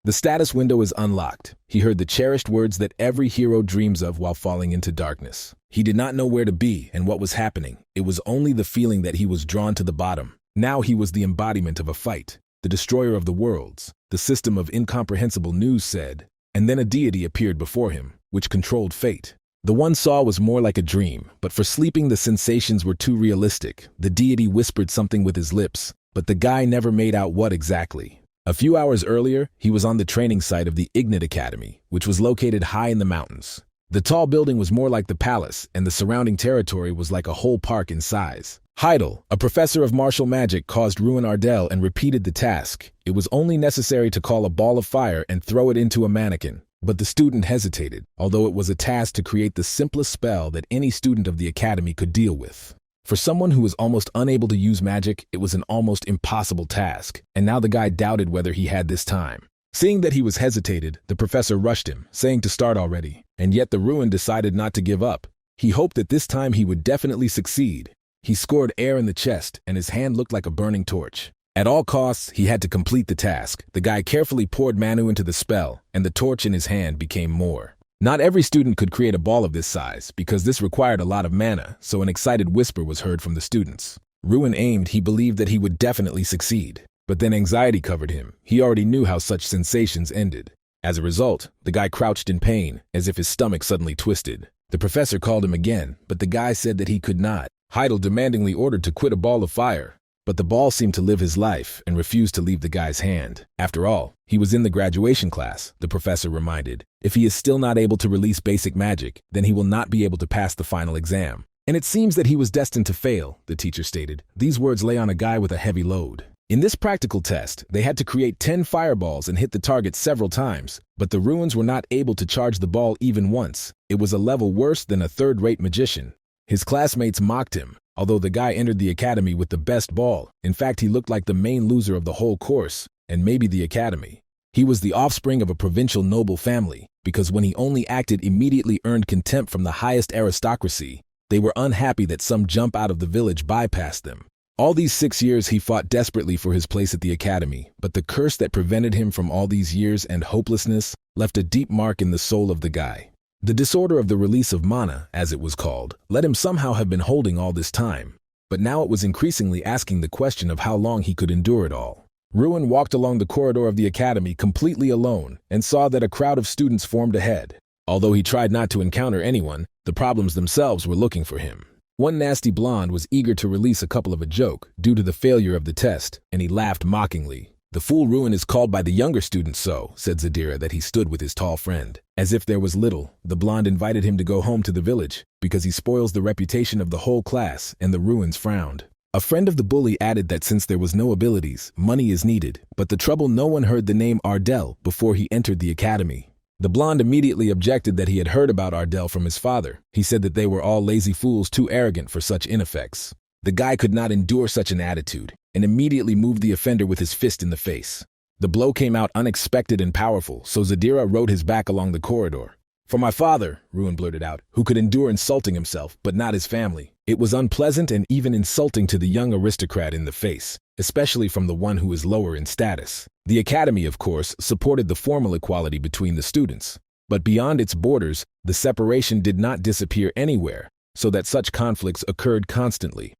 The status window is unlocked. He heard the cherished words that every hero dreams of while falling into darkness. He did not know where to be and what was happening. It was only the feeling that he was drawn to the bottom. Now he was the embodiment of a fight, the destroyer of the worlds. The system of incomprehensible news said, and then a deity appeared before him, which controlled fate. The one saw was more like a dream, but for sleeping the sensations were too realistic. The deity whispered something with his lips, but the guy never made out what exactly. A few hours earlier, he was on the training site of the Ignite Academy, which was located high in the mountains. The tall building was more like the palace, and the surrounding territory was like a whole park in size. Heidel, a professor of martial magic, caused Ruan Ardell and repeated the task. It was only necessary to call a ball of fire and throw it into a mannequin. But the student hesitated, although it was a task to create the simplest spell that any student of the academy could deal with. For someone who was almost unable to use magic, it was an almost impossible task, and now the guy doubted whether he had this time. Seeing that he was hesitated, the professor rushed him, saying to start already, and yet the Ruan decided not to give up. He hoped that this time he would definitely succeed. He scored air in the chest, and his hand looked like a burning torch. At all costs, he had to complete the task. The guy carefully poured Manu into the spell, and the torch in his hand became more. Not every student could create a ball of this size, because this required a lot of mana, so an excited whisper was heard from the students. Ruan aimed. He believed that he would definitely succeed. But then anxiety covered him. He already knew how such sensations ended. As a result, the guy crouched in pain, as if his stomach suddenly twisted. The professor called him again, but the guy said that he could not. Heidel demandingly ordered to quit a ball of fire. But the ball seemed to live his life and refused to leave the guy's hand. After all, he was in the graduation class, the professor reminded. If he is still not able to release basic magic, then he will not be able to pass the final exam. And it seems that he was destined to fail, the teacher stated. These words lay on a guy with a heavy load. In this practical test, they had to create 10 fireballs and hit the target several times, but the Ruans were not able to charge the ball even once. It was a level worse than a third-rate magician. His classmates mocked him, although the guy entered the academy with the best ball. In fact, he looked like the main loser of the whole course, and maybe the academy. He was the offspring of a provincial noble family, because when he only acted immediately earned contempt from the highest aristocracy. They were unhappy that some jump out of the village bypassed them. All these 6 years he fought desperately for his place at the academy, but the curse that prevented him from all these years and hopelessness left a deep mark in the soul of the guy. The disorder of the release of mana, as it was called, let him somehow have been holding all this time. But now it was increasingly asking the question of how long he could endure it all. Ruan walked along the corridor of the academy completely alone and saw that a crowd of students formed ahead. Although he tried not to encounter anyone, the problems themselves were looking for him. One nasty blonde was eager to release a couple of a joke due to the failure of the test, and he laughed mockingly. The fool Ruan is called by the younger students so, said Zadira that he stood with his tall friend. As if there was little, the blonde invited him to go home to the village, because he spoils the reputation of the whole class, and the Ruans frowned. A friend of the bully added that since there was no abilities, money is needed, but the trouble no one heard the name Ardell before he entered the academy. The blonde immediately objected that he had heard about Ardell from his father. He said that they were all lazy fools too arrogant for such ineffects. The guy could not endure such an attitude, and immediately moved the offender with his fist in the face. The blow came out unexpected and powerful, so Zadira rode his back along the corridor. For my father, Ruan blurted out, who could endure insulting himself, but not his family. It was unpleasant and even insulting to the young aristocrat in the face, especially from the one who is lower in status. The academy, of course, supported the formal equality between the students. But beyond its borders, the separation did not disappear anywhere, so that such conflicts occurred constantly.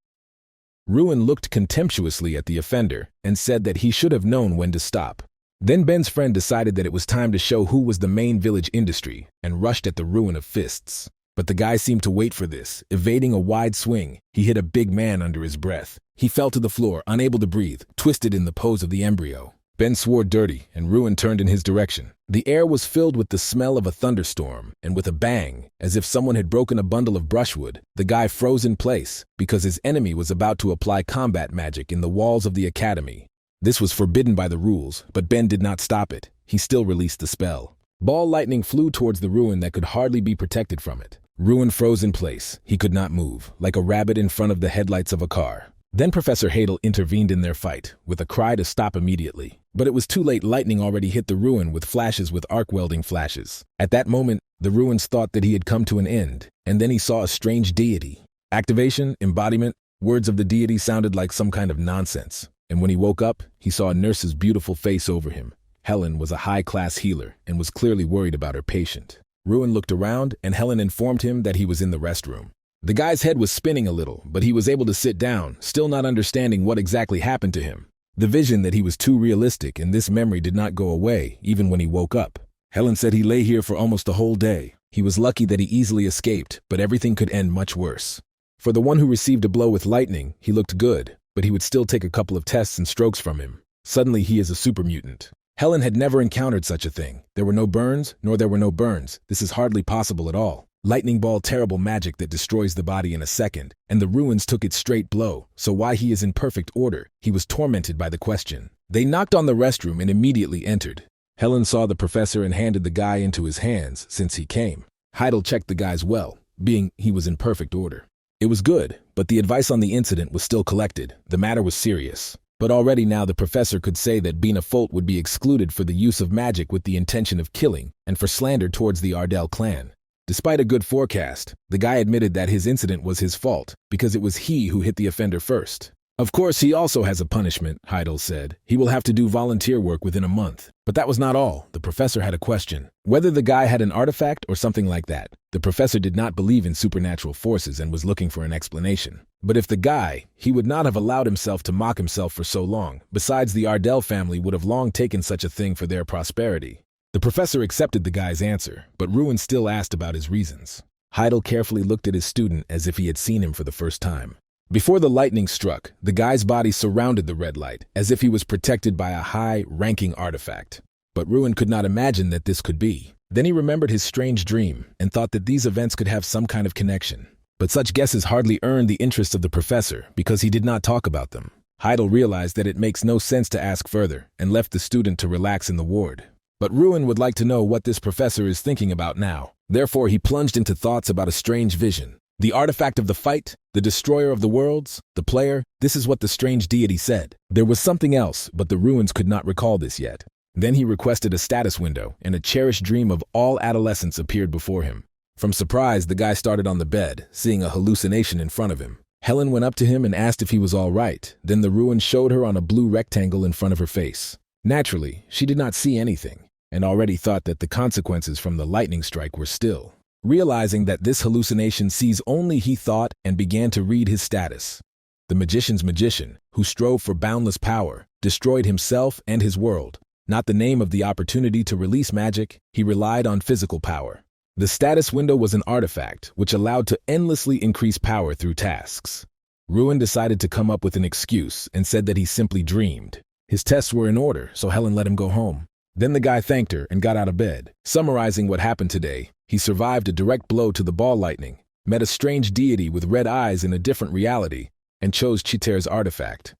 Ruan looked contemptuously at the offender and said that he should have known when to stop. Then Ben's friend decided that it was time to show who was the main village industry and rushed at the Ruan of fists. But the guy seemed to wait for this. Evading a wide swing, he hit a big man under his breath. He fell to the floor, unable to breathe, twisted in the pose of the embryo. Ben swore dirty, and Ruan turned in his direction. The air was filled with the smell of a thunderstorm, and with a bang, as if someone had broken a bundle of brushwood, the guy froze in place because his enemy was about to apply combat magic in the walls of the academy. This was forbidden by the rules, but Ben did not stop it. He still released the spell. Ball lightning flew towards the Ruan that could hardly be protected from it. Ruan froze in place. He could not move, like a rabbit in front of the headlights of a car. Then Professor Hadel intervened in their fight, with a cry to stop immediately. But it was too late. Lightning already hit the Ruan with flashes with arc welding flashes. At that moment, the Ruans thought that he had come to an end, and then he saw a strange deity. Activation, embodiment, words of the deity sounded like some kind of nonsense. And when he woke up, he saw a nurse's beautiful face over him. Helen was a high-class healer and was clearly worried about her patient. Ruan looked around, and Helen informed him that he was in the restroom. The guy's head was spinning a little, but he was able to sit down, still not understanding what exactly happened to him. The vision that he was too realistic, and this memory did not go away, even when he woke up. Helen said he lay here for almost a whole day. He was lucky that he easily escaped, but everything could end much worse. For the one who received a blow with lightning, he looked good, but he would still take a couple of tests and strokes from him. Suddenly he is a super mutant. Helen had never encountered such a thing. There were no burns, nor there were no burns. This is hardly possible at all. Lightning ball, terrible magic that destroys the body in a second, and the ruins took its straight blow, so why he is in perfect order? He was tormented by the question. They knocked on the restroom and immediately entered. Helen saw the professor and handed the guy into his hands since he came. Heidel checked the guy's well, being he was in perfect order. It was good, but the advice on the incident was still collected. The matter was serious. But already now the professor could say that Bina Folt would be excluded for the use of magic with the intention of killing and for slander towards the Ardell clan. Despite a good forecast, the guy admitted that his incident was his fault because it was he who hit the offender first. Of course, he also has a punishment, Heidel said. He will have to do volunteer work within a month. But that was not all. The professor had a question. Whether the guy had an artifact or something like that. The professor did not believe in supernatural forces and was looking for an explanation. But if the guy, he would not have allowed himself to mock himself for so long. Besides, the Ardell family would have long taken such a thing for their prosperity. The professor accepted the guy's answer, but Ruan still asked about his reasons. Heidel carefully looked at his student as if he had seen him for the first time. Before the lightning struck, the guy's body surrounded the red light, as if he was protected by a high-ranking artifact. But Ruan could not imagine that this could be. Then he remembered his strange dream and thought that these events could have some kind of connection. But such guesses hardly earned the interest of the professor because he did not talk about them. Heidel realized that it makes no sense to ask further and left the student to relax in the ward. But Ruan would like to know what this professor is thinking about now. Therefore, he plunged into thoughts about a strange vision. The artifact of the fight, the destroyer of the worlds, the player, this is what the strange deity said. There was something else, but the Ruans could not recall this yet. Then he requested a status window, and a cherished dream of all adolescents appeared before him. From surprise, the guy started on the bed, seeing a hallucination in front of him. Helen went up to him and asked if he was all right. Then the Ruan showed her on a blue rectangle in front of her face. Naturally, she did not see anything, and already thought that the consequences from the lightning strike were still. Realizing that this hallucination sees only, he thought and began to read his status. The magician's magician, who strove for boundless power, destroyed himself and his world. Not the name of the opportunity to release magic, he relied on physical power. The status window was an artifact which allowed to endlessly increase power through tasks. Ruan decided to come up with an excuse and said that he simply dreamed. His tests were in order, so Helen let him go home. Then the guy thanked her and got out of bed. Summarizing what happened today, he survived a direct blow to the ball lightning, met a strange deity with red eyes in a different reality, and chose Chiter's artifact.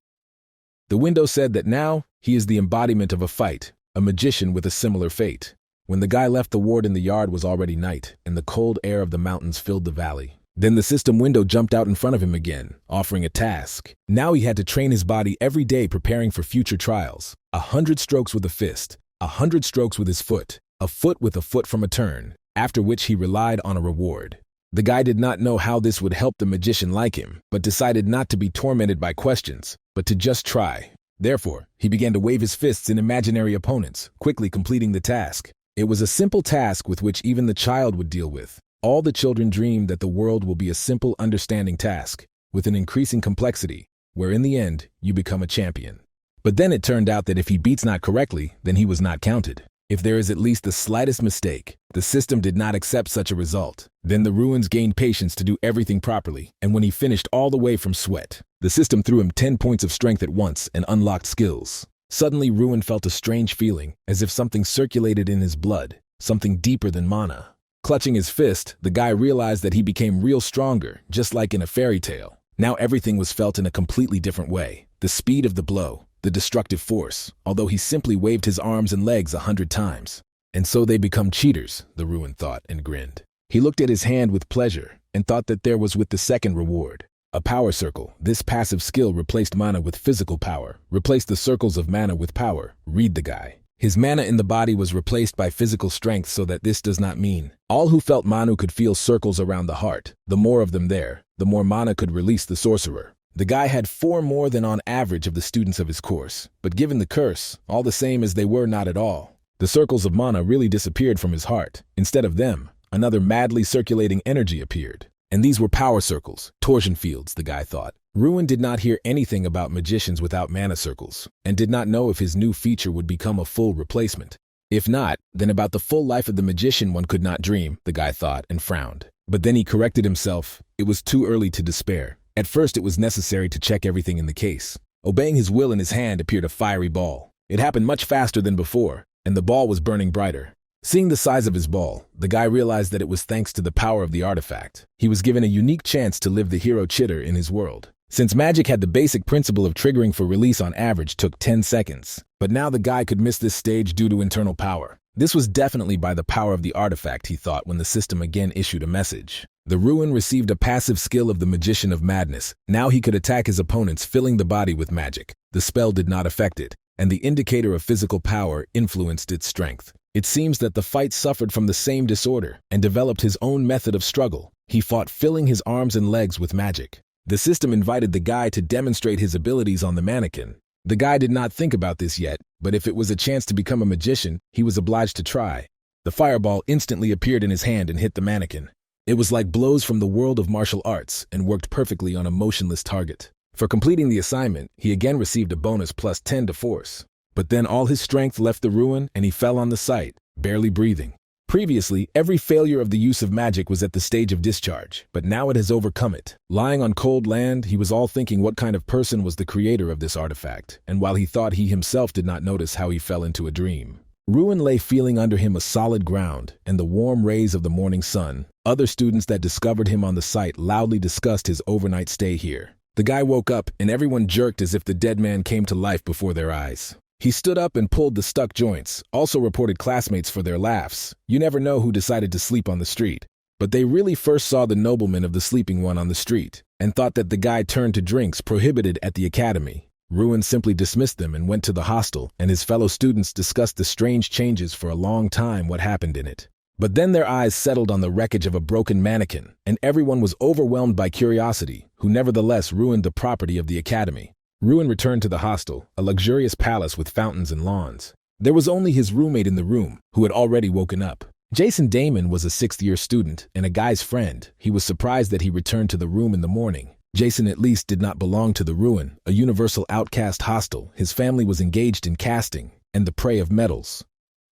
The window said that now he is the embodiment of a fight, a magician with a similar fate. When the guy left the ward in the yard was already night, and the cold air of the mountains filled the valley. Then the system window jumped out in front of him again, offering a task. Now he had to train his body every day preparing for future trials. 100 strokes with a fist, 100 strokes with his foot, a foot with a foot from a turn, after which he relied on a reward. The guy did not know how this would help the magician like him, but decided not to be tormented by questions, but to just try. Therefore, he began to wave his fists in imaginary opponents, quickly completing the task. It was a simple task with which even the child would deal with. All the children dreamed that the world will be a simple understanding task, with an increasing complexity, where in the end, you become a champion. But then it turned out that if he beats not correctly, then he was not counted. If there is at least the slightest mistake, the system did not accept such a result. Then the Ruans gained patience to do everything properly, and when he finished all the way from sweat, the system threw him 10 points of strength at once and unlocked skills. Suddenly Ruan felt a strange feeling, as if something circulated in his blood, something deeper than mana. Clutching his fist, the guy realized that he became real stronger, just like in a fairy tale. Now everything was felt in a completely different way. The speed of the blow, the destructive force, although he simply waved his arms and legs 100 times. And so they become cheaters, the Ruan thought and grinned. He looked at his hand with pleasure and thought that there was with the second reward. A power circle. This passive skill replaced mana with physical power, replaced the circles of mana with power. Read the guy. His mana in the body was replaced by physical strength, so that this does not mean all who felt Manu could feel circles around the heart. The more of them there, the more mana could release the sorcerer. The guy had 4 more than on average of the students of his course, but given the curse, all the same as they were not at all. The circles of mana really disappeared from his heart. Instead of them, another madly circulating energy appeared. And these were power circles, torsion fields, the guy thought. Ruan did not hear anything about magicians without mana circles, and did not know if his new feature would become a full replacement. If not, then about the full life of the magician one could not dream, the guy thought, and frowned. But then he corrected himself. It was too early to despair. At first it was necessary to check everything in the case. Obeying his will, in his hand appeared a fiery ball. It happened much faster than before, and the ball was burning brighter. Seeing the size of his ball, the guy realized that it was thanks to the power of the artifact. He was given a unique chance to live the hero chitter in his world. Since magic had the basic principle of triggering for release on average took 10 seconds. But now the guy could miss this stage due to internal power. This was definitely by the power of the artifact, he thought when the system again issued a message. The Ruan received a passive skill of the Magician of Madness. Now he could attack his opponents, filling the body with magic. The spell did not affect it, and the indicator of physical power influenced its strength. It seems that the fight suffered from the same disorder and developed his own method of struggle. He fought, filling his arms and legs with magic. The system invited the guy to demonstrate his abilities on the mannequin. The guy did not think about this yet, but if it was a chance to become a magician, he was obliged to try. The fireball instantly appeared in his hand and hit the mannequin. It was like blows from the world of martial arts and worked perfectly on a motionless target. For completing the assignment, he again received a bonus plus 10 to force. But then all his strength left the Ruan and he fell on the site, barely breathing. Previously, every failure of the use of magic was at the stage of discharge, but now it has overcome it. Lying on cold land, he was all thinking what kind of person was the creator of this artifact, and while he thought, he himself did not notice how he fell into a dream. Ruan lay feeling under him a solid ground and the warm rays of the morning sun. Other students that discovered him on the site loudly discussed his overnight stay here. The guy woke up and everyone jerked as if the dead man came to life before their eyes. He stood up and pulled the stuck joints, also reported classmates for their laughs. You never know who decided to sleep on the street. But they really first saw the nobleman of the sleeping one on the street, and thought that the guy turned to drinks prohibited at the academy. Ruan simply dismissed them and went to the hostel, and his fellow students discussed the strange changes for a long time what happened in it. But then their eyes settled on the wreckage of a broken mannequin, and everyone was overwhelmed by curiosity, who nevertheless ruined the property of the academy. Ruan returned to the hostel, a luxurious palace with fountains and lawns. There was only his roommate in the room, who had already woken up. Jason Damon was a 6th-year student and a guy's friend. He was surprised that he returned to the room in the morning. Jason at least did not belong to the Ruan, a universal outcast hostel. His family was engaged in casting and the prey of metals.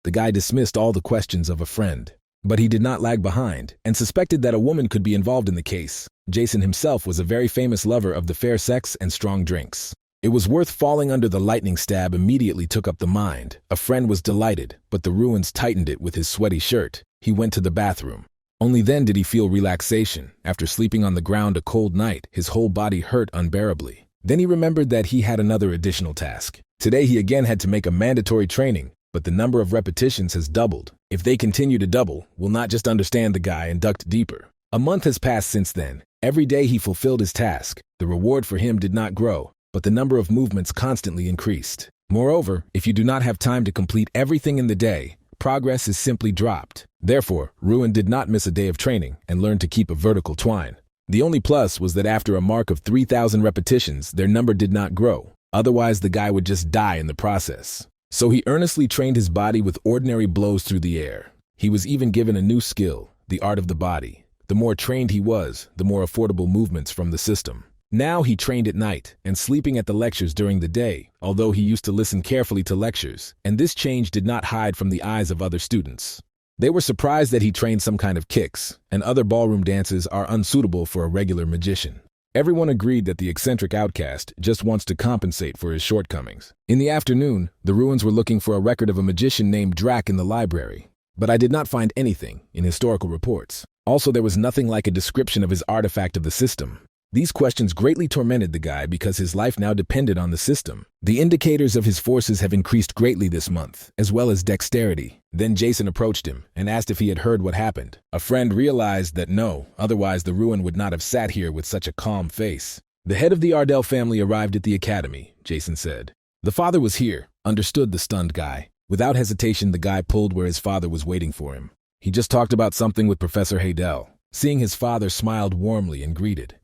The guy dismissed all the questions of a friend. But he did not lag behind, and suspected that a woman could be involved in the case. Jason himself was a very famous lover of the fair sex and strong drinks. It was worth falling under the lightning stab immediately took up the mind. A friend was delighted, but the Ruans tightened it with his sweaty shirt. He went to the bathroom. Only then did he feel relaxation. After sleeping on the ground a cold night, his whole body hurt unbearably. Then he remembered that he had another additional task. Today he again had to make a mandatory training, but the number of repetitions has doubled. If they continue to double, we'll not just understand the guy and ducked deeper. A month has passed since then. Every day he fulfilled his task. The reward for him did not grow, but the number of movements constantly increased. Moreover, if you do not have time to complete everything in the day, progress is simply dropped. Therefore, Ruan did not miss a day of training and learned to keep a vertical twine. The only plus was that after a mark of 3,000 repetitions, their number did not grow. Otherwise, the guy would just die in the process. So he earnestly trained his body with ordinary blows through the air. He was even given a new skill, the art of the body. The more trained he was, the more affordable movements from the system. Now he trained at night and sleeping at the lectures during the day, although he used to listen carefully to lectures, and this change did not hide from the eyes of other students. They were surprised that he trained some kind of kicks, and other ballroom dances are unsuitable for a regular magician. Everyone agreed that the eccentric outcast just wants to compensate for his shortcomings. In the afternoon, the Ruans were looking for a record of a magician named Drac in the library, but I did not find anything in historical reports. Also, there was nothing like a description of his artifact of the system. These questions greatly tormented the guy because his life now depended on the system. The indicators of his forces have increased greatly this month, as well as dexterity. Then Jason approached him and asked if he had heard what happened. A friend realized that no, otherwise the Ruan would not have sat here with such a calm face. The head of the Ardell family arrived at the academy, Jason said. The father was here, understood the stunned guy. Without hesitation, the guy pulled where his father was waiting for him. He just talked about something with Professor Haydell. Seeing his father smiled warmly and greeted.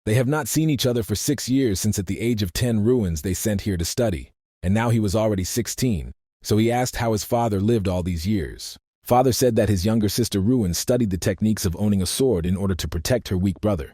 They have not seen each other for 6 years since at the age of 10 Ruans they sent here to study, and now he was already 16, so he asked how his father lived all these years. Father said that his younger sister Ruan studied the techniques of owning a sword in order to protect her weak brother.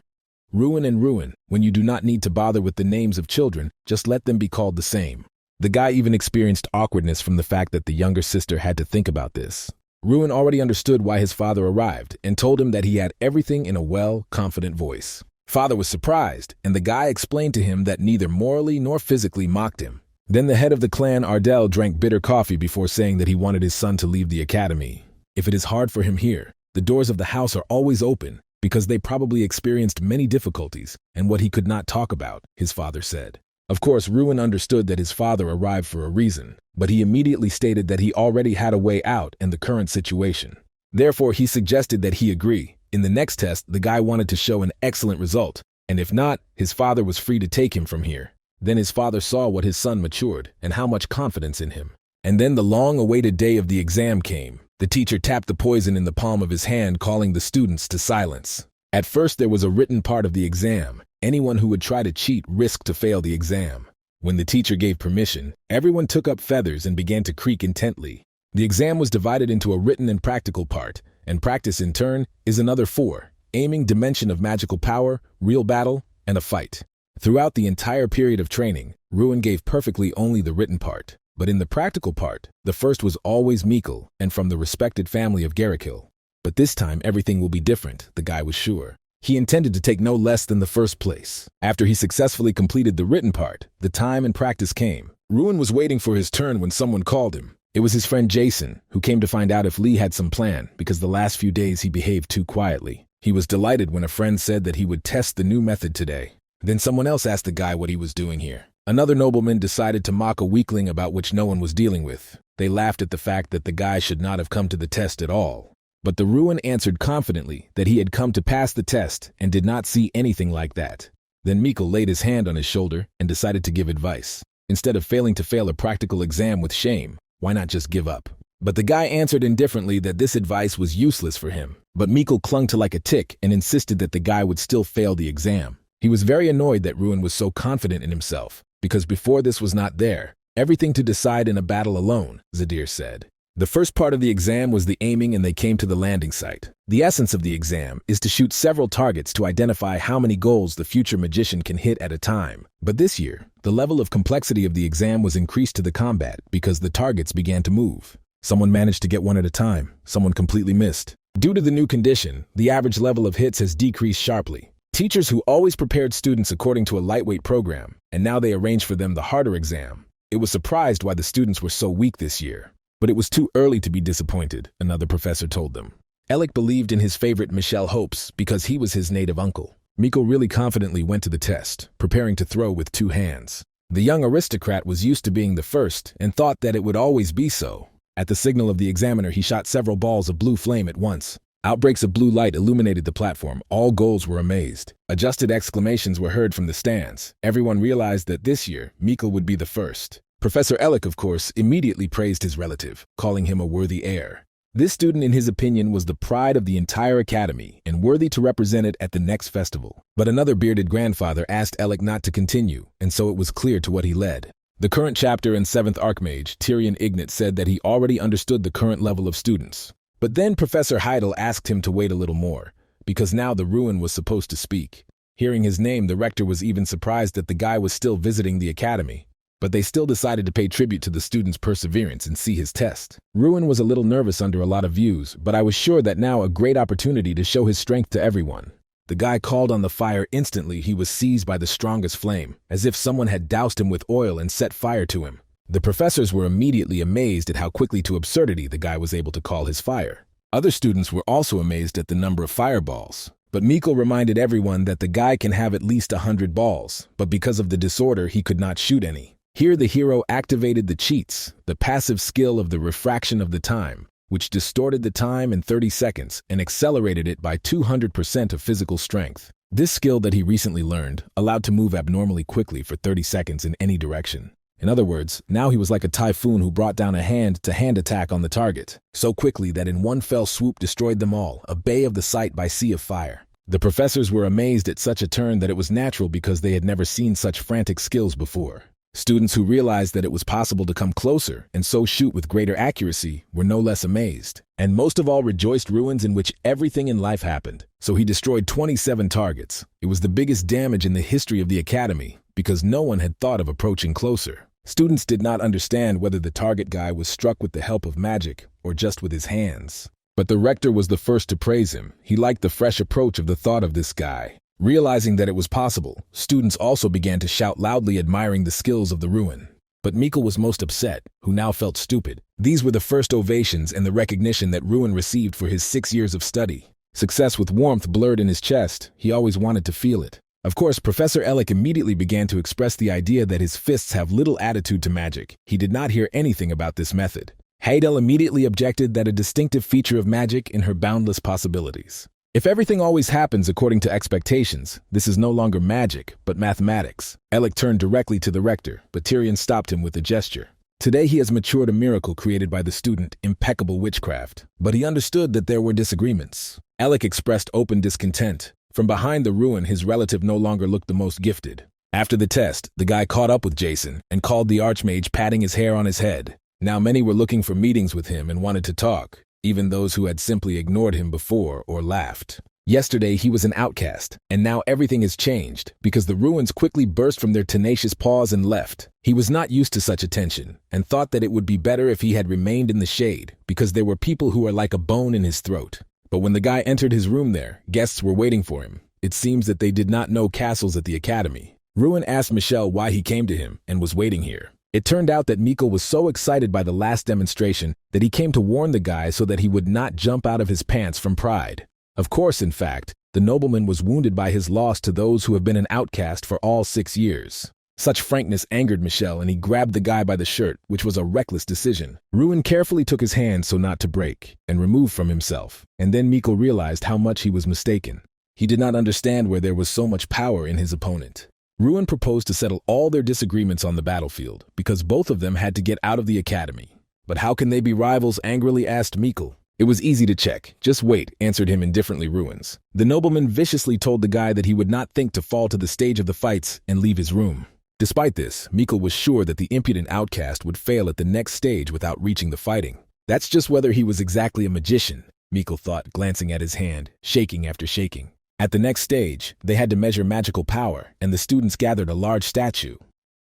Ruan and Ruan, when you do not need to bother with the names of children, just let them be called the same. The guy even experienced awkwardness from the fact that the younger sister had to think about this. Ruan already understood why his father arrived and told him that he had everything in a confident voice. Father was surprised, and the guy explained to him that neither morally nor physically mocked him. Then the head of the clan Ardell drank bitter coffee before saying that he wanted his son to leave the academy. If it is hard for him here, the doors of the house are always open because they probably experienced many difficulties and what he could not talk about, his father said. Of course, Ruan understood that his father arrived for a reason, but he immediately stated that he already had a way out in the current situation. Therefore, he suggested that he agree. In the next test, the guy wanted to show an excellent result, and if not, his father was free to take him from here. Then his father saw what his son matured and how much confidence in him. And then the long-awaited day of the exam came. The teacher tapped the poison in the palm of his hand, calling the students to silence. At first, there was a written part of the exam. Anyone who would try to cheat risked to fail the exam. When the teacher gave permission, everyone took up feathers and began to creak intently. The exam was divided into a written and practical part, and practice in turn is another 4, aiming, dimension of magical power, real battle, and a fight. Throughout the entire period of training, Ruan gave perfectly only the written part. But in the practical part, the first was always Mikkel and from the respected family of Garikil. But this time everything will be different, the guy was sure. He intended to take no less than the first place. After he successfully completed the written part, the time and practice came. Ruan was waiting for his turn when someone called him. It was his friend Jason, who came to find out if Lee had some plan because the last few days he behaved too quietly. He was delighted when a friend said that he would test the new method today. Then someone else asked the guy what he was doing here. Another nobleman decided to mock a weakling about which no one was dealing with. They laughed at the fact that the guy should not have come to the test at all. But the Ruan answered confidently that he had come to pass the test and did not see anything like that. Then Mikkel laid his hand on his shoulder and decided to give advice. Instead of failing to fail a practical exam with shame, why not just give up? But the guy answered indifferently that this advice was useless for him. But Mikkel clung to like a tick and insisted that the guy would still fail the exam. He was very annoyed that Ruan was so confident in himself, because before this was not there. Everything to decide in a battle alone, Zadir said. The first part of the exam was the aiming and they came to the landing site. The essence of the exam is to shoot several targets to identify how many goals the future magician can hit at a time. But this year, the level of complexity of the exam was increased to the combat because the targets began to move. Someone managed to get one at a time, someone completely missed. Due to the new condition, the average level of hits has decreased sharply. Teachers who always prepared students according to a lightweight program, and now they arranged for them the harder exam. It was surprised why the students were so weak this year. But it was too early to be disappointed, another professor told them. Alec believed in his favorite Michel Hopes because he was his native uncle. Mikkel really confidently went to the test, preparing to throw with 2 hands. The young aristocrat was used to being the first and thought that it would always be so. At the signal of the examiner, he shot several balls of blue flame at once. Outbreaks of blue light illuminated the platform. All goals were amazed. Adjusted exclamations were heard from the stands. Everyone realized that this year, Mikkel would be the first. Professor Alec, of course, immediately praised his relative, calling him a worthy heir. This student, in his opinion, was the pride of the entire academy and worthy to represent it at the next festival. But another bearded grandfather asked Alec not to continue, and so it was clear to what he led. The current chapter and 7th Archmage, Tyrion Ignat, said that he already understood the current level of students. But then Professor Heidel asked him to wait a little more, because now the Ruan was supposed to speak. Hearing his name, the recctor was even surprised that the guy was still visiting the academy. But they still decided to pay tribute to the student's perseverance and see his test. Ruan was a little nervous under a lot of views, but I was sure that now a great opportunity to show his strength to everyone. The guy called on the fire. Instantly he was seized by the strongest flame, as if someone had doused him with oil and set fire to him. The professors were immediately amazed at how quickly to absurdity the guy was able to call his fire. Other students were also amazed at the number of fireballs. But Mikkel reminded everyone that the guy can have at least 100 balls, but because of the disorder he could not shoot any. Here the hero activated the cheats, the passive skill of the refraction of the time, which distorted the time in 30 seconds and accelerated it by 200% of physical strength. This skill that he recently learned allowed to move abnormally quickly for 30 seconds in any direction. In other words, now he was like a typhoon who brought down a hand-to-hand attack on the target, so quickly that in one fell swoop destroyed them all, a bay of the sight by sea of fire. The professors were amazed at such a turn that it was natural because they had never seen such frantic skills before. Students who realized that it was possible to come closer and so shoot with greater accuracy were no less amazed. And most of all rejoiced Ruins, in which everything in life happened. So he destroyed 27 targets. It was the biggest damage in the history of the academy because no one had thought of approaching closer. Students did not understand whether the target guy was struck with the help of magic or just with his hands. But the rector was the first to praise him. He liked the fresh approach of the thought of this guy. Realizing that it was possible, students also began to shout loudly, admiring the skills of the Ruan. But Mikkel was most upset, who now felt stupid. These were the first ovations and the recognition that Ruan received for his 6 years of study. Success with warmth blurred in his chest. He always wanted to feel it. Of course, Professor Relic immediately began to express the idea that his fists have little attitude to magic. He did not hear anything about this method. Haydel immediately objected that a distinctive feature of magic in her boundless possibilities. If everything always happens according to expectations, this is no longer magic, but mathematics. Relic turned directly to the rector, but Tyrion stopped him with a gesture. Today he has matured a miracle created by the student, impeccable witchcraft. But he understood that there were disagreements. Relic expressed open discontent. From behind the Ruan, his relative no longer looked the most gifted. After the test, the guy caught up with Jason and called the Archmage, patting his hair on his head. Now many were looking for meetings with him and wanted to talk, even those who had simply ignored him before or laughed. Yesterday he was an outcast, and now everything has changed because the Ruans quickly burst from their tenacious paws and left. He was not used to such attention and thought that it would be better if he had remained in the shade because there were people who were like a bone in his throat. But when the guy entered his room there, guests were waiting for him. It seems that they did not know castles at the academy. Ruan asked Michelle why he came to him and was waiting here. It turned out that Mikkel was so excited by the last demonstration that he came to warn the guy so that he would not jump out of his pants from pride. Of course, in fact, the nobleman was wounded by his loss to those who have been an outcast for all 6 years. Such frankness angered Michelle, and he grabbed the guy by the shirt, which was a reckless decision. Ruan carefully took his hand so not to break, and removed from himself. And then Mikkel realized how much he was mistaken. He did not understand where there was so much power in his opponent. Ruan proposed to settle all their disagreements on the battlefield, because both of them had to get out of the academy. But how can they be rivals? Angrily asked Mikkel. It was easy to check. Just wait, answered him indifferently Ruans. The nobleman viciously told the guy that he would not think to fall to the stage of the fights and leave his room. Despite this, Mikkel was sure that the impudent outcast would fail at the next stage without reaching the fighting. That's just whether he was exactly a magician, Mikkel thought, glancing at his hand, shaking after shaking. At the next stage, they had to measure magical power, and the students gathered a large statue.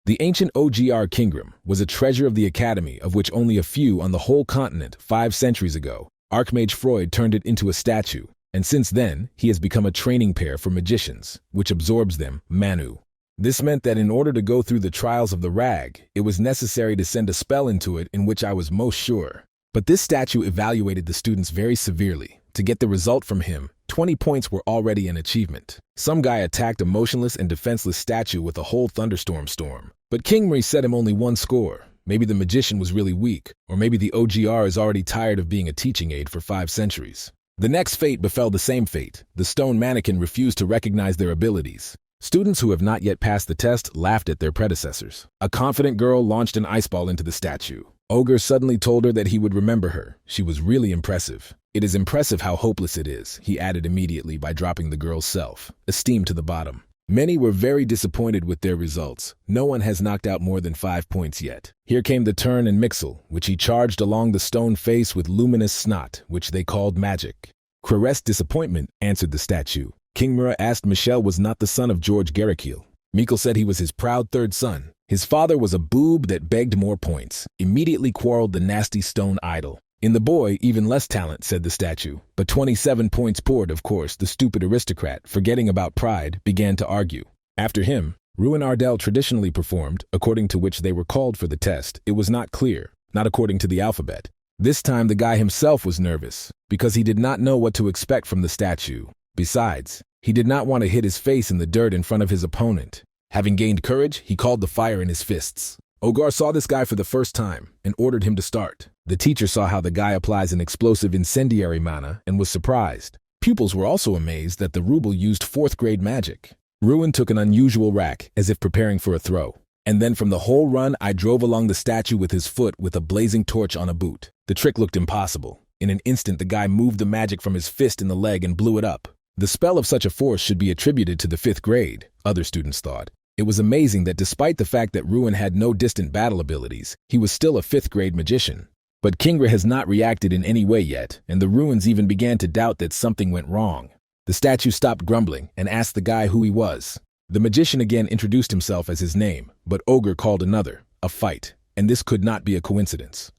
The ancient Ogre King was a treasure of the academy, of which only a few on the whole continent 5 centuries ago. Archmage Freud turned it into a statue, and since then, he has become a training pair for magicians, which absorbs them, MANHUA. This meant that in order to go through the trials of the rag, it was necessary to send a spell into it in which I was most sure. But this statue evaluated the students very severely. To get the result from him, 20 points were already an achievement. Some guy attacked a motionless and defenseless statue with a whole thunderstorm storm. But King Mri set him only 1 score. Maybe the magician was really weak, or maybe the OGR is already tired of being a teaching aid for 5 centuries. The next fate befell the same fate. The stone mannequin refused to recognize their abilities. Students who have not yet passed the test laughed at their predecessors. A confident girl launched an ice ball into the statue. Ogre suddenly told her that he would remember her. She was really impressive. It is impressive how hopeless it is, he added immediately by dropping the girl's self-esteem to the bottom. Many were very disappointed with their results. No one has knocked out more than 5 points yet. Here came the turn in Mixel, which he charged along the stone face with luminous snot, which they called magic. Craress disappointment, answered the statue. King Mura asked Michelle was not the son of George Garrikiel. Mikkel said he was his proud 3rd son. His father was a boob that begged more points. Immediately quarreled the nasty stone idol. In the boy, even less talent, said the statue. But 27 points poured, of course, the stupid aristocrat, forgetting about pride, began to argue. After him, Ruan Ardell traditionally performed, according to which they were called for the test. It was not clear, not according to the alphabet. This time the guy himself was nervous, because he did not know what to expect from the statue. Besides, he did not want to hit his face in the dirt in front of his opponent. Having gained courage, he called the fire in his fists. Ogre saw this guy for the first time and ordered him to start. The teacher saw how the guy applies an explosive incendiary mana and was surprised. Pupils were also amazed that the Ruble used 4th grade magic. Ruan took an unusual rack, as if preparing for a throw. And then from the whole run, I drove along the statue with his foot with a blazing torch on a boot. The trick looked impossible. In an instant, the guy moved the magic from his fist in the leg and blew it up. The spell of such a force should be attributed to the 5th grade, other students thought. It was amazing that despite the fact that Ruan had no distant battle abilities, he was still a 5th grade magician. But Kingra has not reacted in any way yet, and the Ruans even began to doubt that something went wrong. The statue stopped grumbling and asked the guy who he was. The magician again introduced himself as his name, but Ogre called another, a fight, and this could not be a coincidence.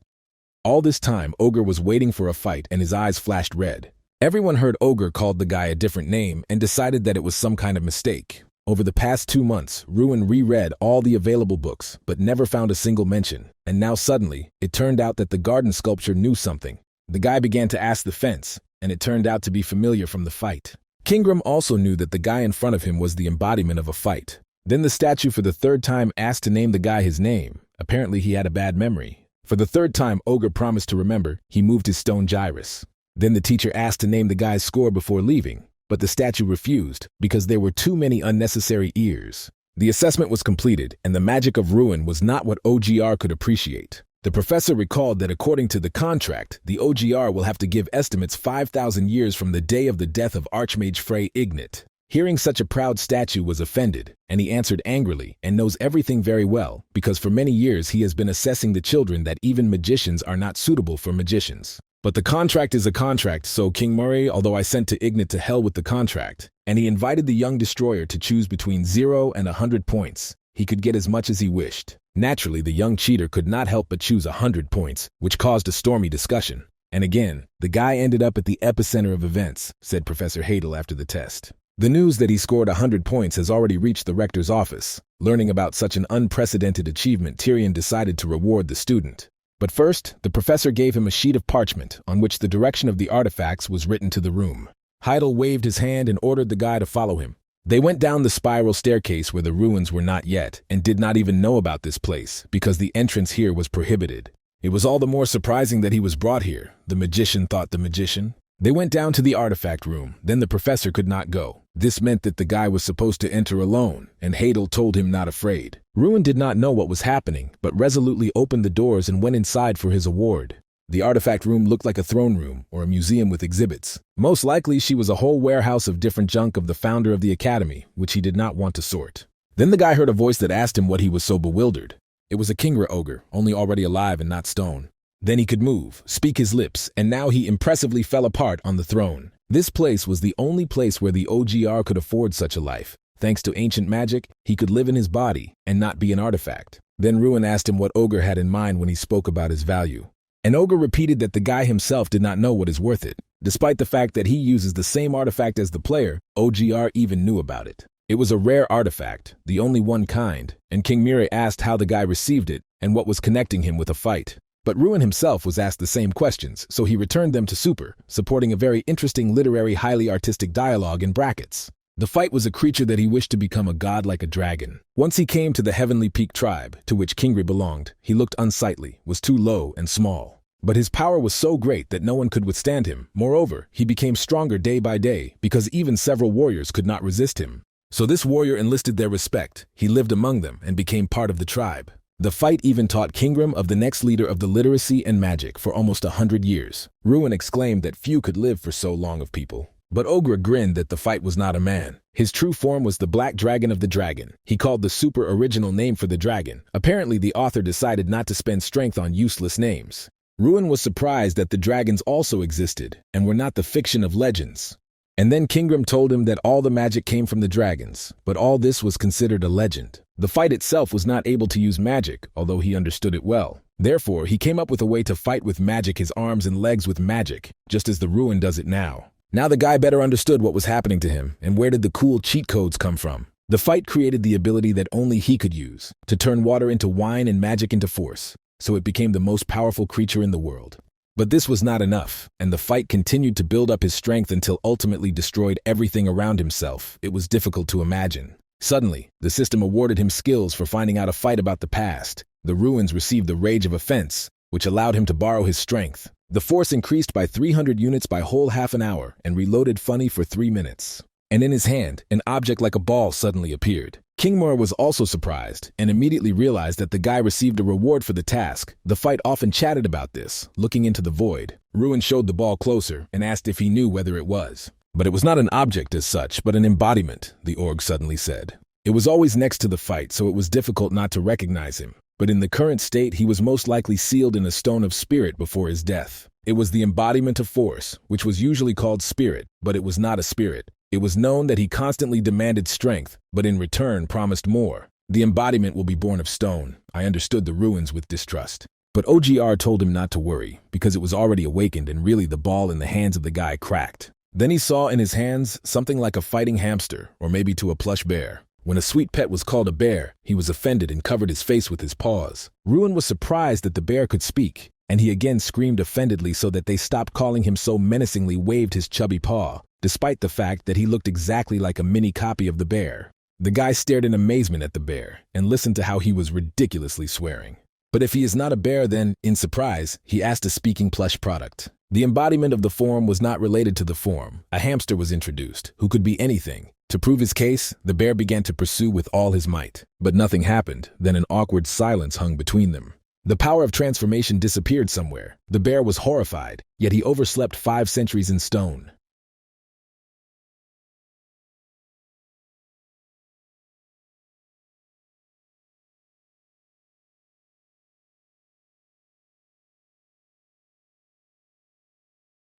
All this time, Ogre was waiting for a fight and his eyes flashed red. Everyone heard Ogre called the guy a different name and decided that it was some kind of mistake. Over the past 2 months, Ruan reread all the available books, but never found a single mention, and now suddenly, it turned out that the garden sculpture knew something. The guy began to ask the fence, and it turned out to be familiar from the fight. Kingram also knew that the guy in front of him was the embodiment of a fight. Then the statue for the 3rd time asked to name the guy his name. Apparently he had a bad memory. For the 3rd time, Ogre promised to remember. He moved his stone gyrus. Then the teacher asked to name the guy's score before leaving, but the statue refused because there were too many unnecessary ears. The assessment was completed, and the magic of Ruan was not what OGR could appreciate. The professor recalled that according to the contract, the OGR will have to give estimates 5,000 years from the day of the death of Archmage Frey Ignat. Hearing such a proud statue was offended, and he answered angrily and knows everything very well because for many years he has been assessing the children that even magicians are not suitable for magicians. But the contract is a contract, so King Murray, although I sent to Ignat to hell with the contract, and he invited the young destroyer to choose between 0 and 100 points. He could get as much as he wished. Naturally, the young cheater could not help but choose 100 points, which caused a stormy discussion. And again, the guy ended up at the epicenter of events, said Professor Hadel after the test. The news that he scored 100 points has already reached the rector's office. Learning about such an unprecedented achievement, Tyrion decided to reward the student. But first, the professor gave him a sheet of parchment on which the direction of the artifacts was written to the room. Heidel waved his hand and ordered the guy to follow him. They went down the spiral staircase where the ruins were not yet and did not even know about this place because the entrance here was prohibited. It was all the more surprising that he was brought here, the magician thought the magician. They went down to the artifact room, then the professor could not go. This meant that the guy was supposed to enter alone, and Hadel told him not afraid. Ruan did not know what was happening, but resolutely opened the doors and went inside for his award. The artifact room looked like a throne room or a museum with exhibits. Most likely she was a whole warehouse of different junk of the founder of the academy, which he did not want to sort. Then the guy heard a voice that asked him what he was so bewildered. It was a Kingra ogre, only already alive and not stone. Then he could move, speak his lips, and now he impressively fell apart on the throne. This place was the only place where the OGR could afford such a life. Thanks to ancient magic, he could live in his body and not be an artifact. Then Ruan asked him what Ogre had in mind when he spoke about his value. And Ogre repeated that the guy himself did not know what is worth it. Despite the fact that he uses the same artifact as the player, OGR even knew about it. It was a rare artifact, the only one kind, and King Mire asked how the guy received it and what was connecting him with a fight. But Ruan himself was asked the same questions, so he returned them to Super, supporting a very interesting literary highly artistic dialogue in brackets. The fight was a creature that he wished to become a god like a dragon. Once he came to the Heavenly Peak tribe, to which Kingri belonged, he looked unsightly, was too low and small. But his power was so great that no one could withstand him. Moreover, he became stronger day by day, because even several warriors could not resist him. So this warrior enlisted their respect. He lived among them and became part of the tribe. The fight even taught Kingram of the next leader of the literacy and magic for almost 100 years. Ruan exclaimed that few could live for so long of people. But Ogre grinned that the fight was not a man. His true form was the Black Dragon of the Dragon. He called the super original name for the dragon. Apparently the author decided not to spend strength on useless names. Ruan was surprised that the dragons also existed and were not the fiction of legends. And then Kingram told him that all the magic came from the dragons, but all this was considered a legend. The fight itself was not able to use magic, although he understood it well. Therefore, he came up with a way to fight with magic his arms and legs with magic, just as the Ruan does it now. Now the guy better understood what was happening to him, and where did the cool cheat codes come from. The fight created the ability that only he could use, to turn water into wine and magic into force, so it became the most powerful creature in the world. But this was not enough, and the fight continued to build up his strength until ultimately destroyed everything around himself. It was difficult to imagine. Suddenly, the system awarded him skills for finding out a fight about the past. The Ruins received the Rage of Offense, which allowed him to borrow his strength. The force increased by 300 units by whole half an hour and reloaded funny for 3 minutes. And in his hand, an object like a ball suddenly appeared. Kingmore was also surprised and immediately realized that the guy received a reward for the task. The fight often chatted about this, looking into the void. Ruan showed the ball closer and asked if he knew whether it was. But it was not an object as such, but an embodiment, the org suddenly said. It was always next to the fight, so it was difficult not to recognize him. But in the current state, he was most likely sealed in a stone of spirit before his death. It was the embodiment of force, which was usually called spirit, but it was not a spirit. It was known that he constantly demanded strength, but in return promised more. The embodiment will be born of stone. I understood the ruins with distrust. But OGR told him not to worry, because it was already awakened and really the ball in the hands of the guy cracked. Then he saw in his hands something like a fighting hamster, or maybe to a plush bear. When a sweet pet was called a bear, he was offended and covered his face with his paws. Ruan was surprised that the bear could speak, and he again screamed offendedly so that they stopped calling him so menacingly waved his chubby paw, despite the fact that he looked exactly like a mini copy of the bear. The guy stared in amazement at the bear and listened to how he was ridiculously swearing. But if he is not a bear, then, in surprise, he asked a speaking plush product. The embodiment of the form was not related to the form. A hamster was introduced, who could be anything. To prove his case, the bear began to pursue with all his might. But nothing happened. Then an awkward silence hung between them. The power of transformation disappeared somewhere. The bear was horrified, yet he overslept 5 centuries in stone.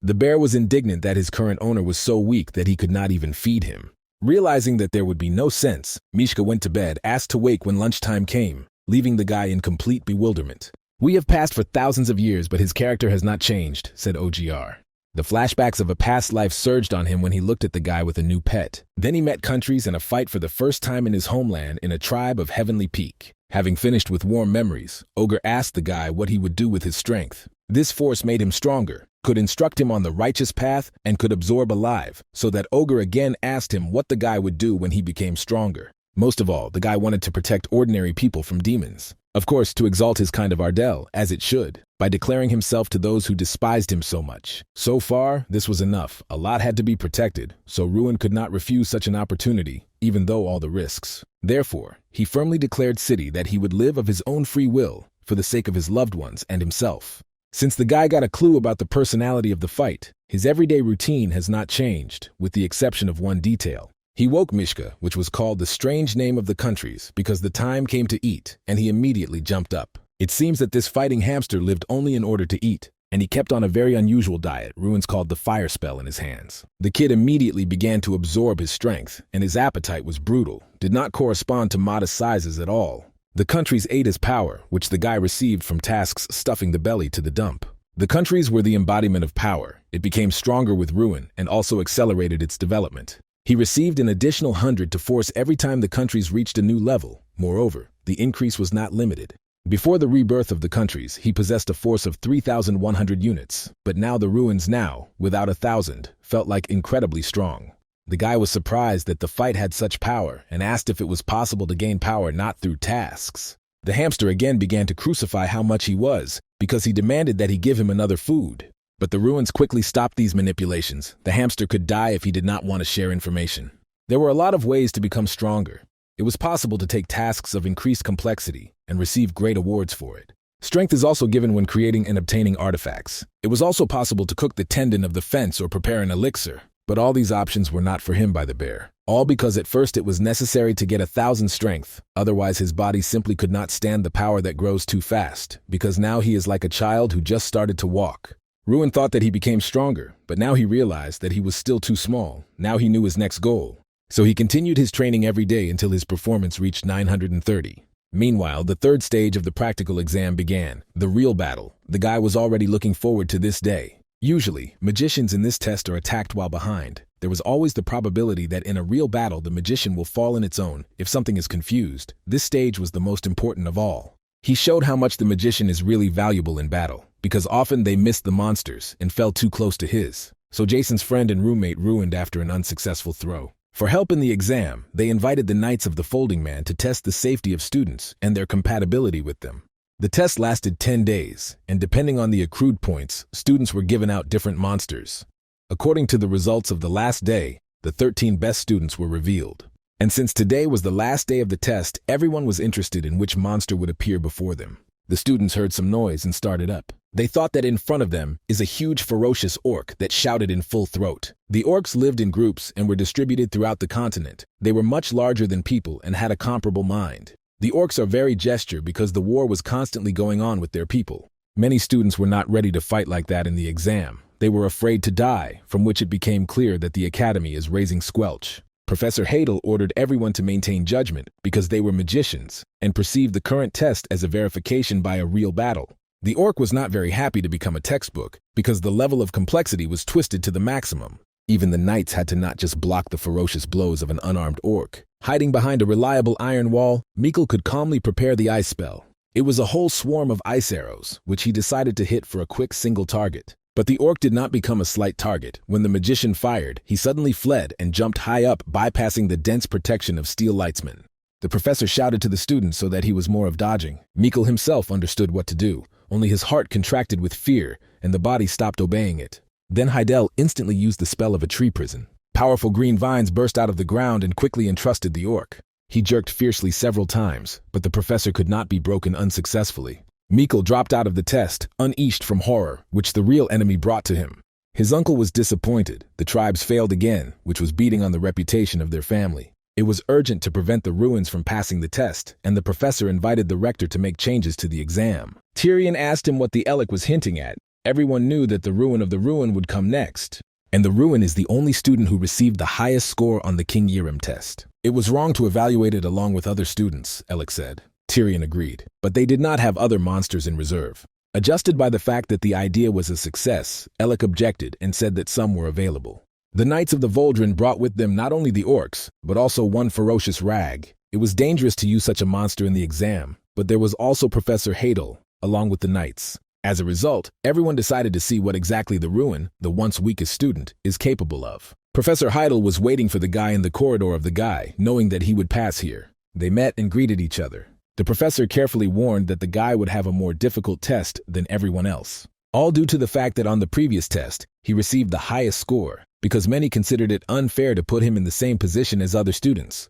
The bear was indignant that his current owner was so weak that he could not even feed him. Realizing that there would be no sense, Mishka went to bed, asked to wake when lunchtime came, leaving the guy in complete bewilderment. "We have passed for thousands of years, but his character has not changed," said OGR. The flashbacks of a past life surged on him when he looked at the guy with a new pet. Then he met countries and a fight for the first time in his homeland in a tribe of Heavenly Peak. Having finished with warm memories, Ogre asked the guy what he would do with his strength. This force made him stronger, could instruct him on the righteous path, and could absorb alive, so that Ogre again asked him what the guy would do when he became stronger. Most of all, the guy wanted to protect ordinary people from demons. Of course, to exalt his kind of Ardell, as it should, by declaring himself to those who despised him so much. So far, this was enough. A lot had to be protected, so Ruan could not refuse such an opportunity, even though all the risks. Therefore, he firmly declared City that he would live of his own free will, for the sake of his loved ones and himself. Since the guy got a clue about the personality of the fight, his everyday routine has not changed, with the exception of one detail. He woke Mishka, which was called the strange name of the countries, because the time came to eat, and he immediately jumped up. It seems that this fighting hamster lived only in order to eat, and he kept on a very unusual diet Ruans called the fire spell in his hands. The kid immediately began to absorb his strength, and his appetite was brutal, did not correspond to modest sizes at all. The countries ate his power, which the guy received from tasks stuffing the belly to the dump. The countries were the embodiment of power. It became stronger with Ruan and also accelerated its development. He received an additional 100 to force every time the countries reached a new level. Moreover, the increase was not limited. Before the rebirth of the countries, he possessed a force of 3,100 units, but now the Ruans now, without 1,000, felt like incredibly strong. The guy was surprised that the fight had such power and asked if it was possible to gain power not through tasks. The hamster again began to crucify how much he was, because he demanded that he give him another food. But the Ruans quickly stopped these manipulations. The hamster could die if he did not want to share information. There were a lot of ways to become stronger. It was possible to take tasks of increased complexity and receive great awards for it. Strength is also given when creating and obtaining artifacts. It was also possible to cook the tendon of the fence or prepare an elixir. But all these options were not for him by the bear. All because at first it was necessary to get 1,000 strength, otherwise his body simply could not stand the power that grows too fast, because now he is like a child who just started to walk. Ruan thought that he became stronger, but now he realized that he was still too small. Now he knew his next goal. So he continued his training every day until his performance reached 930. Meanwhile, the third stage of the practical exam began, the real battle. The guy was already looking forward to this day. Usually, magicians in this test are attacked while behind. There was always the probability that in a real battle the magician will fall in its own if something is confused. This stage was the most important of all. He showed how much the magician is really valuable in battle, because often they missed the monsters and fell too close to his. So Jason's friend and roommate ruined after an unsuccessful throw. For help in the exam, they invited the Knights of the Folding Man to test the safety of students and their compatibility with them. The test lasted 10 days, and depending on the accrued points, students were given out different monsters. According to the results of the last day, the 13 best students were revealed. And since today was the last day of the test, everyone was interested in which monster would appear before them. The students heard some noise and started up. They thought that in front of them is a huge ferocious orc that shouted in full throat. The orcs lived in groups and were distributed throughout the continent. They were much larger than people and had a comparable mind. The orcs are very gesture because the war was constantly going on with their people. Many students were not ready to fight like that in the exam. They were afraid to die, from which it became clear that the academy is raising squelch. Professor Hadel ordered everyone to maintain judgment because they were magicians and perceived the current test as a verification by a real battle. The orc was not very happy to become a textbook because the level of complexity was twisted to the maximum. Even the knights had to not just block the ferocious blows of an unarmed orc. Hiding behind a reliable iron wall, Mikkel could calmly prepare the ice spell. It was a whole swarm of ice arrows, which he decided to hit for a quick single target. But the orc did not become a slight target. When the magician fired, he suddenly fled and jumped high up, bypassing the dense protection of steel lightsmen. The professor shouted to the students so that he was more of dodging. Mikkel himself understood what to do, only his heart contracted with fear and the body stopped obeying it. Then Hadel instantly used the spell of a tree prison. Powerful green vines burst out of the ground and quickly entrusted the orc. He jerked fiercely several times, but the professor could not be broken unsuccessfully. Mikkel dropped out of the test, uneased from horror, which the real enemy brought to him. His uncle was disappointed. The tribes failed again, which was beating on the reputation of their family. It was urgent to prevent the Ruans from passing the test, and the professor invited the recctor to make changes to the exam. Tyrion asked him what the Relic was hinting at. Everyone knew that the Ruan of the Ruan would come next, and the Ruan is the only student who received the highest score on the King Yirim test. It was wrong to evaluate it along with other students, Relic said. Tyrion agreed, but they did not have other monsters in reserve. Adjusted by the fact that the idea was a success, Relic objected and said that some were available. The Knights of the Voldren brought with them not only the orcs, but also one ferocious rag. It was dangerous to use such a monster in the exam, but there was also Professor Hadel, along with the Knights. As a result, everyone decided to see what exactly the Ruan, the once weakest student, is capable of. Professor Hadel was waiting for the guy in the corridor of the guy, knowing that he would pass here. They met and greeted each other. The professor carefully warned that the guy would have a more difficult test than everyone else. All due to the fact that on the previous test, he received the highest score, because many considered it unfair to put him in the same position as other students.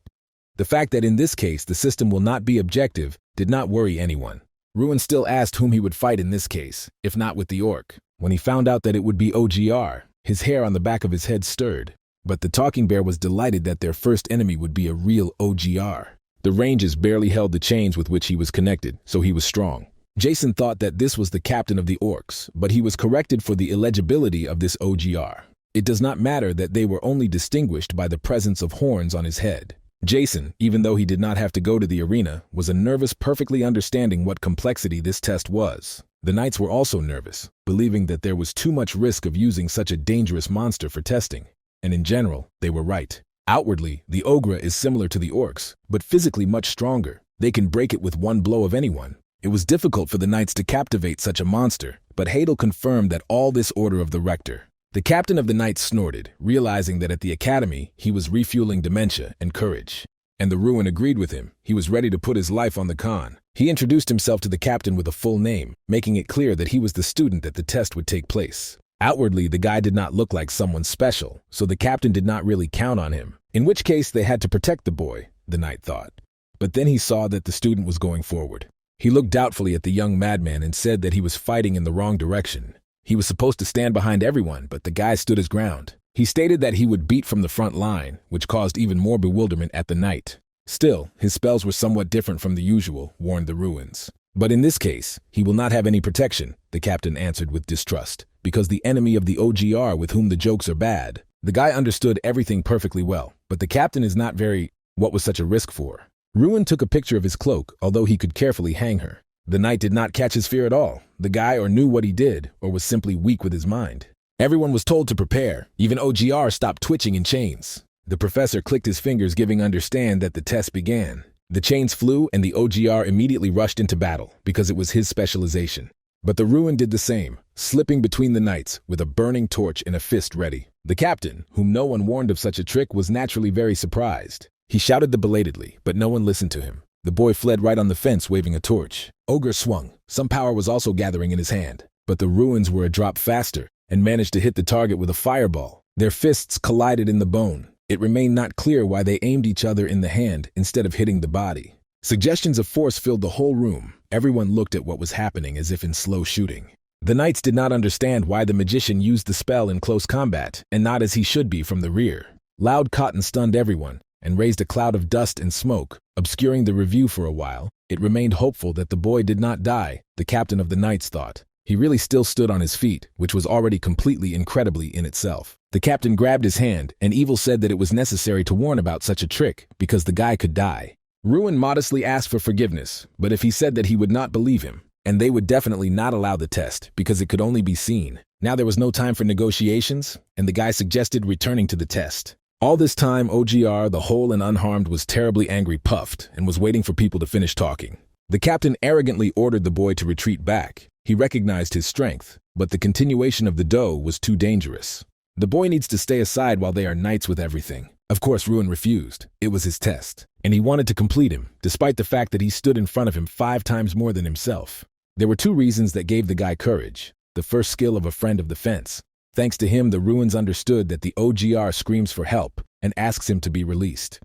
The fact that in this case the system will not be objective did not worry anyone. Ruan still asked whom he would fight in this case, if not with the orc. When he found out that it would be OGR, his hair on the back of his head stirred. But the talking bear was delighted that their first enemy would be a real OGR. The ranges barely held the chains with which he was connected, so he was strong. Jason thought that this was the captain of the orcs, but he was corrected for the illegibility of this OGR. It does not matter that they were only distinguished by the presence of horns on his head. Jason, even though he did not have to go to the arena, was a nervous, perfectly understanding what complexity this test was. The knights were also nervous, believing that there was too much risk of using such a dangerous monster for testing. And in general, they were right. Outwardly, the Ogre is similar to the orcs, but physically much stronger. They can break it with one blow of anyone. It was difficult for the knights to captivate such a monster, but Hadel confirmed that all this order of the recctor. The captain of the knights snorted, realizing that at the academy, he was refueling dementia and courage. And the Ruan agreed with him. He was ready to put his life on the con. He introduced himself to the captain with a full name, making it clear that he was the student that the test would take place. Outwardly, the guy did not look like someone special, so the captain did not really count on him, in which case they had to protect the boy, the knight thought. But then he saw that the student was going forward. He looked doubtfully at the young madman and said that he was fighting in the wrong direction. He was supposed to stand behind everyone, but the guy stood his ground. He stated that he would beat from the front line, which caused even more bewilderment at the knight. Still, his spells were somewhat different from the usual, warned the Ruans. But in this case, he will not have any protection, the captain answered with distrust, because the enemy of the OGR with whom the jokes are bad. The guy understood everything perfectly well, but the captain is not very... What was such a risk for? Ruan took a picture of his cloak, although he could carefully hang her. The knight did not catch his fear at all. The guy or knew what he did, or was simply weak with his mind. Everyone was told to prepare. Even OGR stopped twitching in chains. The professor clicked his fingers, giving understand that the test began. The chains flew and the OGR immediately rushed into battle, because it was his specialization. But the Ruan did the same, slipping between the knights with a burning torch and a fist ready. The captain, whom no one warned of such a trick, was naturally very surprised. He shouted belatedly, but no one listened to him. The boy fled right on the fence waving a torch. Ogre swung. Some power was also gathering in his hand. But the Ruans were a drop faster and managed to hit the target with a fireball. Their fists collided in the bone. It remained not clear why they aimed each other in the hand instead of hitting the body. Suggestions of force filled the whole room. Everyone looked at what was happening as if in slow shooting. The knights did not understand why the magician used the spell in close combat, and not as he should be from the rear. Loud cotton stunned everyone, and raised a cloud of dust and smoke, obscuring the review for a while. It remained hopeful that the boy did not die, the captain of the knights thought. He really still stood on his feet, which was already completely incredibly in itself. The captain grabbed his hand, and Evil said that it was necessary to warn about such a trick, because the guy could die. Ruan modestly asked for forgiveness, but if he said that he would not believe him, and they would definitely not allow the test, because it could only be seen. Now there was no time for negotiations, and the guy suggested returning to the test. All this time, OGR, the whole and unharmed, was terribly angry, puffed, and was waiting for people to finish talking. The captain arrogantly ordered the boy to retreat back. He recognized his strength, but the continuation of the dough was too dangerous. The boy needs to stay aside while they are knights with everything. Of course, Ruan refused. It was his test, and he wanted to complete him, despite the fact that he stood in front of him 5 times more than himself. There were 2 reasons that gave the guy courage. The first, skill of a friend of the fence. Thanks to him, the Ruans understood that the OGR screams for help and asks him to be released.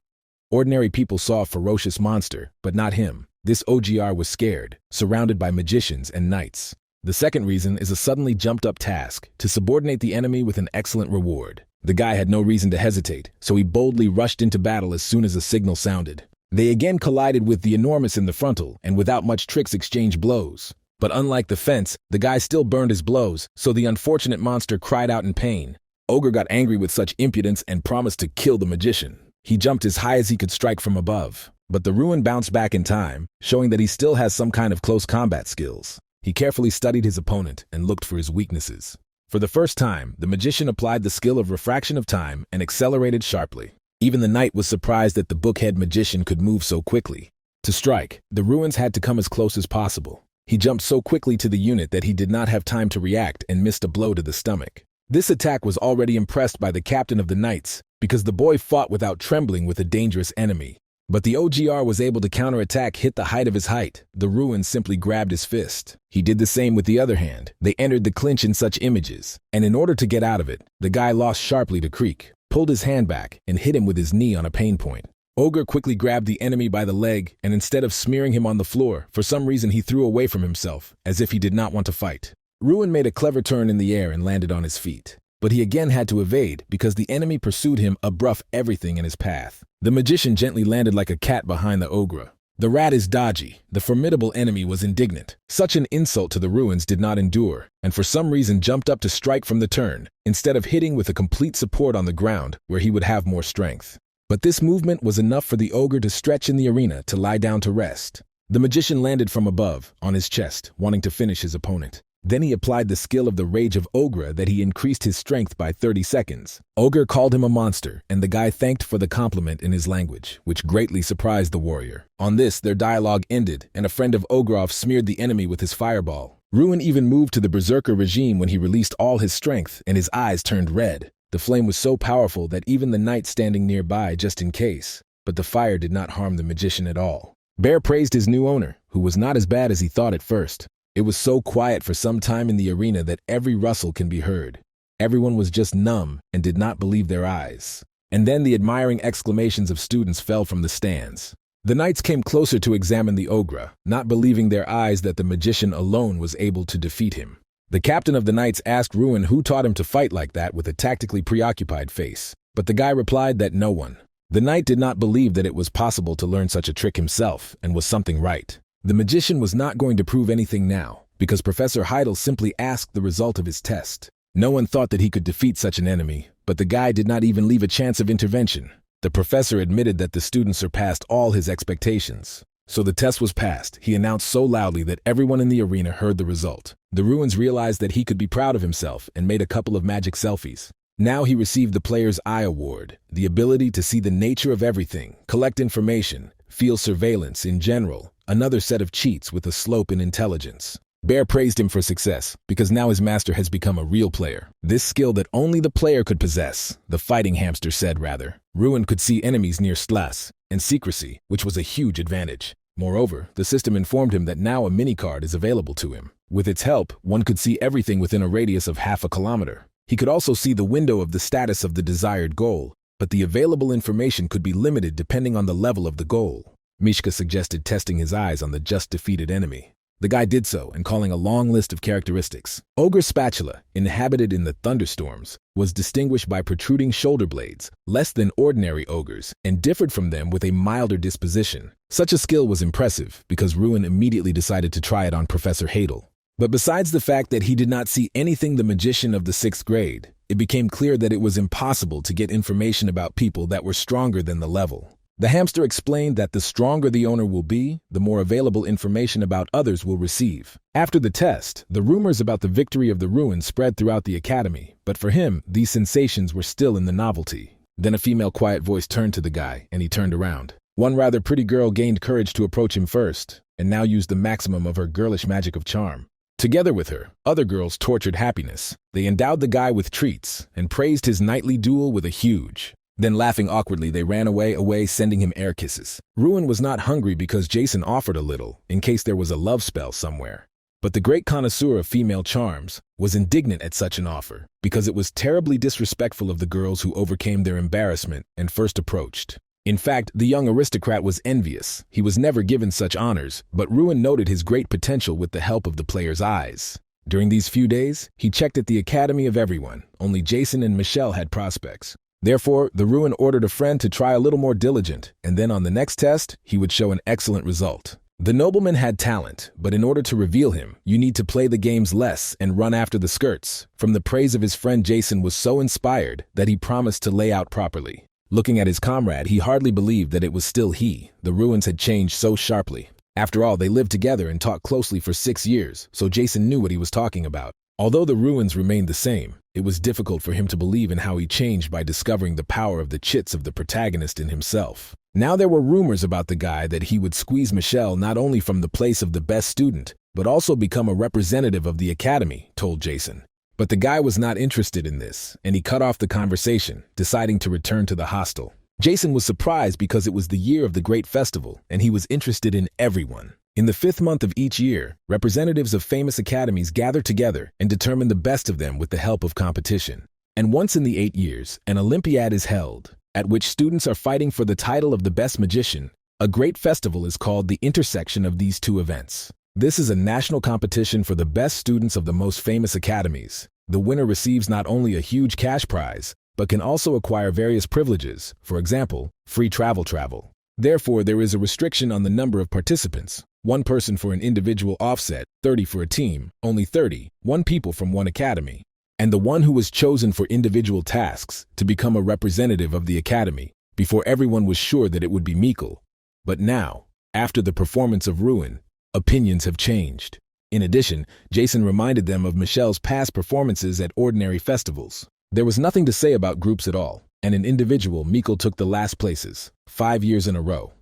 Ordinary people saw a ferocious monster, but not him. This OGR was scared, surrounded by magicians and knights. The second reason is a suddenly jumped-up task, to subordinate the enemy with an excellent reward. The guy had no reason to hesitate, so he boldly rushed into battle as soon as a signal sounded. They again collided with the enormous in the frontal, and without much tricks exchanged blows. But unlike the fence, the guy still burned his blows, so the unfortunate monster cried out in pain. Ogre got angry with such impudence and promised to kill the magician. He jumped as high as he could strike from above, but the Ruan bounced back in time, showing that he still has some kind of close combat skills. He carefully studied his opponent and looked for his weaknesses. For the first time, the magician applied the skill of refraction of time and accelerated sharply. Even the knight was surprised that the bookhead magician could move so quickly. To strike, the Ruans had to come as close as possible. He jumped so quickly to the unit that he did not have time to react and missed a blow to the stomach. This attack was already impressed by the captain of the knights, because the boy fought without trembling with a dangerous enemy. But the OGR was able to counterattack, hit the height of his height. The Ruan simply grabbed his fist. He did the same with the other hand. They entered the clinch in such images, and in order to get out of it, the guy lost sharply to Creek, pulled his hand back, and hit him with his knee on a pain point. Ogre quickly grabbed the enemy by the leg, and instead of smearing him on the floor, for some reason he threw away from himself, as if he did not want to fight. Ruan made a clever turn in the air and landed on his feet. But he again had to evade, because the enemy pursued him, abrupt everything in his path. The magician gently landed like a cat behind the ogre. The rat is dodgy. The formidable enemy was indignant. Such an insult to the Ruans did not endure, and for some reason jumped up to strike from the turn, instead of hitting with a complete support on the ground, where he would have more strength. But this movement was enough for the ogre to stretch in the arena to lie down to rest. The magician landed from above, on his chest, wanting to finish his opponent. Then he applied the skill of the Rage of Ogre that he increased his strength by 30 seconds. Ogre called him a monster, and the guy thanked for the compliment in his language, which greatly surprised the warrior. On this, their dialogue ended, and a friend of Ogrov smeared the enemy with his fireball. Ruan even moved to the berserker regime when he released all his strength, and his eyes turned red. The flame was so powerful that even the knight standing nearby just in case, but the fire did not harm the magician at all. Bear praised his new owner, who was not as bad as he thought at first. It was so quiet for some time in the arena that every rustle can be heard. Everyone was just numb and did not believe their eyes. And then the admiring exclamations of students fell from the stands. The knights came closer to examine the ogre, not believing their eyes that the magician alone was able to defeat him. The captain of the knights asked Ruan who taught him to fight like that with a tactically preoccupied face, but the guy replied that no one. The knight did not believe that it was possible to learn such a trick himself, and was something right. The magician was not going to prove anything now, because Professor Heidel simply asked the result of his test. No one thought that he could defeat such an enemy, but the guy did not even leave a chance of intervention. The professor admitted that the student surpassed all his expectations. So the test was passed, he announced so loudly that everyone in the arena heard the result. The Ruans realized that he could be proud of himself and made a couple of magic selfies. Now he received the Player's Eye Award, the ability to see the nature of everything, collect information, feel surveillance in general, another set of cheats with a slope in intelligence. Bear praised him for success, because now his master has become a real player. This skill that only the player could possess, the fighting hamster said rather. Ruan could see enemies near Slas, and secrecy, which was a huge advantage. Moreover, the system informed him that now a mini-card is available to him. With its help, one could see everything within a radius of half a kilometer. He could also see the window of the status of the desired goal, but the available information could be limited depending on the level of the goal. Mishka suggested testing his eyes on the just-defeated enemy. The guy did so, and calling a long list of characteristics. Ogre Spatula, inhabited in the thunderstorms, was distinguished by protruding shoulder blades, less than ordinary ogres, and differed from them with a milder disposition. Such a skill was impressive, because Ruan immediately decided to try it on Professor Hadel. But besides the fact that he did not see anything the magician of the 6th grade, it became clear that it was impossible to get information about people that were stronger than the level. The hamster explained that the stronger the owner will be, the more available information about others will receive. After the test, the rumors about the victory of the Ruan spread throughout the academy, but for him, these sensations were still in the novelty. Then a female quiet voice turned to the guy, and he turned around. One rather pretty girl gained courage to approach him first, and now used the maximum of her girlish magic of charm. Together with her, other girls tortured happiness. They endowed the guy with treats, and praised his nightly duel with a huge. Then laughing awkwardly, they ran away, sending him air kisses. Ruan was not hungry because Jason offered a little, in case there was a love spell somewhere. But the great connoisseur of female charms was indignant at such an offer, because it was terribly disrespectful of the girls who overcame their embarrassment and first approached. In fact, the young aristocrat was envious. He was never given such honors, but Ruan noted his great potential with the help of the player's eyes. During these few days, he checked at the academy of everyone. Only Jason and Michelle had prospects. Therefore, the Ruan ordered a friend to try a little more diligent, and then on the next test, he would show an excellent result. The nobleman had talent, but in order to reveal him, you need to play the games less and run after the skirts. From the praise of his friend, Jason was so inspired that he promised to lay out properly. Looking at his comrade, he hardly believed that it was still he. The Ruans had changed so sharply. After all, they lived together and taught closely for 6 years, so Jason knew what he was talking about. Although the Ruans remained the same, it was difficult for him to believe in how he changed by discovering the power of the chits of the protagonist in himself. Now there were rumors about the guy that he would squeeze Michelle not only from the place of the best student, but also become a representative of the academy, told Jason. But the guy was not interested in this, and he cut off the conversation, deciding to return to the hostel. Jason was surprised because it was the year of the great festival, and he was interested in everyone. In the 5th month of each year, representatives of famous academies gather together and determine the best of them with the help of competition. And once in the 8 years, an Olympiad is held, at which students are fighting for the title of the best magician. A great festival is called the intersection of these two events. This is a national competition for the best students of the most famous academies. The winner receives not only a huge cash prize, but can also acquire various privileges, for example, free travel. Therefore, there is a restriction on the number of participants. 1 person for an individual offset, 30 for a team, only 30, 1 people from 1 academy. And the one who was chosen for individual tasks to become a representative of the academy. Before everyone was sure that it would be Mikkel. But now, after the performance of Ruan, opinions have changed. In addition, Jason reminded them of Michelle's past performances at ordinary festivals. There was nothing to say about groups at all, and an individual, Mikkel took the last places, 5 years in a row.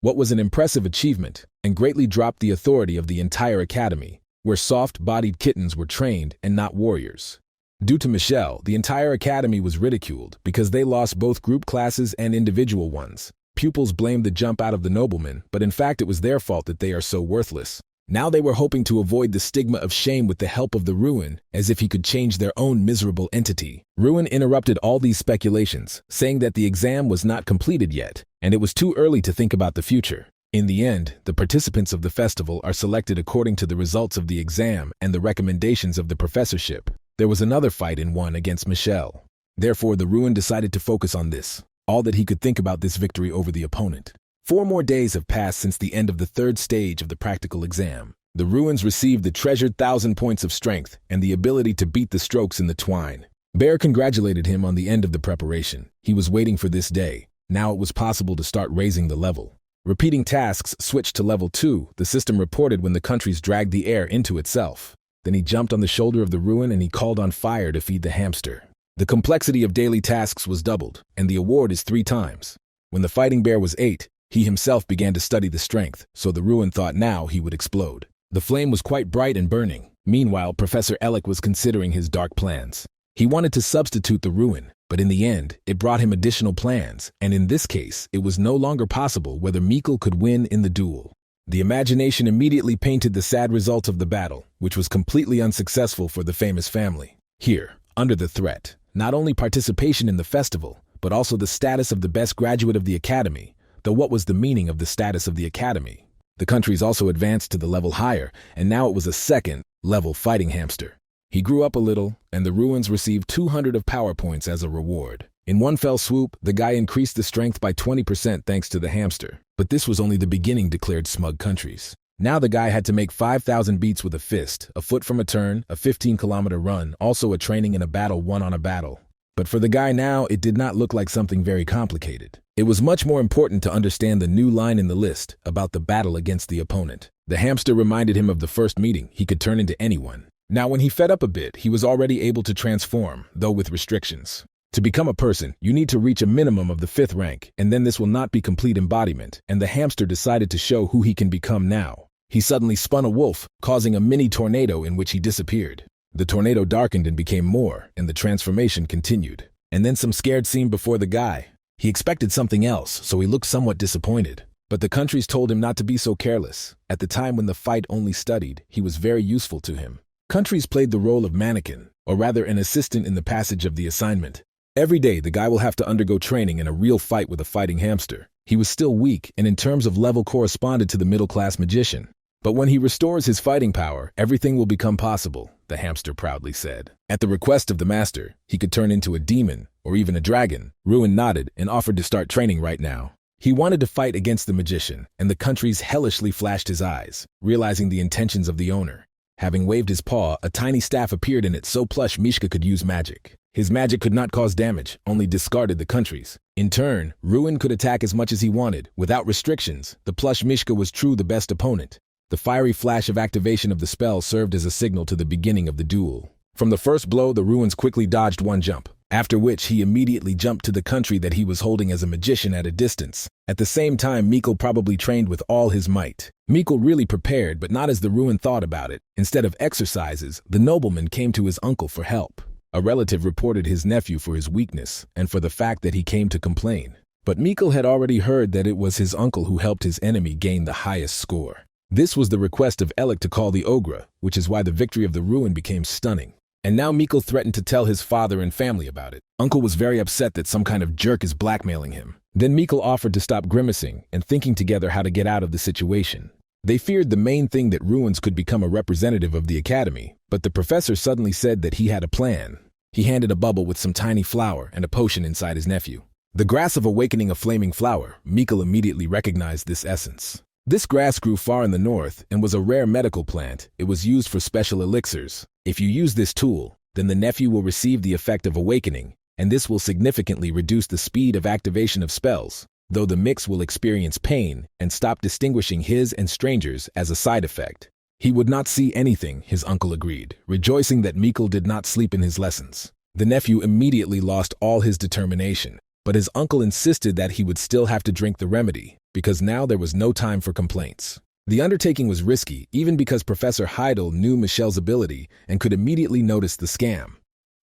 What was an impressive achievement, and greatly dropped the authority of the entire academy, where soft-bodied kittens were trained and not warriors. Due to Michelle, the entire academy was ridiculed because they lost both group classes and individual ones. Pupils blamed the jump out of the nobleman, but in fact it was their fault that they are so worthless. Now they were hoping to avoid the stigma of shame with the help of the Ruan, as if he could change their own miserable entity. Ruan interrupted all these speculations, saying that the exam was not completed yet, and it was too early to think about the future. In the end, the participants of the festival are selected according to the results of the exam and the recommendations of the professorship. There was another fight in 1 against Michelle. Therefore, the Ruan decided to focus on this, all that he could think about this victory over the opponent. 4 more days have passed since the end of the 3rd stage of the practical exam. The Ruans received the treasured 1,000 points of strength and the ability to beat the strokes in the twine. Bear congratulated him on the end of the preparation. He was waiting for this day. Now it was possible to start raising the level. Repeating tasks switched to level 2, the system reported when the countries dragged the air into itself. Then he jumped on the shoulder of the Ruan and he called on fire to feed the hamster. The complexity of daily tasks was doubled, and the award is 3 times. When the fighting bear was 8, he himself began to study the strength, so the Ruan thought now he would explode. The flame was quite bright and burning. Meanwhile, Professor Relic was considering his dark plans. He wanted to substitute the Ruan, but in the end, it brought him additional plans, and in this case, it was no longer possible whether Mikkel could win in the duel. The imagination immediately painted the sad result of the battle, which was completely unsuccessful for the famous family. Here, under the threat, not only participation in the festival, but also the status of the best graduate of the academy. Though what was the meaning of the status of the academy? The countries also advanced to the level higher, and now it was a second-level fighting hamster. He grew up a little, and the Ruans received 200 of power points as a reward. In one fell swoop, the guy increased the strength by 20% thanks to the hamster. But this was only the beginning, declared smug countries. Now the guy had to make 5,000 beats with a fist, a foot from a turn, a 15-kilometer run, also a training in a battle won on a battle. But for the guy now, it did not look like something very complicated. It was much more important to understand the new line in the list about the battle against the opponent. The hamster reminded him of the first meeting. He could turn into anyone. Now when he fed up a bit, he was already able to transform, though with restrictions. To become a person, you need to reach a minimum of the 5th rank, and then this will not be complete embodiment, and the hamster decided to show who he can become now. He suddenly spun a wolf, causing a mini tornado in which he disappeared. The tornado darkened and became more, and the transformation continued. And then some scared scene before the guy. He expected something else, so he looked somewhat disappointed. But the countries told him not to be so careless. At the time when the fight only studied, he was very useful to him. Countries played the role of mannequin, or rather an assistant in the passage of the assignment. Every day, the guy will have to undergo training in a real fight with a fighting hamster. He was still weak, and in terms of level corresponded to the middle-class magician. But when he restores his fighting power, everything will become possible, the hamster proudly said. At the request of the master, he could turn into a demon, or even a dragon. Ruan nodded and offered to start training right now. He wanted to fight against the magician, and the countries hellishly flashed his eyes, realizing the intentions of the owner. Having waved his paw, a tiny staff appeared in it so plush Mishka could use magic. His magic could not cause damage, only discarded the countries. In turn, Ruan could attack as much as he wanted, without restrictions. The plush Mishka was true the best opponent. The fiery flash of activation of the spell served as a signal to the beginning of the duel. From the first blow, the Ruans quickly dodged one jump, after which he immediately jumped to the country that he was holding as a magician at a distance. At the same time, Mikkel probably trained with all his might. Mikkel really prepared, but not as the Ruan thought about it. Instead of exercises, the nobleman came to his uncle for help. A relative reported his nephew for his weakness and for the fact that he came to complain. But Mikkel had already heard that it was his uncle who helped his enemy gain the highest score. This was the request of Relic to call the Ogre, which is why the victory of the Ruan became stunning. And now Mikkel threatened to tell his father and family about it. Uncle was very upset that some kind of jerk is blackmailing him. Then Mikkel offered to stop grimacing and thinking together how to get out of the situation. They feared the main thing that Ruans could become a representative of the academy, but the professor suddenly said that he had a plan. He handed a bubble with some tiny flour and a potion inside his nephew. The grass of awakening a flaming flower, Mikkel immediately recognized this essence. This grass grew far in the north and was a rare medical plant. It was used for special elixirs. If you use this tool, then the nephew will receive the effect of awakening, and this will significantly reduce the speed of activation of spells, though the mix will experience pain and stop distinguishing his and strangers as a side effect. He would not see anything, his uncle agreed, rejoicing that Mikkel did not sleep in his lessons. The nephew immediately lost all his determination, but his uncle insisted that he would still have to drink the remedy, because now there was no time for complaints. The undertaking was risky, even because Professor Heidel knew Michelle's ability and could immediately notice the scam.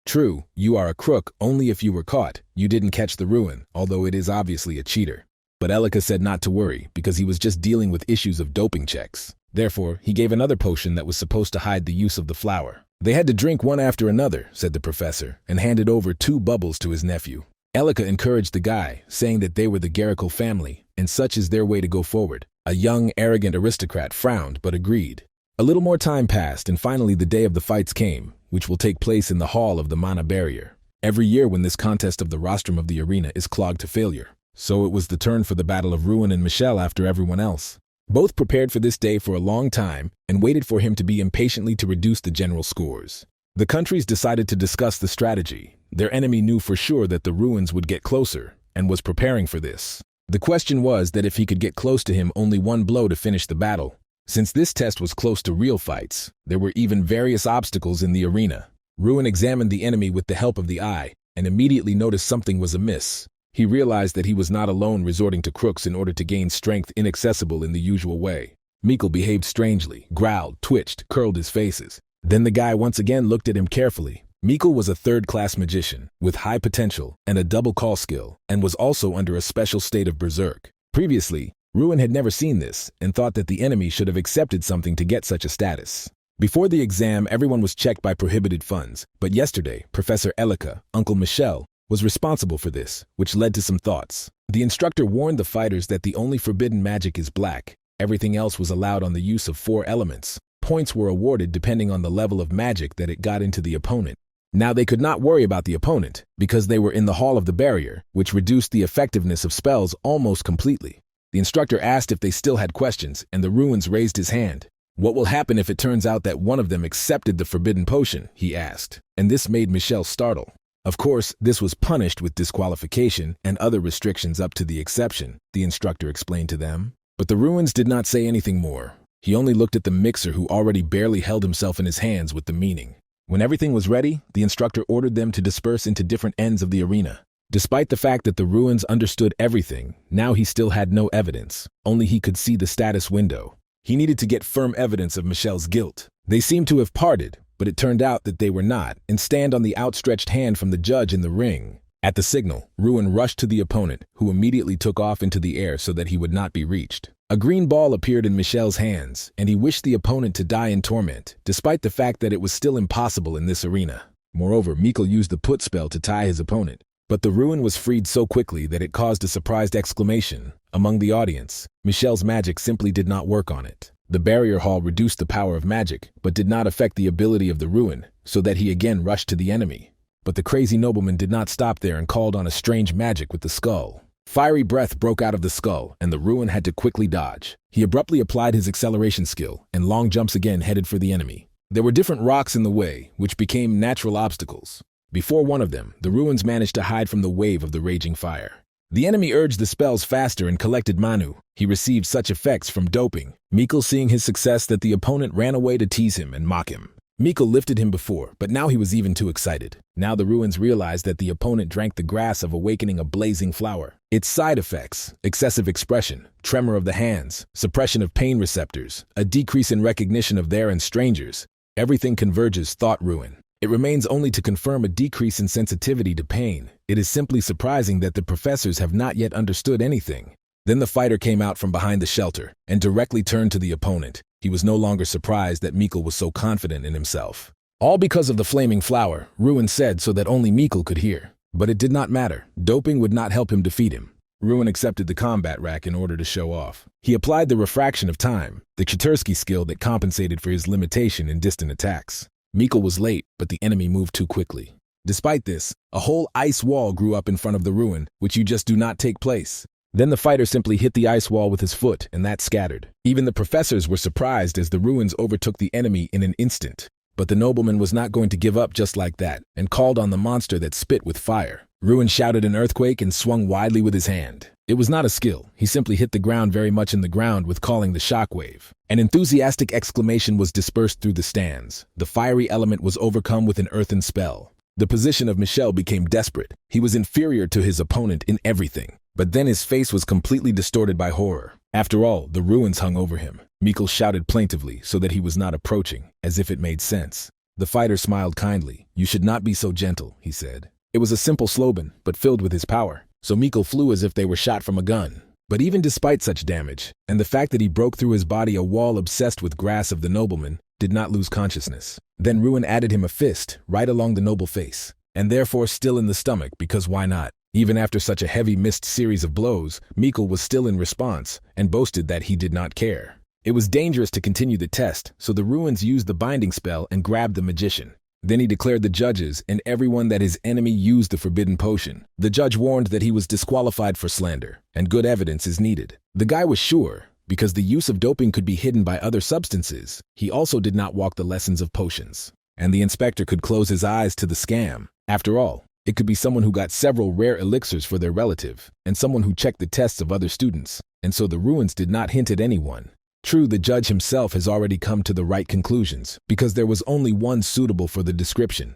True, you are a crook only if you were caught. You didn't catch the Ruan, although it is obviously a cheater. But Elika said not to worry, because he was just dealing with issues of doping checks. Therefore, he gave another potion that was supposed to hide the use of the flower. They had to drink one after another, said the professor, and handed over 2 bubbles to his nephew. Elika encouraged the guy, saying that they were the Garrickle family, and such is their way to go forward. A young, arrogant aristocrat frowned but agreed. A little more time passed, and finally the day of the fights came, which will take place in the hall of the Mana Barrier. Every year when this contest of the rostrum of the arena is clogged to failure. So it was the turn for the battle of Ruan and Michelle after everyone else. Both prepared for this day for a long time and waited for him to be impatiently to reduce the general scores. The countries decided to discuss the strategy. Their enemy knew for sure that the Ruans would get closer and was preparing for this. The question was that if he could get close to him only one blow to finish the battle. Since this test was close to real fights, there were even various obstacles in the arena. Ruan examined the enemy with the help of the eye and immediately noticed something was amiss. He realized that he was not alone resorting to crooks in order to gain strength inaccessible in the usual way. Mikkel behaved strangely, growled, twitched, curled his faces. Then the guy once again looked at him carefully. Mikkel was a third-class magician, with high potential and a double call skill, and was also under a special state of berserk. Previously, Ruan had never seen this, and thought that the enemy should have accepted something to get such a status. Before the exam, everyone was checked by prohibited funds, but yesterday, Professor Elika, Uncle Michel, was responsible for this, which led to some thoughts. The instructor warned the fighters that the only forbidden magic is black, everything else was allowed on the use of 4 elements. Points were awarded depending on the level of magic that it got into the opponent. Now they could not worry about the opponent, because they were in the Hall of the Barrier, which reduced the effectiveness of spells almost completely. The instructor asked if they still had questions, and the Ruans raised his hand. What will happen if it turns out that one of them accepted the forbidden potion, he asked, and this made Michelle startle. Of course, this was punished with disqualification and other restrictions up to the exception, the instructor explained to them. But the Ruans did not say anything more. He only looked at the mixer who already barely held himself in his hands with the meaning. When everything was ready, the instructor ordered them to disperse into different ends of the arena. Despite the fact that the Ruans understood everything, now he still had no evidence. Only he could see the status window. He needed to get firm evidence of Michelle's guilt. They seemed to have parted, but it turned out that they were not, and stand on the outstretched hand from the judge in the ring. At the signal, Ruan rushed to the opponent, who immediately took off into the air so that he would not be reached. A green ball appeared in Michelle's hands, and he wished the opponent to die in torment, despite the fact that it was still impossible in this arena. Moreover, Mikkel used the put spell to tie his opponent. But the Ruan was freed so quickly that it caused a surprised exclamation among the audience. Michelle's magic simply did not work on it. The barrier hall reduced the power of magic, but did not affect the ability of the Ruan, so that he again rushed to the enemy. But the crazy nobleman did not stop there and called on a strange magic with the skull. Fiery breath broke out of the skull, and the Ruan had to quickly dodge. He abruptly applied his acceleration skill, and long jumps again headed for the enemy. There were different rocks in the way, which became natural obstacles. Before one of them, the Ruans managed to hide from the wave of the raging fire. The enemy urged the spells faster and collected Manu. He received such effects from doping. Mikkel, seeing his success, that the opponent ran away to tease him and mock him. Mikkel lifted him before, but now he was even too excited. Now the Ruans realized that the opponent drank the grass of awakening a blazing flower. Its side effects: excessive expression, tremor of the hands, suppression of pain receptors, a decrease in recognition of their and strangers. Everything converges, thought Ruan. It remains only to confirm a decrease in sensitivity to pain. It is simply surprising that the professors have not yet understood anything. Then the fighter came out from behind the shelter and directly turned to the opponent. He was no longer surprised that Mikkel was so confident in himself. All because of the flaming flower, Ruan said, so that only Mikkel could hear. But it did not matter. Doping would not help him defeat him. Ruan accepted the combat rack in order to show off. He applied the refraction of time, the Chatursky skill that compensated for his limitation in distant attacks. Mikkel was late, but the enemy moved too quickly. Despite this, a whole ice wall grew up in front of the Ruan, which you just do not take place. Then the fighter simply hit the ice wall with his foot, and that scattered. Even the professors were surprised as the Ruans overtook the enemy in an instant. But the nobleman was not going to give up just like that, and called on the monster that spit with fire. Ruan shouted an earthquake and swung widely with his hand. It was not a skill. He simply hit the ground very much in the ground with calling the shockwave. An enthusiastic exclamation was dispersed through the stands. The fiery element was overcome with an earthen spell. The position of Michel became desperate. He was inferior to his opponent in everything. But then his face was completely distorted by horror. After all, the Ruans hung over him. Mikkel shouted plaintively so that he was not approaching, as if it made sense. The fighter smiled kindly. "You should not be so gentle," he said. It was a simple slogan, but filled with his power. So Mikkel flew as if they were shot from a gun. But even despite such damage, and the fact that he broke through his body a wall obsessed with grass of the nobleman, did not lose consciousness. Then Ruan added him a fist, right along the noble face, and therefore still in the stomach, because why not? Even after such a heavy missed series of blows, Mikkel was still in response, and boasted that he did not care. It was dangerous to continue the test, so the Ruans used the binding spell and grabbed the magician. Then he declared the judges and everyone that his enemy used the forbidden potion. The judge warned that he was disqualified for slander, and good evidence is needed. The guy was sure, because the use of doping could be hidden by other substances. He also did not walk the lessons of potions. And the inspector could close his eyes to the scam. After all, it could be someone who got several rare elixirs for their relative, and someone who checked the tests of other students, and so the Ruans did not hint at anyone. True, the judge himself has already come to the right conclusions, because there was only one suitable for the description.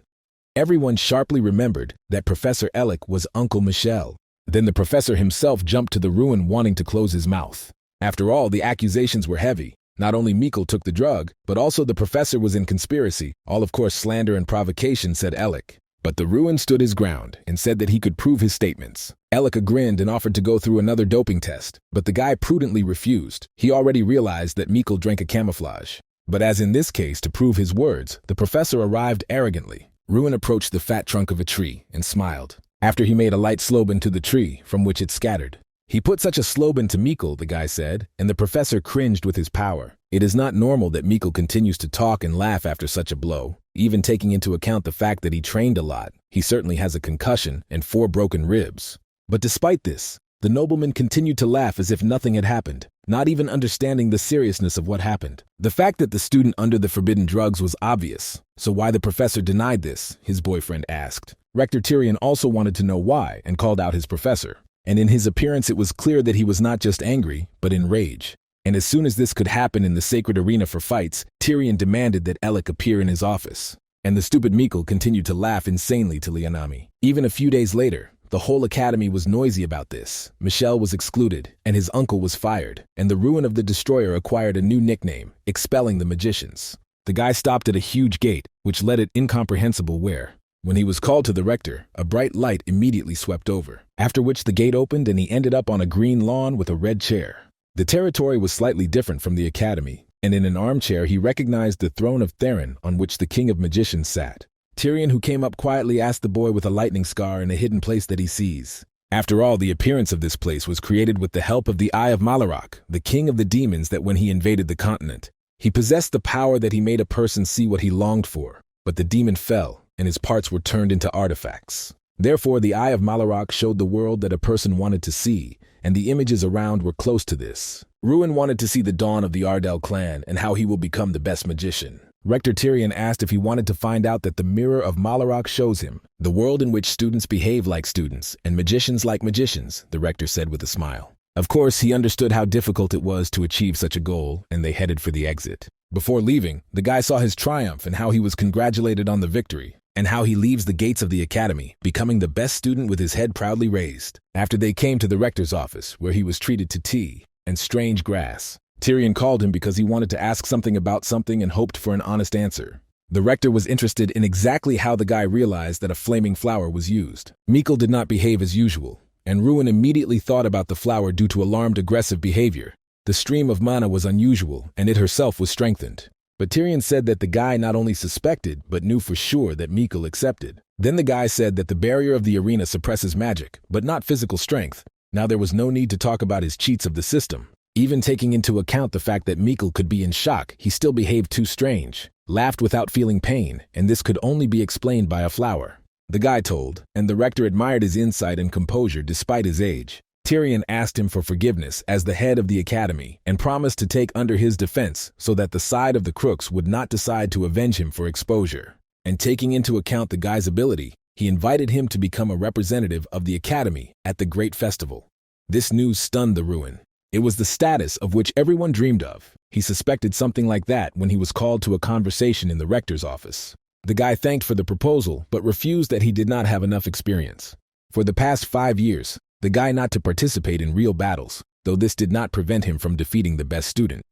Everyone sharply remembered that Professor Relic was Uncle Michel. Then the professor himself jumped to the Ruan, wanting to close his mouth. After all, the accusations were heavy. Not only Mikkel took the drug, but also the professor was in conspiracy, all of course slander and provocation, said Relic. But the Ruan stood his ground and said that he could prove his statements. Relic grinned and offered to go through another doping test, but the guy prudently refused. He already realized that Mikkel drank a camouflage. But as in this case, to prove his words, the professor arrived arrogantly. Ruan approached the fat trunk of a tree and smiled. After he made a light slogan to the tree, from which it scattered. He put such a slogan to Mikkel, the guy said, and the professor cringed with his power. It is not normal that Mikkel continues to talk and laugh after such a blow, even taking into account the fact that he trained a lot. He certainly has a concussion and 4 broken ribs. But despite this, the nobleman continued to laugh as if nothing had happened, not even understanding the seriousness of what happened. The fact that the student under the forbidden drugs was obvious, so why the professor denied this, his boyfriend asked. Recctor Tyrion also wanted to know why and called out his professor. And in his appearance it was clear that he was not just angry, but in rage. And as soon as this could happen in the sacred arena for fights, Tyrion demanded that Relic appear in his office. And the stupid Mikkel continued to laugh insanely to Leonami. Even a few days later, the whole academy was noisy about this. Michelle was excluded, and his uncle was fired, and the Ruin of the Destroyer acquired a new nickname, expelling the magicians. The guy stopped at a huge gate, which led it incomprehensible where. When he was called to the rector, a bright light immediately swept over, after which the gate opened and he ended up on a green lawn with a red chair. The territory was slightly different from the academy, and in an armchair he recognized the throne of Theron on which the king of magicians sat. Tyrion, who came up quietly, asked the boy with a lightning scar in a hidden place that he sees. After all, the appearance of this place was created with the help of the Eye of Malarok, the king of the demons that when he invaded the continent. He possessed the power that he made a person see what he longed for, but the demon fell, and his parts were turned into artifacts. Therefore, the Eye of Malarok showed the world that a person wanted to see, and the images around were close to this. Ruan wanted to see the dawn of the Ardell clan and how he will become the best magician. Recctor Tyrion asked if he wanted to find out that the mirror of Malarok shows him the world in which students behave like students and magicians like magicians, the rector said with a smile. Of course, he understood how difficult it was to achieve such a goal, and they headed for the exit. Before leaving, the guy saw his triumph and how he was congratulated on the victory, and how he leaves the gates of the academy, becoming the best student with his head proudly raised. After they came to the rector's office, where he was treated to tea and strange grass. Tyrion called him because he wanted to ask something about something and hoped for an honest answer. The rector was interested in exactly how the guy realized that a flaming flower was used. Mikkel did not behave as usual, and Ruan immediately thought about the flower due to alarmed aggressive behavior. The stream of mana was unusual, and it herself was strengthened. But Tyrion said that the guy not only suspected, but knew for sure that Mikkel accepted. Then the guy said that the barrier of the arena suppresses magic, but not physical strength. Now there was no need to talk about his cheats of the system. Even taking into account the fact that Mikkel could be in shock, he still behaved too strange, laughed without feeling pain, and this could only be explained by a flower. The guy told, and the rector admired his insight and composure despite his age. Tyrion asked him for forgiveness as the head of the academy and promised to take under his defense so that the side of the crooks would not decide to avenge him for exposure. And taking into account the guy's ability, he invited him to become a representative of the academy at the great festival. This news stunned the Ruin. It was the status of which everyone dreamed of. He suspected something like that when he was called to a conversation in the rector's office. The guy thanked for the proposal, but refused that he did not have enough experience. For the past 5 years, the guy not to participate in real battles, though this did not prevent him from defeating the best student.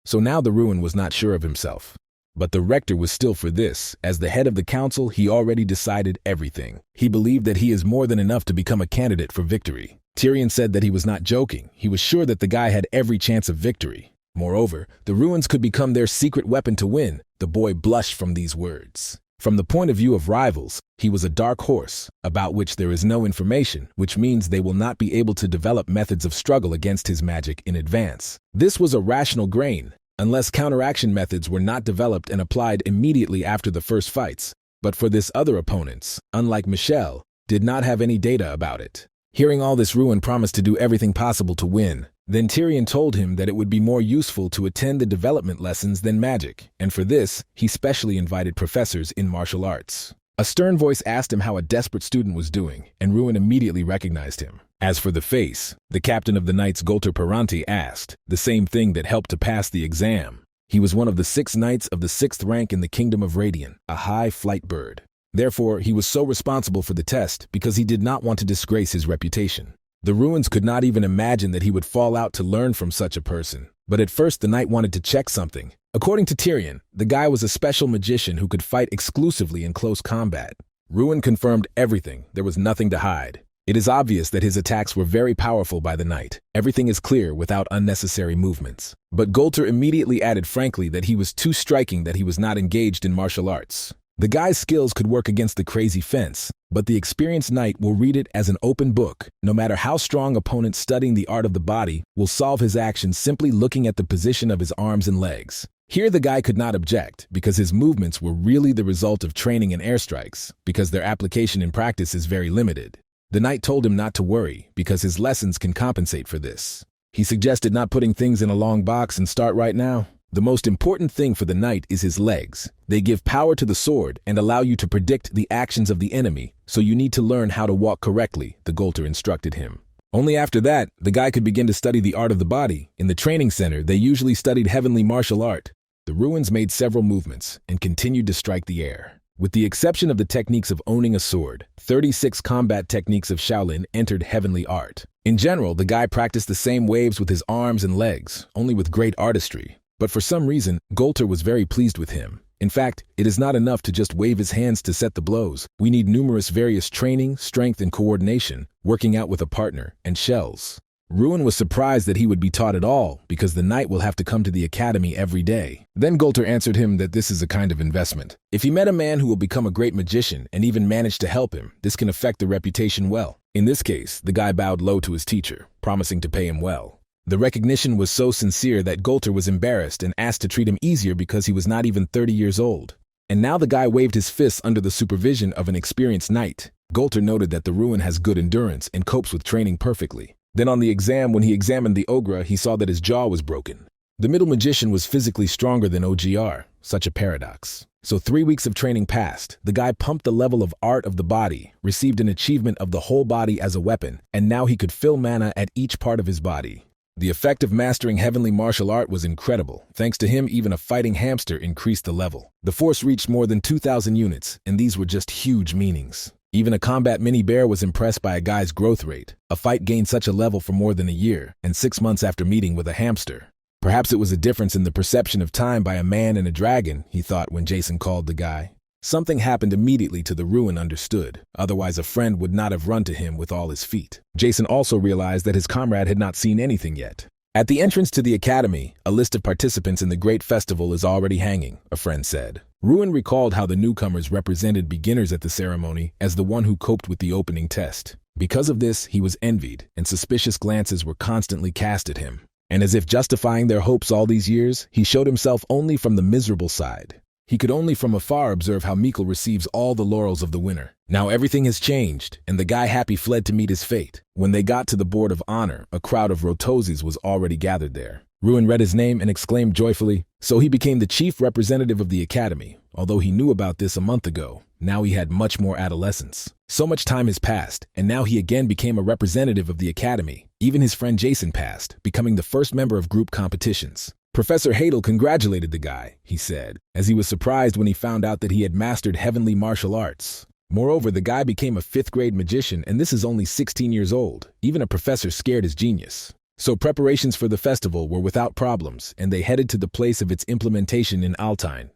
So now the Ruin was not sure of himself. But the rector was still for this. As the head of the council, he already decided everything. He believed that he is more than enough to become a candidate for victory. Tyrion said that he was not joking. He was sure that the guy had every chance of victory. Moreover, the Ruins could become their secret weapon to win. The boy blushed from these words. From the point of view of rivals, he was a dark horse, about which there is no information, which means they will not be able to develop methods of struggle against his magic in advance. This was a rational grain, unless counteraction methods were not developed and applied immediately after the first fights. But for this other opponents, unlike Michelle, did not have any data about it. Hearing all this, Ruan promised to do everything possible to win. Then Tyrion told him that it would be more useful to attend the development lessons than magic, and for this, he specially invited professors in martial arts. A stern voice asked him how a desperate student was doing, and Ruan immediately recognized him. As for the face, the captain of the Knights Golter Paranti asked, the same thing that helped to pass the exam. He was one of the 6 knights of the 6th rank in the Kingdom of Radiant, a high flight bird. Therefore, he was so responsible for the test because he did not want to disgrace his reputation. The Ruins could not even imagine that he would fall out to learn from such a person. But at first the knight wanted to check something. According to Tyrion, the guy was a special magician who could fight exclusively in close combat. Ruan confirmed everything. There was nothing to hide. It is obvious that his attacks were very powerful by the knight. Everything is clear without unnecessary movements. But Golter immediately added frankly that he was too striking, that he was not engaged in martial arts. The guy's skills could work against the crazy fence, but the experienced knight will read it as an open book. No matter how strong opponents studying the art of the body will solve his actions simply looking at the position of his arms and legs. Here the guy could not object, because his movements were really the result of training and airstrikes, because their application in practice is very limited. The knight told him not to worry, because his lessons can compensate for this. He suggested not putting things in a long box and start right now. The most important thing for the knight is his legs. They give power to the sword and allow you to predict the actions of the enemy, so you need to learn how to walk correctly, the Golter instructed him. Only after that, the guy could begin to study the art of the body. In the training center, they usually studied heavenly martial art. The Ruans made several movements and continued to strike the air. With the exception of the techniques of owning a sword, 36 combat techniques of Shaolin entered heavenly art. In general, the guy practiced the same waves with his arms and legs, only with great artistry. But for some reason, Golter was very pleased with him. In fact, it is not enough to just wave his hands to set the blows. We need numerous various training, strength, and coordination, working out with a partner, and shells. Ruan was surprised that he would be taught at all, because the knight will have to come to the academy every day. Then Golter answered him that this is a kind of investment. If he met a man who will become a great magician and even manage to help him, this can affect the reputation well. In this case, the guy bowed low to his teacher, promising to pay him well. The recognition was so sincere that Golter was embarrassed and asked to treat him easier because he was not even 30 years old. And now the guy waved his fists under the supervision of an experienced knight. Golter noted that the Ruan has good endurance and copes with training perfectly. Then on the exam, when he examined the Ogre, he saw that his jaw was broken. The middle magician was physically stronger than OGR, such a paradox. So 3 weeks of training passed. The guy pumped the level of art of the body, received an achievement of the whole body as a weapon, and now he could fill mana at each part of his body. The effect of mastering heavenly martial art was incredible. Thanks to him, even a fighting hamster increased the level. The force reached more than 2,000 units, and these were just huge meanings. Even a combat mini-bear was impressed by a guy's growth rate. A fight gained such a level for more than a year, and 6 months after meeting with a hamster. Perhaps it was a difference in the perception of time by a man and a dragon, he thought when Jason called the guy. Something happened immediately to the Ruan understood, otherwise a friend would not have run to him with all his feet. Jason also realized that his comrade had not seen anything yet. At the entrance to the academy, a list of participants in the great festival is already hanging, a friend said. Ruan recalled how the newcomers represented beginners at the ceremony as the one who coped with the opening test. Because of this, he was envied, and suspicious glances were constantly cast at him. And as if justifying their hopes all these years, he showed himself only from the miserable side. He could only from afar observe how Mikkel receives all the laurels of the winner. Now everything has changed, and the guy happy fled to meet his fate. When they got to the board of honor, a crowd of Rotozis was already gathered there. Ruan read his name and exclaimed joyfully, so he became the chief representative of the academy. Although he knew about this a month ago, now he had much more adolescence. So much time has passed, and now he again became a representative of the academy. Even his friend Jason passed, becoming the first member of group competitions. Professor Hadel congratulated the guy, he said, as he was surprised when he found out that he had mastered heavenly martial arts. Moreover, the guy became a 5th-grade magician, and this is only 16 years old. Even a professor scared his genius. So preparations for the festival were without problems, and they headed to the place of its implementation in Altyne.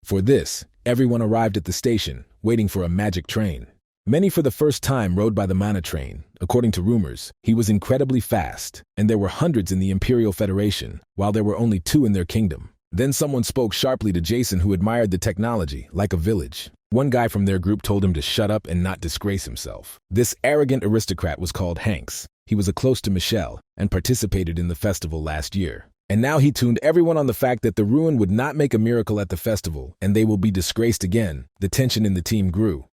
For this, everyone arrived at the station, waiting for a magic train. Many for the first time rode by the mana train. According to rumors, he was incredibly fast, and there were hundreds in the Imperial Federation, while there were only 2 in their kingdom. Then someone spoke sharply to Jason, who admired the technology, like a village. One guy from their group told him to shut up and not disgrace himself. This arrogant aristocrat was called Hanks. He was a close to Michelle, and participated in the festival last year. And now he tuned everyone on the fact that the Ruan would not make a miracle at the festival, and they will be disgraced again. The tension in the team grew.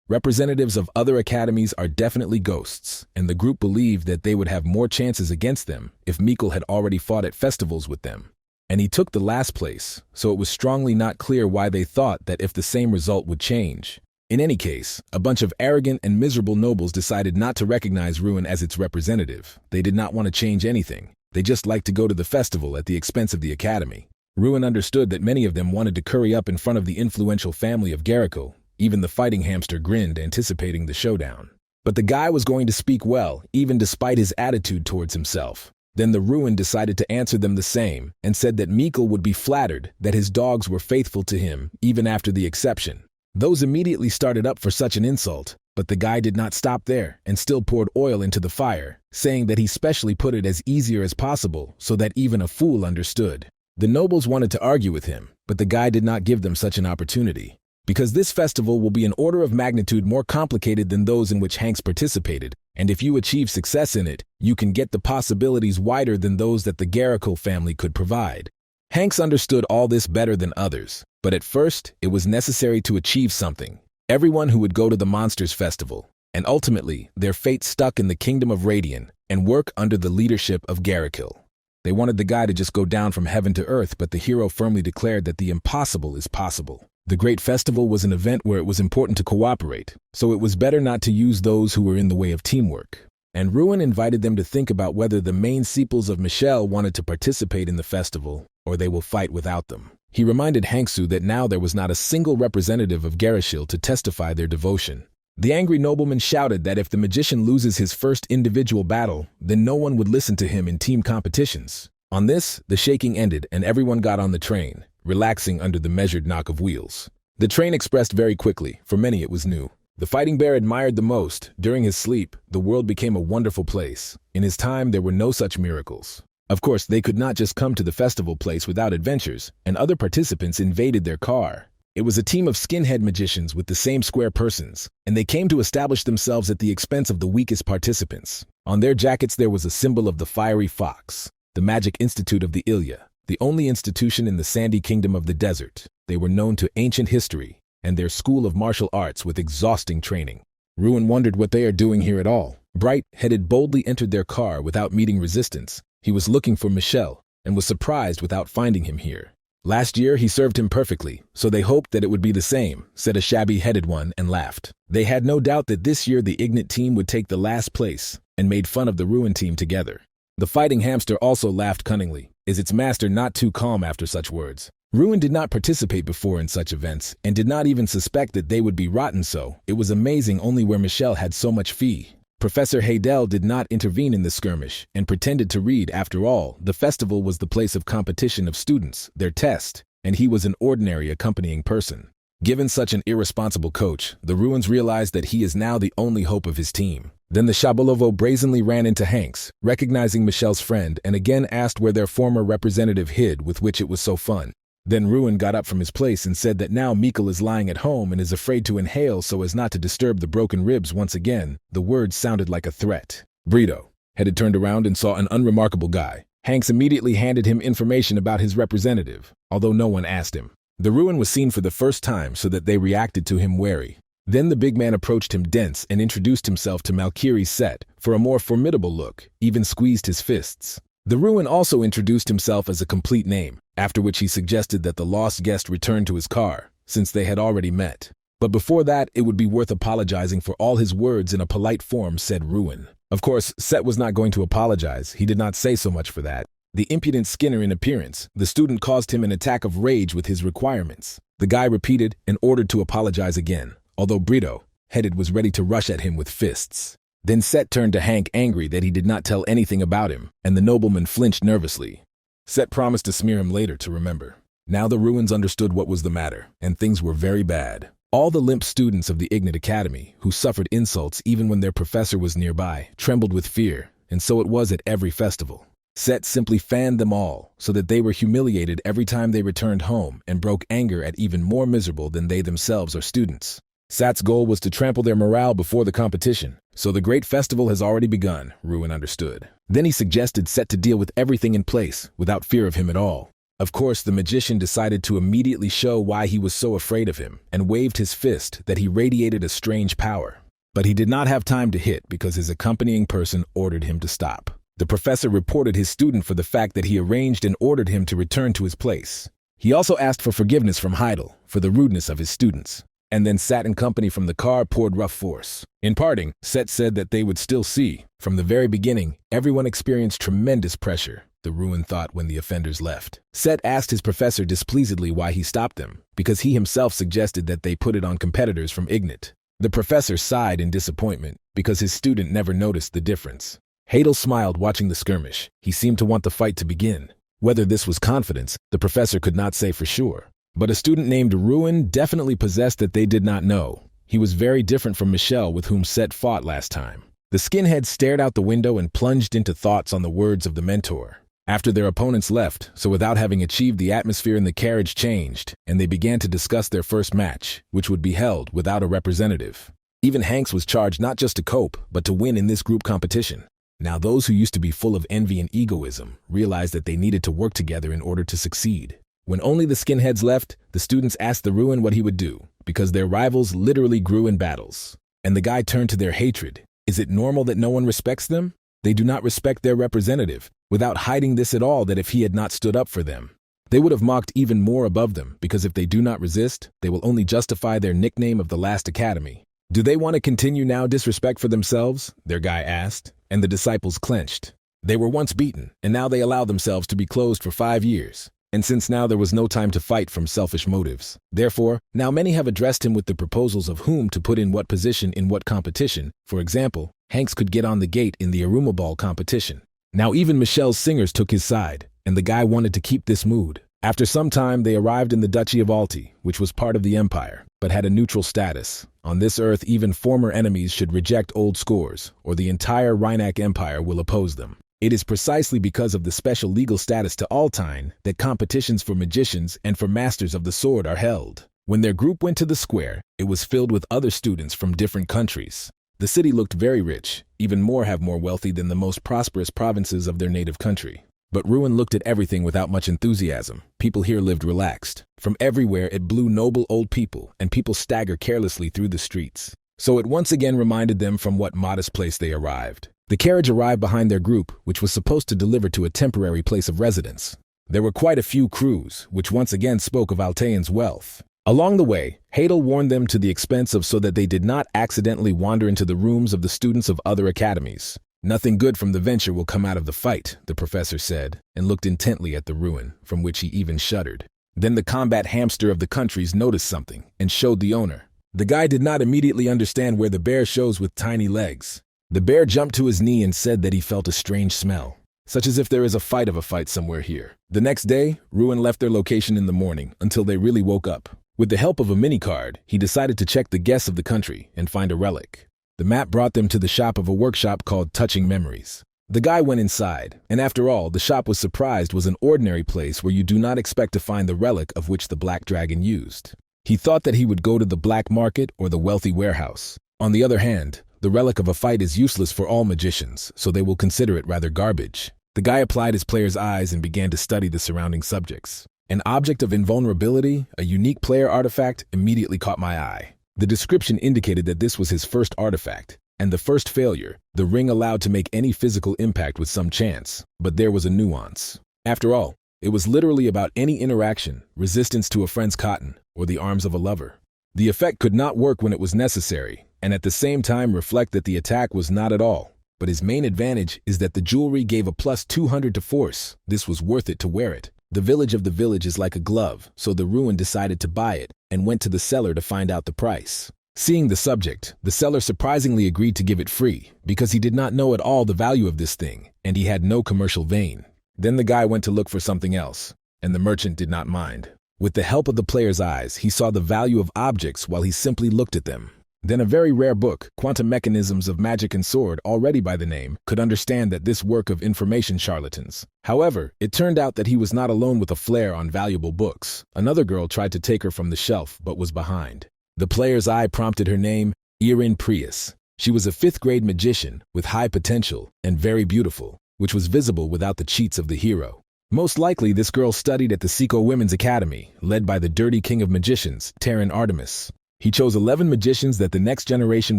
Representatives of other academies are definitely ghosts, and the group believed that they would have more chances against them if Mikkel had already fought at festivals with them. And he took the last place, so it was strongly not clear why they thought that if the same result would change. In any case, a bunch of arrogant and miserable nobles decided not to recognize Ruan as its representative. They did not want to change anything. They just liked to go to the festival at the expense of the academy. Ruan understood that many of them wanted to curry up in front of the influential family of Garrico. Even the fighting hamster grinned, anticipating the showdown. But the guy was going to speak well, even despite his attitude towards himself. Then the Ruan decided to answer them the same, and said that Mikkel would be flattered that his dogs were faithful to him, even after the exception. Those immediately started up for such an insult, but the guy did not stop there, and still poured oil into the fire, saying that he specially put it as easier as possible so that even a fool understood. The nobles wanted to argue with him, but the guy did not give them such an opportunity. because this festival will be an order of magnitude more complicated than those in which Hanks participated, and if you achieve success in it, you can get the possibilities wider than those that the Garricle family could provide. Hanks understood all this better than others, but at first, it was necessary to achieve something. Everyone who would go to the Monsters Festival, and ultimately, their fate stuck in the Kingdom of Radian, and work under the leadership of Garricle. They wanted the guy to just go down from heaven to earth, but the hero firmly declared that the impossible is possible. The Great Festival was an event where it was important to cooperate, so it was better not to use those who were in the way of teamwork. And Ruan invited them to think about whether the main sepals of Michelle wanted to participate in the festival, or they will fight without them. He reminded Hanksu that now there was not a single representative of Garishil to testify their devotion. The angry nobleman shouted that if the magician loses his first individual battle, then no one would listen to him in team competitions. On this, the shaking ended and everyone got on the train, relaxing under the measured knock of wheels. The train expressed very quickly, for many it was new. The fighting bear admired the most. During his sleep, the world became a wonderful place. In his time, there were no such miracles. Of course, they could not just come to the festival place without adventures, and other participants invaded their car. It was a team of skinhead magicians with the same square persons, and they came to establish themselves at the expense of the weakest participants. On their jackets there was a symbol of the fiery fox, the Magic Institute of the Ilya, the only institution in the sandy kingdom of the desert. They were known to ancient history, and their school of martial arts with exhausting training. Ruan wondered what they are doing here at all. Bright headed boldly entered their car without meeting resistance. He was looking for Michelle, and was surprised without finding him here. Last year he served him perfectly, so they hoped that it would be the same, said a shabby-headed one and laughed. They had no doubt that this year the Ignite team would take the last place, and made fun of the Ruan team together. The fighting hamster also laughed cunningly. Is its master not too calm after such words? Ruan did not participate before in such events, and did not even suspect that they would be rotten so. It was amazing only where Michelle had so much fee. Professor Haydel did not intervene in the skirmish, and pretended to read. After all, the festival was the place of competition of students, their test, and he was an ordinary accompanying person. Given such an irresponsible coach, the Ruans realized that he is now the only hope of his team. Then the Shabolovo brazenly ran into Hanks, recognizing Michelle's friend, and again asked where their former representative hid, with which it was so fun. Then Ruan got up from his place and said that now Mikkel is lying at home and is afraid to inhale so as not to disturb the broken ribs once again. The words sounded like a threat. Brito had turned around and saw an unremarkable guy. Hanks immediately handed him information about his representative, although no one asked him. The Ruan was seen for the first time so that they reacted to him wary. Then the big man approached him dense and introduced himself to Malkiri's set for a more formidable look, even squeezed his fists. The Ruan also introduced himself as a complete name, after which he suggested that the lost guest return to his car, since they had already met. But before that, it would be worth apologizing for all his words in a polite form, said Ruan. Of course, Set was not going to apologize. He did not say so much for that. The impudent Skinner in appearance, the student caused him an attack of rage with his requirements. The guy repeated and ordered to apologize again, although Brito, headed, was ready to rush at him with fists. Then Set turned to Hank angry that he did not tell anything about him, and the nobleman flinched nervously. Set promised to smear him later to remember. Now the Ruans understood what was the matter, and things were very bad. All the limp students of the Ignite Academy, who suffered insults even when their professor was nearby, trembled with fear, and so it was at every festival. Set simply fanned them all, so that they were humiliated every time they returned home and broke anger at even more miserable than they themselves are students. Sat's goal was to trample their morale before the competition, so the great festival has already begun, Ruan understood. Then he suggested Set to deal with everything in place, without fear of him at all. Of course, the magician decided to immediately show why he was so afraid of him, and waved his fist that he radiated a strange power. But he did not have time to hit because his accompanying person ordered him to stop. The professor reported his student for the fact that he arranged and ordered him to return to his place. He also asked for forgiveness from Heidel for the rudeness of his students. And then Sat and company from the car poured rough force. In parting, Set said that they would still see. From the very beginning, everyone experienced tremendous pressure, the Ruan thought when the offenders left. Set asked his professor displeasedly why he stopped them, because he himself suggested that they put it on competitors from Ignite. The professor sighed in disappointment, because his student never noticed the difference. Hadel smiled watching the skirmish. He seemed to want the fight to begin. Whether this was confidence, the professor could not say for sure. But a student named Ruan definitely possessed that they did not know. He was very different from Michelle, with whom Set fought last time. The skinhead stared out the window and plunged into thoughts on the words of the mentor. After their opponents left, so without having achieved, the atmosphere in the carriage changed, and they began to discuss their first match, which would be held without a representative. Even Hanks was charged not just to cope, but to win in this group competition. Now those who used to be full of envy and egoism realized that they needed to work together in order to succeed. When only the skinheads left, the students asked the Ruan what he would do, because their rivals literally grew in battles. And the guy turned to their hatred. Is it normal that no one respects them? They do not respect their representative, without hiding this at all, that if he had not stood up for them, they would have mocked even more above them, because if they do not resist, they will only justify their nickname of the last academy. Do they want to continue now disrespect for themselves? Their guy asked, and the disciples clenched. They were once beaten, and now they allow themselves to be closed for 5 years. And since now there was no time to fight from selfish motives. Therefore, now many have addressed him with the proposals of whom to put in what position in what competition. For example, Hanks could get on the gate in the Aruma Ball competition. Now even Michelle's singers took his side, and the guy wanted to keep this mood. After some time, they arrived in the Duchy of Alti, which was part of the empire, but had a neutral status. On this earth, even former enemies should reject old scores, or the entire Rhinak Empire will oppose them. It is precisely because of the special legal status to Altine that competitions for magicians and for masters of the sword are held. When their group went to the square, it was filled with other students from different countries. The city looked very rich, even more wealthy than the most prosperous provinces of their native country. But Ruan looked at everything without much enthusiasm. People here lived relaxed. From everywhere it blew noble old people, and people stagger carelessly through the streets. So it once again reminded them from what modest place they arrived. The carriage arrived behind their group, which was supposed to deliver to a temporary place of residence. There were quite a few crews, which once again spoke of Altean's wealth. Along the way, Hadel warned them to the expense of so that they did not accidentally wander into the rooms of the students of other academies. Nothing good from the venture will come out of the fight, the professor said, and looked intently at the Ruan, from which he even shuddered. Then the combat hamster of the countries noticed something, and showed the owner. The guy did not immediately understand where the bear shows with tiny legs. The bear jumped to his knee and said that he felt a strange smell, such as if there is a fight somewhere here. The next day, Ruan left their location in the morning until they really woke up. With the help of a mini-card, he decided to check the guests of the country and find a relic. The map brought them to the shop of a workshop called Touching Memories. The guy went inside, and after all, the shop was surprised was an ordinary place where you do not expect to find the relic of which the Black Dragon used. He thought that he would go to the black market or the wealthy warehouse. On the other hand, the relic of a fight is useless for all magicians, so they will consider it rather garbage. The guy applied his player's eyes and began to study the surrounding subjects. An object of invulnerability, a unique player artifact, immediately caught my eye. The description indicated that this was his first artifact, and the first failure, the ring allowed to make any physical impact with some chance, but there was a nuance. After all, it was literally about any interaction, resistance to a friend's cotton, or the arms of a lover. The effect could not work when it was necessary, and at the same time reflect that the attack was not at all. But his main advantage is that the jewelry gave a plus 200 to force. This was worth it to wear it. The village of the village is like a glove, so the Ruan decided to buy it, and went to the seller to find out the price. Seeing the subject, the seller surprisingly agreed to give it free, because he did not know at all the value of this thing, and he had no commercial vein. Then the guy went to look for something else, and the merchant did not mind. With the help of the player's eyes, he saw the value of objects while he simply looked at them. Then a very rare book, Quantum Mechanisms of Magic and Sword, already by the name, could understand that this work of information charlatans. However, it turned out that he was not alone with a flair on valuable books. Another girl tried to take her from the shelf, but was behind. The player's eye prompted her name, Erin Prius. She was a 5th-grade magician, with high potential, and very beautiful, which was visible without the cheats of the hero. Most likely, this girl studied at the Seiko Women's Academy, led by the dirty king of magicians, Terran Artemis. He chose 11 magicians that the next generation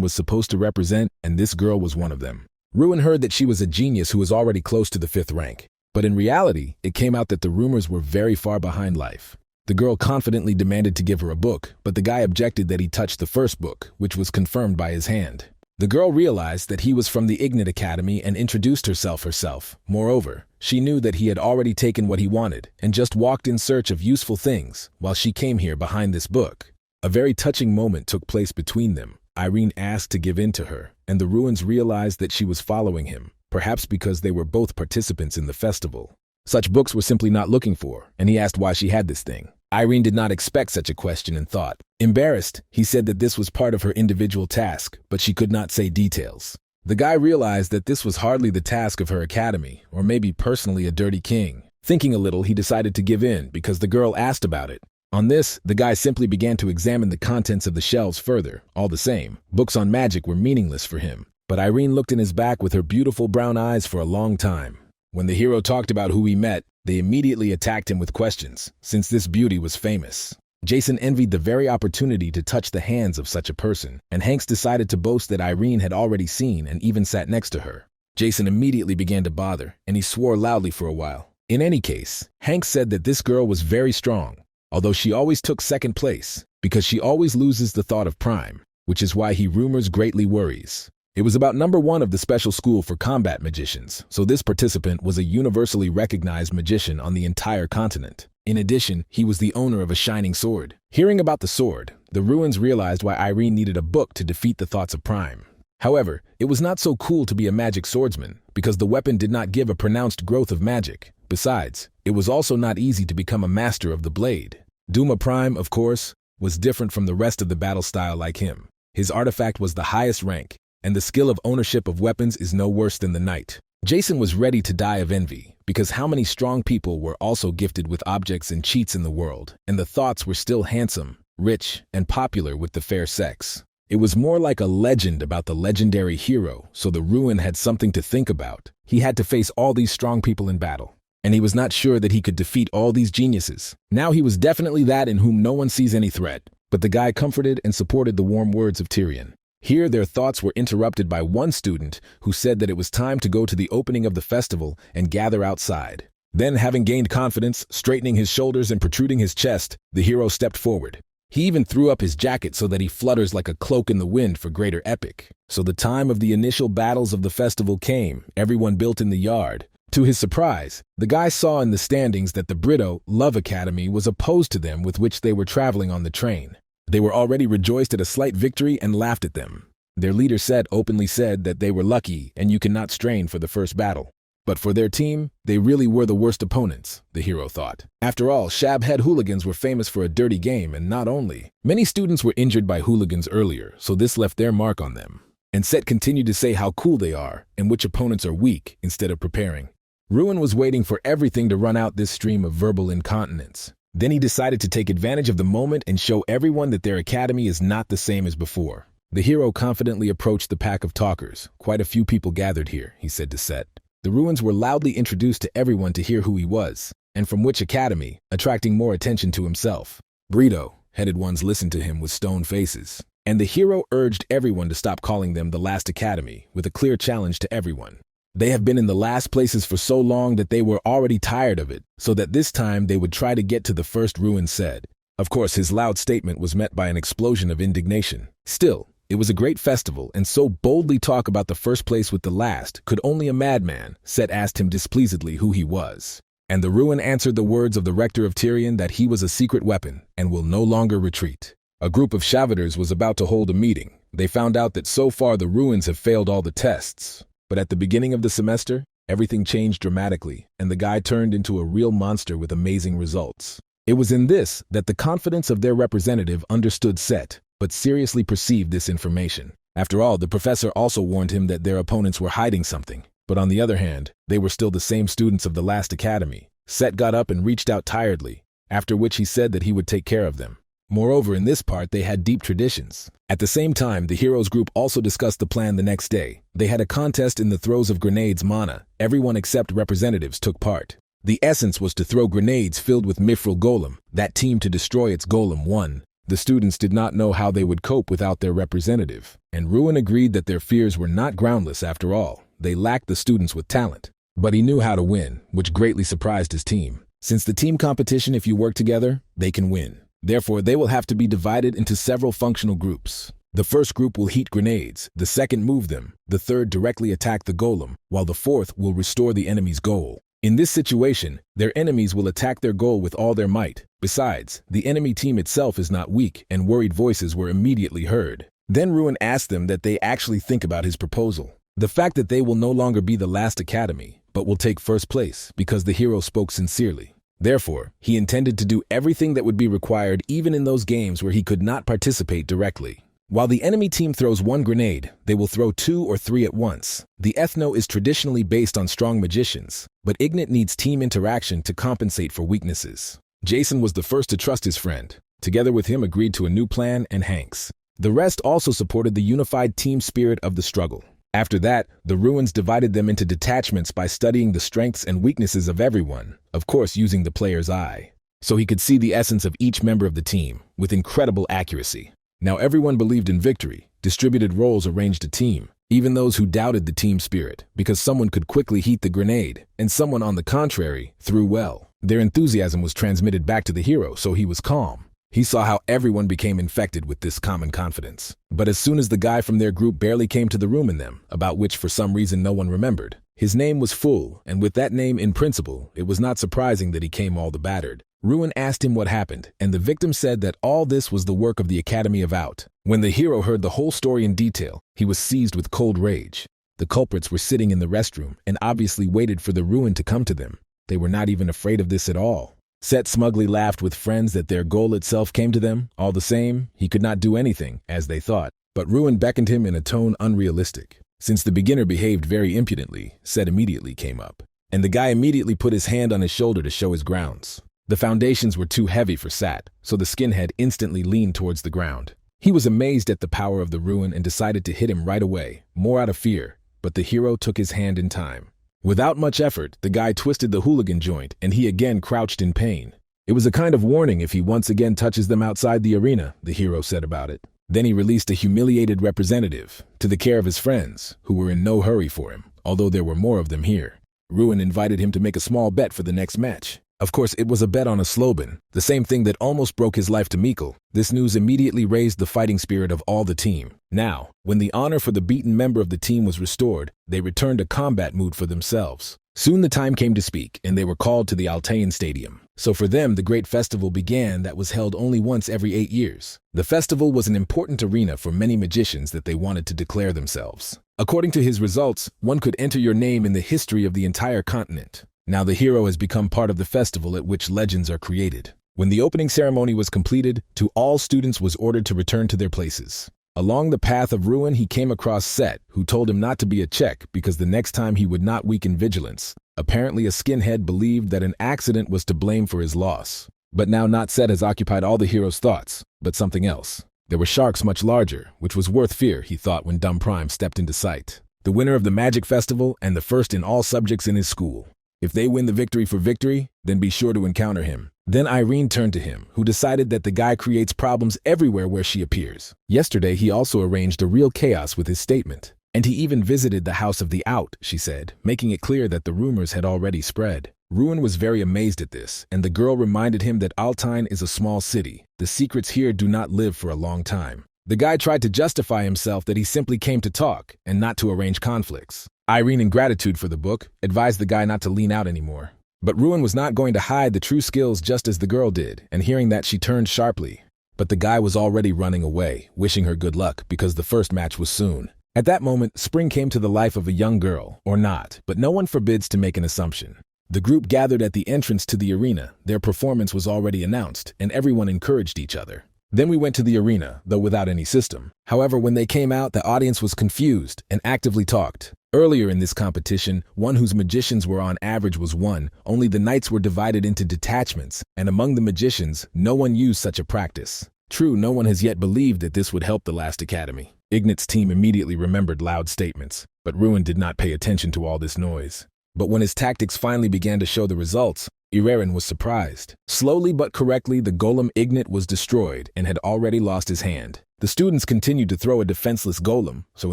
was supposed to represent, and this girl was one of them. Ruan heard that she was a genius who was already close to the 5th rank. But in reality, it came out that the rumors were very far behind life. The girl confidently demanded to give her a book, but the guy objected that he touched the first book, which was confirmed by his hand. The girl realized that he was from the Ignite Academy and introduced herself. Moreover, she knew that he had already taken what he wanted and just walked in search of useful things, while she came here behind this book. A very touching moment took place between them. Irene asked to give in to her, and the Ruans realized that she was following him, perhaps because they were both participants in the festival. Such books were simply not looking for, and he asked why she had this thing. Irene did not expect such a question and thought. Embarrassed, he said that this was part of her individual task, but she could not say details. The guy realized that this was hardly the task of her academy, or maybe personally a dirty king. Thinking a little, he decided to give in because the girl asked about it. On this, the guy simply began to examine the contents of the shelves further. All the same, books on magic were meaningless for him. But Irene looked in his back with her beautiful brown eyes for a long time. When the hero talked about who he met, they immediately attacked him with questions, since this beauty was famous. Jason envied the very opportunity to touch the hands of such a person, and Hanks decided to boast that Irene had already seen and even sat next to her. Jason immediately began to bother, and he swore loudly for a while. In any case, Hanks said that this girl was very strong, although she always took second place, because she always loses the thought of prime, which is why he rumors greatly worries. It was about number 1 of the special school for combat magicians, so this participant was a universally recognized magician on the entire continent. In addition, he was the owner of a shining sword. Hearing about the sword, the Ruans realized why Irene needed a book to defeat the thoughts of prime. However, it was not so cool to be a magic swordsman, because the weapon did not give a pronounced growth of magic. Besides, it was also not easy to become a master of the blade. Duma Prime, of course, was different from the rest of the battle style like him. His artifact was the highest rank, and the skill of ownership of weapons is no worse than the knight. Jason was ready to die of envy, because how many strong people were also gifted with objects and cheats in the world, and the thoughts were still handsome, rich, and popular with the fair sex. It was more like a legend about the legendary hero, so the Ruan had something to think about. He had to face all these strong people in battle, and he was not sure that he could defeat all these geniuses. Now he was definitely that in whom no one sees any threat, but the guy comforted and supported the warm words of Tyrion. Here their thoughts were interrupted by one student who said that it was time to go to the opening of the festival and gather outside. Then, having gained confidence, straightening his shoulders and protruding his chest, the hero stepped forward. He even threw up his jacket so that he flutters like a cloak in the wind for greater epic. So the time of the initial battles of the festival came, everyone built in the yard. To his surprise, the guy saw in the standings that the Brito Love Academy was opposed to them, with which they were traveling on the train. They were already rejoiced at a slight victory and laughed at them. Their leader openly said that they were lucky and you cannot strain for the first battle. But for their team, they really were the worst opponents, the hero thought. After all, Shabhead hooligans were famous for a dirty game, and not only. Many students were injured by hooligans earlier, so this left their mark on them. And Set continued to say how cool they are and which opponents are weak instead of preparing. Ruan was waiting for everything to run out this stream of verbal incontinence. Then he decided to take advantage of the moment and show everyone that their academy is not the same as before. The hero confidently approached the pack of talkers. Quite a few people gathered here, he said to Set. The Ruans were loudly introduced to everyone to hear who he was, and from which academy, attracting more attention to himself. Brito, headed ones listened to him with stone faces. And the hero urged everyone to stop calling them the last academy, with a clear challenge to everyone. They have been in the last places for so long that they were already tired of it, so that this time they would try to get to the first, Ruan said. Of course, his loud statement was met by an explosion of indignation. Still, it was a great festival, and so boldly talk about the first place with the last could only a madman. Set asked him displeasedly who he was. And the Ruan answered the words of the recctor of Tyrion that he was a secret weapon and will no longer retreat. A group of Shavadars was about to hold a meeting. They found out that so far the Ruans have failed all the tests. But at the beginning of the semester, everything changed dramatically, and the guy turned into a real monster with amazing results. It was in this that the confidence of their representative understood Set, but seriously perceived this information. After all, the professor also warned him that their opponents were hiding something. But on the other hand, they were still the same students of the last academy. Set got up and reached out tiredly, after which he said that he would take care of them. Moreover, in this part, they had deep traditions. At the same time, the heroes group also discussed the plan the next day. They had a contest in the throws of grenades mana. Everyone except representatives took part. The essence was to throw grenades filled with Mithril Golem. That team to destroy its golem won. The students did not know how they would cope without their representative, and Ruan agreed that their fears were not groundless after all. They lacked the students with talent. But he knew how to win, which greatly surprised his team. Since the team competition, if you work together, they can win. Therefore, they will have to be divided into several functional groups. The first group will heat grenades, the second move them, the third directly attack the golem, while the fourth will restore the enemy's goal. In this situation, their enemies will attack their goal with all their might. Besides, the enemy team itself is not weak, and worried voices were immediately heard. Then Ruan asked them that they actually think about his proposal. The fact that they will no longer be the last academy, but will take first place, because the hero spoke sincerely. Therefore, he intended to do everything that would be required even in those games where he could not participate directly. While the enemy team throws one grenade, they will throw 2 or 3 at once. The ethno is traditionally based on strong magicians, but Ignit needs team interaction to compensate for weaknesses. Jason was the first to trust his friend. Together with him agreed to a new plan and Hanks. The rest also supported the unified team spirit of the struggle. After that, the Ruans divided them into detachments by studying the strengths and weaknesses of everyone, of course using the player's eye. So he could see the essence of each member of the team, with incredible accuracy. Now everyone believed in victory, distributed roles arranged a team, even those who doubted the team spirit, because someone could quickly heat the grenade, and someone on the contrary, threw well. Their enthusiasm was transmitted back to the hero, so he was calm. He saw how everyone became infected with this common confidence. But as soon as the guy from their group barely came to the room in them, about which for some reason no one remembered, his name was full, and with that name in principle, it was not surprising that he came all the battered. Ruan asked him what happened, and the victim said that all this was the work of the Academy of Out. When the hero heard the whole story in detail, he was seized with cold rage. The culprits were sitting in the restroom and obviously waited for the Ruan to come to them. They were not even afraid of this at all. Set smugly laughed with friends that their goal itself came to them. All the same, he could not do anything, as they thought. But Ruan beckoned him in a tone unrealistic. Since the beginner behaved very impudently, Set immediately came up. And the guy immediately put his hand on his shoulder to show his grounds. The foundations were too heavy for Sat, so the skinhead instantly leaned towards the ground. He was amazed at the power of the Ruan and decided to hit him right away, more out of fear, but the hero took his hand in time. Without much effort, the guy twisted the hooligan joint and he again crouched in pain. It was a kind of warning if he once again touches them outside the arena, the hero said about it. Then he released a humiliated representative to the care of his friends, who were in no hurry for him, although there were more of them here. Ruan invited him to make a small bet for the next match. Of course, it was a bet on a Sloban, the same thing that almost broke his life to Mikkel. This news immediately raised the fighting spirit of all the team. Now, when the honor for the beaten member of the team was restored, they returned to combat mood for themselves. Soon the time came to speak, and they were called to the Altean Stadium. So for them, the great festival began that was held only once every 8 years. The festival was an important arena for many magicians that they wanted to declare themselves. According to his results, one could enter your name in the history of the entire continent. Now the hero has become part of the festival at which legends are created. When the opening ceremony was completed, to all students was ordered to return to their places. Along the path of Ruan, he came across Set, who told him not to be a Czech because the next time he would not weaken vigilance. Apparently a skinhead believed that an accident was to blame for his loss. But now not Set has occupied all the hero's thoughts, but something else. There were sharks much larger, which was worth fear, he thought when Dumb Prime stepped into sight. The winner of the magic festival and the first in all subjects in his school. If they win the victory for victory, then be sure to encounter him. Then Irene turned to him, who decided that the guy creates problems everywhere where she appears. Yesterday, he also arranged a real chaos with his statement. And he even visited the house of the Out, she said, making it clear that the rumors had already spread. Ruan was very amazed at this, and the girl reminded him that Altein is a small city. The secrets here do not live for a long time. The guy tried to justify himself that he simply came to talk and not to arrange conflicts. Irene, in gratitude for the book, advised the guy not to lean out anymore. But Ruan was not going to hide the true skills just as the girl did, and hearing that she turned sharply. But the guy was already running away, wishing her good luck because the first match was soon. At that moment, spring came to the life of a young girl, or not, but no one forbids to make an assumption. The group gathered at the entrance to the arena. Their performance was already announced, and everyone encouraged each other. Then we went to the arena, though without any system. However, when they came out, the audience was confused and actively talked. Earlier in this competition, one whose magicians were on average was one, only the knights were divided into detachments, and among the magicians, no one used such a practice. True, no one has yet believed that this would help the last academy. Ignit's team immediately remembered loud statements, but Ruan did not pay attention to all this noise. But when his tactics finally began to show the results, Ireren was surprised. Slowly but correctly, the golem Ignit was destroyed and had already lost his hand. The students continued to throw a defenseless golem, so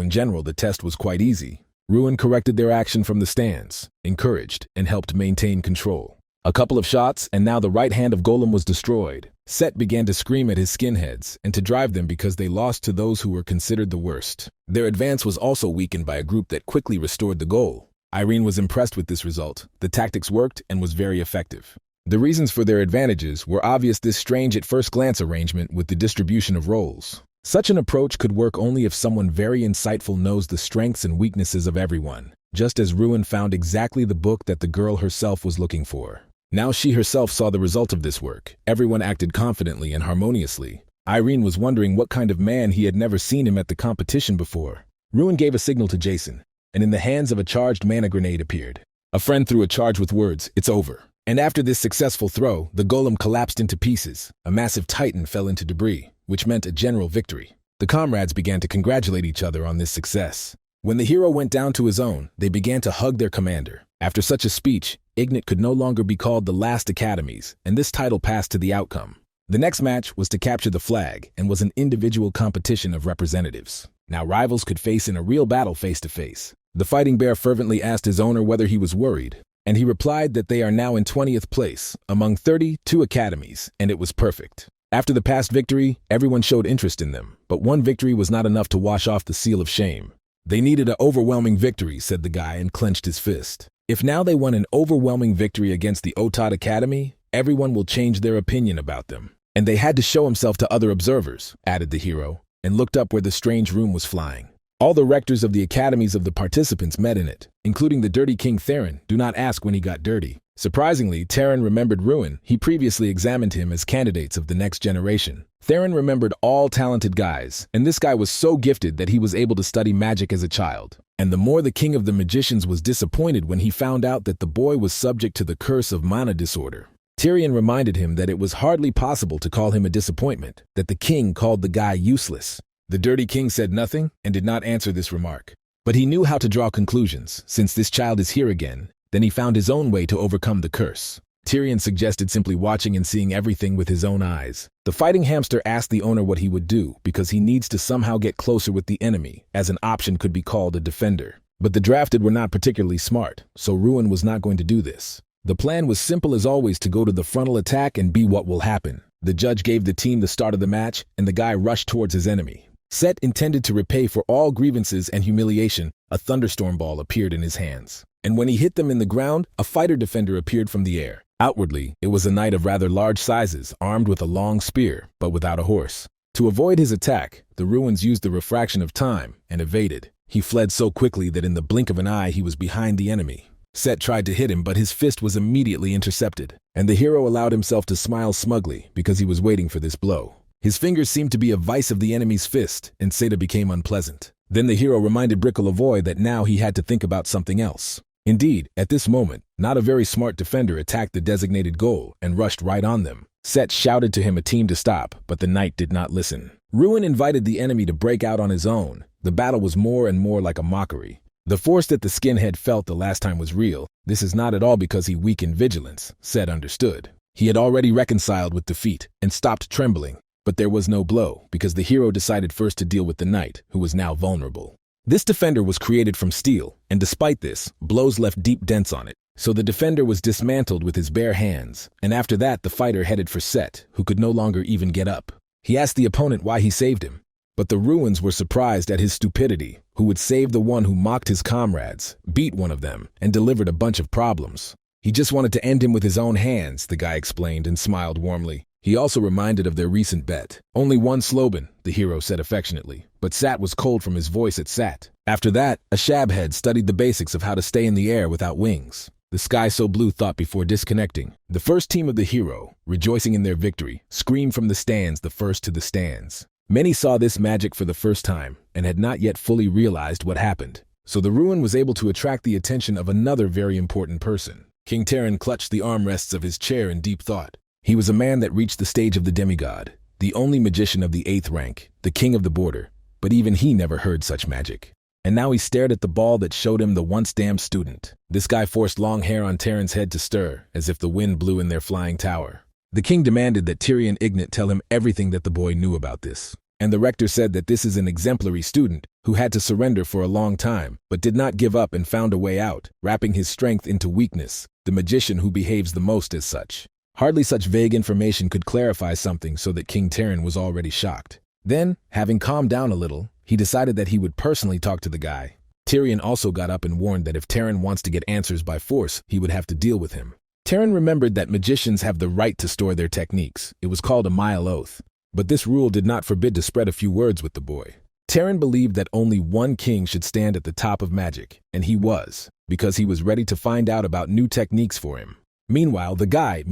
in general the test was quite easy. Ruan corrected their action from the stands, encouraged, and helped maintain control. A couple of shots, and now the right hand of Golem was destroyed. Set began to scream at his skinheads, and to drive them because they lost to those who were considered the worst. Their advance was also weakened by a group that quickly restored the goal. Irene was impressed with this result. The tactics worked and was very effective. The reasons for their advantages were obvious. This strange at first glance arrangement with the distribution of roles. Such an approach could work only if someone very insightful knows the strengths and weaknesses of everyone, just as Ruan found exactly the book that the girl herself was looking for. Now she herself saw the result of this work. Everyone acted confidently and harmoniously. Irene was wondering what kind of man he had never seen him at the competition before. Ruan gave a signal to Jason, and in the hands of a charged mana grenade appeared. A friend threw a charge with words, "It's over." And after this successful throw, the golem collapsed into pieces. A massive titan fell into debris, which meant a general victory. The comrades began to congratulate each other on this success. When the hero went down to his own, they began to hug their commander. After such a speech, Ignit could no longer be called the last academies, and this title passed to the outcome. The next match was to capture the flag and was an individual competition of representatives. Now rivals could face in a real battle face to face. The fighting bear fervently asked his owner whether he was worried, and he replied that they are now in 20th place among 32 academies, and it was perfect. After the past victory, everyone showed interest in them, but one victory was not enough to wash off the seal of shame. They needed an overwhelming victory, said the guy, and clenched his fist. If now they won an overwhelming victory against the Otad Academy, everyone will change their opinion about them. And they had to show himself to other observers, added the hero, and looked up where the strange room was flying. All the rectors of the academies of the participants met in it, including the dirty King Theron. Do not ask when he got dirty. Surprisingly, Terran remembered Ruan. He previously examined him as candidates of the next generation. Theron remembered all talented guys, and this guy was so gifted that he was able to study magic as a child. And the more the king of the magicians was disappointed when he found out that the boy was subject to the curse of mana disorder. Tyrion reminded him that it was hardly possible to call him a disappointment, that the king called the guy useless. The dirty king said nothing and did not answer this remark. But he knew how to draw conclusions. Since this child is here again, then he found his own way to overcome the curse. Tyrion suggested simply watching and seeing everything with his own eyes. The fighting hamster asked the owner what he would do because he needs to somehow get closer with the enemy, as an option could be called a defender. But the drafted were not particularly smart, so Ruan was not going to do this. The plan was simple as always, to go to the frontal attack and be what will happen. The judge gave the team the start of the match, and the guy rushed towards his enemy. Set intended to repay for all grievances and humiliation. A thunderstorm ball appeared in his hands. And when he hit them in the ground, a fighter defender appeared from the air. Outwardly, it was a knight of rather large sizes, armed with a long spear, but without a horse. To avoid his attack, the Ruans used the refraction of time and evaded. He fled so quickly that in the blink of an eye he was behind the enemy. Set tried to hit him, but his fist was immediately intercepted, and the hero allowed himself to smile smugly because he was waiting for this blow. His fingers seemed to be a vice of the enemy's fist, and Seda became unpleasant. Then the hero reminded Brickleavoy that now he had to think about something else. Indeed, at this moment, not a very smart defender attacked the designated goal and rushed right on them. Set shouted to him a team to stop, but the knight did not listen. Ruan invited the enemy to break out on his own. The battle was more and more like a mockery. The force that the skinhead felt the last time was real. This is not at all because he weakened vigilance, Set understood. He had already reconciled with defeat and stopped trembling. But there was no blow, because the hero decided first to deal with the knight, who was now vulnerable. This defender was created from steel, and despite this, blows left deep dents on it. So the defender was dismantled with his bare hands, and after that the fighter headed for Set, who could no longer even get up. He asked the opponent why he saved him. But the Ruans were surprised at his stupidity, who would save the one who mocked his comrades, beat one of them, and delivered a bunch of problems. He just wanted to end him with his own hands, the guy explained and smiled warmly. He also reminded of their recent bet. Only one Sloban, the hero said affectionately, but Sat was cold from his voice at Sat. After that, a shabhead studied the basics of how to stay in the air without wings. The sky so blue thought before disconnecting. The first team of the hero, rejoicing in their victory, screamed from the stands, the first to the stands. Many saw this magic for the first time and had not yet fully realized what happened. So the Ruan was able to attract the attention of another very important person. King Terran clutched the armrests of his chair in deep thought. He was a man that reached the stage of the demigod, the only magician of the 8th rank, the king of the border, but even he never heard such magic. And now he stared at the ball that showed him the once damned student. This guy forced long hair on Terran's head to stir, as if the wind blew in their flying tower. The king demanded that Tyrion Ignit tell him everything that the boy knew about this. And the recctor said that this is an exemplary student who had to surrender for a long time, but did not give up and found a way out, wrapping his strength into weakness, the magician who behaves the most as such. Hardly such vague information could clarify something so that King Terran was already shocked. Then, having calmed down a little, he decided that he would personally talk to the guy. Tyrion also got up and warned that if Terran wants to get answers by force, he would have to deal with him. Terran remembered that magicians have the right to store their techniques. It was called a mile oath. But this rule did not forbid to spread a few words with the boy. Terran believed that only one king should stand at the top of magic, and he was, because he was ready to find out about new techniques for him. Meanwhile, the guy,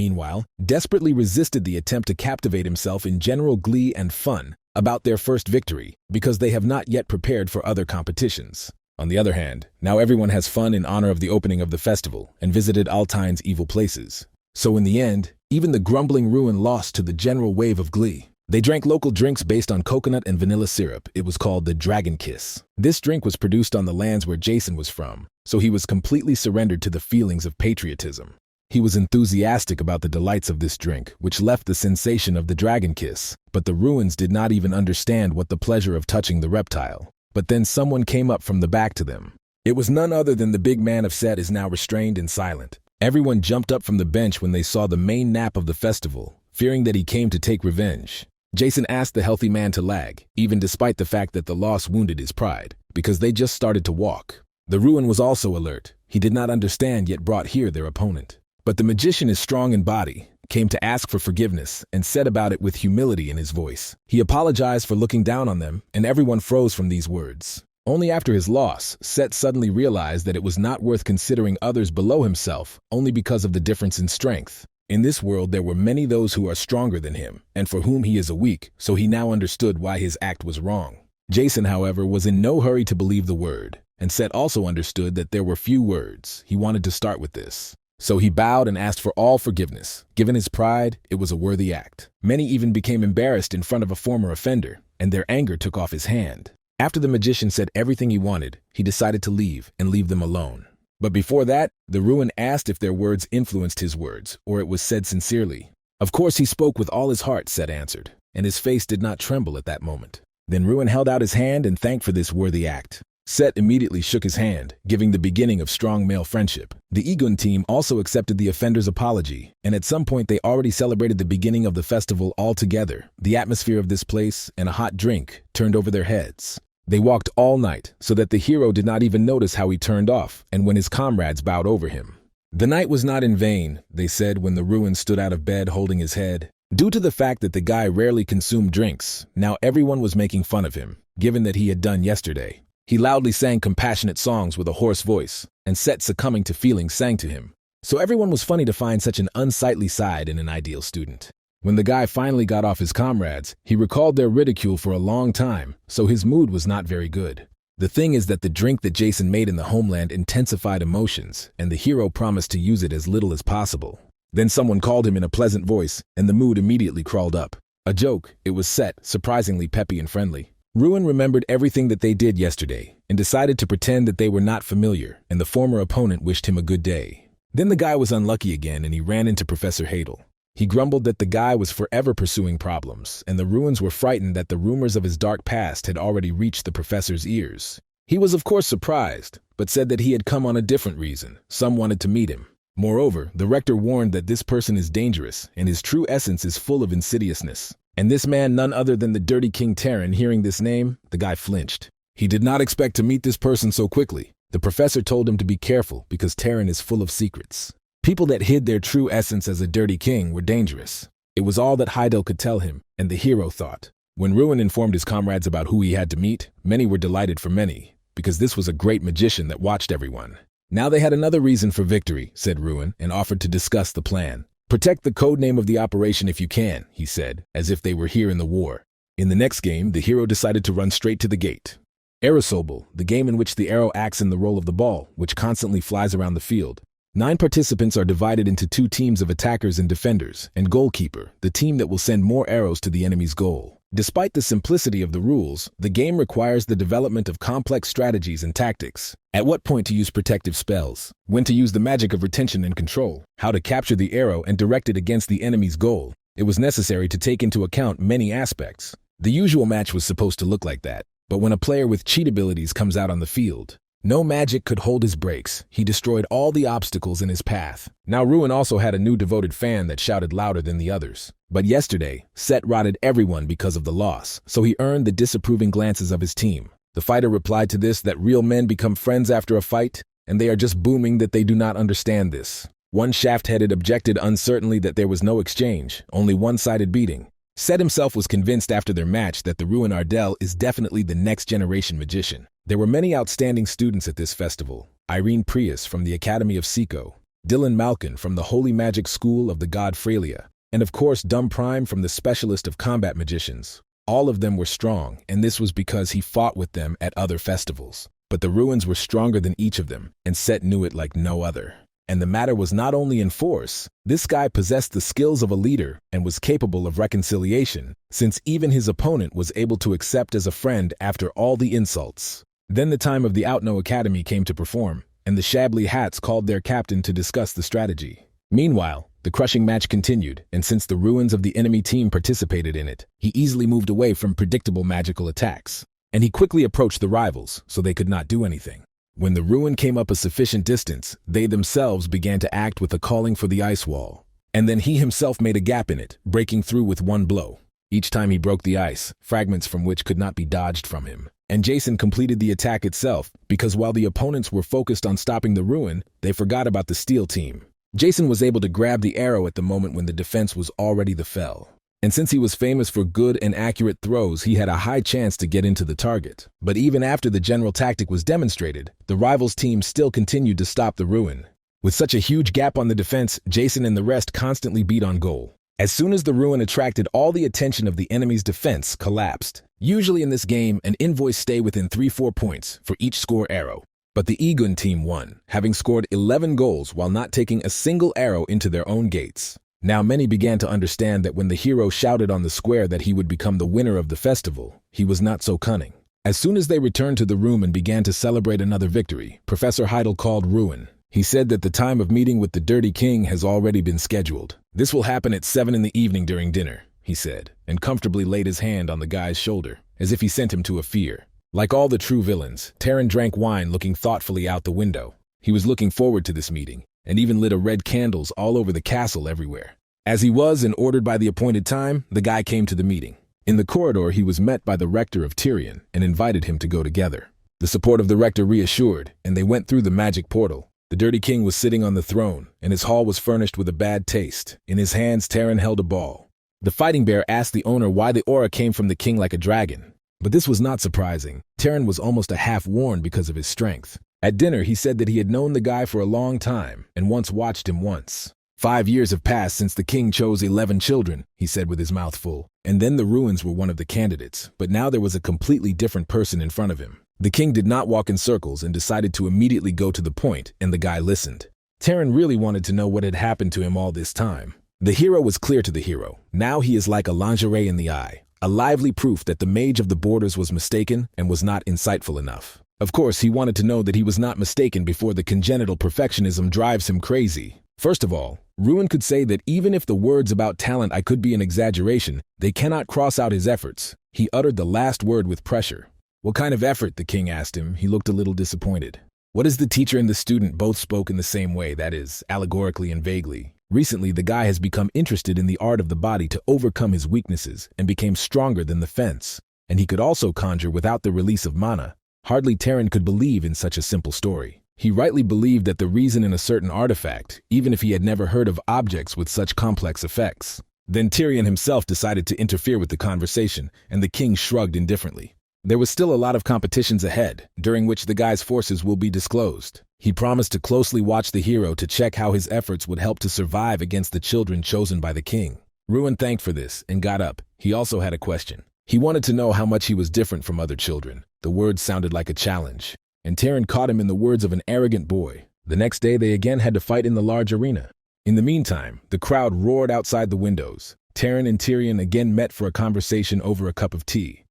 desperately resisted the attempt to captivate himself in general glee and fun about their first victory, because they have not yet prepared for other competitions. On the other hand, now everyone has fun in honor of the opening of the festival and visited Altaine's evil places. So in the end, even the grumbling Ruan lost to the general wave of glee. They drank local drinks based on coconut and vanilla syrup. It was called the Dragon Kiss. This drink was produced on the lands where Jason was from, so he was completely surrendered to the feelings of patriotism. He was enthusiastic about the delights of this drink, which left the sensation of the Dragon Kiss, but the Ruans did not even understand what the pleasure of touching the reptile. But then someone came up from the back to them. It was none other than the big man of Set is now restrained and silent. Everyone jumped up from the bench when they saw the main nap of the festival, fearing that he came to take revenge. Jason asked the healthy man to lag, even despite the fact that the loss wounded his pride, because they just started to walk. The Ruan was also alert. He did not understand yet brought here their opponent. But the magician is strong in body, came to ask for forgiveness, and said about it with humility in his voice. He apologized for looking down on them, and everyone froze from these words. Only after his loss, Set suddenly realized that it was not worth considering others below himself, only because of the difference in strength. In this world there were many those who are stronger than him, and for whom he is a weak, so he now understood why his act was wrong. Jason, however, was in no hurry to believe the word, and Set also understood that there were few words. He wanted to start with this. So he bowed and asked for all forgiveness. Given his pride, it was a worthy act. Many even became embarrassed in front of a former offender, and their anger took off his hand. After the magician said everything he wanted, he decided to leave and leave them alone. But before that, the Ruan asked if their words influenced his words, or it was said sincerely. Of course he spoke with all his heart, Set answered, and his face did not tremble at that moment. Then Ruan held out his hand and thanked for this worthy act. Set immediately shook his hand, giving the beginning of strong male friendship. The Egun team also accepted the offender's apology, and at some point they already celebrated the beginning of the festival all together. The atmosphere of this place and a hot drink turned over their heads. They walked all night, so that the hero did not even notice how he turned off, and when his comrades bowed over him. The night was not in vain, they said when the Ruan stood out of bed holding his head. Due to the fact that the guy rarely consumed drinks, now everyone was making fun of him, given that he had done yesterday. He loudly sang compassionate songs with a hoarse voice, and Set, succumbing to feelings, sang to him. So everyone was funny to find such an unsightly side in an ideal student. When the guy finally got off his comrades, he recalled their ridicule for a long time, so his mood was not very good. The thing is that the drink that Jason made in the homeland intensified emotions, and the hero promised to use it as little as possible. Then someone called him in a pleasant voice, and the mood immediately crawled up. A joke, it was Set, surprisingly peppy and friendly. Ruan remembered everything that they did yesterday, and decided to pretend that they were not familiar, and the former opponent wished him a good day. Then the guy was unlucky again, and he ran into Professor Hadel. He grumbled that the guy was forever pursuing problems, and the Ruans were frightened that the rumors of his dark past had already reached the professor's ears. He was of course surprised, but said that he had come on a different reason. Some wanted to meet him. Moreover, the rector warned that this person is dangerous, and his true essence is full of insidiousness. And this man, none other than the dirty King Terran. Hearing this name, the guy flinched. He did not expect to meet this person so quickly. The professor told him to be careful because Terran is full of secrets. People that hid their true essence as a dirty king were dangerous. It was all that Hadel could tell him, and the hero thought. When Ruan informed his comrades about who he had to meet, many were delighted for many, because this was a great magician that watched everyone. Now they had another reason for victory, said Ruan, and offered to discuss the plan. Protect the code name of the operation if you can, he said, as if they were here in the war. In the next game, the hero decided to run straight to the gate. Aerosobal, the game in which the arrow acts in the role of the ball, which constantly flies around the field. 9 participants are divided into 2 teams of attackers and defenders, and goalkeeper, the team that will send more arrows to the enemy's goal. Despite the simplicity of the rules, the game requires the development of complex strategies and tactics. At what point to use protective spells, when to use the magic of retention and control, how to capture the arrow and direct it against the enemy's goal. It was necessary to take into account many aspects. The usual match was supposed to look like that, but when a player with cheat abilities comes out on the field, no magic could hold his brakes. He destroyed all the obstacles in his path. Now Ruan also had a new devoted fan that shouted louder than the others. But yesterday, Set rotted everyone because of the loss, so he earned the disapproving glances of his team. The fighter replied to this that real men become friends after a fight, and they are just booming that they do not understand this. One shaft-headed objected uncertainly that there was no exchange, only one-sided beating. Set himself was convinced after their match that the Ruan Ardell is definitely the next-generation magician. There were many outstanding students at this festival. Irene Prius from the Academy of Seiko, Dylan Malkin from the Holy Magic School of the God Frelia, and of course Dumb Prime from the Specialist of Combat Magicians. All of them were strong, and this was because he fought with them at other festivals. But the Ruans were stronger than each of them, and Set knew it like no other. And the matter was not only in force, this guy possessed the skills of a leader and was capable of reconciliation, since even his opponent was able to accept as a friend after all the insults. Then the time of the Outno Academy came to perform, and the Shabbly Hats called their captain to discuss the strategy. Meanwhile, the crushing match continued, and since the Ruans of the enemy team participated in it, he easily moved away from predictable magical attacks. And he quickly approached the rivals, so they could not do anything. When the Ruan came up a sufficient distance, they themselves began to act with a calling for the ice wall. And then he himself made a gap in it, breaking through with one blow. Each time he broke the ice, fragments from which could not be dodged from him. And Jason completed the attack itself, because while the opponents were focused on stopping the Ruan, they forgot about the Steel team. Jason was able to grab the arrow at the moment when the defense was already the fell. And since he was famous for good and accurate throws, he had a high chance to get into the target. But even after the general tactic was demonstrated, the rivals' team still continued to stop the Ruan. With such a huge gap on the defense, Jason and the rest constantly beat on goal. As soon as the Ruan attracted all the attention of the enemy's defense collapsed. Usually in this game, an invoice stay within 3-4 points for each score arrow. But the Egun team won, having scored 11 goals while not taking a single arrow into their own gates. Now many began to understand that when the hero shouted on the square that he would become the winner of the festival, he was not so cunning. As soon as they returned to the room and began to celebrate another victory, Professor Heidel called Ruan. He said that the time of meeting with the Dirty King has already been scheduled. This will happen at 7 in the evening during dinner, he said, and comfortably laid his hand on the guy's shoulder, as if he sent him to a fear. Like all the true villains, Terran drank wine looking thoughtfully out the window. He was looking forward to this meeting, and even lit a red candles all over the castle everywhere. As he was and ordered by the appointed time, the guy came to the meeting. In the corridor, he was met by the recctor of Tyrion and invited him to go together. The support of the recctor reassured, and they went through the magic portal. The Dirty King was sitting on the throne, and his hall was furnished with a bad taste. In his hands, Terran held a ball. The fighting bear asked the owner why the aura came from the king like a dragon. But this was not surprising. Terran was almost a half worn because of his strength. At dinner, he said that he had known the guy for a long time and once watched him once. 5 years have passed since the king chose 11 children, he said with his mouth full. And then the Ruans were one of the candidates, but now there was a completely different person in front of him. The king did not walk in circles and decided to immediately go to the point, and the guy listened. Terran really wanted to know what had happened to him all this time. The hero was clear to the hero. Now he is like a lingerie in the eye, a lively proof that the mage of the borders was mistaken and was not insightful enough. Of course, he wanted to know that he was not mistaken before the congenital perfectionism drives him crazy. First of all, Ruan could say that even if the words about talent I could be an exaggeration, they cannot cross out his efforts. He uttered the last word with pressure. What kind of effort? The king asked him. He looked a little disappointed. What is the teacher and the student both spoke in the same way, that is, allegorically and vaguely. Recently, the guy has become interested in the art of the body to overcome his weaknesses and became stronger than the fence. And he could also conjure without the release of mana. Hardly Terran could believe in such a simple story. He rightly believed that the reason in a certain artifact, even if he had never heard of objects with such complex effects. Then Tyrion himself decided to interfere with the conversation, and the king shrugged indifferently. There was still a lot of competitions ahead, during which the guy's forces will be disclosed. He promised to closely watch the hero to check how his efforts would help to survive against the children chosen by the king. Ruan thanked for this and got up. He also had a question. He wanted to know how much he was different from other children. The words sounded like a challenge. And Terran caught him in the words of an arrogant boy. The next day they again had to fight in the large arena. In the meantime, the crowd roared outside the windows. Terran and Tyrion again met for a conversation over a cup of tea.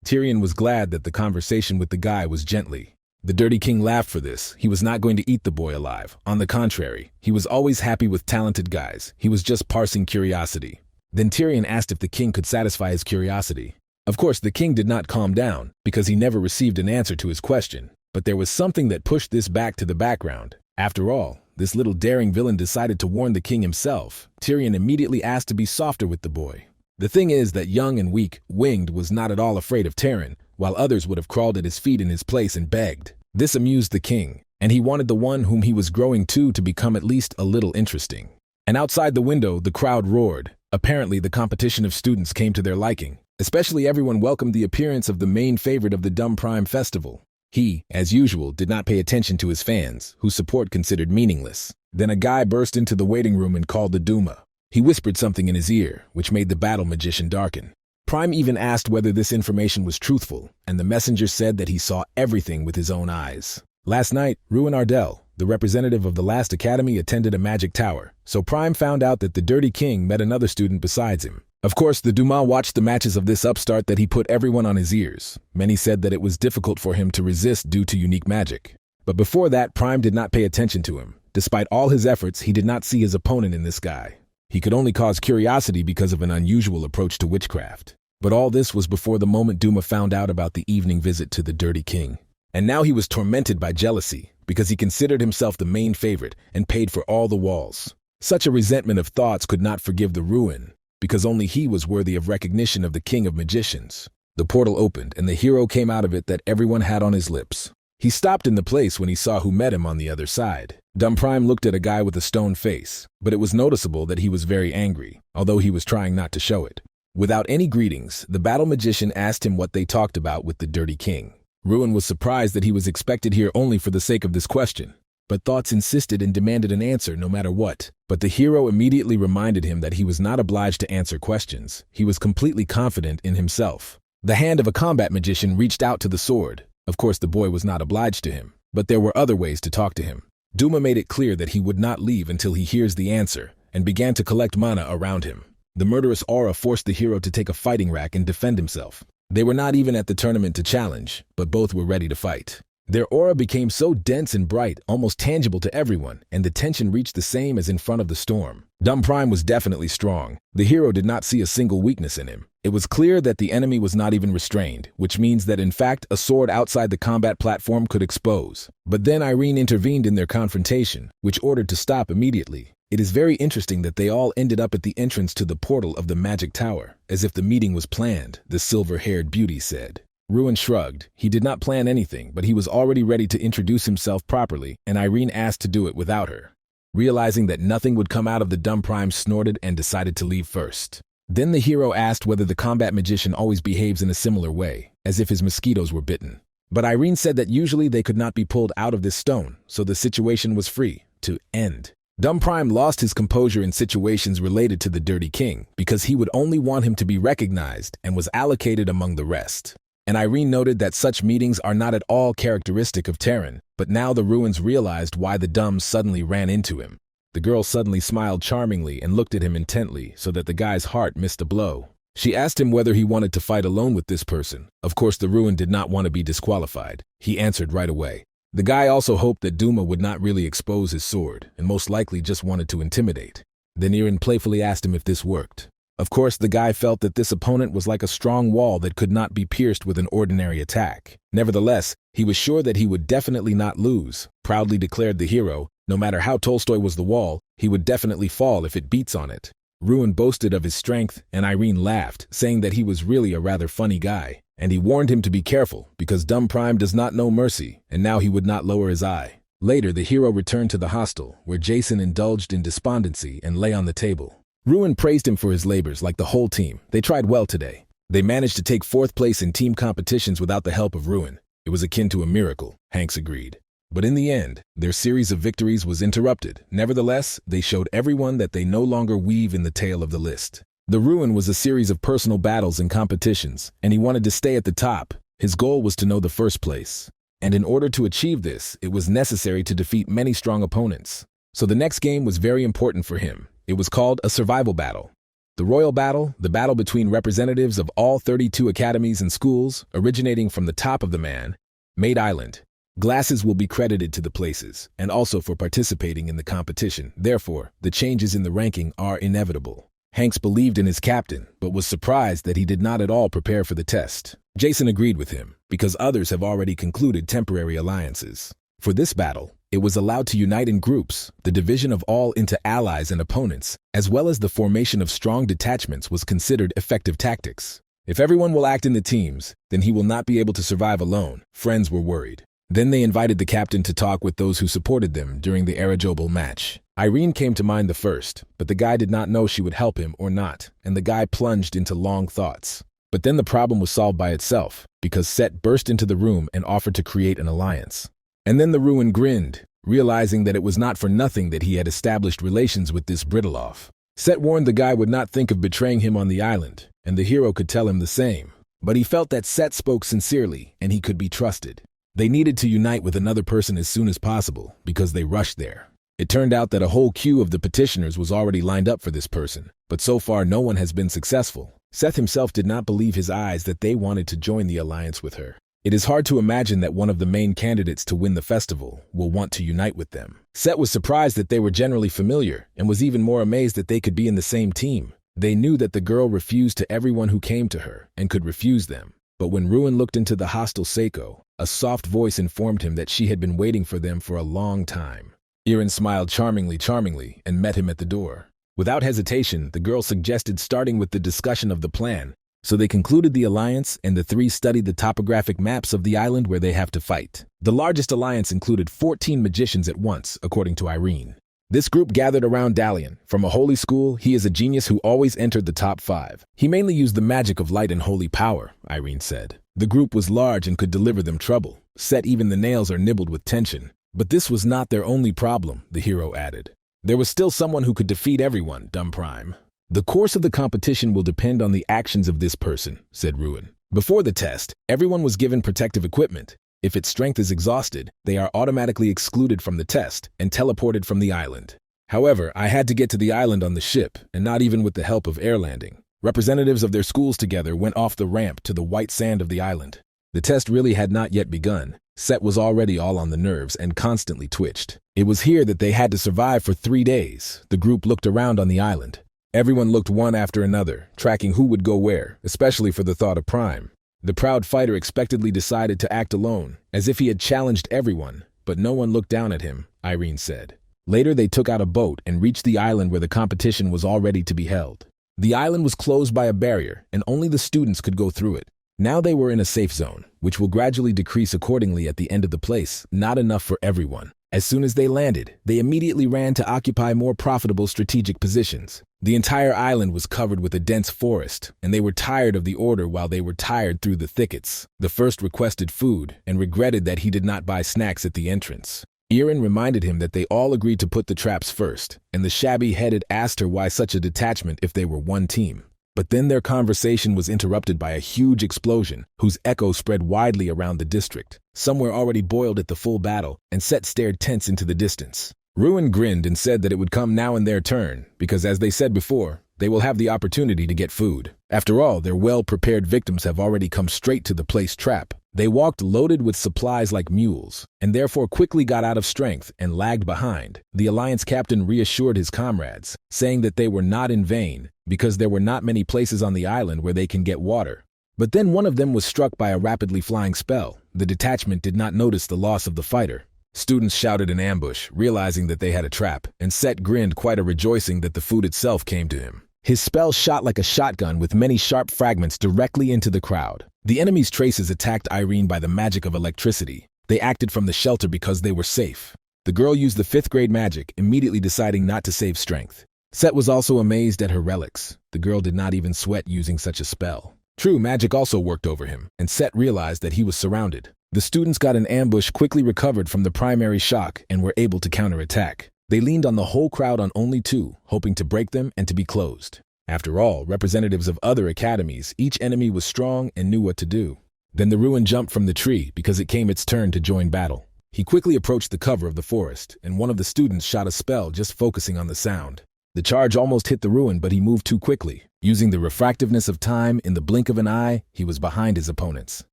Tyrion was glad that the conversation with the guy was gently. The Dirty King laughed for this. He was not going to eat the boy alive. On the contrary, he was always happy with talented guys. He was just parsing curiosity. Then Tyrion asked if the king could satisfy his curiosity. Of course, the king did not calm down, because he never received an answer to his question. But there was something that pushed this back to the background. After all, this little daring villain decided to warn the king himself. Tyrion immediately asked to be softer with the boy. The thing is that young and weak, Winged was not at all afraid of Terran, while others would have crawled at his feet in his place and begged. This amused the king, and he wanted the one whom he was growing to become at least a little interesting. And outside the window, the crowd roared. Apparently, the competition of students came to their liking. Especially everyone welcomed the appearance of the main favorite of the Dumb Prime Festival. He, as usual, did not pay attention to his fans, whose support considered meaningless. Then a guy burst into the waiting room and called the Duma. He whispered something in his ear, which made the battle magician darken. Prime even asked whether this information was truthful, and the messenger said that he saw everything with his own eyes. Last night, Ruan Ardell, the representative of the last academy, attended a magic tower, so Prime found out that the Dirty King met another student besides him. Of course, the Duma watched the matches of this upstart that he put everyone on his ears. Many said that it was difficult for him to resist due to unique magic. But before that, Prime did not pay attention to him. Despite all his efforts, he did not see his opponent in this guy. He could only cause curiosity because of an unusual approach to witchcraft. But all this was before the moment Duma found out about the evening visit to the Dirty King. And now he was tormented by jealousy, because he considered himself the main favorite and paid for all the walls. Such a resentment of thoughts could not forgive the Ruan, because only he was worthy of recognition of the King of Magicians. The portal opened, and the hero came out of it that everyone had on his lips. He stopped in the place when he saw who met him on the other side. Dumb Prime looked at a guy with a stone face, but it was noticeable that he was very angry, although he was trying not to show it. Without any greetings, the battle magician asked him what they talked about with the Dirty King. Ruan was surprised that he was expected here only for the sake of this question, but thoughts insisted and demanded an answer no matter what. But the hero immediately reminded him that he was not obliged to answer questions. He was completely confident in himself. The hand of a combat magician reached out to the sword. Of course, the boy was not obliged to him, but there were other ways to talk to him. Duma made it clear that he would not leave until he hears the answer, and began to collect mana around him. The murderous aura forced the hero to take a fighting rack and defend himself. They were not even at the tournament to challenge, but both were ready to fight. Their aura became so dense and bright, almost tangible to everyone, and the tension reached the same as in front of the storm. Dumb Prime was definitely strong. The hero did not see a single weakness in him. It was clear that the enemy was not even restrained, which means that in fact a sword outside the combat platform could expose. But then Irene intervened in their confrontation, which ordered to stop immediately. It is very interesting that they all ended up at the entrance to the portal of the magic tower, as if the meeting was planned, the silver-haired beauty said. Ruan shrugged. He did not plan anything, but he was already ready to introduce himself properly, and Irene asked to do it without her. Realizing that nothing would come out of the Dumb Prime snorted and decided to leave first. Then the hero asked whether the combat magician always behaves in a similar way, as if his mosquitoes were bitten. But Irene said that usually they could not be pulled out of this stone, so the situation was free to end. Dumb Prime lost his composure in situations related to the Dirty King because he would only want him to be recognized and was allocated among the rest. And Irene noted that such meetings are not at all characteristic of Terran, but now the Ruans realized why the Dumbs suddenly ran into him. The girl suddenly smiled charmingly and looked at him intently so that the guy's heart missed a blow. She asked him whether he wanted to fight alone with this person. Of course, the Ruan did not want to be disqualified. He answered right away. The guy also hoped that Duma would not really expose his sword, and most likely just wanted to intimidate. Then Irene playfully asked him if this worked. Of course, the guy felt that this opponent was like a strong wall that could not be pierced with an ordinary attack. Nevertheless, he was sure that he would definitely not lose, proudly declared the hero. No matter how Tolstoy was the wall, he would definitely fall if it beats on it. Ruan boasted of his strength, and Irene laughed, saying that he was really a rather funny guy. And he warned him to be careful, because Dumb Prime does not know mercy, and now he would not lower his eye. Later, the hero returned to the hostel, where Jason indulged in despondency and lay on the table. Ruan praised him for his labors like the whole team. They tried well today. They managed to take 4th place in team competitions without the help of Ruan. It was akin to a miracle, Hanks agreed. But in the end, their series of victories was interrupted. Nevertheless, they showed everyone that they no longer weave in the tail of the list. The Ruan was a series of personal battles and competitions, and he wanted to stay at the top. His goal was to know the first place. And in order to achieve this, it was necessary to defeat many strong opponents. So the next game was very important for him. It was called a survival battle. The royal battle, the battle between representatives of all 32 academies and schools, originating from the top of the man-made island. Glasses will be credited to the places, and also for participating in the competition. Therefore, the changes in the ranking are inevitable. Hanks believed in his captain, but was surprised that he did not at all prepare for the test. Jason agreed with him, because others have already concluded temporary alliances. For this battle, it was allowed to unite in groups. The division of all into allies and opponents, as well as the formation of strong detachments, was considered effective tactics. If everyone will act in the teams, then he will not be able to survive alone. Friends were worried. Then they invited the captain to talk with those who supported them during the Arajobal match. Irene came to mind the first, but the guy did not know she would help him or not, and the guy plunged into long thoughts. But then the problem was solved by itself, because Set burst into the room and offered to create an alliance. And then the Ruan grinned. realizing that it was not for nothing that he had established relations with this Britoloff. Set warned the guy would not think of betraying him on the island, and the hero could tell him the same. But he felt that Set spoke sincerely, and he could be trusted. They needed to unite with another person as soon as possible, because they rushed there. It turned out that a whole queue of the petitioners was already lined up for this person, but so far no one has been successful. Seth himself did not believe his eyes that they wanted to join the alliance with her. It is hard to imagine that one of the main candidates to win the festival will want to unite with them. Set was surprised that they were generally familiar, and was even more amazed that they could be in the same team. They knew that the girl refused to everyone who came to her, and could refuse them. But when Ruan looked into the hostile Seiko, a soft voice informed him that she had been waiting for them for a long time. Irin smiled charmingly, and met him at the door. Without hesitation, the girl suggested starting with the discussion of the plan, so they concluded the alliance, and the three studied the topographic maps of the island where they have to fight. The largest alliance included 14 magicians at once, according to Irene. This group gathered around Dalian. From a holy school, he is a genius who always entered the top 5. He mainly used the magic of light and holy power, Irene said. The group was large and could deliver them trouble. Set even the nails are nibbled with tension. But this was not their only problem, the hero added. There was still someone who could defeat everyone, Dumb Prime. The course of the competition will depend on the actions of this person, said Ruan. Before the test, everyone was given protective equipment. If its strength is exhausted, they are automatically excluded from the test and teleported from the island. However, I had to get to the island on the ship, and not even with the help of air landing. Representatives of their schools together went off the ramp to the white sand of the island. The test really had not yet begun. Set was already all on the nerves and constantly twitched. It was here that they had to survive for 3 days. The group looked around on the island. Everyone looked one after another, tracking who would go where, especially for the thought of Prime. The proud fighter expectedly decided to act alone, as if he had challenged everyone, but no one looked down at him, Irene said. Later they took out a boat and reached the island where the competition was all ready to be held. The island was closed by a barrier, and only the students could go through it. Now they were in a safe zone, which will gradually decrease accordingly at the end of the place, not enough for everyone. As soon as they landed, they immediately ran to occupy more profitable strategic positions. The entire island was covered with a dense forest, and they were tired of the order while they were tired through the thickets. The first requested food, and regretted that he did not buy snacks at the entrance. Irin reminded him that they all agreed to put the traps first, and the shabby-headed asked her why such a detachment if they were one team. But then their conversation was interrupted by a huge explosion, whose echo spread widely around the district. Some were already boiled at the full battle, and Set stared tense into the distance. Ruan grinned and said that it would come now in their turn, because as they said before, they will have the opportunity to get food. After all, their well-prepared victims have already come straight to the placed trap. They walked loaded with supplies like mules, and therefore quickly got out of strength and lagged behind. The Alliance captain reassured his comrades, saying that they were not in vain, because there were not many places on the island where they can get water. But then one of them was struck by a rapidly flying spell. The detachment did not notice the loss of the fighter. Students shouted in ambush, realizing that they had a trap, and Set grinned, quite a rejoicing that the food itself came to him. His spell shot like a shotgun with many sharp fragments directly into the crowd. The enemy's traces attacked Irene by the magic of electricity. They acted from the shelter because they were safe. The girl used the 5th grade magic, immediately deciding not to save strength. Set was also amazed at her relics. The girl did not even sweat using such a spell. True, magic also worked over him, and Set realized that he was surrounded. The students got an ambush, quickly recovered from the primary shock, and were able to counterattack. They leaned on the whole crowd on only 2, hoping to break them and to be closed. After all, representatives of other academies, each enemy was strong and knew what to do. Then the Ruan jumped from the tree because it came its turn to join battle. He quickly approached the cover of the forest, and one of the students shot a spell just focusing on the sound. The charge almost hit the Ruan, but he moved too quickly. Using the refractiveness of time, in the blink of an eye, he was behind his opponents.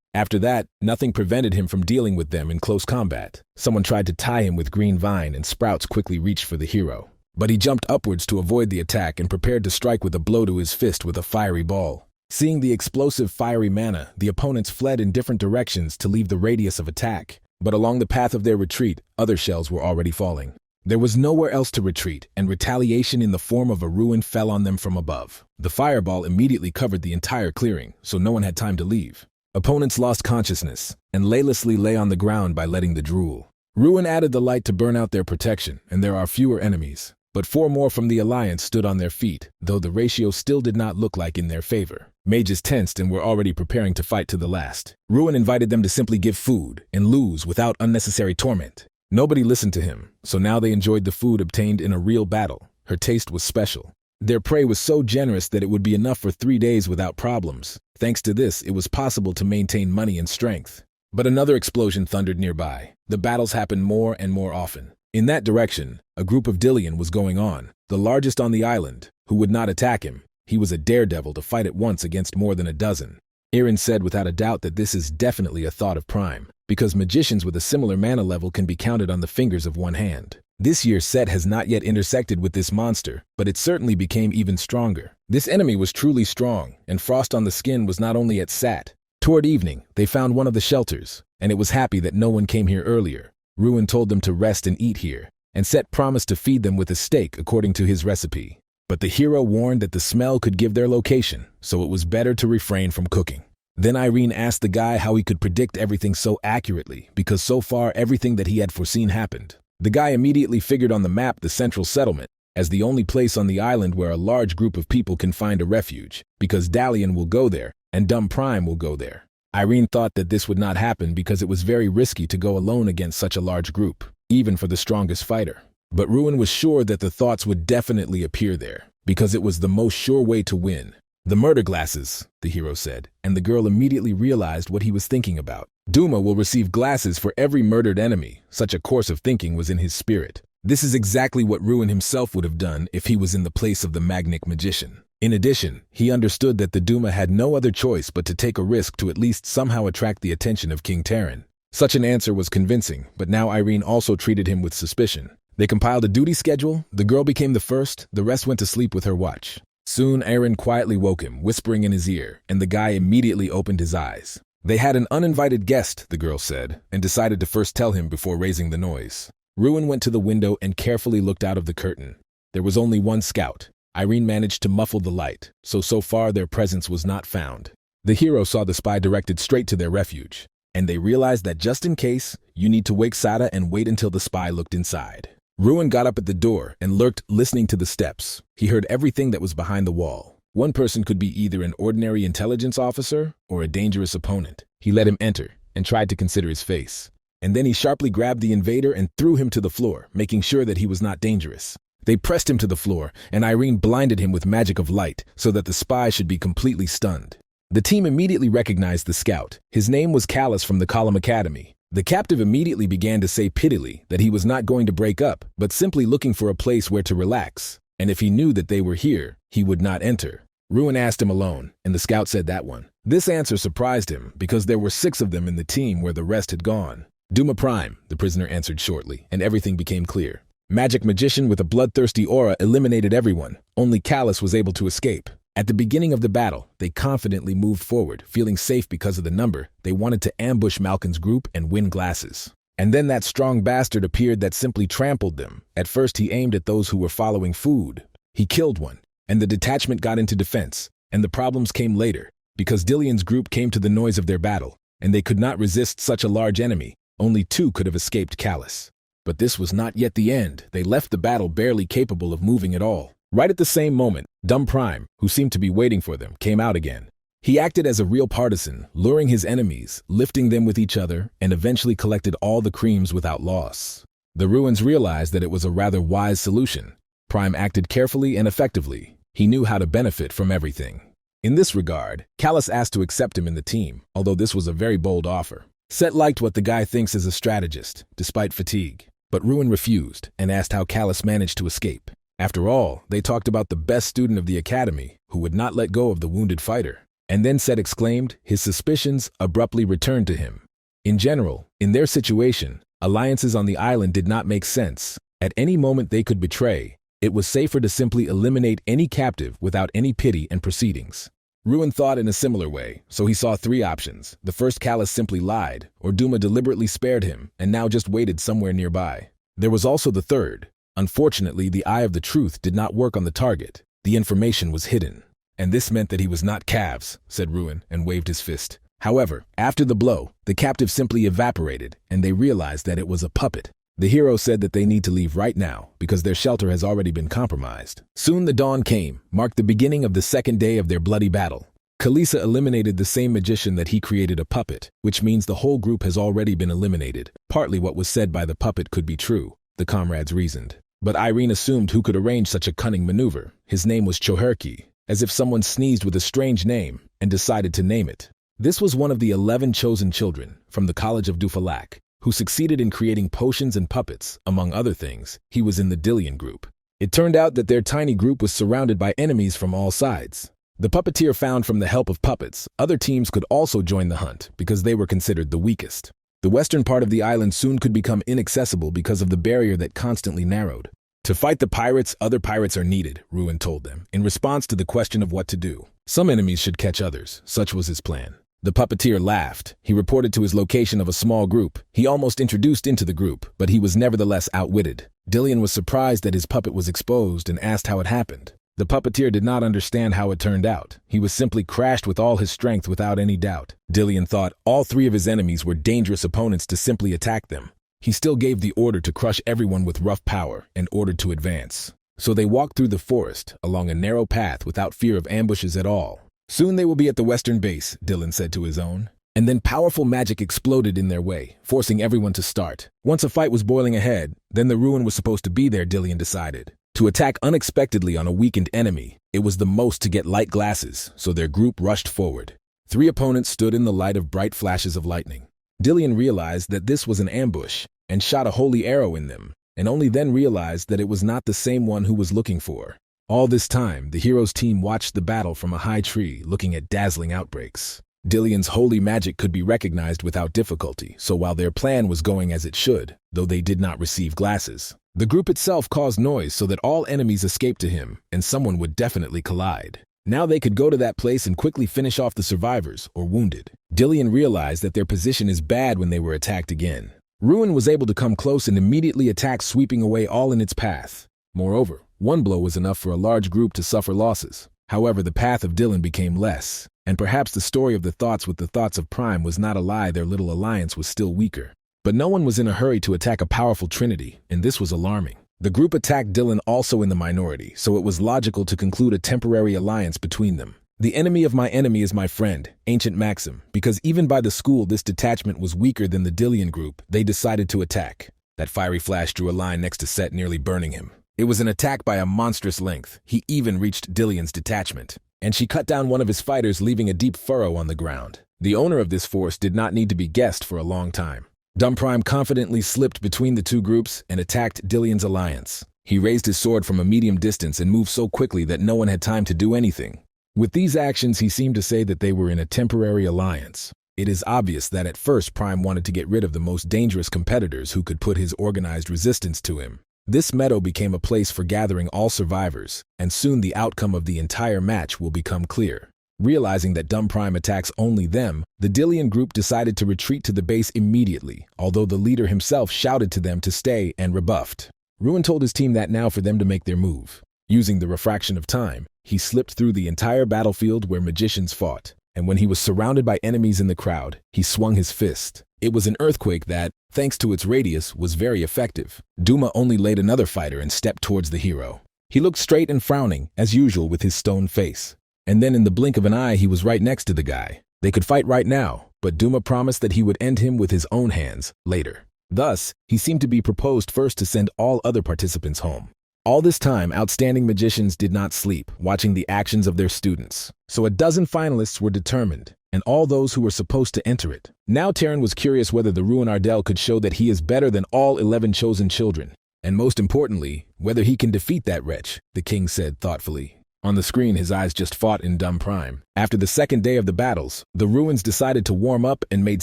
After that, nothing prevented him from dealing with them in close combat. Someone tried to tie him with green vine, and Sprouts quickly reached for the hero. But he jumped upwards to avoid the attack and prepared to strike with a blow to his fist with a fiery ball. Seeing the explosive fiery mana, the opponents fled in different directions to leave the radius of attack. But along the path of their retreat, other shells were already falling. There was nowhere else to retreat, and retaliation in the form of a Ruan fell on them from above. The fireball immediately covered the entire clearing, so no one had time to leave. Opponents lost consciousness, and laylessly lay on the ground by letting the drool. Ruan added the light to burn out their protection, and there are fewer enemies. But 4 more from the Alliance stood on their feet, though the ratio still did not look like in their favor. Mages tensed and were already preparing to fight to the last. Ruan invited them to simply give food and lose without unnecessary torment. Nobody listened to him, so now they enjoyed the food obtained in a real battle. Her taste was special. Their prey was so generous that it would be enough for 3 days without problems. Thanks to this, it was possible to maintain money and strength. But another explosion thundered nearby. The battles happened more and more often. In that direction, a group of Dillion was going on, the largest on the island, who would not attack him. He was a daredevil to fight at once against more than a dozen. Aaron said without a doubt that this is definitely a thought of Prime, because magicians with a similar mana level can be counted on the fingers of one hand. This year's set has not yet intersected with this monster, but it certainly became even stronger. This enemy was truly strong, and frost on the skin was not only at sat. Toward evening, they found one of the shelters, and it was happy that no one came here earlier. Ruan told them to rest and eat here, and Set promised to feed them with a steak according to his recipe. But the hero warned that the smell could give their location, so it was better to refrain from cooking. Then Irene asked the guy how he could predict everything so accurately, because so far everything that he had foreseen happened. The guy immediately figured on the map the central settlement, as the only place on the island where a large group of people can find a refuge, because Dalian will go there, and Dumb Prime will go there. Irene thought that this would not happen because it was very risky to go alone against such a large group, even for the strongest fighter. But Ruan was sure that the thoughts would definitely appear there, because it was the most sure way to win. The murder glasses, the hero said, and the girl immediately realized what he was thinking about. Duma will receive glasses for every murdered enemy. Such a course of thinking was in his spirit. This is exactly what Ruan himself would have done if he was in the place of the Magnic magician. In addition, he understood that the Duma had no other choice but to take a risk to at least somehow attract the attention of King Terran. Such an answer was convincing, but now Irene also treated him with suspicion. They compiled a duty schedule. The girl became the first, the rest went to sleep with her watch. Soon Aaron quietly woke him, whispering in his ear, and the guy immediately opened his eyes. They had an uninvited guest, the girl said, and decided to first tell him before raising the noise. Ruan went to the window and carefully looked out of the curtain. There was only one scout. Irene managed to muffle the light, so far their presence was not found. The hero saw the spy directed straight to their refuge, and they realized that just in case, you need to wake Sada and wait until the spy looked inside. Ruan got up at the door and lurked, listening to the steps. He heard everything that was behind the wall. One person could be either an ordinary intelligence officer or a dangerous opponent. He let him enter and tried to consider his face. And then he sharply grabbed the invader and threw him to the floor, making sure that he was not dangerous. They pressed him to the floor, and Irene blinded him with magic of light so that the spy should be completely stunned. The team immediately recognized the scout. His name was Callus from the Column Academy. The captive immediately began to say pittily that he was not going to break up, but simply looking for a place where to relax, and if he knew that they were here, he would not enter. Ruan asked him alone, and the scout said that one. This answer surprised him, because there were 6 of them in the team where the rest had gone. Duma Prime, the prisoner answered shortly, and everything became clear. Magic magician with a bloodthirsty aura eliminated everyone. Only Callus was able to escape. At the beginning of the battle, they confidently moved forward, feeling safe because of the number. They wanted to ambush Malkin's group and win glasses. And then that strong bastard appeared that simply trampled them. At first he aimed at those who were following food. He killed one, and the detachment got into defense. And the problems came later, because Dillion's group came to the noise of their battle, and they could not resist such a large enemy. Only 2 could have escaped Callus. But this was not yet the end. They left the battle barely capable of moving at all. Right at the same moment, Dumb Prime, who seemed to be waiting for them, came out again. He acted as a real partisan, luring his enemies, lifting them with each other, and eventually collected all the creams without loss. The Ruans realized that it was a rather wise solution. Prime acted carefully and effectively. He knew how to benefit from everything. In this regard, Callus asked to accept him in the team, although this was a very bold offer. Set liked what the guy thinks is a strategist, despite fatigue. But Ruan refused and asked how Callus managed to escape. After all, they talked about the best student of the academy, who would not let go of the wounded fighter. And then Set exclaimed, his suspicions abruptly returned to him. In general, in their situation, alliances on the island did not make sense. At any moment they could betray. It was safer to simply eliminate any captive without any pity and proceedings. Ruan thought in a similar way, so he saw 3 options. The first, Callus simply lied, or Duma deliberately spared him and now just waited somewhere nearby. There was also the third. Unfortunately, the eye of the truth did not work on the target. The information was hidden. And this meant that he was not Cavs, said Ruan, and waved his fist. However, after the blow, the captive simply evaporated, and they realized that it was a puppet. The hero said that they need to leave right now, because their shelter has already been compromised. Soon the dawn came, marked the beginning of the second day of their bloody battle. Kalisa eliminated the same magician that he created a puppet, which means the whole group has already been eliminated. Partly what was said by the puppet could be true, the comrades reasoned. But Irene assumed who could arrange such a cunning maneuver. His name was Choherki, as if someone sneezed with a strange name and decided to name it. This was one of the 11 chosen children from the College of Dufalak, who succeeded in creating potions and puppets. Among other things, he was in the Dillian group. It turned out that their tiny group was surrounded by enemies from all sides. The puppeteer found from the help of puppets, other teams could also join the hunt because they were considered the weakest. The western part of the island soon could become inaccessible because of the barrier that constantly narrowed. To fight the pirates, other pirates are needed, Ruan told them, in response to the question of what to do. Some enemies should catch others, such was his plan. The puppeteer laughed. He reported to his location of a small group. He almost introduced into the group, but he was nevertheless outwitted. Dillian was surprised that his puppet was exposed and asked how it happened. The puppeteer did not understand how it turned out. He was simply crashed with all his strength without any doubt. Dillian thought all 3 of his enemies were dangerous opponents to simply attack them. He still gave the order to crush everyone with rough power and ordered to advance. So they walked through the forest, along a narrow path without fear of ambushes at all. Soon they will be at the western base, Dillian said to his own. And then powerful magic exploded in their way, forcing everyone to start. Once a fight was boiling ahead, then the Ruan was supposed to be there, Dillian decided. To attack unexpectedly on a weakened enemy, it was the most to get light glasses, so their group rushed forward. 3 opponents stood in the light of bright flashes of lightning. Dillian realized that this was an ambush and shot a holy arrow in them, and only then realized that it was not the same one who was looking for. All this time, the hero's team watched the battle from a high tree, looking at dazzling outbreaks. Dillian's holy magic could be recognized without difficulty, so while their plan was going as it should, though they did not receive glasses, the group itself caused noise so that all enemies escaped to him, and someone would definitely collide. Now they could go to that place and quickly finish off the survivors, or wounded. Dillian realized that their position is bad when they were attacked again. Ruan was able to come close and immediately attack, sweeping away all in its path. Moreover, one blow was enough for a large group to suffer losses. However, the path of Dillian became less, and perhaps the story of the thoughts with the thoughts of Prime was not a lie. Their little alliance was still weaker. But no one was in a hurry to attack a powerful trinity, and this was alarming. The group attacked Dillian also in the minority, so it was logical to conclude a temporary alliance between them. The enemy of my enemy is my friend, ancient maxim, because even by the school this detachment was weaker than the Dillian group, they decided to attack. That fiery flash drew a line next to Set, nearly burning him. It was an attack by a monstrous length. He even reached Dillian's detachment, and she cut down one of his fighters, leaving a deep furrow on the ground. The owner of this force did not need to be guessed for a long time. Dumb Prime confidently slipped between the 2 groups and attacked Dillian's alliance. He raised his sword from a medium distance and moved so quickly that no one had time to do anything. With these actions, he seemed to say that they were in a temporary alliance. It is obvious that at first Prime wanted to get rid of the most dangerous competitors who could put his organized resistance to him. This meadow became a place for gathering all survivors, and soon the outcome of the entire match will become clear. Realizing that Dumb Prime attacks only them, the Dillian group decided to retreat to the base immediately, although the leader himself shouted to them to stay and rebuffed. Ruan told his team that now for them to make their move. Using the refraction of time, he slipped through the entire battlefield where magicians fought, and when he was surrounded by enemies in the crowd, he swung his fist. It was an earthquake that, thanks to its radius, was very effective. Duma only laid another fighter and stepped towards the hero. He looked straight and frowning, as usual with his stone face. And then in the blink of an eye, he was right next to the guy. They could fight right now, but Duma promised that he would end him with his own hands later. Thus, he seemed to be proposed first to send all other participants home. All this time, outstanding magicians did not sleep, watching the actions of their students. So a dozen finalists were determined, and all those who were supposed to enter it. Now Terran was curious whether the Ruan Ardell could show that he is better than all 11 chosen children. And most importantly, whether he can defeat that wretch, the king said thoughtfully. On the screen, his eyes just fought in Dumb Prime. After the second day of the battles, the Ruans decided to warm up and made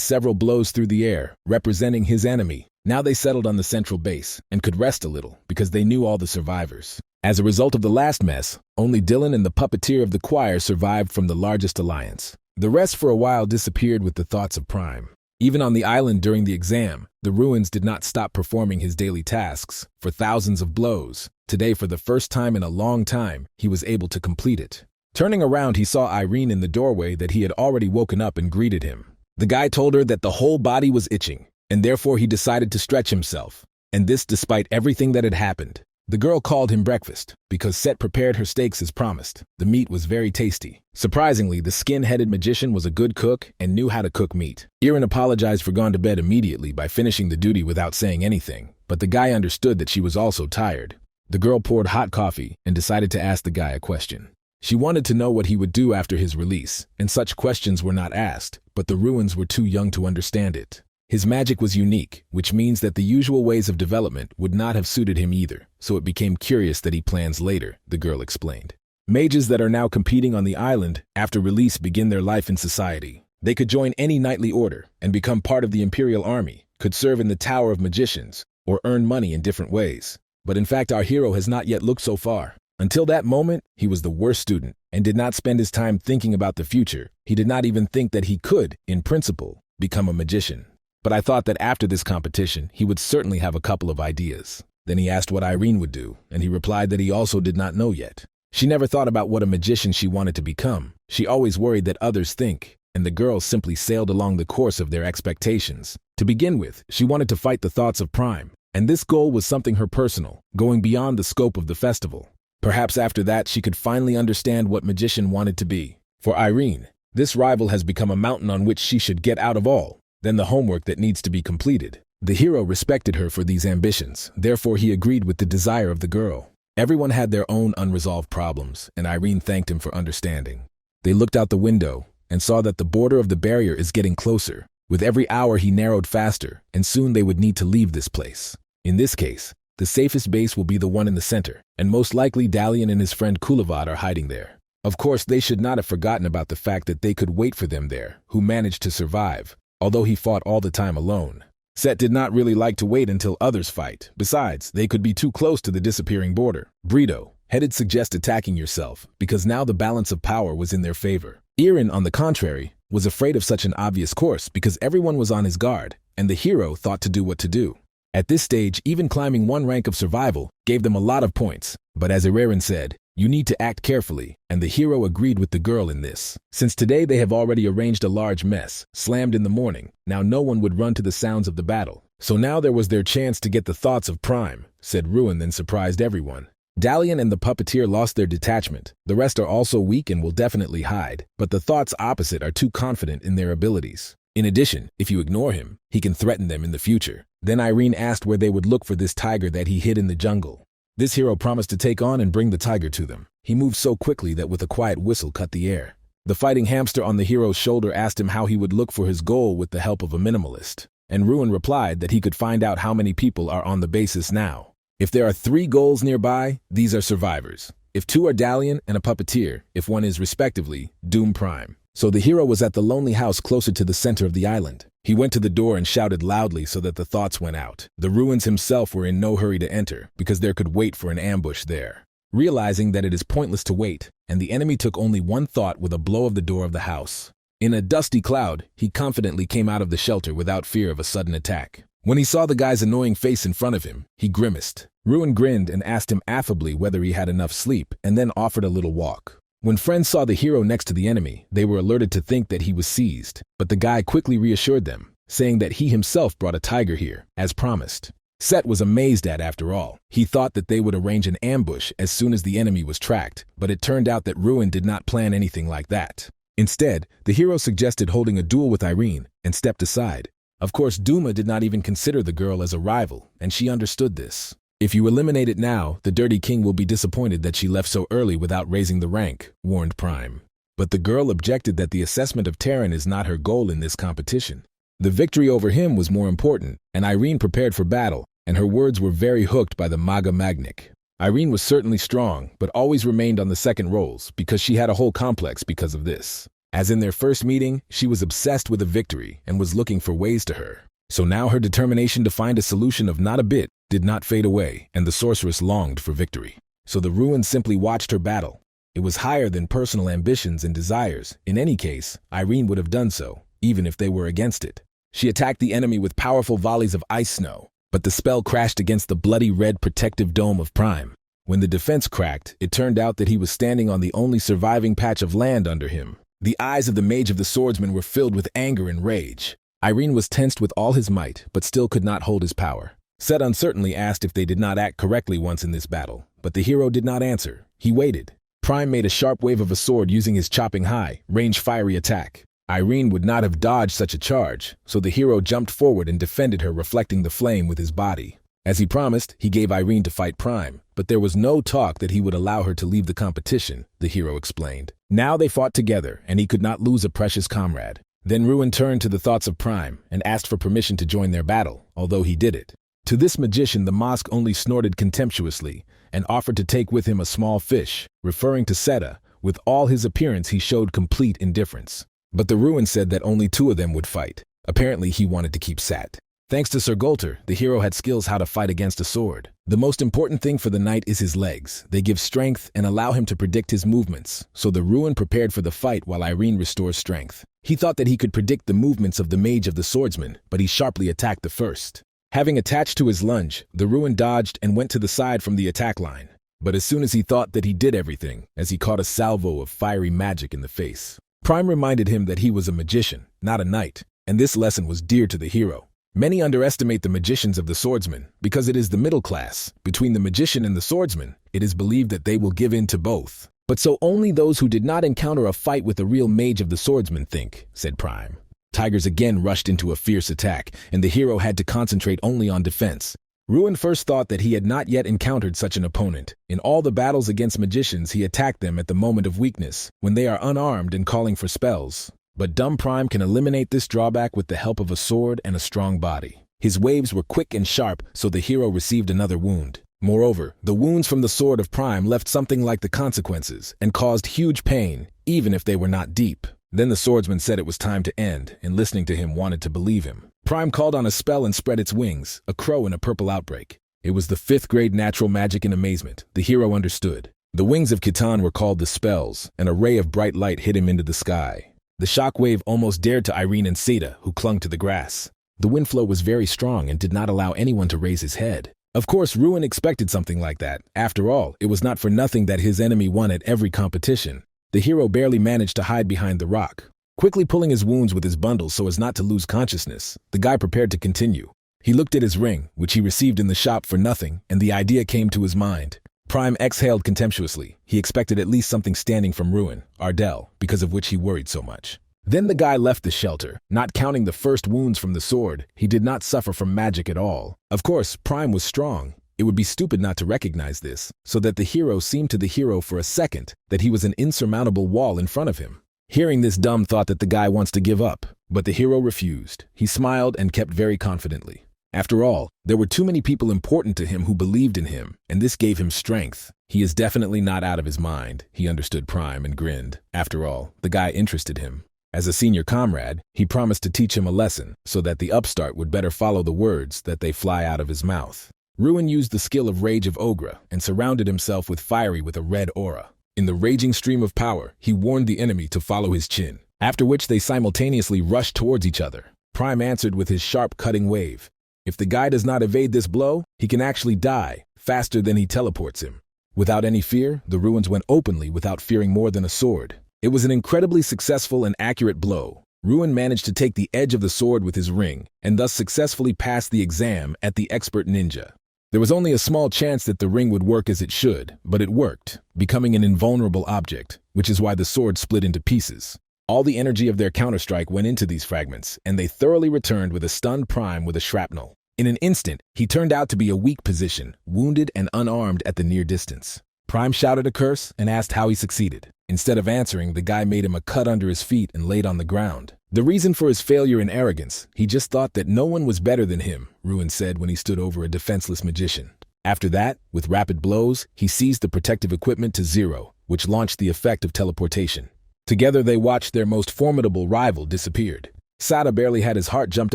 several blows through the air, representing his enemy. Now they settled on the central base and could rest a little because they knew all the survivors. As a result of the last mess, only Dillian and the puppeteer of the choir survived from the largest alliance. The rest for a while disappeared with the thoughts of Prime. Even on the island during the exam, the Ruans did not stop performing his daily tasks for thousands of blows. Today, for the first time in a long time, he was able to complete it. Turning around, he saw Irene in the doorway that he had already woken up and greeted him. The guy told her that the whole body was itching, and therefore he decided to stretch himself. And this despite everything that had happened. The girl called him breakfast because Set prepared her steaks as promised. The meat was very tasty. Surprisingly, the skin-headed magician was a good cook and knew how to cook meat. Irin apologized for going to bed immediately by finishing the duty without saying anything, but the guy understood that she was also tired. The girl poured hot coffee and decided to ask the guy a question. She wanted to know what he would do after his release, and such questions were not asked, but the Ruans were too young to understand it. His magic was unique, which means that the usual ways of development would not have suited him either, so it became curious that he plans later, the girl explained. Mages that are now competing on the island after release begin their life in society. They could join any knightly order and become part of the Imperial Army, could serve in the Tower of Magicians, or earn money in different ways. But in fact, our hero has not yet looked so far. Until that moment, he was the worst student and did not spend his time thinking about the future. He did not even think that he could, in principle, become a magician. But I thought that after this competition, he would certainly have a couple of ideas. Then he asked what Irene would do, and he replied that he also did not know yet. She never thought about what a magician she wanted to become. She always worried that others think, and the girls simply sailed along the course of their expectations. To begin with, she wanted to fight the thoughts of Prime, and this goal was something her personal, going beyond the scope of the festival. Perhaps after that she could finally understand what magician wanted to be. For Irene, this rival has become a mountain on which she should get out of all, then the homework that needs to be completed. The hero respected her for these ambitions, therefore he agreed with the desire of the girl. Everyone had their own unresolved problems, and Irene thanked him for understanding. They looked out the window and saw that the border of the barrier is getting closer. With every hour he narrowed faster, and soon they would need to leave this place. In this case, the safest base will be the one in the center, and most likely Dalian and his friend Kulavad are hiding there. Of course, they should not have forgotten about the fact that they could wait for them there, who managed to survive, although he fought all the time alone. Set did not really like to wait until others fight. Besides, they could be too close to the disappearing border. Brito, headed suggest attacking yourself, because now the balance of power was in their favor. Irin, on the contrary, was afraid of such an obvious course because everyone was on his guard, and the hero thought to do what to do. At this stage, even climbing one rank of survival gave them a lot of points, but as Irin said, you need to act carefully, and the hero agreed with the girl in this. Since today they have already arranged a large mess, slammed in the morning, now no one would run to the sounds of the battle. So now there was their chance to get the thoughts of Prime, said Ruan, then surprised everyone. Dalian and the puppeteer lost their detachment. The rest are also weak and will definitely hide, but the thoughts opposite are too confident in their abilities. In addition, if you ignore him, he can threaten them in the future. Then Irene asked where they would look for this tiger that he hid in the jungle. This hero promised to take on and bring the tiger to them. He moved so quickly that with a quiet whistle cut the air. The fighting hamster on the hero's shoulder asked him how he would look for his goal with the help of a minimalist, and Ruan replied that he could find out how many people are on the basis now. If there are 3 goals nearby, these are survivors. If 2 are Dalian and a puppeteer, if one is, respectively, Doom Prime. So the hero was at the lonely house closer to the center of the island. He went to the door and shouted loudly so that the thoughts went out. The Ruans himself were in no hurry to enter, because there could wait for an ambush there. Realizing that it is pointless to wait, and the enemy took only one thought with a blow of the door of the house. In a dusty cloud, he confidently came out of the shelter without fear of a sudden attack. When he saw the guy's annoying face in front of him, he grimaced. Ruan grinned and asked him affably whether he had enough sleep, and then offered a little walk. When friends saw the hero next to the enemy, they were alerted to think that he was seized, but the guy quickly reassured them, saying that he himself brought a tiger here, as promised. Set was amazed after all. He thought that they would arrange an ambush as soon as the enemy was tracked, but it turned out that Ruan did not plan anything like that. Instead, the hero suggested holding a duel with Irene and stepped aside. Of course, Duma did not even consider the girl as a rival, and she understood this. If you eliminate it now, the Dirty King will be disappointed that she left so early without raising the rank, warned Prime. But the girl objected that the assessment of Terran is not her goal in this competition. The victory over him was more important, and Irene prepared for battle, and her words were very hooked by the Maga Magnic. Irene was certainly strong, but always remained on the second roles because she had a whole complex because of this. As in their first meeting, she was obsessed with a victory and was looking for ways to her. So now her determination to find a solution of not a bit did not fade away, and the sorceress longed for victory. So the Ruan simply watched her battle. It was higher than personal ambitions and desires. In any case, Irene would have done so, even if they were against it. She attacked the enemy with powerful volleys of ice snow, but the spell crashed against the bloody red protective dome of Prime. When the defense cracked, it turned out that he was standing on the only surviving patch of land under him. The eyes of the Mage of the Swordsman were filled with anger and rage. Irene was tensed with all his might, but still could not hold his power. Set uncertainly asked if they did not act correctly once in this battle, but the hero did not answer. He waited. Prime made a sharp wave of a sword using his chopping high, range fiery attack. Irene would not have dodged such a charge, so the hero jumped forward and defended her, reflecting the flame with his body. As he promised, he gave Irene to fight Prime, but there was no talk that he would allow her to leave the competition, the hero explained. Now they fought together, and he could not lose a precious comrade. Then Ruan turned to the thoughts of Prime and asked for permission to join their battle, although he did it. To this magician, the mosque only snorted contemptuously and offered to take with him a small fish, referring to Seta. With all his appearance, he showed complete indifference. But the Ruan said that only 2 of them would fight. Apparently, he wanted to keep Sat. Thanks to Sir Golter, the hero had skills how to fight against a sword. The most important thing for the knight is his legs. They give strength and allow him to predict his movements, so the Ruan prepared for the fight while Irene restores strength. He thought that he could predict the movements of the mage of the swordsman, but he sharply attacked the first. Having attached to his lunge, the Ruan dodged and went to the side from the attack line. But as soon as he thought that he did everything, as he caught a salvo of fiery magic in the face. Prime reminded him that he was a magician, not a knight, and this lesson was dear to the hero. Many underestimate the magicians of the swordsman because it is the middle class. Between the magician and the swordsman, it is believed that they will give in to both. But so only those who did not encounter a fight with a real mage of the swordsman think, said Prime. Tigers again rushed into a fierce attack, and the hero had to concentrate only on defense. Ruan first thought that he had not yet encountered such an opponent. In all the battles against magicians, he attacked them at the moment of weakness, when they are unarmed and calling for spells. But dumb Prime can eliminate this drawback with the help of a sword and a strong body. His waves were quick and sharp, so the hero received another wound. Moreover, the wounds from the sword of Prime left something like the consequences and caused huge pain, even if they were not deep. Then the swordsman said it was time to end, and listening to him wanted to believe him. Prime called on a spell and spread its wings, a crow in a purple outbreak. It was the 5th grade natural magic. In amazement, the hero understood. The wings of Khitan were called the spells, and a ray of bright light hit him into the sky. The shock wave almost dared to Irene and Seta, who clung to the grass. The wind flow was very strong and did not allow anyone to raise his head. Of course, Ruan expected something like that. After all, it was not for nothing that his enemy won at every competition. The hero barely managed to hide behind the rock. Quickly pulling his wounds with his bundle so as not to lose consciousness, the guy prepared to continue. He looked at his ring, which he received in the shop for nothing, and the idea came to his mind. Prime exhaled contemptuously. He expected at least something standing from Ruan, Ardell, because of which he worried so much. Then the guy left the shelter. Not counting the first wounds from the sword, he did not suffer from magic at all. Of course, Prime was strong. It would be stupid not to recognize this, so that the hero seemed to the hero for a second that he was an insurmountable wall in front of him. Hearing this, Dumb thought that the guy wants to give up, but the hero refused. He smiled and kept very confidently. After all, there were too many people important to him who believed in him, and this gave him strength. He is definitely not out of his mind, he understood Prime and grinned. After all, the guy interested him. As a senior comrade, he promised to teach him a lesson so that the upstart would better follow the words that they fly out of his mouth. Ruan used the skill of Rage of Ogre and surrounded himself with fiery with a red aura. In the raging stream of power, he warned the enemy to follow his chin, after which they simultaneously rushed towards each other. Prime answered with his sharp cutting wave. If the guy does not evade this blow, he can actually die faster than he teleports him. Without any fear, the Ruans went openly without fearing more than a sword. It was an incredibly successful and accurate blow. Ruan managed to take the edge of the sword with his ring, and thus successfully passed the exam at the expert ninja. There was only a small chance that the ring would work as it should, but it worked, becoming an invulnerable object, which is why the sword split into pieces. All the energy of their counterstrike went into these fragments, and they thoroughly returned with a stunned Prime with a shrapnel. In an instant, he turned out to be a weak position, wounded and unarmed at the near distance. Prime shouted a curse and asked how he succeeded. Instead of answering, the guy made him a cut under his feet and laid on the ground. The reason for his failure and arrogance, he just thought that no one was better than him, Ruan said when he stood over a defenseless magician. After that, with rapid blows, he seized the protective equipment to 0, which launched the effect of teleportation. Together they watched their most formidable rival disappeared. Sada barely had his heart jumped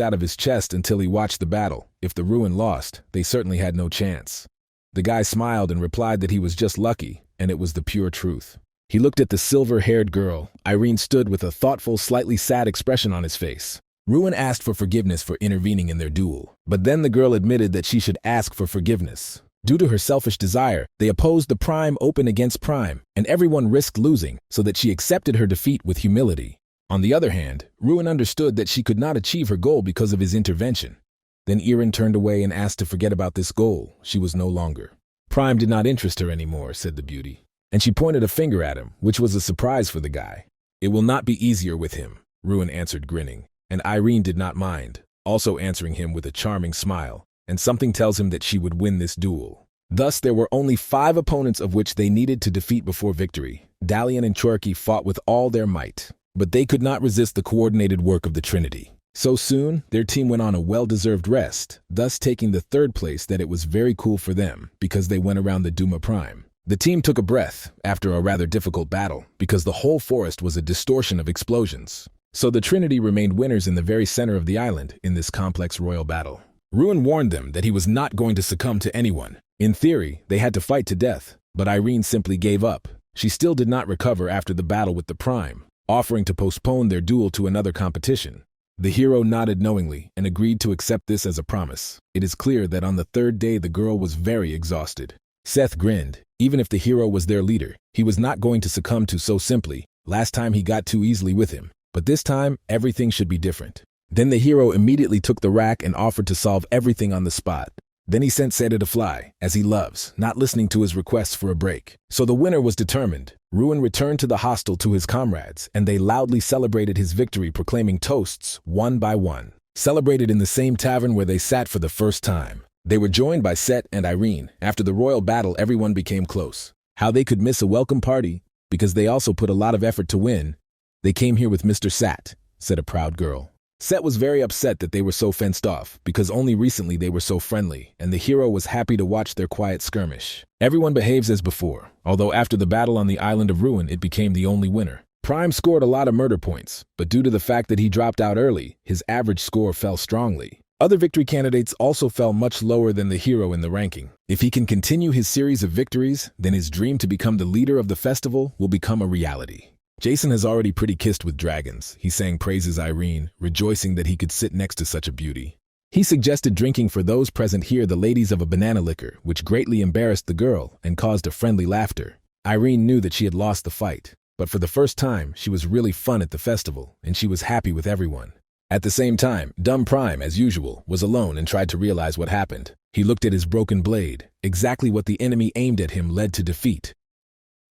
out of his chest until he watched the battle. If the Ruan lost, they certainly had no chance. The guy smiled and replied that he was just lucky, and it was the pure truth. He looked at the silver-haired girl. Irene stood with a thoughtful, slightly sad expression on his face. Ruan asked for forgiveness for intervening in their duel, but then the girl admitted that she should ask for forgiveness. Due to her selfish desire, they opposed the Prime open against Prime, and everyone risked losing, so that she accepted her defeat with humility. On the other hand, Ruan understood that she could not achieve her goal because of his intervention. Then Erin turned away and asked to forget about this goal. She was no longer. Prime did not interest her anymore, said the beauty. And she pointed a finger at him, which was a surprise for the guy. It will not be easier with him, Ruan answered, grinning. And Irene did not mind, also answering him with a charming smile, and something tells him that she would win this duel. Thus, there were only 5 opponents of which they needed to defeat before victory. Dalian and Chorky fought with all their might, but they could not resist the coordinated work of the Trinity. So soon, their team went on a well-deserved rest, thus taking the 3rd place. That it was very cool for them, because they went around the Duma Prime. The team took a breath after a rather difficult battle, because the whole forest was a distortion of explosions. So the Trinity remained winners in the very center of the island in this complex royal battle. Ruan warned them that he was not going to succumb to anyone. In theory, they had to fight to death, but Irene simply gave up. She still did not recover after the battle with the Prime, offering to postpone their duel to another competition. The hero nodded knowingly and agreed to accept this as a promise. It is clear that on the 3rd day the girl was very exhausted. Seth grinned. Even if the hero was their leader, he was not going to succumb to so simply. Last time he got too easily with him, but this time everything should be different. Then the hero immediately took the rack and offered to solve everything on the spot. Then he sent Seta to fly, as he loves, not listening to his requests for a break. So the winner was determined. Ruan returned to the hostel to his comrades, and they loudly celebrated his victory, proclaiming toasts, one by one. Celebrated in the same tavern where they sat for the first time. They were joined by Set and Irene. After the royal battle, everyone became close. How they could miss a welcome party, because they also put a lot of effort to win. They came here with Mr. Sat, said a proud girl. Set was very upset that they were so fenced off, because only recently they were so friendly, and the hero was happy to watch their quiet skirmish. Everyone behaves as before, although after the battle on the island of Ruan it became the only winner. Prime scored a lot of murder points, but due to the fact that he dropped out early, his average score fell strongly. Other victory candidates also fell much lower than the hero in the ranking. If he can continue his series of victories, then his dream to become the leader of the festival will become a reality. Jason has already pretty kissed with dragons. He sang praises Irene, rejoicing that he could sit next to such a beauty. He suggested drinking for those present here the ladies of a banana liquor, which greatly embarrassed the girl and caused a friendly laughter. Irene knew that she had lost the fight, but for the first time she was really fun at the festival, and she was happy with everyone. At the same time, Dumb Prime, as usual, was alone and tried to realize what happened. He looked at his broken blade. Exactly what the enemy aimed at him led to defeat.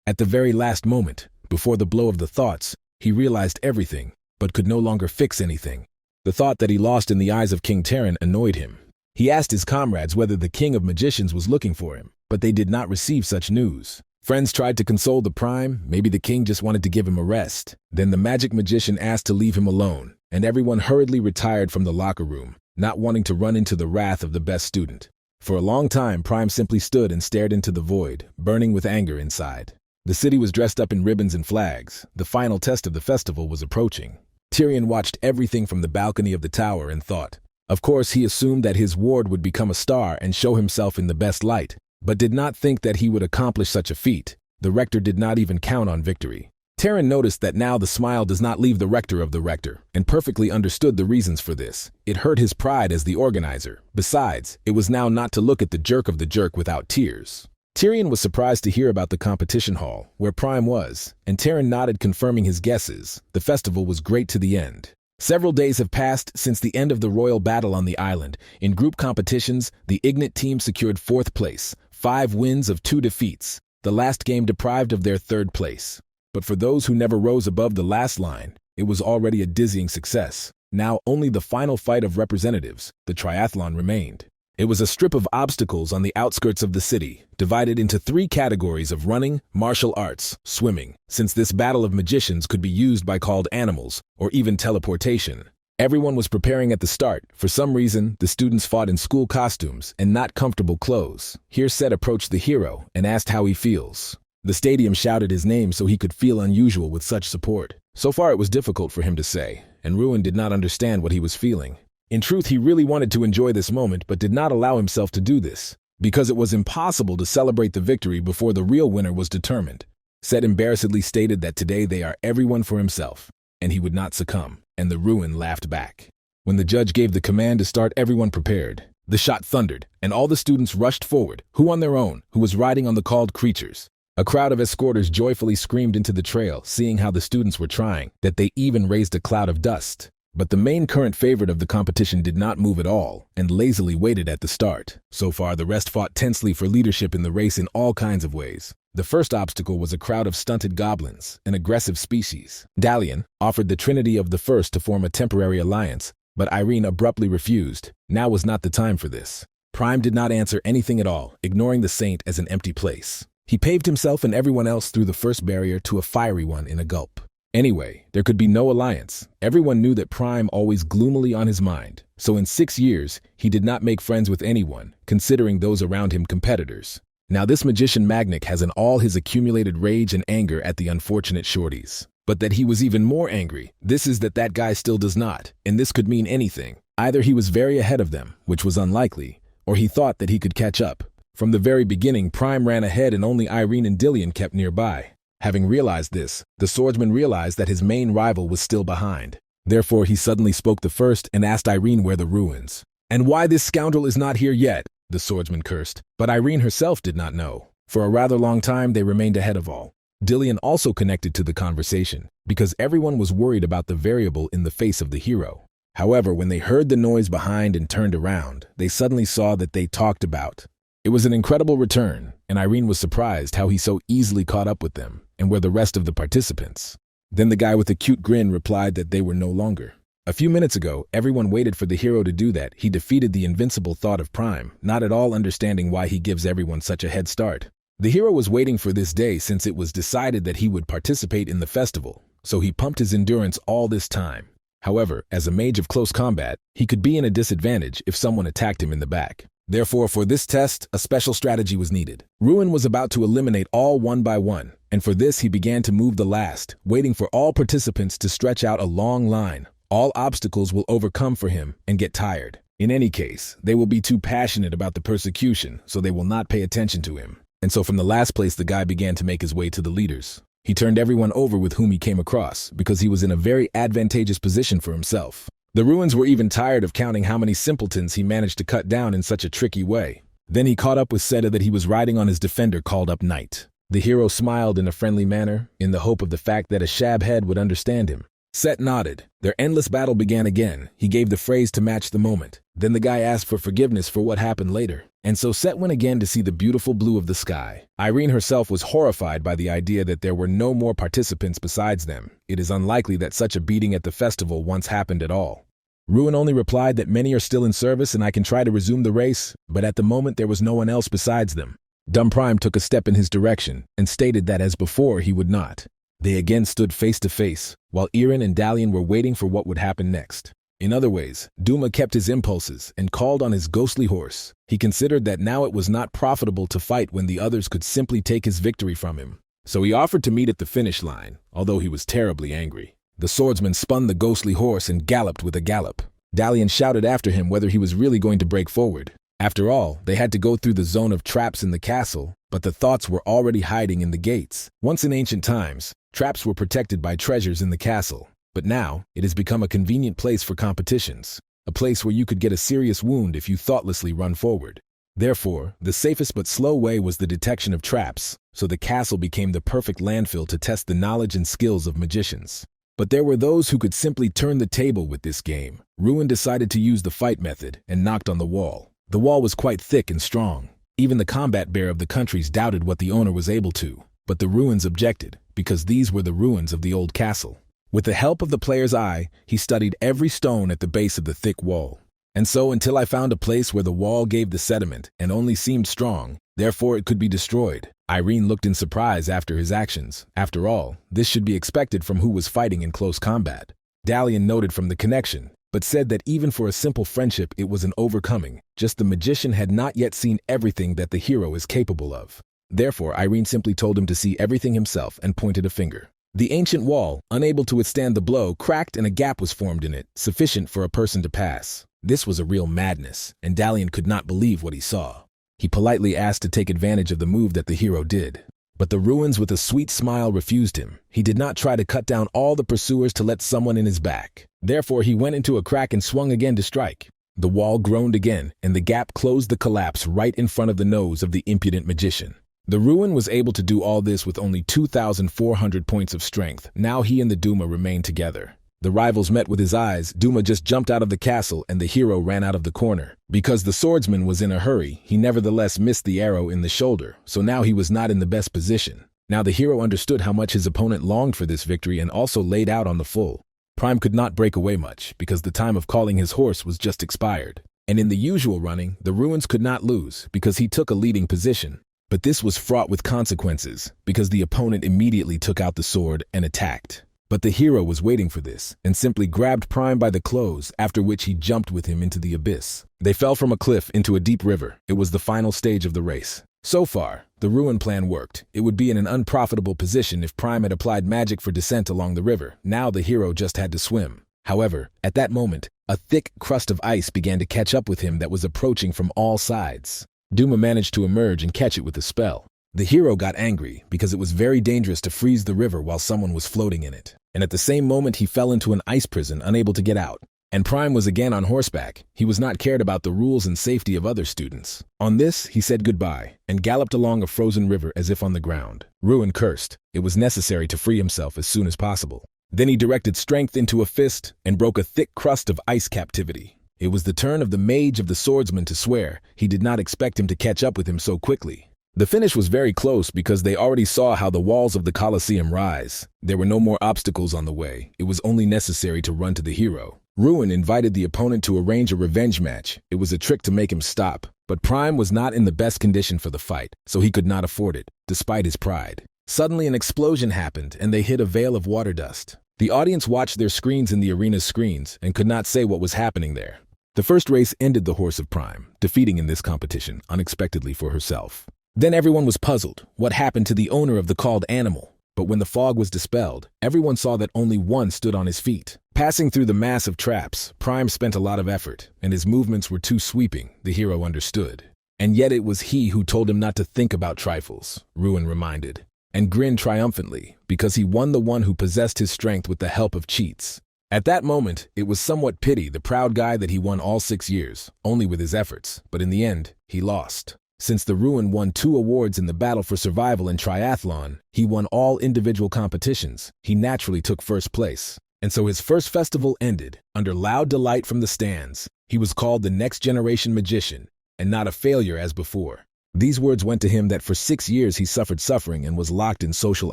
At the very last moment, before the blow of the thoughts, he realized everything, but could no longer fix anything. The thought that he lost in the eyes of King Terran annoyed him. He asked his comrades whether the King of Magicians was looking for him, but they did not receive such news. Friends tried to console the Prime. Maybe the king just wanted to give him a rest. Then the magic magician asked to leave him alone, and everyone hurriedly retired from the locker room, not wanting to run into the wrath of the best student. For a long time, Prime simply stood and stared into the void, burning with anger inside. The city was dressed up in ribbons and flags. The final test of the festival was approaching. Tyrion watched everything from the balcony of the tower and thought. Of course, he assumed that his ward would become a star and show himself in the best light, but did not think that he would accomplish such a feat. The recctor did not even count on victory. Terran noticed that now the smile does not leave the recctor of the recctor, and perfectly understood the reasons for this. It hurt his pride as the organizer. Besides, it was now not to look at the jerk of the jerk without tears. Tyrion was surprised to hear about the competition hall, where Prime was, and Terran nodded, confirming his guesses. The festival was great to the end. Several days have passed since the end of the royal battle on the island. In group competitions, the Ignite team secured 4th place, 5 wins of 2 defeats, the last game deprived of their 3rd place. But for those who never rose above the last line, it was already a dizzying success. Now only the final fight of representatives, the triathlon, remained. It was a strip of obstacles on the outskirts of the city, divided into 3 categories of running, martial arts, swimming, since this battle of magicians could be used by called animals, or even teleportation. Everyone was preparing at the start. For some reason, the students fought in school costumes and not comfortable clothes. Here Set approached the hero and asked how he feels. The stadium shouted his name so he could feel unusual with such support. So far it was difficult for him to say, and Ruan did not understand what he was feeling. In truth, he really wanted to enjoy this moment but did not allow himself to do this, because it was impossible to celebrate the victory before the real winner was determined. Set embarrassedly stated that today they are everyone for himself, and he would not succumb, and the Ruan laughed back. When the judge gave the command to start, everyone prepared. The shot thundered, and all the students rushed forward, who on their own, who was riding on the called creatures. A crowd of escorters joyfully screamed into the trail, seeing how the students were trying, that they even raised a cloud of dust. But the main current favorite of the competition did not move at all and lazily waited at the start. So far, the rest fought tensely for leadership in the race in all kinds of ways. The first obstacle was a crowd of stunted goblins, an aggressive species. Dalian offered the Trinity of the First to form a temporary alliance, but Irene abruptly refused. Now was not the time for this. Prime did not answer anything at all, ignoring the saint as an empty place. He paved himself and everyone else through the first barrier to a fiery one in a gulp. Anyway, there could be no alliance. Everyone knew that Prime always gloomily on his mind, so in 6 years, he did not make friends with anyone, considering those around him competitors. Now this magician Magnic has in all his accumulated rage and anger at the unfortunate shorties. But that he was even more angry, this is that guy still does not, and this could mean anything. Either he was very ahead of them, which was unlikely, or he thought that he could catch up. From the very beginning, Prime ran ahead and only Irene and Dillian kept nearby. Having realized this, the swordsman realized that his main rival was still behind. Therefore, he suddenly spoke the first and asked Irene where the ruins. "And why this scoundrel is not here yet?" the swordsman cursed. But Irene herself did not know. For a rather long time, they remained ahead of all. Dillian also connected to the conversation, because everyone was worried about the variable in the face of the hero. However, when they heard the noise behind and turned around, they suddenly saw that they talked about. It was an incredible return, and Irene was surprised how he so easily caught up with them, and were the rest of the participants. Then the guy with the cute grin replied that they were no longer. A few minutes ago, everyone waited for the hero to do that. He defeated the invincible thought of Prime, not at all understanding why he gives everyone such a head start. The hero was waiting for this day since it was decided that he would participate in the festival, so he pumped his endurance all this time. However, as a mage of close combat, he could be in a disadvantage if someone attacked him in the back. Therefore, for this test, a special strategy was needed. Ruan was about to eliminate all one by one, and for this he began to move the last, waiting for all participants to stretch out a long line. All obstacles will overcome for him and get tired. In any case, they will be too passionate about the persecution, so they will not pay attention to him. And so from the last place the guy began to make his way to the leaders. He turned everyone over with whom he came across, because he was in a very advantageous position for himself. The Ruins were even tired of counting how many simpletons he managed to cut down in such a tricky way. Then he caught up with Seta that he was riding on his defender called up Knight. The hero smiled in a friendly manner, in the hope of the fact that a shab head would understand him. Set nodded. Their endless battle began again. He gave the phrase to match the moment. Then the guy asked for forgiveness for what happened later. And so Set went again to see the beautiful blue of the sky. Irene herself was horrified by the idea that there were no more participants besides them. It is unlikely that such a beating at the festival once happened at all. Ruan only replied that many are still in service and I can try to resume the race, but at the moment there was no one else besides them. Dumb Prime took a step in his direction and stated that as before he would not. They again stood face to face, while Irene and Dalian were waiting for what would happen next. In other ways, Duma kept his impulses and called on his ghostly horse. He considered that now it was not profitable to fight when the others could simply take his victory from him. So he offered to meet at the finish line, although he was terribly angry. The swordsman spun the ghostly horse and galloped with a gallop. Dalian shouted after him whether he was really going to break forward. After all, they had to go through the zone of traps in the castle, but the thoughts were already hiding in the gates. Once in ancient times, traps were protected by treasures in the castle, but now it has become a convenient place for competitions, a place where you could get a serious wound if you thoughtlessly run forward. Therefore, the safest but slow way was the detection of traps, so the castle became the perfect landfill to test the knowledge and skills of magicians. But there were those who could simply turn the table with this game. Ruan decided to use the fight method and knocked on the wall. The wall was quite thick and strong. Even the combat bear of the countries doubted what the owner was able to, but the Ruins objected, because these were the ruins of the old castle. With the help of the player's eye, he studied every stone at the base of the thick wall. And so until I found a place where the wall gave the sediment and only seemed strong, therefore it could be destroyed. Irene looked in surprise after his actions. After all, this should be expected from who was fighting in close combat. Dalian noted from the connection, but said that even for a simple friendship it was an overcoming, just the magician had not yet seen everything that the hero is capable of. Therefore, Irene simply told him to see everything himself and pointed a finger. The ancient wall, unable to withstand the blow, cracked and a gap was formed in it, sufficient for a person to pass. This was a real madness, and Dalian could not believe what he saw. He politely asked to take advantage of the move that the hero did. But the Ruins with a sweet smile refused him. He did not try to cut down all the pursuers to let someone in his back. Therefore, he went into a crack and swung again to strike. The wall groaned again, and the gap closed the collapse right in front of the nose of the impudent magician. The Ruin was able to do all this with only 2,400 points of strength. Now he and the Duma remained together. The rivals met with his eyes. Duma just jumped out of the castle and the hero ran out of the corner. Because the swordsman was in a hurry, he nevertheless missed the arrow in the shoulder, so now he was not in the best position. Now the hero understood how much his opponent longed for this victory and also laid out on the full. Prime could not break away much, because the time of calling his horse was just expired. And in the usual running, the Ruans could not lose, because he took a leading position. But this was fraught with consequences, because the opponent immediately took out the sword and attacked. But the hero was waiting for this, and simply grabbed Prime by the clothes, after which he jumped with him into the abyss. They fell from a cliff into a deep river. It was the final stage of the race. So far, the Ruan plan worked. It would be in an unprofitable position if Prime had applied magic for descent along the river. Now the hero just had to swim. However, at that moment, a thick crust of ice began to catch up with him that was approaching from all sides. Duma managed to emerge and catch it with a spell. The hero got angry because it was very dangerous to freeze the river while someone was floating in it. And at the same moment he fell into an ice prison, unable to get out. And Prime was again on horseback. He was not cared about the rules and safety of other students. On this, he said goodbye, and galloped along a frozen river as if on the ground. Ruan cursed. It was necessary to free himself as soon as possible. Then he directed strength into a fist, and broke a thick crust of ice captivity. It was the turn of the mage of the swordsman to swear. He did not expect him to catch up with him so quickly. The finish was very close because they already saw how the walls of the Colosseum rise. There were no more obstacles on the way. It was only necessary to run to the hero. Ruan invited the opponent to arrange a revenge match. It was a trick to make him stop, but Prime was not in the best condition for the fight, so he could not afford it, despite his pride. Suddenly an explosion happened and they hit a veil of water dust. The audience watched their screens in the arena's screens and could not say what was happening there. The first race ended the horse of Prime, defeating in this competition unexpectedly for herself. Then everyone was puzzled. What happened to the owner of the called animal? But when the fog was dispelled, everyone saw that only one stood on his feet. Passing through the mass of traps, Prime spent a lot of effort, and his movements were too sweeping, the hero understood. And yet it was he who told him not to think about trifles, Ruan reminded, and grinned triumphantly, because he won the one who possessed his strength with the help of cheats. At that moment, it was somewhat pity the proud guy that he won all 6 years, only with his efforts, but in the end, he lost. Since the Ruan won 2 awards in the battle for survival and triathlon, he won all individual competitions. He naturally took first place. And so his first festival ended, under loud delight from the stands. He was called the next generation magician, and not a failure as before. These words went to him that for 6 years he suffered suffering and was locked in social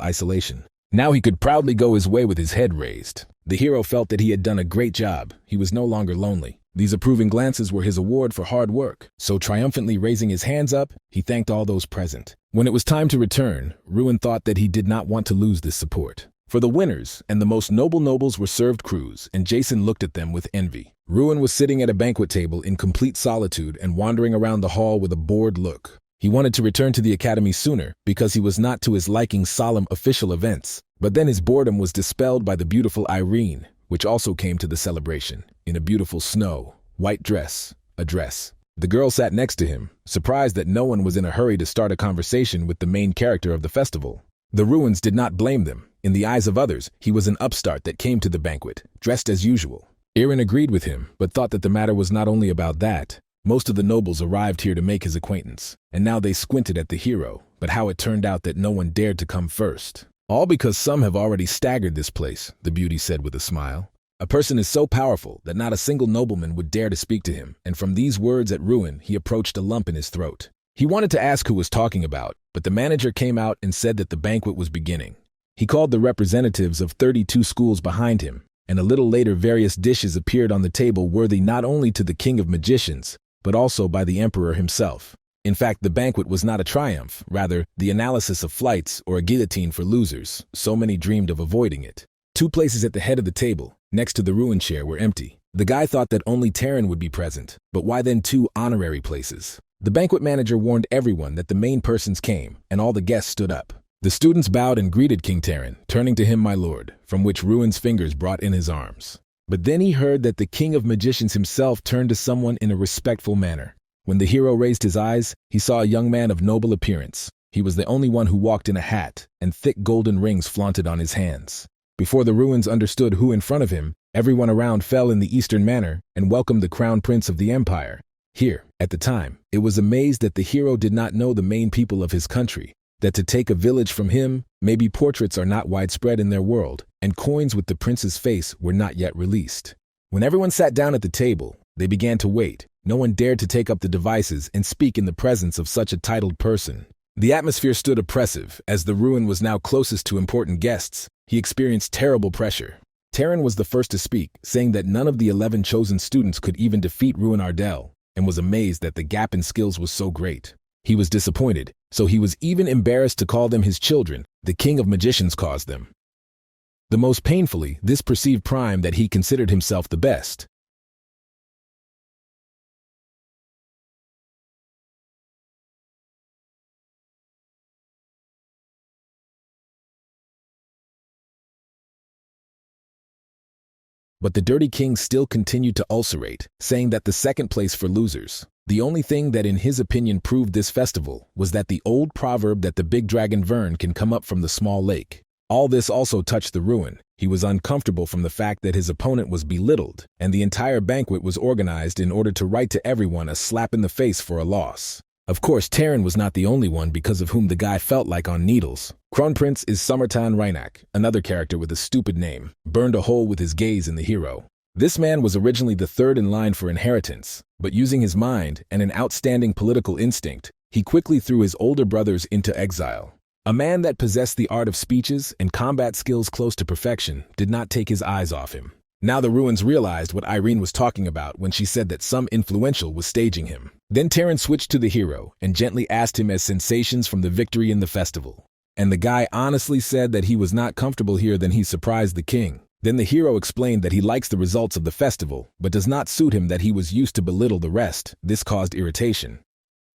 isolation. Now he could proudly go his way with his head raised. The hero felt that he had done a great job. He was no longer lonely. These approving glances were his award for hard work. So triumphantly raising his hands up, he thanked all those present. When it was time to return, Ruan thought that he did not want to lose this support. For the winners and the most noble nobles were served crews, and Jason looked at them with envy. Ruan was sitting at a banquet table in complete solitude and wandering around the hall with a bored look. He wanted to return to the academy sooner because he was not to his liking solemn official events. But then his boredom was dispelled by the beautiful Irene, which also came to the celebration, in a beautiful white dress, a dress. The girl sat next to him, surprised that no one was in a hurry to start a conversation with the main character of the festival. The Ruans did not blame them. In the eyes of others, he was an upstart that came to the banquet, dressed as usual. Aaron agreed with him, but thought that the matter was not only about that. Most of the nobles arrived here to make his acquaintance, and now they squinted at the hero, but how it turned out that no one dared to come first. All because some have already staggered this place, the beauty said with a smile. A person is so powerful that not a single nobleman would dare to speak to him, and from these words at Ruan, he approached a lump in his throat. He wanted to ask who was talking about, but the manager came out and said that the banquet was beginning. He called the representatives of 32 schools behind him, and a little later various dishes appeared on the table worthy not only to the king of magicians, but also by the emperor himself. In fact, the banquet was not a triumph, rather, the analysis of flights or a guillotine for losers. So many dreamed of avoiding it. 2 places at the head of the table, next to the Ruan chair, were empty. The guy thought that only Terran would be present, but why then 2 honorary places? The banquet manager warned everyone that the main persons came, and all the guests stood up. The students bowed and greeted King Terran, turning to him, my lord, from which Ruan's fingers brought in his arms. But then he heard that the king of magicians himself turned to someone in a respectful manner. When the hero raised his eyes, he saw a young man of noble appearance. He was the only one who walked in a hat, and thick golden rings flaunted on his hands. Before the Ruans understood who in front of him, everyone around fell in the Eastern manner and welcomed the crown prince of the empire. Here, at the time, it was amazed that the hero did not know the main people of his country, that to take a village from him, maybe portraits are not widespread in their world, and coins with the prince's face were not yet released. When everyone sat down at the table, they began to wait. No one dared to take up the devices and speak in the presence of such a titled person. The atmosphere stood oppressive. As the Ruan was now closest to important guests, he experienced terrible pressure. Terran was the first to speak, saying that none of the 11 chosen students could even defeat Ruan Ardell, and was amazed that the gap in skills was so great. He was disappointed, so he was even embarrassed to call them his children. The king of magicians caused them. The most painfully, this perceived prime that he considered himself the best. But the dirty king still continued to ulcerate, saying that the second place for losers. The only thing that in his opinion proved this festival was that the old proverb that the big dragon Vern can come up from the small lake. All this also touched the Ruan. He was uncomfortable from the fact that his opponent was belittled, and the entire banquet was organized in order to write to everyone a slap in the face for a loss. Of course, Terran was not the only one because of whom the guy felt like on needles. Kronprince is Summertan Rhynak, another character with a stupid name, burned a hole with his gaze in the hero. This man was originally the third in line for inheritance, but using his mind and an outstanding political instinct, he quickly threw his older brothers into exile. A man that possessed the art of speeches and combat skills close to perfection did not take his eyes off him. Now the Ruans realized what Irene was talking about when she said that some influential was staging him. Then Terran switched to the hero and gently asked him his sensations from the victory in the festival. And the guy honestly said that he was not comfortable here. Then he surprised the king. Then the hero explained that he likes the results of the festival, but does not suit him that he was used to belittle the rest. This caused irritation.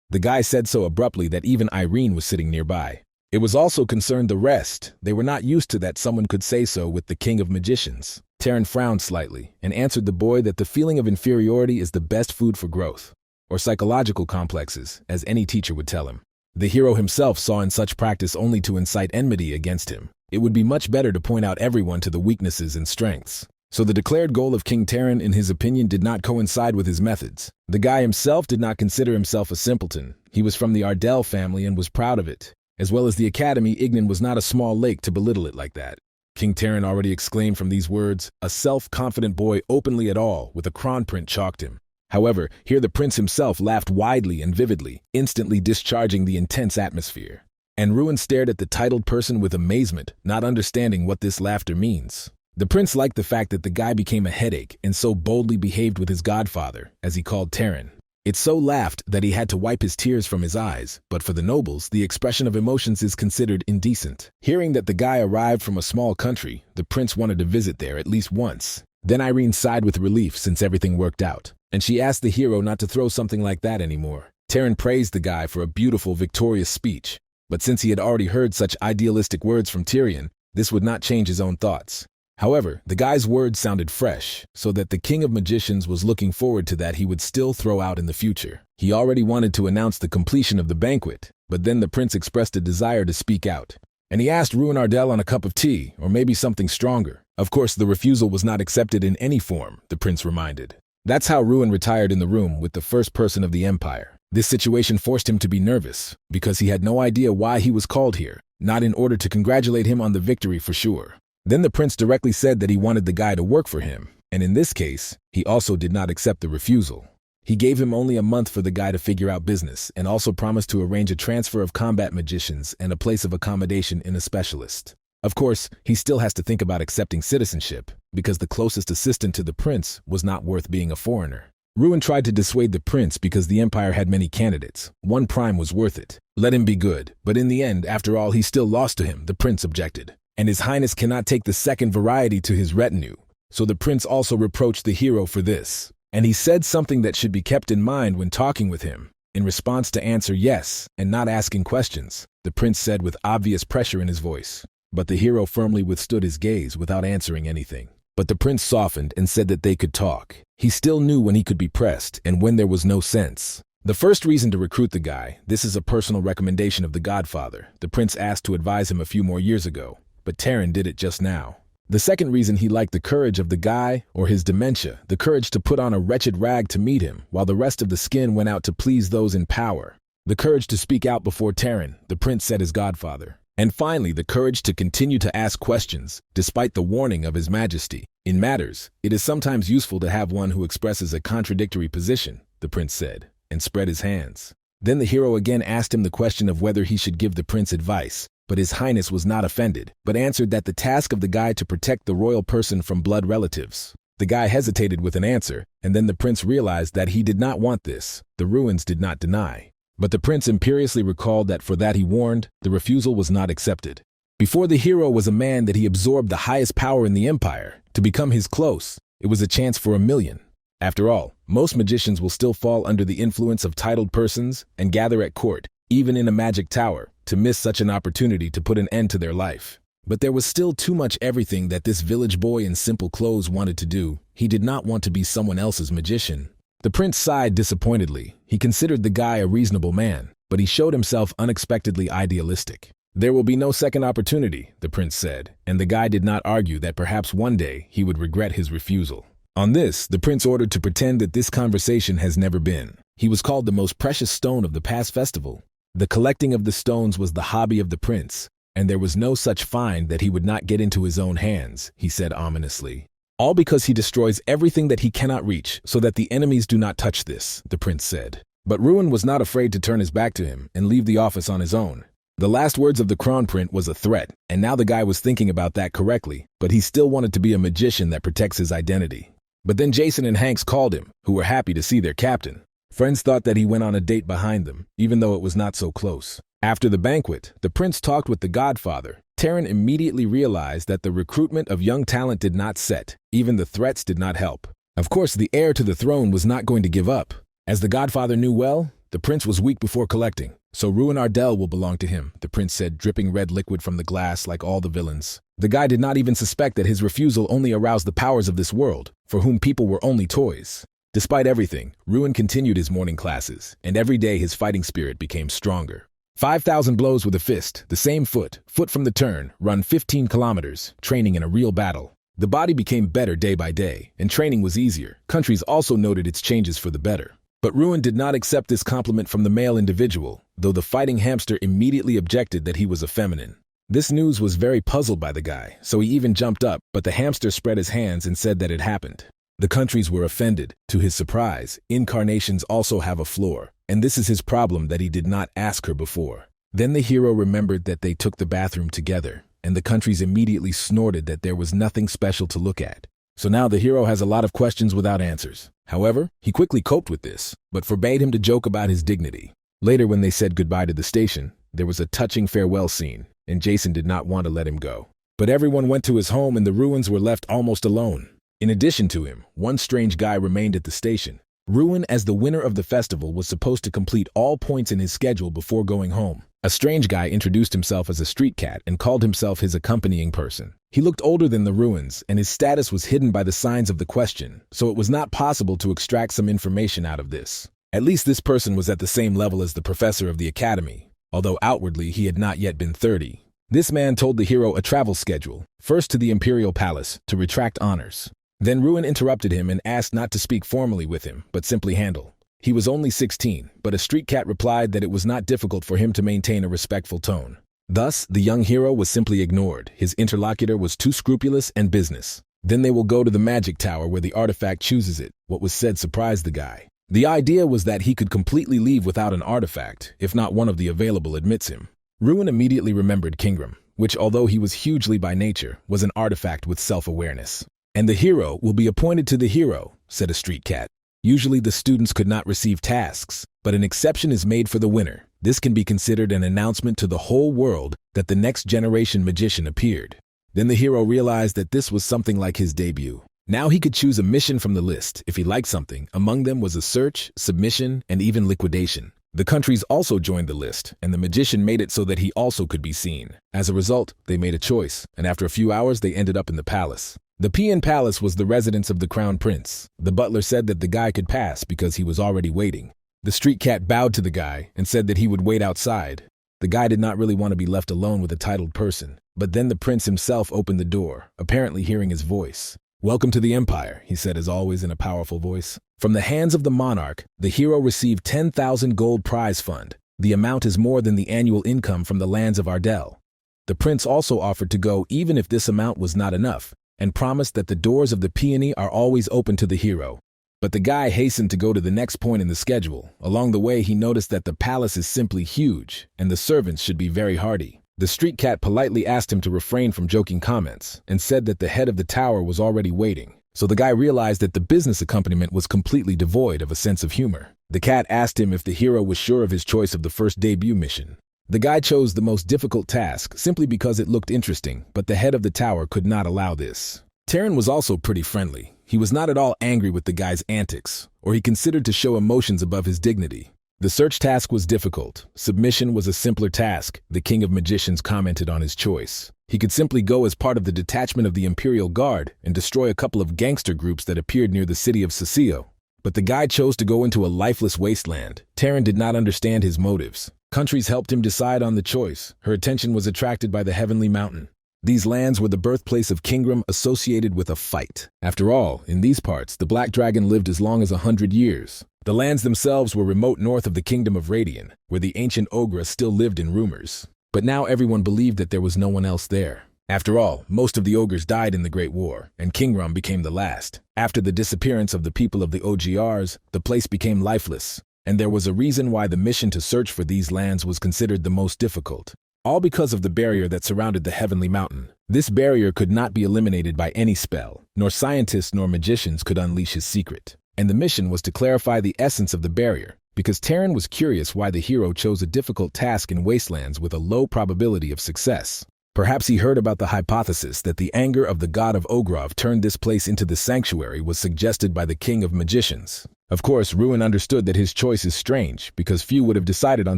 The guy said so abruptly that even Irene was sitting nearby. It was also concerned the rest. They were not used to that someone could say so with the king of magicians. Terran frowned slightly and answered the boy that the feeling of inferiority is the best food for growth, or psychological complexes, as any teacher would tell him. The hero himself saw in such practice only to incite enmity against him. It would be much better to point out everyone to the weaknesses and strengths. So the declared goal of King Terran, in his opinion, did not coincide with his methods. The guy himself did not consider himself a simpleton. He was from the Ardell family and was proud of it. As well as the academy, Ignan was not a small lake to belittle it like that. King Terran already exclaimed from these words, a self-confident boy openly at all, with a Kronprint chalked him. However, here the prince himself laughed widely and vividly, instantly discharging the intense atmosphere. And Ruan stared at the titled person with amazement, not understanding what this laughter means. The prince liked the fact that the guy became a headache and so boldly behaved with his godfather, as he called Terran. It so laughed that he had to wipe his tears from his eyes, but for the nobles, the expression of emotions is considered indecent. Hearing that the guy arrived from a small country, the prince wanted to visit there at least once. Then Irene sighed with relief since everything worked out, and she asked the hero not to throw something like that anymore. Terran praised the guy for a beautiful, victorious speech, but since he had already heard such idealistic words from Tyrion, this would not change his own thoughts. However, the guy's words sounded fresh, so that the king of magicians was looking forward to that he would still throw out in the future. He already wanted to announce the completion of the banquet, but then the prince expressed a desire to speak out. And he asked Ruan Ardell on a cup of tea, or maybe something stronger. Of course, the refusal was not accepted in any form, the prince reminded. That's how Ruan retired in the room with the first person of the empire. This situation forced him to be nervous, because he had no idea why he was called here, not in order to congratulate him on the victory for sure. Then the prince directly said that he wanted the guy to work for him, and in this case, he also did not accept the refusal. He gave him only a month for the guy to figure out business, and also promised to arrange a transfer of combat magicians and a place of accommodation in a specialist. Of course, he still has to think about accepting citizenship, because the closest assistant to the prince was not worth being a foreigner. Ruan tried to dissuade the prince because the empire had many candidates. One prime was worth it. Let him be good, but in the end, after all, he still lost to him, the prince objected. And his highness cannot take the second variety to his retinue, so the prince also reproached the hero for this. And he said something that should be kept in mind when talking with him. In response to answer yes, and not asking questions, the prince said with obvious pressure in his voice. But the hero firmly withstood his gaze without answering anything. But the prince softened and said that they could talk. He still knew when he could be pressed and when there was no sense. The first reason to recruit the guy, this is a personal recommendation of the godfather. The prince asked to advise him a few more years ago, but Terran did it just now. The second reason, he liked the courage of the guy, or his dementia, the courage to put on a wretched rag to meet him, while the rest of the skin went out to please those in power. The courage to speak out before Terran, the prince said his godfather. And finally, the courage to continue to ask questions, despite the warning of His Majesty. In matters, it is sometimes useful to have one who expresses a contradictory position, the prince said, and spread his hands. Then the hero again asked him the question of whether he should give the prince advice, but His Highness was not offended, but answered that the task of the guy to protect the royal person from blood relatives. The guy hesitated with an answer, and then the prince realized that he did not want this. The Ruans did not deny. But the prince imperiously recalled that for that he warned, the refusal was not accepted. Before the hero was a man that he absorbed the highest power in the empire. To become his close, it was a chance for 1,000,000. After all, most magicians will still fall under the influence of titled persons and gather at court, even in a magic tower, to miss such an opportunity to put an end to their life. But there was still too much everything that this village boy in simple clothes wanted to do. He did not want to be someone else's magician. The prince sighed disappointedly. He considered the guy a reasonable man, but he showed himself unexpectedly idealistic. There will be no second opportunity, the prince said, and the guy did not argue that perhaps one day he would regret his refusal. On this, the prince ordered to pretend that this conversation has never been. He was called the most precious stone of the past festival. The collecting of the stones was the hobby of the prince, and there was no such find that he would not get into his own hands, he said ominously. All because he destroys everything that he cannot reach, so that the enemies do not touch this, the prince said. But Ruan was not afraid to turn his back to him and leave the office on his own. The last words of the crown prince was a threat, and now the guy was thinking about that correctly, but he still wanted to be a magician that protects his identity. But then Jason and Hanks called him, who were happy to see their captain. Friends thought that he went on a date behind them, even though it was not so close. After the banquet, the prince talked with the godfather. Taran immediately realized that the recruitment of young talent did not set. Even the threats did not help. Of course, the heir to the throne was not going to give up. As the godfather knew well, the prince was weak before collecting. So Ruan Ardell will belong to him, the prince said, dripping red liquid from the glass like all the villains. The guy did not even suspect that his refusal only aroused the powers of this world, for whom people were only toys. Despite everything, Ruan continued his morning classes, and every day his fighting spirit became stronger. 5,000 blows with a fist, the same foot from the turn, run 15 kilometers, training in a real battle. The body became better day by day, and training was easier. Countries also noted its changes for the better. But Ruan did not accept this compliment from the male individual, though the fighting hamster immediately objected that he was effeminate. This news was very puzzled by the guy, so he even jumped up, but the hamster spread his hands and said that it happened. The countries were offended. To his surprise, incarnations also have a floor, and this is his problem that he did not ask her before. Then the hero remembered that they took the bathroom together, and the countries immediately snorted that there was nothing special to look at. So now the hero has a lot of questions without answers. However, he quickly coped with this, but forbade him to joke about his dignity. Later, when they said goodbye to the station, there was a touching farewell scene, and Jason did not want to let him go. But everyone went to his home and the Ruans were left almost alone. In addition to him, one strange guy remained at the station. Ruan, as the winner of the festival, was supposed to complete all points in his schedule before going home. A strange guy introduced himself as a street cat and called himself his accompanying person. He looked older than the Ruans, and his status was hidden by the signs of the question, so it was not possible to extract some information out of this. At least this person was at the same level as the professor of the academy, although outwardly he had not yet been 30. This man told the hero a travel schedule, first to the Imperial Palace, to retract honors. Then Ruan interrupted him and asked not to speak formally with him, but simply handle. He was only 16, but a street cat replied that it was not difficult for him to maintain a respectful tone. Thus, the young hero was simply ignored. His interlocutor was too scrupulous and business. Then they will go to the magic tower where the artifact chooses it. What was said surprised the guy. The idea was that he could completely leave without an artifact, if not one of the available admits him. Ruan immediately remembered Kingram, which, although he was hugely by nature, was an artifact with self-awareness. And the hero will be appointed to the hero, said a street cat. Usually the students could not receive tasks, but an exception is made for the winner. This can be considered an announcement to the whole world that the next generation magician appeared. Then the hero realized that this was something like his debut. Now he could choose a mission from the list if he liked something. Among them was a search, submission, and even liquidation. The countries also joined the list, and the magician made it so that he also could be seen. As a result, they made a choice, and after a few hours they ended up in the palace. The PN Palace was the residence of the crown prince. The butler said that the guy could pass because he was already waiting. The street cat bowed to the guy and said that he would wait outside. The guy did not really want to be left alone with a titled person. But then the prince himself opened the door, apparently hearing his voice. "Welcome to the Empire," he said as always in a powerful voice. From the hands of the monarch, the hero received 10,000 gold prize fund. The amount is more than the annual income from the lands of Ardell. The prince also offered to go even if this amount was not enough, and promised that the doors of the peony are always open to the hero. But the guy hastened to go to the next point in the schedule. Along the way, he noticed that the palace is simply huge, and the servants should be very hardy. The street cat politely asked him to refrain from joking comments, and said that the head of the tower was already waiting. So the guy realized that the business accompaniment was completely devoid of a sense of humor. The cat asked him if the hero was sure of his choice of the first debut mission. The guy chose the most difficult task simply because it looked interesting, but the head of the tower could not allow this. Terran was also pretty friendly. He was not at all angry with the guy's antics, or he considered to show emotions above his dignity. The search task was difficult. Submission was a simpler task. The King of Magicians commented on his choice. He could simply go as part of the detachment of the Imperial Guard and destroy a couple of gangster groups that appeared near the city of Sasio. But the guy chose to go into a lifeless wasteland. Terran did not understand his motives. Countries helped him decide on the choice. Her attention was attracted by the Heavenly Mountain. These lands were the birthplace of kingdom associated with a fight. After all, in these parts, the Black Dragon lived as long as 100 years. The lands themselves were remote north of the Kingdom of Radian, where the ancient Ogre still lived in rumors. But now everyone believed that there was no one else there. After all, most of the ogres died in the Great War, and Kingrum became the last. After the disappearance of the people of the OGRs, the place became lifeless, and there was a reason why the mission to search for these lands was considered the most difficult. All because of the barrier that surrounded the Heavenly Mountain. This barrier could not be eliminated by any spell, nor scientists nor magicians could unleash his secret. And the mission was to clarify the essence of the barrier, because Terran was curious why the hero chose a difficult task in wastelands with a low probability of success. Perhaps he heard about the hypothesis that the anger of the god of Ogrov turned this place into the sanctuary was suggested by the King of Magicians. Of course, Ruan understood that his choice is strange, because few would have decided on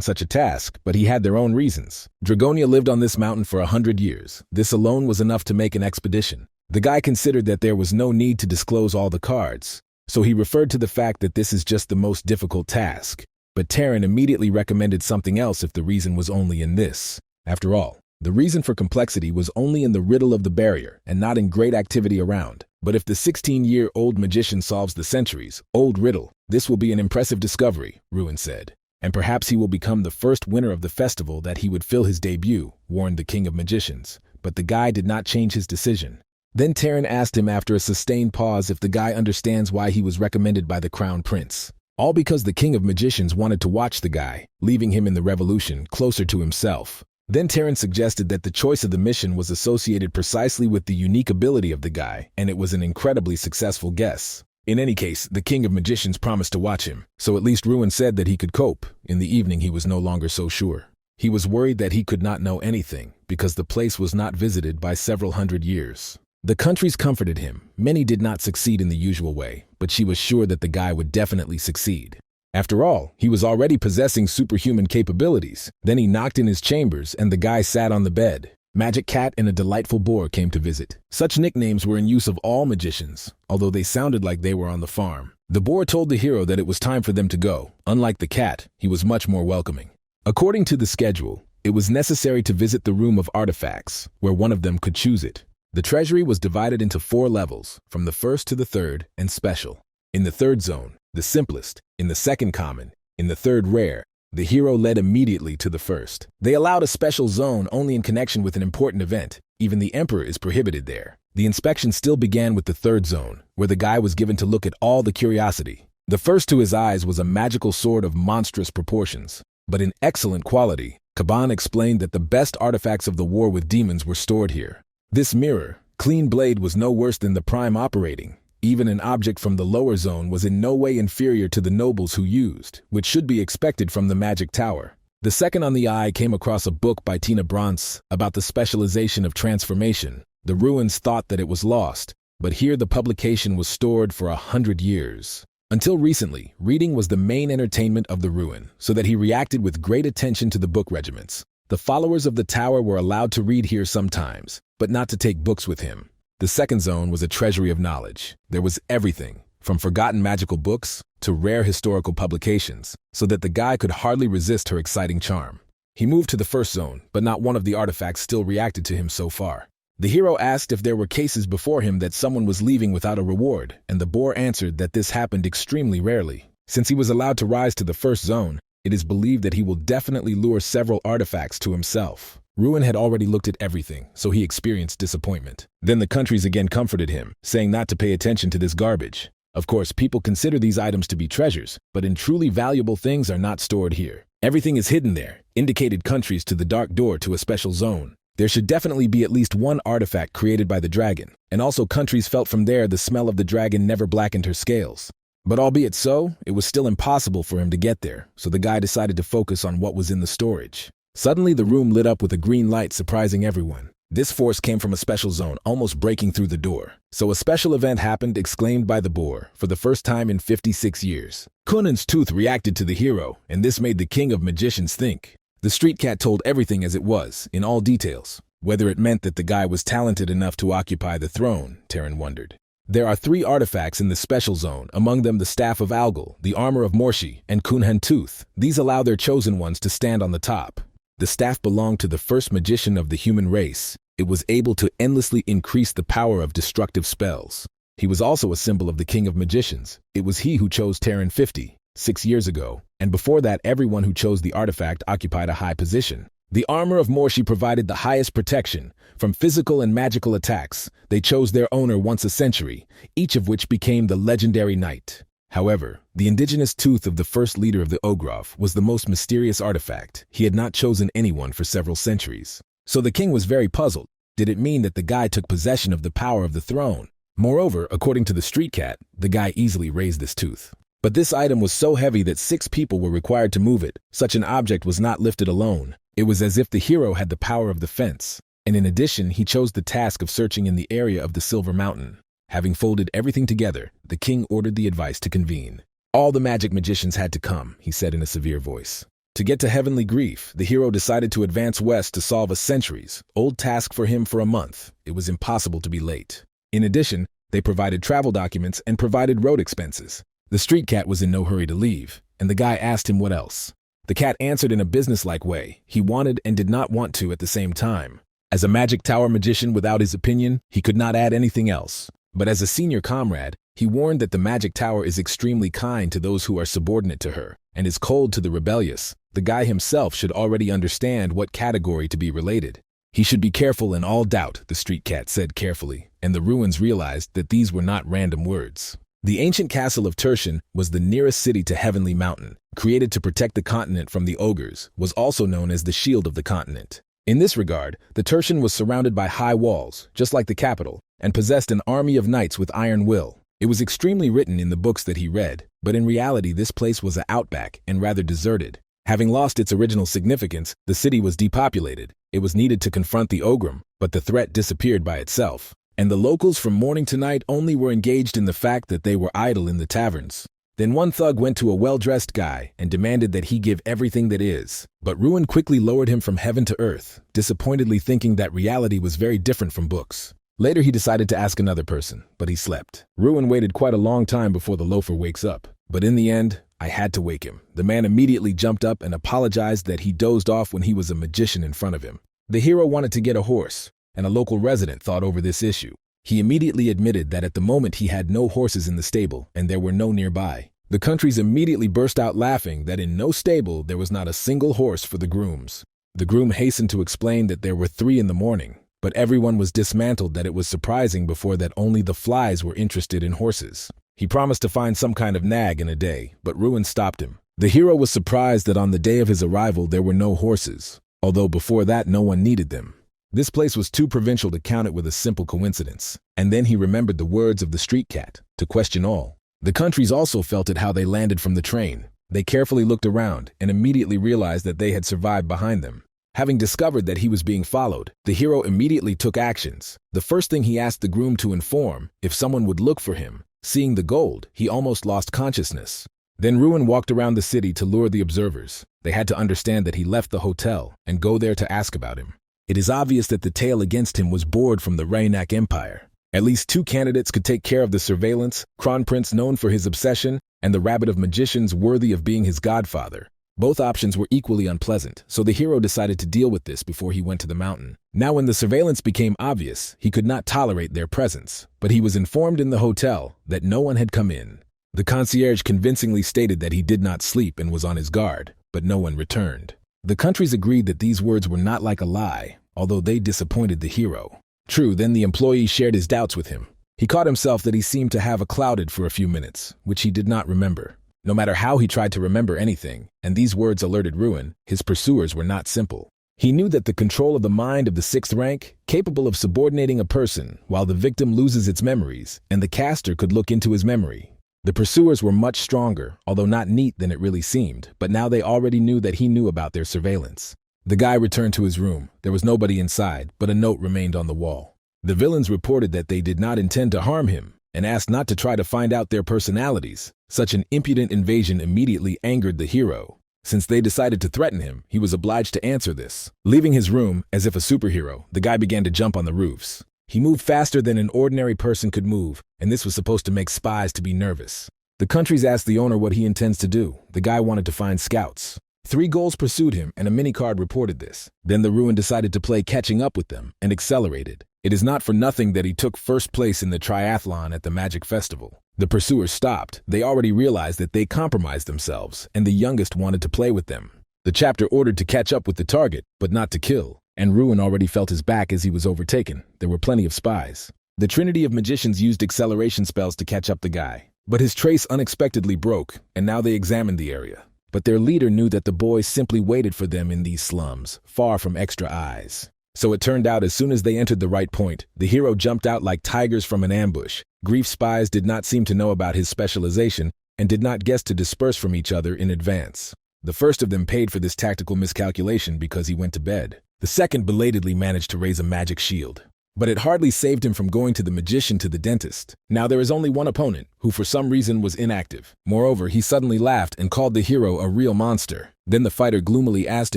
such a task, but he had their own reasons. Dragonia lived on this mountain for 100 years. This alone was enough to make an expedition. The guy considered that there was no need to disclose all the cards, so he referred to the fact that this is just the most difficult task. But Terran immediately recommended something else if the reason was only in this. After all, the reason for complexity was only in the riddle of the barrier and not in great activity around. But if the 16-year-old magician solves the centuries-old riddle, this will be an impressive discovery, Ruan said. And perhaps he will become the first winner of the festival that he would fill his debut, warned the King of Magicians. But the guy did not change his decision. Then Terran asked him after a sustained pause if the guy understands why he was recommended by the Crown Prince. All because the King of Magicians wanted to watch the guy, leaving him in the revolution closer to himself. Then Terran suggested that the choice of the mission was associated precisely with the unique ability of the guy, and it was an incredibly successful guess. In any case, the King of Magicians promised to watch him, so at least Ruan said that he could cope. In the evening he was no longer so sure. He was worried that he could not know anything, because the place was not visited by several hundred years. The countries comforted him. Many did not succeed in the usual way, but she was sure that the guy would definitely succeed. After all, he was already possessing superhuman capabilities. Then he knocked in his chambers and the guy sat on the bed. Magic Cat and a delightful boar came to visit. Such nicknames were in use of all magicians, although they sounded like they were on the farm. The boar told the hero that it was time for them to go. Unlike the cat, he was much more welcoming. According to the schedule, it was necessary to visit the room of artifacts, where one of them could choose it. The treasury was divided into 4 levels, from the first to the third, and special. In the third zone, the simplest, in the second common, in the third rare, the hero led immediately to the first. They allowed a special zone only in connection with an important event. Even the emperor is prohibited there. The inspection still began with the third zone, where the guy was given to look at all the curiosity. The first to his eyes was a magical sword of monstrous proportions, but in excellent quality. Kaban explained that the best artifacts of the war with demons were stored here. This mirror, clean blade, was no worse than the prime operating. Even an object from the lower zone was in no way inferior to the nobles who used, which should be expected from the magic tower. The second on the eye came across a book by Tina Brantz about the specialization of transformation. The Ruans thought that it was lost, but here the publication was stored for 100 years. Until recently, reading was the main entertainment of the Ruan, so that he reacted with great attention to the book regiments. The followers of the tower were allowed to read here sometimes, but not to take books with him. The second zone was a treasury of knowledge. There was everything, from forgotten magical books to rare historical publications, so that the guy could hardly resist her exciting charm. He moved to the first zone, but not one of the artifacts still reacted to him so far. The hero asked if there were cases before him that someone was leaving without a reward, and the boar answered that this happened extremely rarely. Since he was allowed to rise to the first zone, it is believed that he will definitely lure several artifacts to himself. Ruan had already looked at everything, so he experienced disappointment. Then the countries again comforted him, saying not to pay attention to this garbage. Of course, people consider these items to be treasures, but in truly valuable things are not stored here. Everything is hidden there, indicated countries to the dark door to a special zone. There should definitely be at least one artifact created by the dragon, and also countries felt from there the smell of the dragon never blackened her scales. But albeit so, it was still impossible for him to get there, so the guy decided to focus on what was in the storage. Suddenly the room lit up with a green light, surprising everyone. This force came from a special zone, almost breaking through the door. So a special event happened, exclaimed by the boar, for the first time in 56 years. Kunan's tooth reacted to the hero, and this made the king of magicians think. The street cat told everything as it was, in all details. Whether it meant that the guy was talented enough to occupy the throne, Terran wondered. There are 3 artifacts in the special zone, among them the Staff of Algol, the Armor of Morshi, and Kunhan Tooth. These allow their chosen ones to stand on the top. The staff belonged to the first magician of the human race. It was able to endlessly increase the power of destructive spells. He was also a symbol of the king of magicians. It was he who chose Terran 56 years ago, and before that everyone who chose the artifact occupied a high position. The Armor of Morshi provided the highest protection from physical and magical attacks. They chose their owner once a century, each of which became the legendary knight. However, the indigenous tooth of the first leader of the Ogrov was the most mysterious artifact. He had not chosen anyone for several centuries. So the king was very puzzled. Did it mean that the guy took possession of the power of the throne? Moreover, according to the street cat, the guy easily raised this tooth. But this item was so heavy that 6 people were required to move it. Such an object was not lifted alone. It was as if the hero had the power of the fence. And in addition, he chose the task of searching in the area of the Silver Mountain. Having folded everything together, the king ordered the advice to convene. All the magic magicians had to come, he said in a severe voice. To get to Heavenly Grief, the hero decided to advance west to solve a centuries-old task for him for a month. It was impossible to be late. In addition, they provided travel documents and provided road expenses. The street cat was in no hurry to leave, and the guy asked him what else. The cat answered in a businesslike way. He wanted and did not want to at the same time. As a magic tower magician without his opinion, he could not add anything else. But as a senior comrade, he warned that the magic tower is extremely kind to those who are subordinate to her, and is cold to the rebellious. The guy himself should already understand what category to be related. He should be careful in all doubt, the street cat said carefully, and the Ruans realized that these were not random words. The ancient castle of Tertian was the nearest city to Heavenly Mountain, created to protect the continent from the ogres, was also known as the shield of the continent. In this regard, the Tertian was surrounded by high walls, just like the capital, and possessed an army of knights with iron will. It was extremely written in the books that he read, but in reality this place was an outback and rather deserted. Having lost its original significance, the city was depopulated. It was needed to confront the ogre, but the threat disappeared by itself. And the locals from morning to night only were engaged in the fact that they were idle in the taverns. Then one thug went to a well-dressed guy and demanded that he give everything that is. But Ruan quickly lowered him from heaven to earth, disappointedly thinking that reality was very different from books. Later he decided to ask another person, but he slept. Ruan waited quite a long time before the loafer wakes up. But in the end, I had to wake him. The man immediately jumped up and apologized that he dozed off when he was a magician in front of him. The hero wanted to get a horse, and a local resident thought over this issue. He immediately admitted that at the moment he had no horses in the stable and there were no nearby. The countries immediately burst out laughing that in no stable there was not a single horse for the grooms. The groom hastened to explain that there were 3 in the morning, but everyone was dismantled that it was surprising before that only the flies were interested in horses. He promised to find some kind of nag in a day, but Ruan stopped him. The hero was surprised that on the day of his arrival there were no horses, although before that no one needed them. This place was too provincial to count it with a simple coincidence. And then he remembered the words of the street cat, to question all. The countries also felt it how they landed from the train. They carefully looked around and immediately realized that they had survived behind them. Having discovered that he was being followed, the hero immediately took actions. The first thing he asked the groom to inform if someone would look for him. Seeing the gold, he almost lost consciousness. Then Ruan walked around the city to lure the observers. They had to understand that he left the hotel and go there to ask about him. It is obvious that the tale against him was borrowed from the Raynak Empire. At least 2 candidates could take care of the surveillance, Kron Prince known for his obsession, and the Rabbit of Magicians worthy of being his godfather. Both options were equally unpleasant, so the hero decided to deal with this before he went to the mountain. Now when the surveillance became obvious, he could not tolerate their presence, but he was informed in the hotel that no one had come in. The concierge convincingly stated that he did not sleep and was on his guard, but no one returned. The countries agreed that these words were not like a lie, although they disappointed the hero. True, then the employee shared his doubts with him. He caught himself that he seemed to have a clouded for a few minutes, which he did not remember. No matter how he tried to remember anything, and these words alerted Ruan, his pursuers were not simple. He knew that the control of the mind of the 6th rank, capable of subordinating a person while the victim loses its memories, and the caster could look into his memory. The pursuers were much stronger, although not neat than it really seemed, but now they already knew that he knew about their surveillance. The guy returned to his room. There was nobody inside, but a note remained on the wall. The villains reported that they did not intend to harm him, and asked not to try to find out their personalities. Such an impudent invasion immediately angered the hero. Since they decided to threaten him, he was obliged to answer this. Leaving his room, as if a superhero, the guy began to jump on the roofs. He moved faster than an ordinary person could move, and this was supposed to make spies to be nervous. The countries asked the owner what he intends to do. The guy wanted to find scouts. 3 goals pursued him, and a mini-card reported this. Then the Ruan decided to play catching up with them, and accelerated. It is not for nothing that he took first place in the triathlon at the Magic Festival. The pursuers stopped. They already realized that they compromised themselves, and the youngest wanted to play with them. The chapter ordered to catch up with the target, but not to kill, and Ruan already felt his back as he was overtaken. There were plenty of spies. The trinity of magicians used acceleration spells to catch up the guy, but his trace unexpectedly broke, and now they examined the area. But their leader knew that the boys simply waited for them in these slums, far from extra eyes. So it turned out as soon as they entered the right point, the hero jumped out like tigers from an ambush. Grief spies did not seem to know about his specialization and did not guess to disperse from each other in advance. The first of them paid for this tactical miscalculation because he went to bed. The second belatedly managed to raise a magic shield. But it hardly saved him from going to the magician to the dentist. Now there is only one opponent, who for some reason was inactive. Moreover, he suddenly laughed and called the hero a real monster. Then the fighter gloomily asked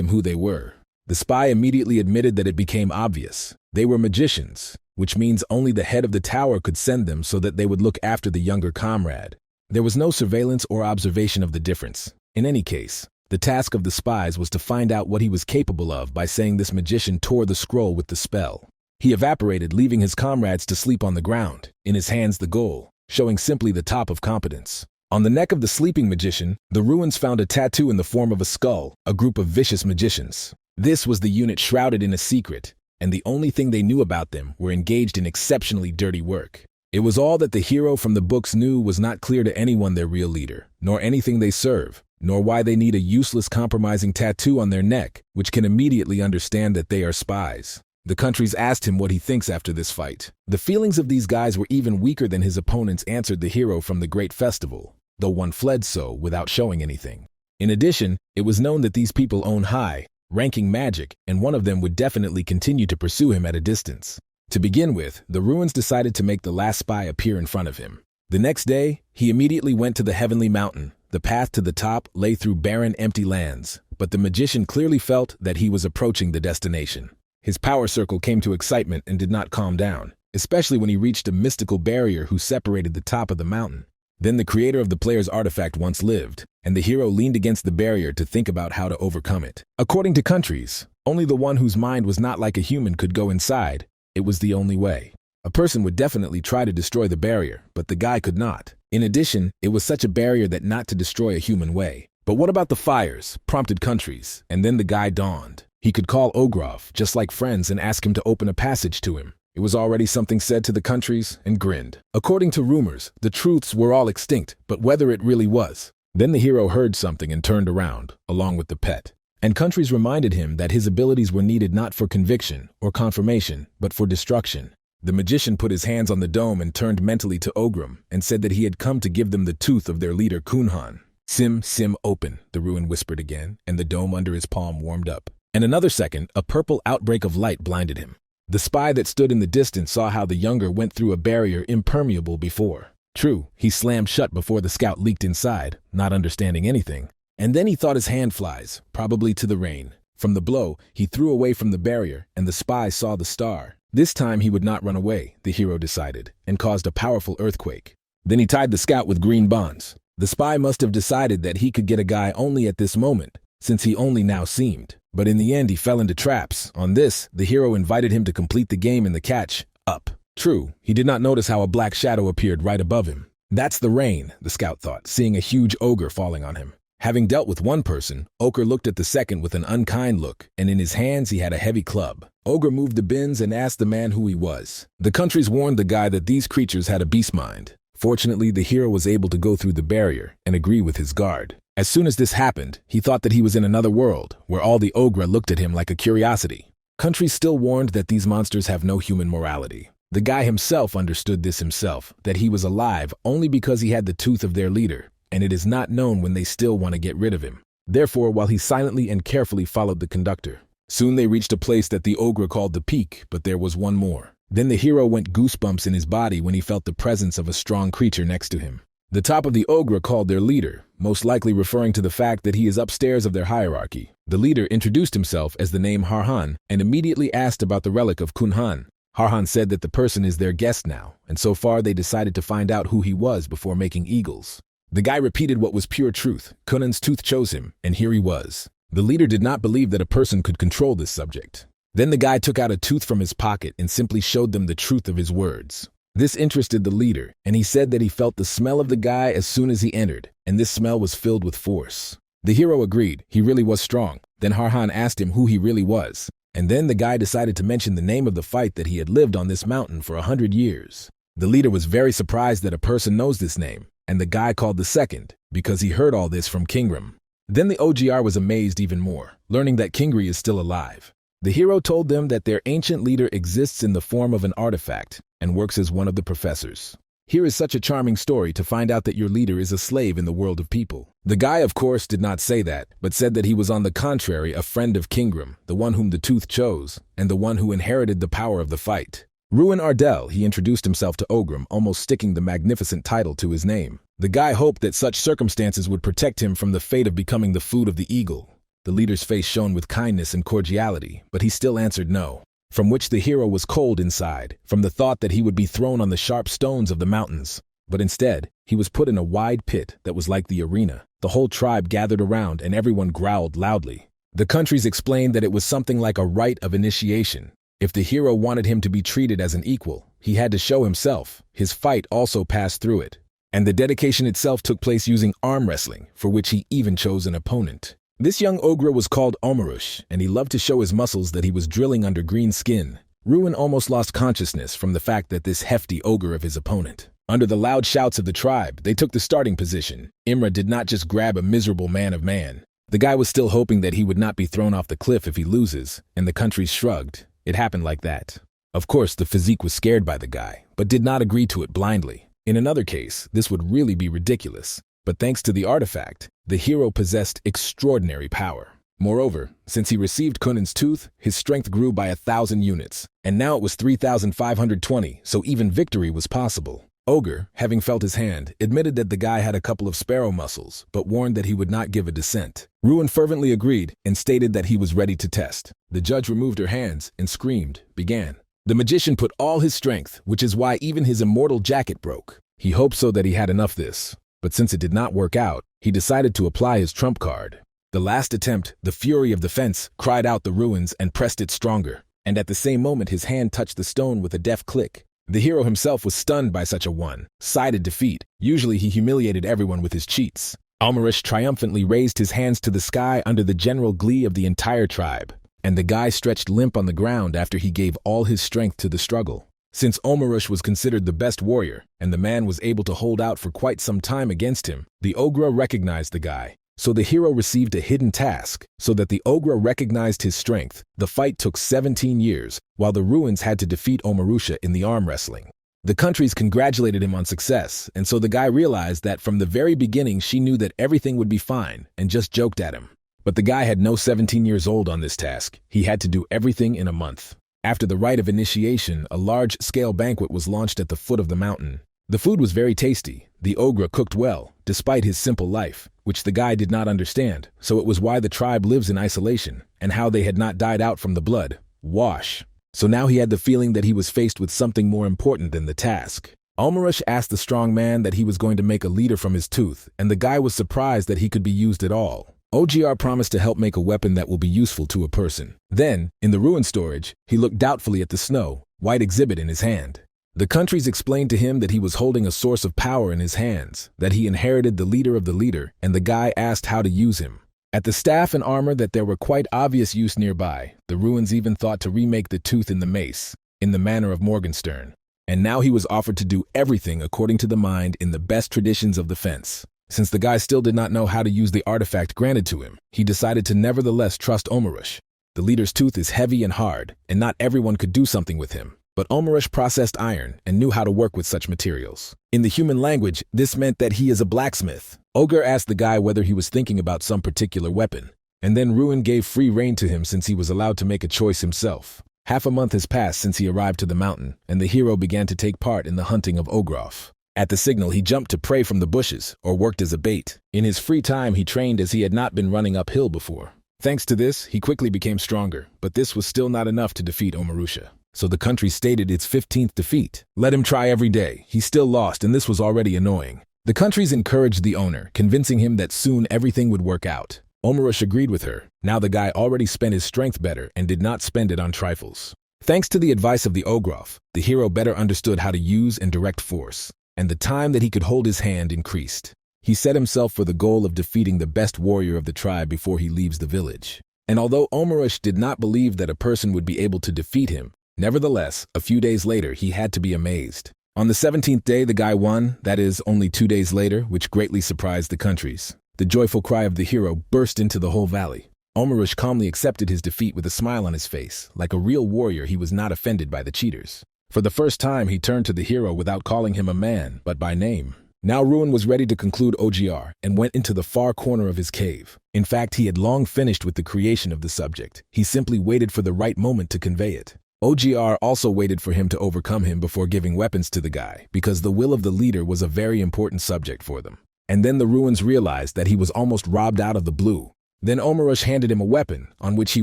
him who they were. The spy immediately admitted that it became obvious. They were magicians, which means only the head of the tower could send them so that they would look after the younger comrade. There was no surveillance or observation of the difference. In any case, the task of the spies was to find out what he was capable of by saying this magician tore the scroll with the spell. He evaporated, leaving his comrades to sleep on the ground, in his hands the goal, showing simply the top of competence. On the neck of the sleeping magician, the Ruans found a tattoo in the form of a skull, a group of vicious magicians. This was the unit shrouded in a secret, and the only thing they knew about them were engaged in exceptionally dirty work. It was all that the hero from the books knew. Was not clear to anyone their real leader, nor anything they serve, nor why they need a useless compromising tattoo on their neck, which can immediately understand that they are spies. The countries asked him what he thinks after this fight. The feelings of these guys were even weaker than his opponents, answered the hero from the Great Festival, though one fled so without showing anything. In addition, it was known that these people own high-ranking magic, and one of them would definitely continue to pursue him at a distance. To begin with, the Ruans decided to make the last spy appear in front of him. The next day, he immediately went to the Heavenly Mountain. The path to the top lay through barren, empty lands, but the magician clearly felt that he was approaching the destination. His power circle came to excitement and did not calm down, especially when he reached a mystical barrier who separated the top of the mountain. Then the creator of the player's artifact once lived, and the hero leaned against the barrier to think about how to overcome it. According to countries, only the one whose mind was not like a human could go inside. It was the only way. A person would definitely try to destroy the barrier, but the guy could not. In addition, it was such a barrier that not to destroy a human way. But what about the fires? Prompted countries, and then the guy dawned. He could call Ogrov, just like friends, and ask him to open a passage to him. It was already something said to the countries, and grinned. According to rumors, the truths were all extinct, but whether it really was. Then the hero heard something and turned around, along with the pet. And countries reminded him that his abilities were needed not for conviction or confirmation, but for destruction. The magician put his hands on the dome and turned mentally to Ogrim, and said that he had come to give them the tooth of their leader Kunhan. Sim, open, the Ruan whispered again, and the dome under his palm warmed up. And another second, a purple outbreak of light blinded him. The spy that stood in the distance saw how the younger went through a barrier impermeable before. True, he slammed shut before the scout leaked inside, not understanding anything. And then he thought his hand flies, probably to the rain. From the blow, he threw away from the barrier, and the spy saw the star. This time he would not run away, the hero decided, and caused a powerful earthquake. Then he tied the scout with green bonds. The spy must have decided that he could get a guy only at this moment, since he only now seemed. But in the end he fell into traps. On this, the hero invited him to complete the game in the catch up. True, he did not notice how a black shadow appeared right above him. That's the rain, the scout thought, seeing a huge ogre falling on him. Having dealt with one person, Ogre looked at the second with an unkind look, and in his hands he had a heavy club. Ogre moved the bins and asked the man who he was. The countries warned the guy that these creatures had a beast mind. Fortunately, the hero was able to go through the barrier and agree with his guard. As soon as this happened, he thought that he was in another world, where all the Ogre looked at him like a curiosity. Countries still warned that these monsters have no human morality. The guy himself understood this himself, that he was alive only because he had the tooth of their leader, and it is not known when they still want to get rid of him. Therefore, while he silently and carefully followed the conductor, soon they reached a place that the Ogre called the peak, but there was one more. Then the hero went goosebumps in his body when he felt the presence of a strong creature next to him. The top of the Ogre called their leader, most likely referring to the fact that he is upstairs of their hierarchy. The leader introduced himself as the name Harhan and immediately asked about the relic of Kunhan. Harhan said that the person is their guest now, and so far they decided to find out who he was before making eagles. The guy repeated what was pure truth. Kunhan's tooth chose him, and here he was. The leader did not believe that a person could control this subject. Then the guy took out a tooth from his pocket and simply showed them the truth of his words. This interested the leader, and he said that he felt the smell of the guy as soon as he entered, and this smell was filled with force. The hero agreed, he really was strong. Then Harhan asked him who he really was, and then the guy decided to mention the name of the fight that he had lived on this mountain for 100 years. The leader was very surprised that a person knows this name, and the guy called the second, because he heard all this from Kingram. Then the OGR was amazed even more, learning that Kingri is still alive. The hero told them that their ancient leader exists in the form of an artifact and works as one of the professors. Here is such a charming story to find out that your leader is a slave in the world of people. The guy, of course, did not say that, but said that he was on the contrary a friend of Kingram, the one whom the tooth chose, and the one who inherited the power of the fight. Ruan Ardell, he introduced himself to Ogrim, almost sticking the magnificent title to his name. The guy hoped that such circumstances would protect him from the fate of becoming the food of the eagle. The leader's face shone with kindness and cordiality, but he still answered no, from which the hero was cold inside, from the thought that he would be thrown on the sharp stones of the mountains. But instead, he was put in a wide pit that was like the arena. The whole tribe gathered around and everyone growled loudly. The countries explained that it was something like a rite of initiation. If the hero wanted him to be treated as an equal, he had to show himself. His fight also passed through it. And the dedication itself took place using arm wrestling, for which he even chose an opponent. This young ogre was called Omarush, and he loved to show his muscles that he was drilling under green skin. Ruan almost lost consciousness from the fact that this hefty ogre of his opponent. Under the loud shouts of the tribe, they took the starting position. Imra did not just grab a miserable man of man. The guy was still hoping that he would not be thrown off the cliff if he loses, and the country shrugged. It happened like that. Of course, the physique was scared by the guy, but did not agree to it blindly. In another case, this would really be ridiculous. But thanks to the artifact, the hero possessed extraordinary power. Moreover, since he received Kunan's tooth, his strength grew by 1,000 units, and now it was 3,520, so even victory was possible. Ogre, having felt his hand, admitted that the guy had a couple of sparrow muscles, but warned that he would not give a dissent. Ruan fervently agreed and stated that he was ready to test. The judge removed her hands and screamed, began. The magician put all his strength, which is why even his immortal jacket broke. He hoped so that he had enough this. But since it did not work out, he decided to apply his trump card. The last attempt, the fury of the fence, cried out the ruins and pressed it stronger, and at the same moment his hand touched the stone with a deft click. The hero himself was stunned by such a one-sided defeat. Usually he humiliated everyone with his cheats. Almarish triumphantly raised his hands to the sky under the general glee of the entire tribe, and the guy stretched limp on the ground after he gave all his strength to the struggle. Since Omarush was considered the best warrior, and the man was able to hold out for quite some time against him, the Ogre recognized the guy. So the hero received a hidden task, so that the Ogre recognized his strength. The fight took 17 years, while the Ruins had to defeat Omarusha in the arm wrestling. The countries congratulated him on success, and so the guy realized that from the very beginning she knew that everything would be fine, and just joked at him. But the guy had no 17 years old on this task. He had to do everything in a month. After the rite of initiation, a large-scale banquet was launched at the foot of the mountain. The food was very tasty. The Ogre cooked well, despite his simple life, which the guy did not understand, so it was why the tribe lives in isolation, and how they had not died out from the blood wash. So now he had the feeling that he was faced with something more important than the task. Almarush asked the strong man that he was going to make a leader from his tooth, and the guy was surprised that he could be used at all. OGR promised to help make a weapon that will be useful to a person. Then, in the ruin storage, he looked doubtfully at the snow white exhibit in his hand. The countries explained to him that he was holding a source of power in his hands, that he inherited the leader of the leader, and the guy asked how to use him. At the staff and armor that there were quite obvious use nearby, the Ruans even thought to remake the tooth in the mace, in the manner of Morgenstern. And now he was offered to do everything according to the mind in the best traditions of the fence. Since the guy still did not know how to use the artifact granted to him, he decided to nevertheless trust Omarush. The leader's tooth is heavy and hard, and not everyone could do something with him. But Omarush processed iron and knew how to work with such materials. In the human language, this meant that he is a blacksmith. Ogre asked the guy whether he was thinking about some particular weapon, and then Ruan gave free rein to him since he was allowed to make a choice himself. Half a month has passed since he arrived to the mountain, and the hero began to take part in the hunting of Ogroff. At the signal, he jumped to prey from the bushes, or worked as a bait. In his free time, he trained as he had not been running uphill before. Thanks to this, he quickly became stronger, but this was still not enough to defeat Omarusha. So the country stated its 15th defeat. Let him try every day. He still lost, and this was already annoying. The countries encouraged the owner, convincing him that soon everything would work out. Omarush agreed with her. Now the guy already spent his strength better and did not spend it on trifles. Thanks to the advice of the Ogroff, the hero better understood how to use and direct force, and the time that he could hold his hand increased. He set himself for the goal of defeating the best warrior of the tribe before he leaves the village. And although Omarush did not believe that a person would be able to defeat him, nevertheless, a few days later he had to be amazed. On the 17th day the guy won, that is, only 2 days later, which greatly surprised the countries. The joyful cry of the hero burst into the whole valley. Omarush calmly accepted his defeat with a smile on his face. Like a real warrior, he was not offended by the cheaters. For the first time, he turned to the hero without calling him a man, but by name. Now Ruan was ready to conclude OGR and went into the far corner of his cave. In fact, he had long finished with the creation of the subject. He simply waited for the right moment to convey it. OGR also waited for him to overcome him before giving weapons to the guy, because the will of the leader was a very important subject for them. And then the Ruans realized that he was almost robbed out of the blue. Then Omarush handed him a weapon, on which he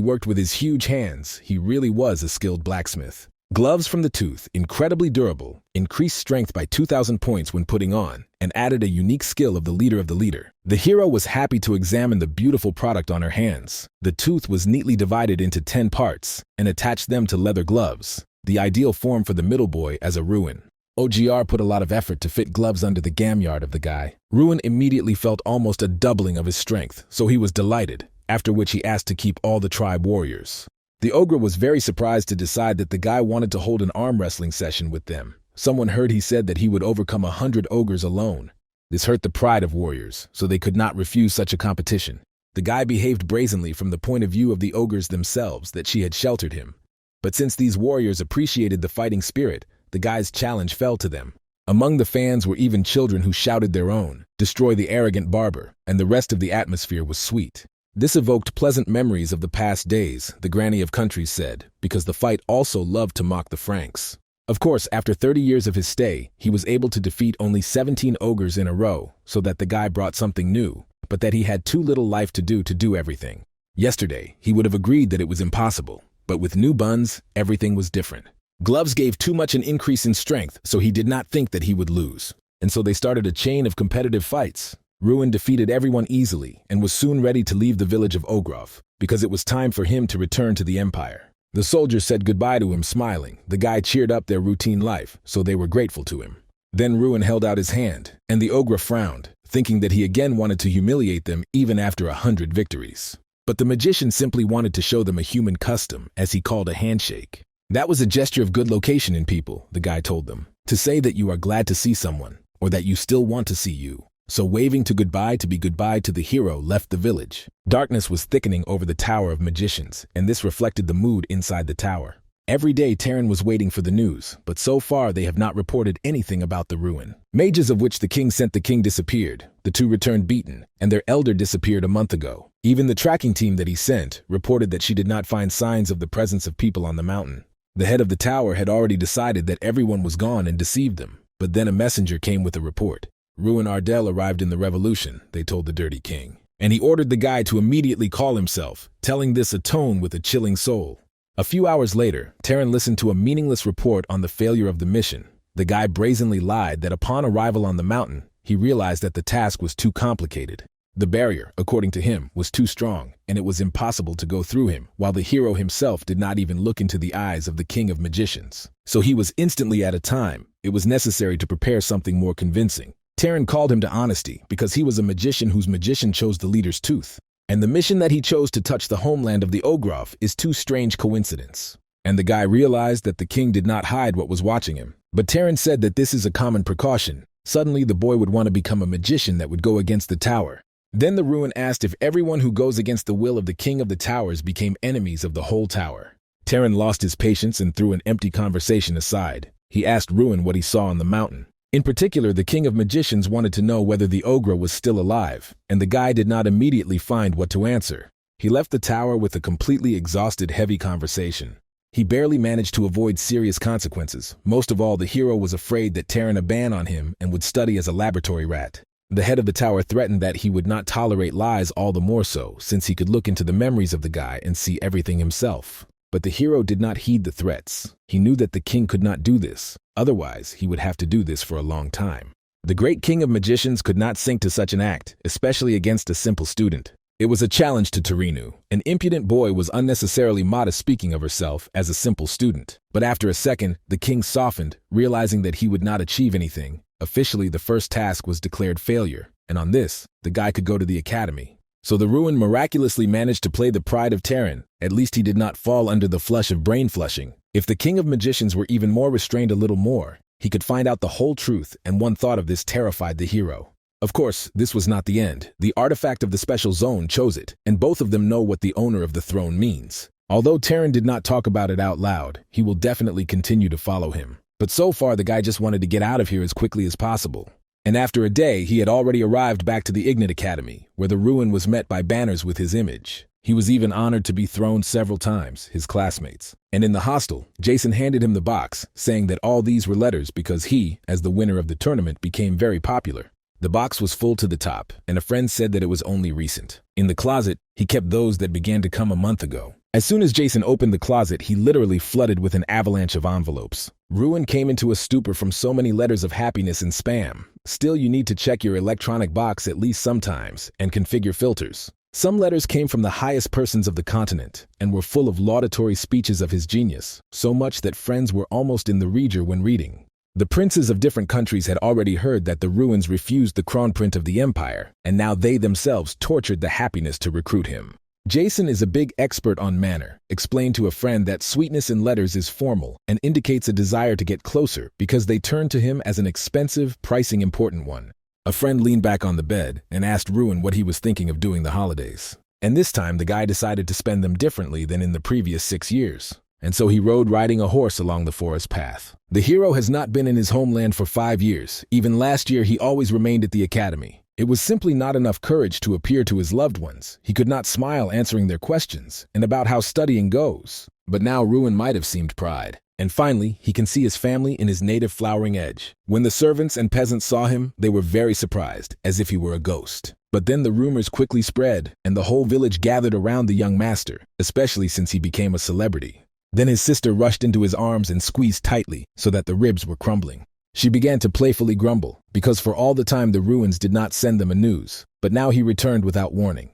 worked with his huge hands. He really was a skilled blacksmith. Gloves from the tooth, incredibly durable, increased strength by 2,000 points when putting on, and added a unique skill of the leader of the leader. The hero was happy to examine the beautiful product on her hands. The tooth was neatly divided into 10 parts, and attached them to leather gloves, the ideal form for the middle boy as a Ruan. OGR put a lot of effort to fit gloves under the gamyard of the guy. Ruan immediately felt almost a doubling of his strength, so he was delighted, after which he asked to keep all the tribe warriors. The ogre was very surprised to decide that the guy wanted to hold an arm wrestling session with them. Someone heard he said that he would overcome 100 ogres alone. This hurt the pride of warriors, so they could not refuse such a competition. The guy behaved brazenly from the point of view of the ogres themselves that she had sheltered him. But since these warriors appreciated the fighting spirit, the guy's challenge fell to them. Among the fans were even children who shouted their own, "Destroy the arrogant barber," and the rest of the atmosphere was sweet. This evoked pleasant memories of the past days, the granny of countries said, because the fight also loved to mock the Franks. Of course, after 30 years of his stay, he was able to defeat only 17 ogres in a row, so that the guy brought something new, but that he had too little life to do everything. Yesterday, he would have agreed that it was impossible, but with new buns, everything was different. Gloves gave too much an increase in strength, so he did not think that he would lose. And so they started a chain of competitive fights. Ruan defeated everyone easily and was soon ready to leave the village of Ogroff, because it was time for him to return to the empire. The soldiers said goodbye to him smiling. The guy cheered up their routine life, so they were grateful to him. Then Ruan held out his hand, and the ogre frowned, thinking that he again wanted to humiliate them even after 100 victories. But the magician simply wanted to show them a human custom, as he called a handshake. That was a gesture of good location in people, the guy told them, to say that you are glad to see someone, or that you still want to see you. So waving to be goodbye to the hero left the village. Darkness was thickening over the Tower of Magicians, and this reflected the mood inside the tower. Every day Terran was waiting for the news, but so far they have not reported anything about the ruin. Mages of which the king sent the king disappeared, the 2 returned beaten, and their elder disappeared a month ago. Even the tracking team that he sent reported that she did not find signs of the presence of people on the mountain. The head of the tower had already decided that everyone was gone and deceived them, but then a messenger came with a report. Ruan Ardell arrived in the revolution, they told the dirty king, and he ordered the guy to immediately call himself, telling this a tone with a chilling soul. A few hours later, Terran listened to a meaningless report on the failure of the mission. The guy brazenly lied that upon arrival on the mountain, he realized that the task was too complicated. The barrier, according to him, was too strong, and it was impossible to go through him, while the hero himself did not even look into the eyes of the king of magicians. So he was instantly at a time. It was necessary to prepare something more convincing. Terran called him to honesty because he was a magician whose magician chose the leader's tooth. And the mission that he chose to touch the homeland of the Ogrov is too strange coincidence. And the guy realized that the king did not hide what was watching him. But Terran said that this is a common precaution. Suddenly the boy would want to become a magician that would go against the tower. Then the Ruan asked if everyone who goes against the will of the king of the towers became enemies of the whole tower. Terran lost his patience and threw an empty conversation aside. He asked Ruan what he saw on the mountain. In particular, the king of magicians wanted to know whether the ogre was still alive, and the guy did not immediately find what to answer. He left the tower with a completely exhausted, heavy conversation. He barely managed to avoid serious consequences. Most of all, the hero was afraid that Terran a ban on him and would study as a laboratory rat. The head of the tower threatened that he would not tolerate lies, all the more so, since he could look into the memories of the guy and see everything himself. But the hero did not heed the threats. He knew that the king could not do this. Otherwise, he would have to do this for a long time. The great king of magicians could not sink to such an act, especially against a simple student. It was a challenge to Terinu. An impudent boy was unnecessarily modest, speaking of herself as a simple student. But after a second, the king softened, realizing that he would not achieve anything. Officially, the first task was declared failure, and on this, the guy could go to the academy. So the Ruan miraculously managed to play the pride of Terran. At least he did not fall under the flush of brain flushing. If the king of magicians were even more restrained a little more, he could find out the whole truth, and one thought of this terrified the hero. Of course, this was not the end. The artifact of the special zone chose it, and both of them know what the owner of the throne means. Although Terran did not talk about it out loud, he will definitely continue to follow him. But so far, the guy just wanted to get out of here as quickly as possible. And after a day, he had already arrived back to the Ignite Academy, where the Ruan was met by banners with his image. He was even honored to be thrown several times, his classmates. And in the hostel, Jason handed him the box, saying that all these were letters because he, as the winner of the tournament, became very popular. The box was full to the top, and a friend said that it was only recent. In the closet, he kept those that began to come a month ago. As soon as Jason opened the closet, he literally flooded with an avalanche of envelopes. Ruan came into a stupor from so many letters of happiness and spam. Still, you need to check your electronic box at least sometimes and configure filters. Some letters came from the highest persons of the continent and were full of laudatory speeches of his genius, so much that friends were almost in the reger when reading. The princes of different countries had already heard that the Ruans refused the crownprint of the empire, and now they themselves tortured the happiness to recruit him. Jason is a big expert on manner, explained to a friend that sweetness in letters is formal and indicates a desire to get closer because they turn to him as an expensive, pricing important one. A friend leaned back on the bed and asked Ruan what he was thinking of doing the holidays. And this time the guy decided to spend them differently than in the previous 6 years. And so he rode riding a horse along the forest path. The hero has not been in his homeland for 5 years. Even last year he always remained at the academy. It was simply not enough courage to appear to his loved ones. He could not smile answering their questions and about how studying goes. But now Ruan might have seemed pride. And finally, he can see his family in his native flowering edge. When the servants and peasants saw him, they were very surprised, as if he were a ghost. But then the rumors quickly spread, and the whole village gathered around the young master, especially since he became a celebrity. Then his sister rushed into his arms and squeezed tightly so that the ribs were crumbling. She began to playfully grumble, because for all the time the Ruans did not send them a news, but now he returned without warning.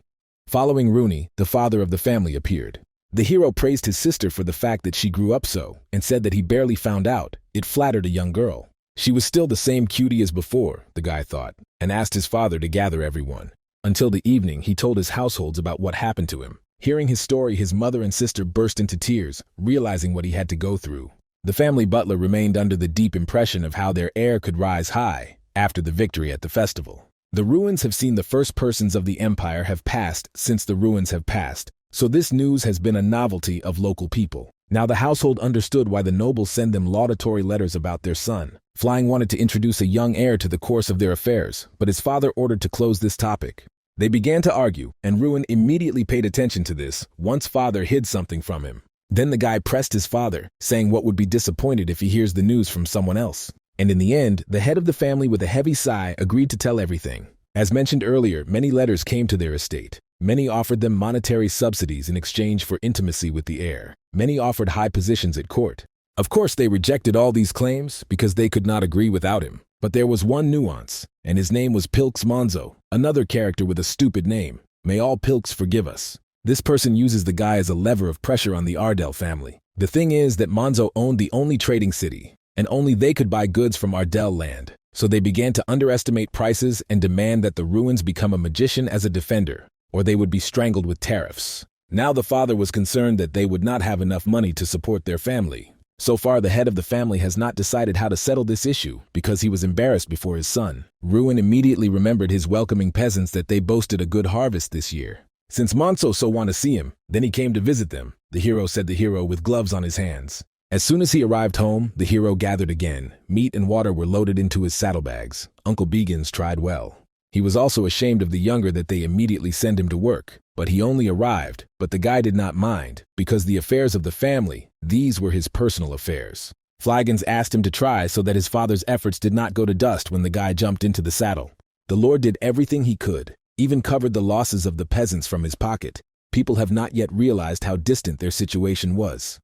Following Rooney, the father of the family appeared. The hero praised his sister for the fact that she grew up so, and said that he barely found out. It flattered a young girl. She was still the same cutie as before, the guy thought, and asked his father to gather everyone. Until the evening, he told his households about what happened to him. Hearing his story, his mother and sister burst into tears, realizing what he had to go through. The family butler remained under the deep impression of how their heir could rise high after the victory at the festival. The Ruans have seen the first persons of the empire have passed since the Ruans have passed, so this news has been a novelty of local people. Now the household understood why the nobles send them laudatory letters about their son. Flying wanted to introduce a young heir to the course of their affairs, but his father ordered to close this topic. They began to argue, and Ruan immediately paid attention to this once father hid something from him. Then the guy pressed his father, saying what would be disappointed if he hears the news from someone else. And in the end, the head of the family with a heavy sigh agreed to tell everything. As mentioned earlier, many letters came to their estate. Many offered them monetary subsidies in exchange for intimacy with the heir. Many offered high positions at court. Of course, they rejected all these claims because they could not agree without him. But there was one nuance, and his name was Pilks Monzo, another character with a stupid name. May all Pilks forgive us. This person uses the guy as a lever of pressure on the Ardell family. The thing is that Monzo owned the only trading city, and only they could buy goods from Ardell land. So they began to underestimate prices and demand that the Ruans become a magician as a defender, or they would be strangled with tariffs. Now the father was concerned that they would not have enough money to support their family. So far, the head of the family has not decided how to settle this issue because he was embarrassed before his son. Ruan immediately remembered his welcoming peasants that they boasted a good harvest this year. Since Monzo so wanted to see him, then he came to visit them, the hero said the hero with gloves on his hands. As soon as he arrived home, the hero gathered again. Meat and water were loaded into his saddlebags. Uncle Begins tried well. He was also ashamed of the younger that they immediately send him to work. But he only arrived, but the guy did not mind, because the affairs of the family, these were his personal affairs. Flagons asked him to try so that his father's efforts did not go to dust when the guy jumped into the saddle. The Lord did everything he could, even covered the losses of the peasants from his pocket. People have not yet realized how distant their situation was.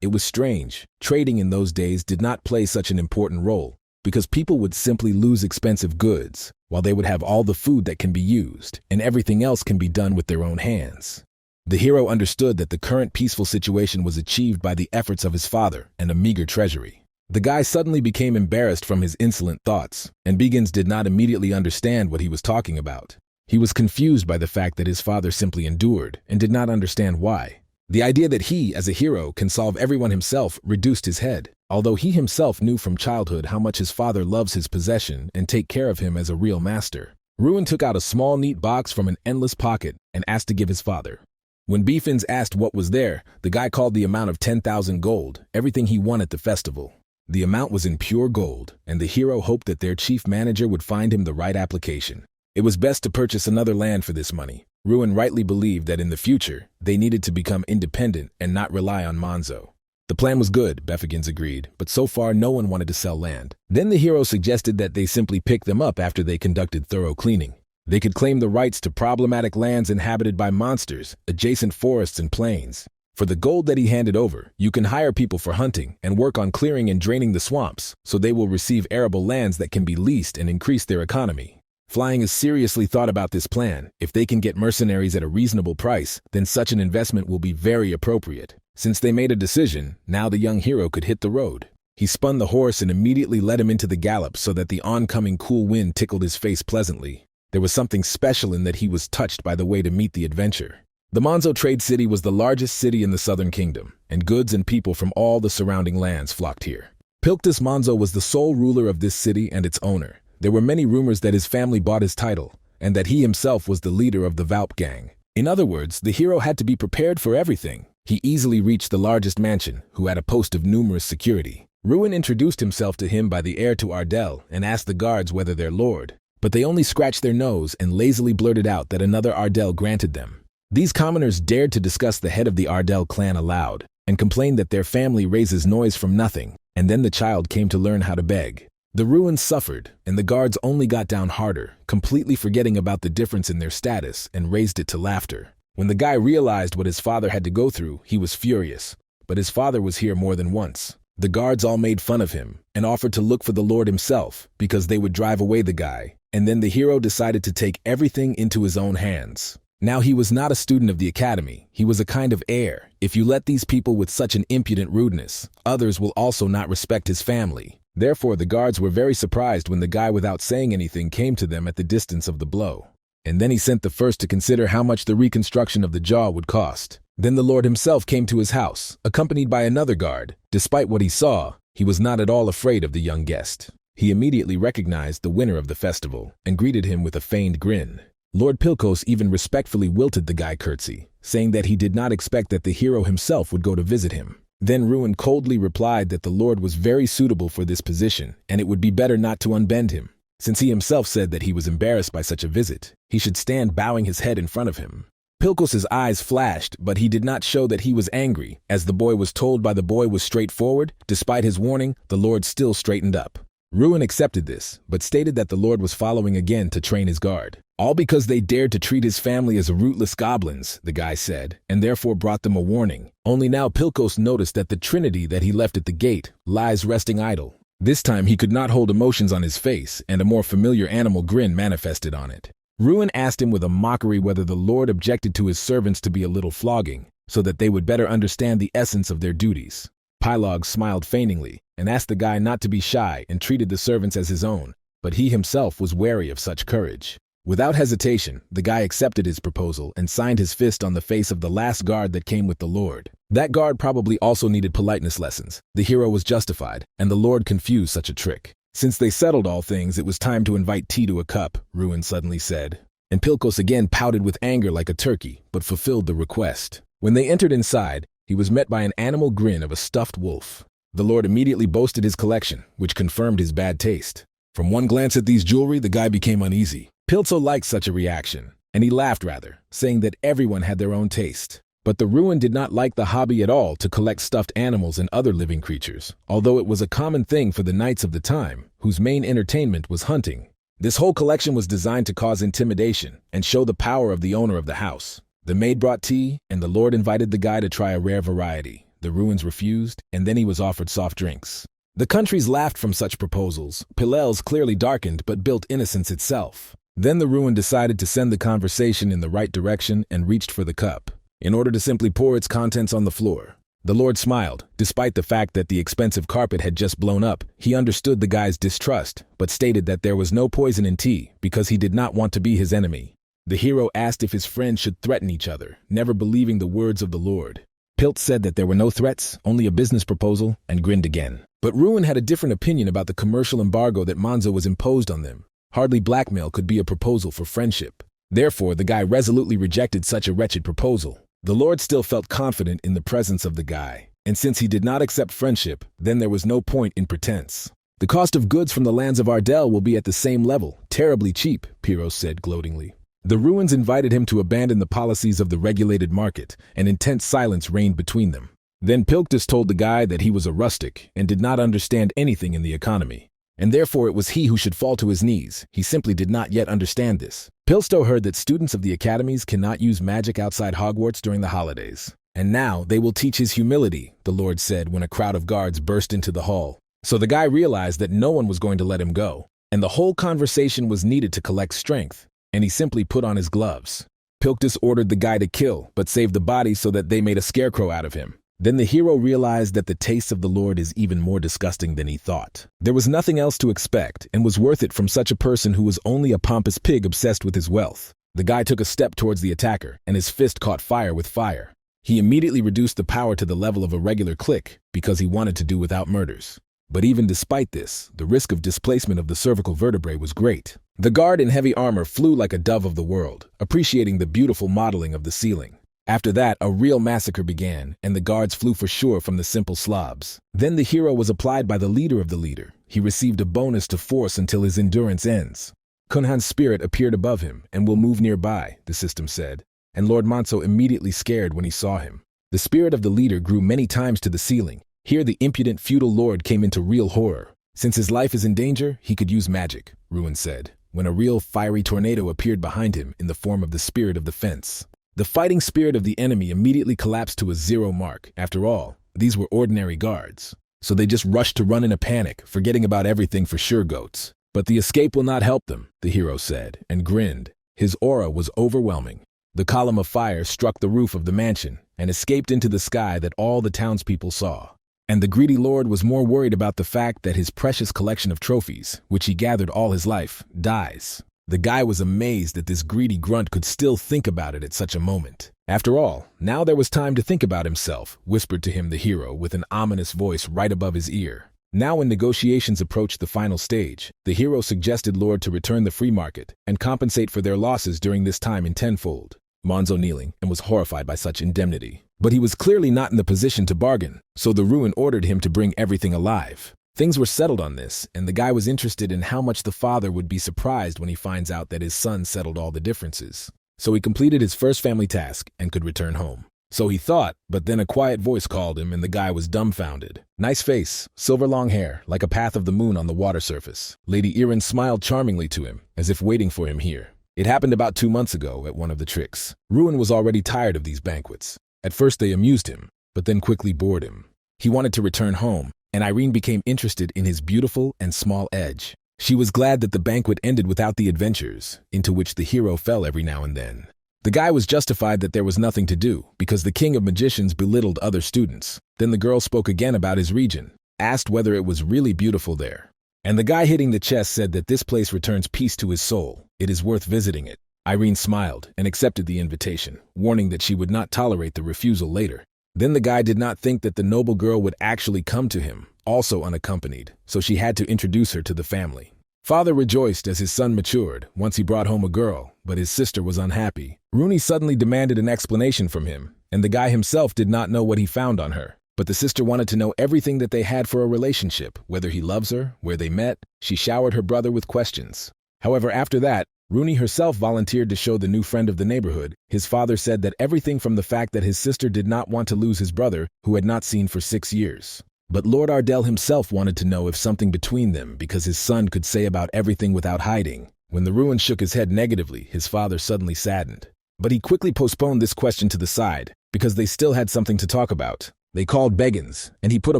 It was strange. Trading in those days did not play such an important role, because people would simply lose expensive goods, while they would have all the food that can be used, and everything else can be done with their own hands. The hero understood that the current peaceful situation was achieved by the efforts of his father and a meager treasury. The guy suddenly became embarrassed from his insolent thoughts, and Begins did not immediately understand what he was talking about. He was confused by the fact that his father simply endured and did not understand why. The idea that he, as a hero, can solve everyone himself reduced his head, although he himself knew from childhood how much his father loves his possession and take care of him as a real master. Ruan took out a small neat box from an endless pocket and asked to give his father. When Beefins asked what was there, the guy called the amount of 10,000 gold, everything he won at the festival. The amount was in pure gold, and the hero hoped that their chief manager would find him the right application. It was best to purchase another land for this money. Ruan rightly believed that in the future, they needed to become independent and not rely on Monzo. The plan was good, Befagins agreed, but so far no one wanted to sell land. Then the hero suggested that they simply pick them up after they conducted thorough cleaning. They could claim the rights to problematic lands inhabited by monsters, adjacent forests and plains. For the gold that he handed over, you can hire people for hunting and work on clearing and draining the swamps, so they will receive arable lands that can be leased and increase their economy. Flying has seriously thought about this plan. If they can get mercenaries at a reasonable price, then such an investment will be very appropriate. Since they made a decision, now the young hero could hit the road. He spun the horse and immediately led him into the gallop so that the oncoming cool wind tickled his face pleasantly. There was something special in that he was touched by the way to meet the adventure. The Monzo Trade City was the largest city in the Southern Kingdom, and goods and people from all the surrounding lands flocked here. Pilktus Monzo was the sole ruler of this city and its owner. There were many rumors that his family bought his title, and that he himself was the leader of the Valp gang. In other words, the hero had to be prepared for everything. He easily reached the largest mansion, who had a post of numerous security. Ruan introduced himself to him by the heir to Ardell and asked the guards whether their lord, but they only scratched their nose and lazily blurted out that another Ardell granted them. These commoners dared to discuss the head of the Ardell clan aloud, and complained that their family raises noise from nothing, and then the child came to learn how to beg. The Ruans suffered, and the guards only got down harder, completely forgetting about the difference in their status and raised it to laughter. When the guy realized what his father had to go through, he was furious, but his father was here more than once. The guards all made fun of him and offered to look for the Lord himself because they would drive away the guy, and then the hero decided to take everything into his own hands. Now he was not a student of the academy, he was a kind of heir. If you let these people with such an impudent rudeness, others will also not respect his family. Therefore the guards were very surprised when the guy without saying anything came to them at the distance of the blow. And then he sent the first to consider how much the reconstruction of the jaw would cost. Then the Lord himself came to his house, accompanied by another guard. Despite what he saw, he was not at all afraid of the young guest. He immediately recognized the winner of the festival and greeted him with a feigned grin. Lord Pilkos even respectfully wilted the guy curtsy, saying that he did not expect that the hero himself would go to visit him. Then Ruan coldly replied that the Lord was very suitable for this position, and it would be better not to unbend him. Since he himself said that he was embarrassed by such a visit, he should stand bowing his head in front of him. Pilkos's eyes flashed, but he did not show that he was angry, as the boy was told by the boy was straightforward. Despite his warning, the Lord still straightened up. Ruan accepted this, but stated that the Lord was following again to train his guard. All because they dared to treat his family as rootless goblins, the guy said, and therefore brought them a warning. Only now Pilkos noticed that the trinity that he left at the gate lies resting idle. This time he could not hold emotions on his face, and a more familiar animal grin manifested on it. Ruan asked him with a mockery whether the Lord objected to his servants to be a little flogging, so that they would better understand the essence of their duties. Pylog smiled feigningly, and asked the guy not to be shy and treated the servants as his own, but he himself was wary of such courage. Without hesitation, the guy accepted his proposal and signed his fist on the face of the last guard that came with the Lord. That guard probably also needed politeness lessons. The hero was justified, and the Lord confused such a trick. Since they settled all things, it was time to invite tea to a cup, Ruan suddenly said. And Pilkos again pouted with anger like a turkey, but fulfilled the request. When they entered inside, he was met by an animal grin of a stuffed wolf. The Lord immediately boasted his collection, which confirmed his bad taste. From one glance at these jewelry, the guy became uneasy. Pilso liked such a reaction, and he laughed rather, saying that everyone had their own taste. But the Ruan did not like the hobby at all to collect stuffed animals and other living creatures, although it was a common thing for the knights of the time, whose main entertainment was hunting. This whole collection was designed to cause intimidation and show the power of the owner of the house. The maid brought tea, and the Lord invited the guy to try a rare variety. The Ruans refused, and then he was offered soft drinks. The countries laughed from such proposals. Pilel's clearly darkened but built innocence itself. Then the Ruan decided to send the conversation in the right direction and reached for the cup, in order to simply pour its contents on the floor. The Lord smiled. Despite the fact that the expensive carpet had just blown up, he understood the guy's distrust, but stated that there was no poison in tea because he did not want to be his enemy. The hero asked if his friends should threaten each other, never believing the words of the Lord. Pilt said that there were no threats, only a business proposal, and grinned again. But Ruan had a different opinion about the commercial embargo that Manzo was imposed on them. Hardly blackmail could be a proposal for friendship. Therefore, the guy resolutely rejected such a wretched proposal. The Lord still felt confident in the presence of the guy, and since he did not accept friendship, then there was no point in pretense. The cost of goods from the lands of Ardell will be at the same level, terribly cheap, Piros said gloatingly. The Ruans invited him to abandon the policies of the regulated market, and intense silence reigned between them. Then Pilktus told the guy that he was a rustic and did not understand anything in the economy. And therefore it was he who should fall to his knees. He simply did not yet understand this. Pilstow heard that students of the academies cannot use magic outside Hogwarts during the holidays. And now they will teach his humility, the Lord said when a crowd of guards burst into the hall. So the guy realized that no one was going to let him go, and the whole conversation was needed to collect strength, and he simply put on his gloves. Pilktus ordered the guy to kill, but saved the body so that they made a scarecrow out of him. Then the hero realized that the taste of the Lord is even more disgusting than he thought. There was nothing else to expect, and was worth it from such a person who was only a pompous pig obsessed with his wealth. The guy took a step towards the attacker, and his fist caught fire with fire. He immediately reduced the power to the level of a regular click, because he wanted to do without murders. But even despite this, the risk of displacement of the cervical vertebrae was great. The guard in heavy armor flew like a dove of the world, appreciating the beautiful modeling of the ceiling. After that, a real massacre began, and the guards flew for sure from the simple slobs. Then the hero was applied by the leader of the leader. He received a bonus to force until his endurance ends. Kunhan's spirit appeared above him and will move nearby, the system said, and Lord Manso immediately scared when he saw him. The spirit of the leader grew many times to the ceiling. Here the impudent feudal lord came into real horror. Since his life is in danger, he could use magic, Ruan said, when a real fiery tornado appeared behind him in the form of the spirit of the fence. The fighting spirit of the enemy immediately collapsed to a 0 mark. After all, these were ordinary guards. So they just rushed to run in a panic, forgetting about everything for sure goats. But the escape will not help them, the hero said, and grinned. His aura was overwhelming. The column of fire struck the roof of the mansion and escaped into the sky that all the townspeople saw. And the greedy lord was more worried about the fact that his precious collection of trophies, which he gathered all his life, dies. The guy was amazed that this greedy grunt could still think about it at such a moment. After all, now there was time to think about himself, whispered to him the hero with an ominous voice right above his ear. Now when negotiations approached the final stage, the hero suggested Lord to return the free market and compensate for their losses during this time in tenfold. Monzo kneeling and was horrified by such indemnity. But he was clearly not in the position to bargain, so the Ruan ordered him to bring everything alive. Things were settled on this, and the guy was interested in how much the father would be surprised when he finds out that his son settled all the differences. So he completed his first family task and could return home. So he thought, but then a quiet voice called him and the guy was dumbfounded. Nice face, silver long hair, like a path of the moon on the water surface. Lady Irin smiled charmingly to him, as if waiting for him here. It happened about 2 months ago at one of the tricks. Ruan was already tired of these banquets. At first they amused him, but then quickly bored him. He wanted to return home, and Irene became interested in his beautiful and small edge. She was glad that the banquet ended without the adventures, into which the hero fell every now and then. The guy was justified that there was nothing to do, because the king of magicians belittled other students. Then the girl spoke again about his region, asked whether it was really beautiful there. And the guy hitting the chest said that this place returns peace to his soul. It is worth visiting it. Irene smiled and accepted the invitation, warning that she would not tolerate the refusal later. Then the guy did not think that the noble girl would actually come to him, also unaccompanied, so she had to introduce her to the family. Father rejoiced as his son matured once he brought home a girl, but his sister was unhappy. Ruan suddenly demanded an explanation from him, and the guy himself did not know what he found on her. But the sister wanted to know everything that they had for a relationship, whether he loves her, where they met. She showered her brother with questions. However, after that, Ruan herself volunteered to show the new friend of the neighborhood. His father said that everything from the fact that his sister did not want to lose his brother, who had not seen for 6 years. But Lord Ardell himself wanted to know if something between them because his son could say about everything without hiding. When the Ruan shook his head negatively, his father suddenly saddened. But he quickly postponed this question to the side, because they still had something to talk about. They called Beggins, and he put a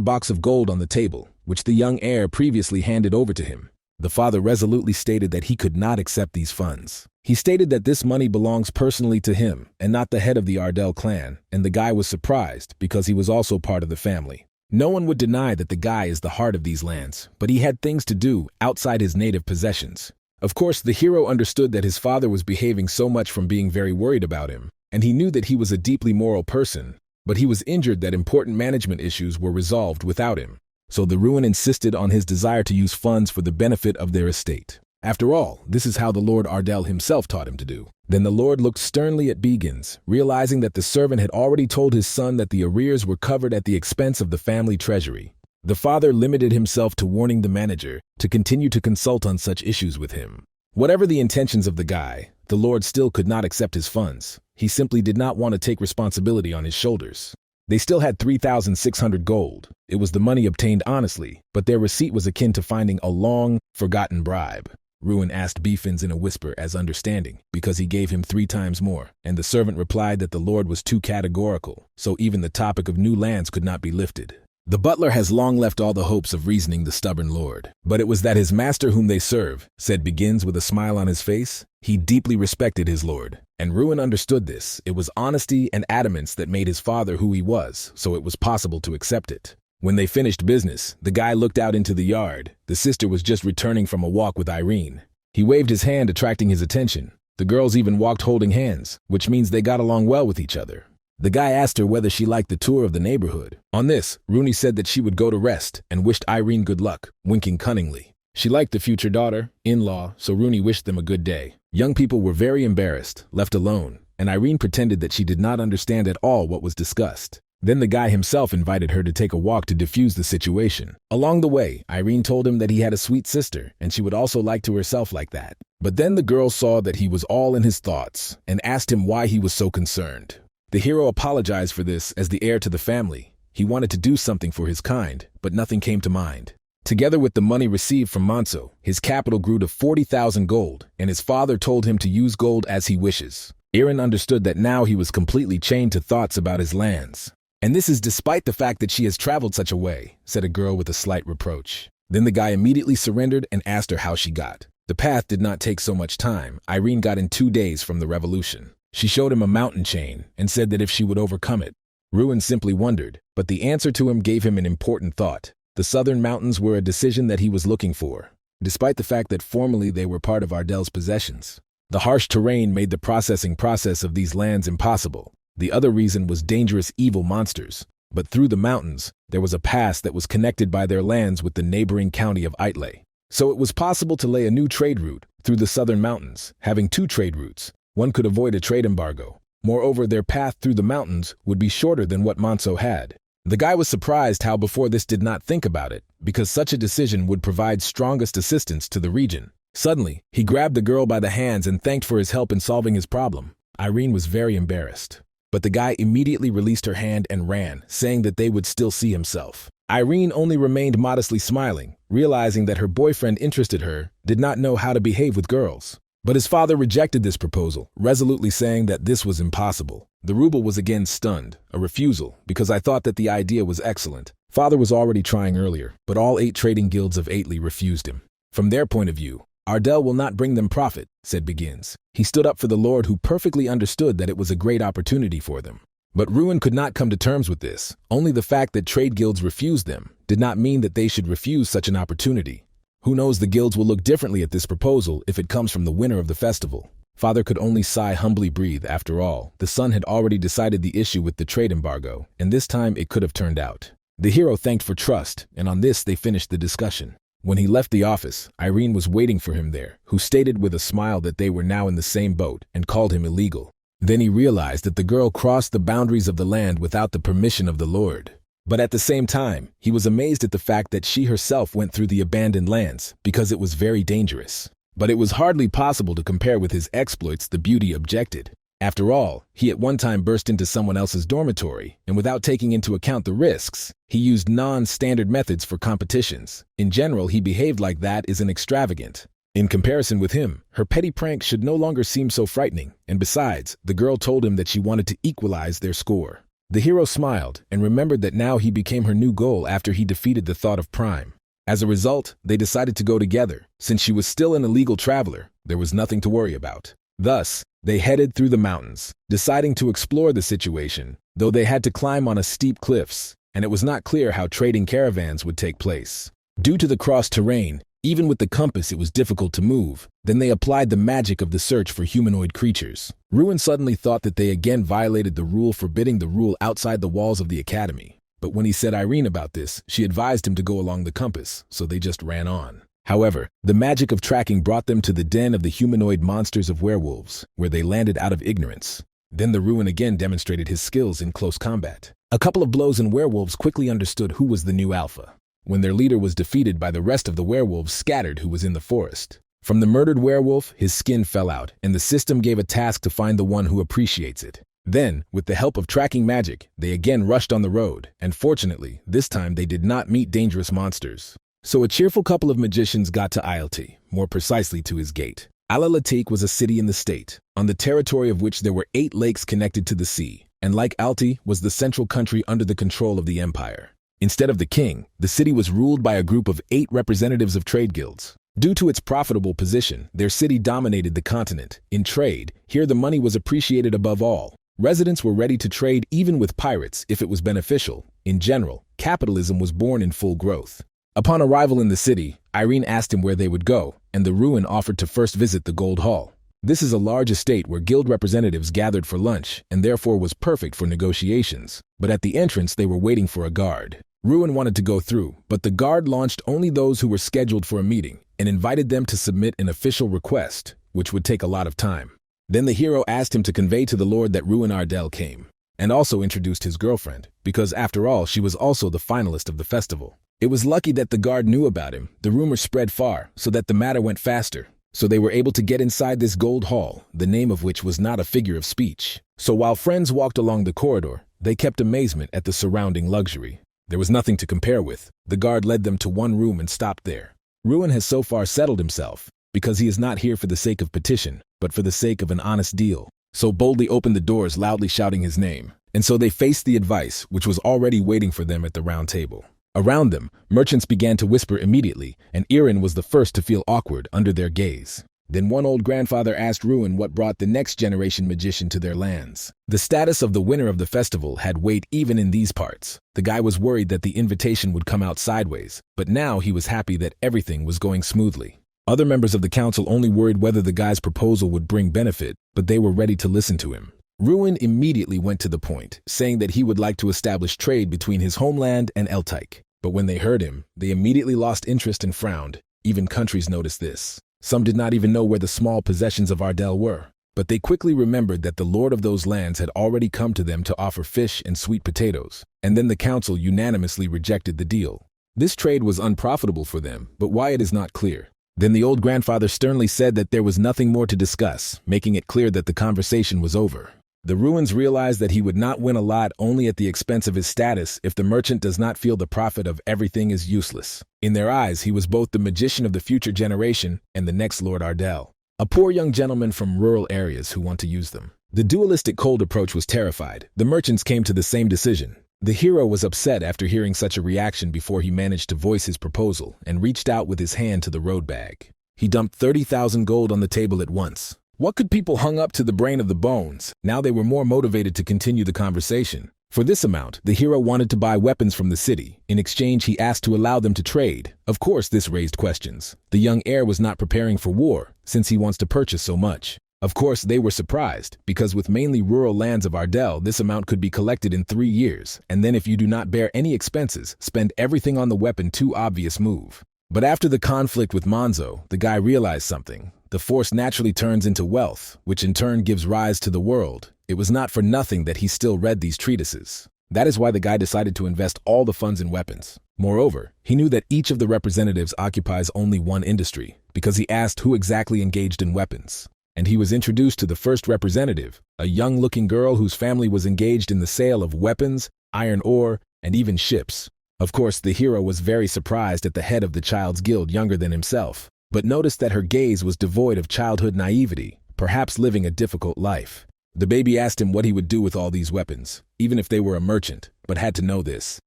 box of gold on the table, which the young heir previously handed over to him. The father resolutely stated that he could not accept these funds. He stated that this money belongs personally to him and not the head of the Ardell clan, and the guy was surprised because he was also part of the family. No one would deny that the guy is the heart of these lands, but he had things to do outside his native possessions. Of course, the hero understood that his father was behaving so much from being very worried about him, and he knew that he was a deeply moral person, but he was injured that important management issues were resolved without him. So the Ruan insisted on his desire to use funds for the benefit of their estate. After all, this is how the Lord Ardell himself taught him to do. Then the Lord looked sternly at Beggins, realizing that the servant had already told his son that the arrears were covered at the expense of the family treasury. The father limited himself to warning the manager to continue to consult on such issues with him. Whatever the intentions of the guy, the Lord still could not accept his funds. He simply did not want to take responsibility on his shoulders. They still had 3,600 gold. It was the money obtained honestly, but their receipt was akin to finding a long, forgotten bribe. Ruan asked Beefins in a whisper as understanding, because he gave him 3 times more, and the servant replied that the Lord was too categorical, so even the topic of new lands could not be lifted. The butler has long left all the hopes of reasoning the stubborn lord, but it was that his master whom they serve, said Beggins with a smile on his face. He deeply respected his lord, and Ruan understood this. It was honesty and adamance that made his father who he was, so it was possible to accept it. When they finished business, the guy looked out into the yard. The sister was just returning from a walk with Irene. He waved his hand, attracting his attention. The girls even walked holding hands, which means they got along well with each other. The guy asked her whether she liked the tour of the neighborhood. On this, Ruan said that she would go to rest and wished Irene good luck, winking cunningly. She liked the future daughter-in-law, so Ruan wished them a good day. Young people were very embarrassed, left alone, and Irene pretended that she did not understand at all what was discussed. Then the guy himself invited her to take a walk to diffuse the situation. Along the way, Irene told him that he had a sweet sister, and she would also like to herself like that. But then the girl saw that he was all in his thoughts, and asked him why he was so concerned. The hero apologized for this as the heir to the family. He wanted to do something for his kind, but nothing came to mind. Together with the money received from Manso, his capital grew to 40,000 gold, and his father told him to use gold as he wishes. Aaron understood that now he was completely chained to thoughts about his lands. And this is despite the fact that she has traveled such a way, said a girl with a slight reproach. Then the guy immediately surrendered and asked her how she got. The path did not take so much time. Irene got in 2 days from the revolution. She showed him a mountain chain and said that if she would overcome it. Ruan simply wondered, but the answer to him gave him an important thought. The southern mountains were a decision that he was looking for, despite the fact that formerly they were part of Ardell's possessions. The harsh terrain made the processing process of these lands impossible. The other reason was dangerous evil monsters, but through the mountains, there was a pass that was connected by their lands with the neighboring county of Itlay. So it was possible to lay a new trade route through the southern mountains. Having 2 trade routes, one could avoid a trade embargo. Moreover, their path through the mountains would be shorter than what Manso had. The guy was surprised how before this did not think about it, because such a decision would provide strongest assistance to the region. Suddenly, he grabbed the girl by the hands and thanked for his help in solving his problem. Irene was very embarrassed, but the guy immediately released her hand and ran, saying that they would still see himself. Irene only remained modestly smiling, realizing that her boyfriend interested her, did not know how to behave with girls. But his father rejected this proposal, resolutely saying that this was impossible. The ruble was again stunned, a refusal, because I thought that the idea was excellent. Father was already trying earlier, but all 8 trading guilds of Aitli refused him. From their point of view, Ardell will not bring them profit, said Begins. He stood up for the Lord who perfectly understood that it was a great opportunity for them. But Ruan could not come to terms with this. Only the fact that trade guilds refused them did not mean that they should refuse such an opportunity. Who knows, the guilds will look differently at this proposal if it comes from the winner of the festival. Father could only sigh, humbly breathe. After all, the son had already decided the issue with the trade embargo, and this time it could have turned out. The hero thanked for trust, and on this they finished the discussion. When he left the office, Irene was waiting for him there, who stated with a smile that they were now in the same boat and called him illegal. Then he realized that the girl crossed the boundaries of the land without the permission of the Lord. But at the same time, he was amazed at the fact that she herself went through the abandoned lands because it was very dangerous. But it was hardly possible to compare with his exploits, the beauty objected. After all, he at one time burst into someone else's dormitory, and without taking into account the risks, he used non-standard methods for competitions. In general, he behaved like that is an extravagant. In comparison with him, her petty pranks should no longer seem so frightening, and besides, the girl told him that she wanted to equalize their score. The hero smiled and remembered that now he became her new goal after he defeated the thought of Prime. As a result, they decided to go together. Since she was still an illegal traveler, there was nothing to worry about. Thus, they headed through the mountains, deciding to explore the situation, though they had to climb on a steep cliffs, and it was not clear how trading caravans would take place. Due to the cross terrain, even with the compass it was difficult to move. Then they applied the magic of the search for humanoid creatures. Ruan suddenly thought that they again violated the rule forbidding the rule outside the walls of the academy. But when he said Irene about this, she advised him to go along the compass, so they just ran on. However, the magic of tracking brought them to the den of the humanoid monsters of werewolves, where they landed out of ignorance. Then the Ruan again demonstrated his skills in close combat. A couple of blows and werewolves quickly understood who was the new alpha. When their leader was defeated by the rest of the werewolves scattered who was in the forest. From the murdered werewolf, his skin fell out, and the system gave a task to find the one who appreciates it. Then, with the help of tracking magic, they again rushed on the road, and fortunately, this time they did not meet dangerous monsters. So a cheerful couple of magicians got to Ialti, more precisely to his gate. Alalatik was a city in the state, on the territory of which there were 8 lakes connected to the sea, and like Alti, was the central country under the control of the empire. Instead of the king, the city was ruled by a group of 8 representatives of trade guilds. Due to its profitable position, their city dominated the continent. In trade, here the money was appreciated above all. Residents were ready to trade even with pirates if it was beneficial. In general, capitalism was born in full growth. Upon arrival in the city, Irene asked him where they would go, and the Ruan offered to first visit the Gold Hall. This is a large estate where guild representatives gathered for lunch, and therefore was perfect for negotiations. But at the entrance they were waiting for a guard. Ruan wanted to go through, but the guard launched only those who were scheduled for a meeting, and invited them to submit an official request, which would take a lot of time. Then the hero asked him to convey to the Lord that Ruan Ardell came, and also introduced his girlfriend, because after all she was also the finalist of the festival. It was lucky that the guard knew about him. The rumor spread far, so that the matter went faster. So they were able to get inside this gold hall, the name of which was not a figure of speech. So while friends walked along the corridor, they kept amazement at the surrounding luxury. There was nothing to compare with. The guard led them to one room and stopped there. Ruan has so far settled himself, because he is not here for the sake of petition, but for the sake of an honest deal. So boldly opened the doors, loudly shouting his name. And so they faced the advice, which was already waiting for them at the round table. Around them, merchants began to whisper immediately, and Irin was the first to feel awkward under their gaze. Then one old grandfather asked Ruan what brought the next generation magician to their lands. The status of the winner of the festival had weight even in these parts. The guy was worried that the invitation would come out sideways, but now he was happy that everything was going smoothly. Other members of the council only worried whether the guy's proposal would bring benefit, but they were ready to listen to him. Ruan immediately went to the point, saying that he would like to establish trade between his homeland and Eltyke. But when they heard him, they immediately lost interest and frowned. Even countries noticed this. Some did not even know where the small possessions of Ardell were. But they quickly remembered that the lord of those lands had already come to them to offer fish and sweet potatoes. And then the council unanimously rejected the deal. This trade was unprofitable for them, but why it is not clear. Then the old grandfather sternly said that there was nothing more to discuss, making it clear that the conversation was over. The Ruans realized that he would not win a lot only at the expense of his status if the merchant does not feel the profit of everything is useless. In their eyes, he was both the magician of the future generation and the next Lord Ardell. A poor young gentleman from rural areas who want to use them. The dualistic cold approach was terrified. The merchants came to the same decision. The hero was upset after hearing such a reaction before he managed to voice his proposal and reached out with his hand to the road bag. He dumped 30,000 gold on the table at once. What could people hung up to the brain of the bones? Now they were more motivated to continue the conversation. For this amount, the hero wanted to buy weapons from the city. In exchange, he asked to allow them to trade. Of course, this raised questions. The young heir was not preparing for war, since he wants to purchase so much. Of course, they were surprised, because with mainly rural lands of Ardell, this amount could be collected in 3 years, and then if you do not bear any expenses, spend everything on the weapon. Too obvious move. But after the conflict with Monzo, the guy realized something. The force naturally turns into wealth, which in turn gives rise to the world. It was not for nothing that he still read these treatises. That is why the guy decided to invest all the funds in weapons. Moreover, he knew that each of the representatives occupies only one industry, because he asked who exactly engaged in weapons. And he was introduced to the first representative, a young-looking girl whose family was engaged in the sale of weapons, iron ore, and even ships. Of course, the hero was very surprised at the head of the child's guild, younger than himself, but noticed that her gaze was devoid of childhood naivety, perhaps living a difficult life. The baby asked him what he would do with all these weapons, even if they were a merchant, but had to know this.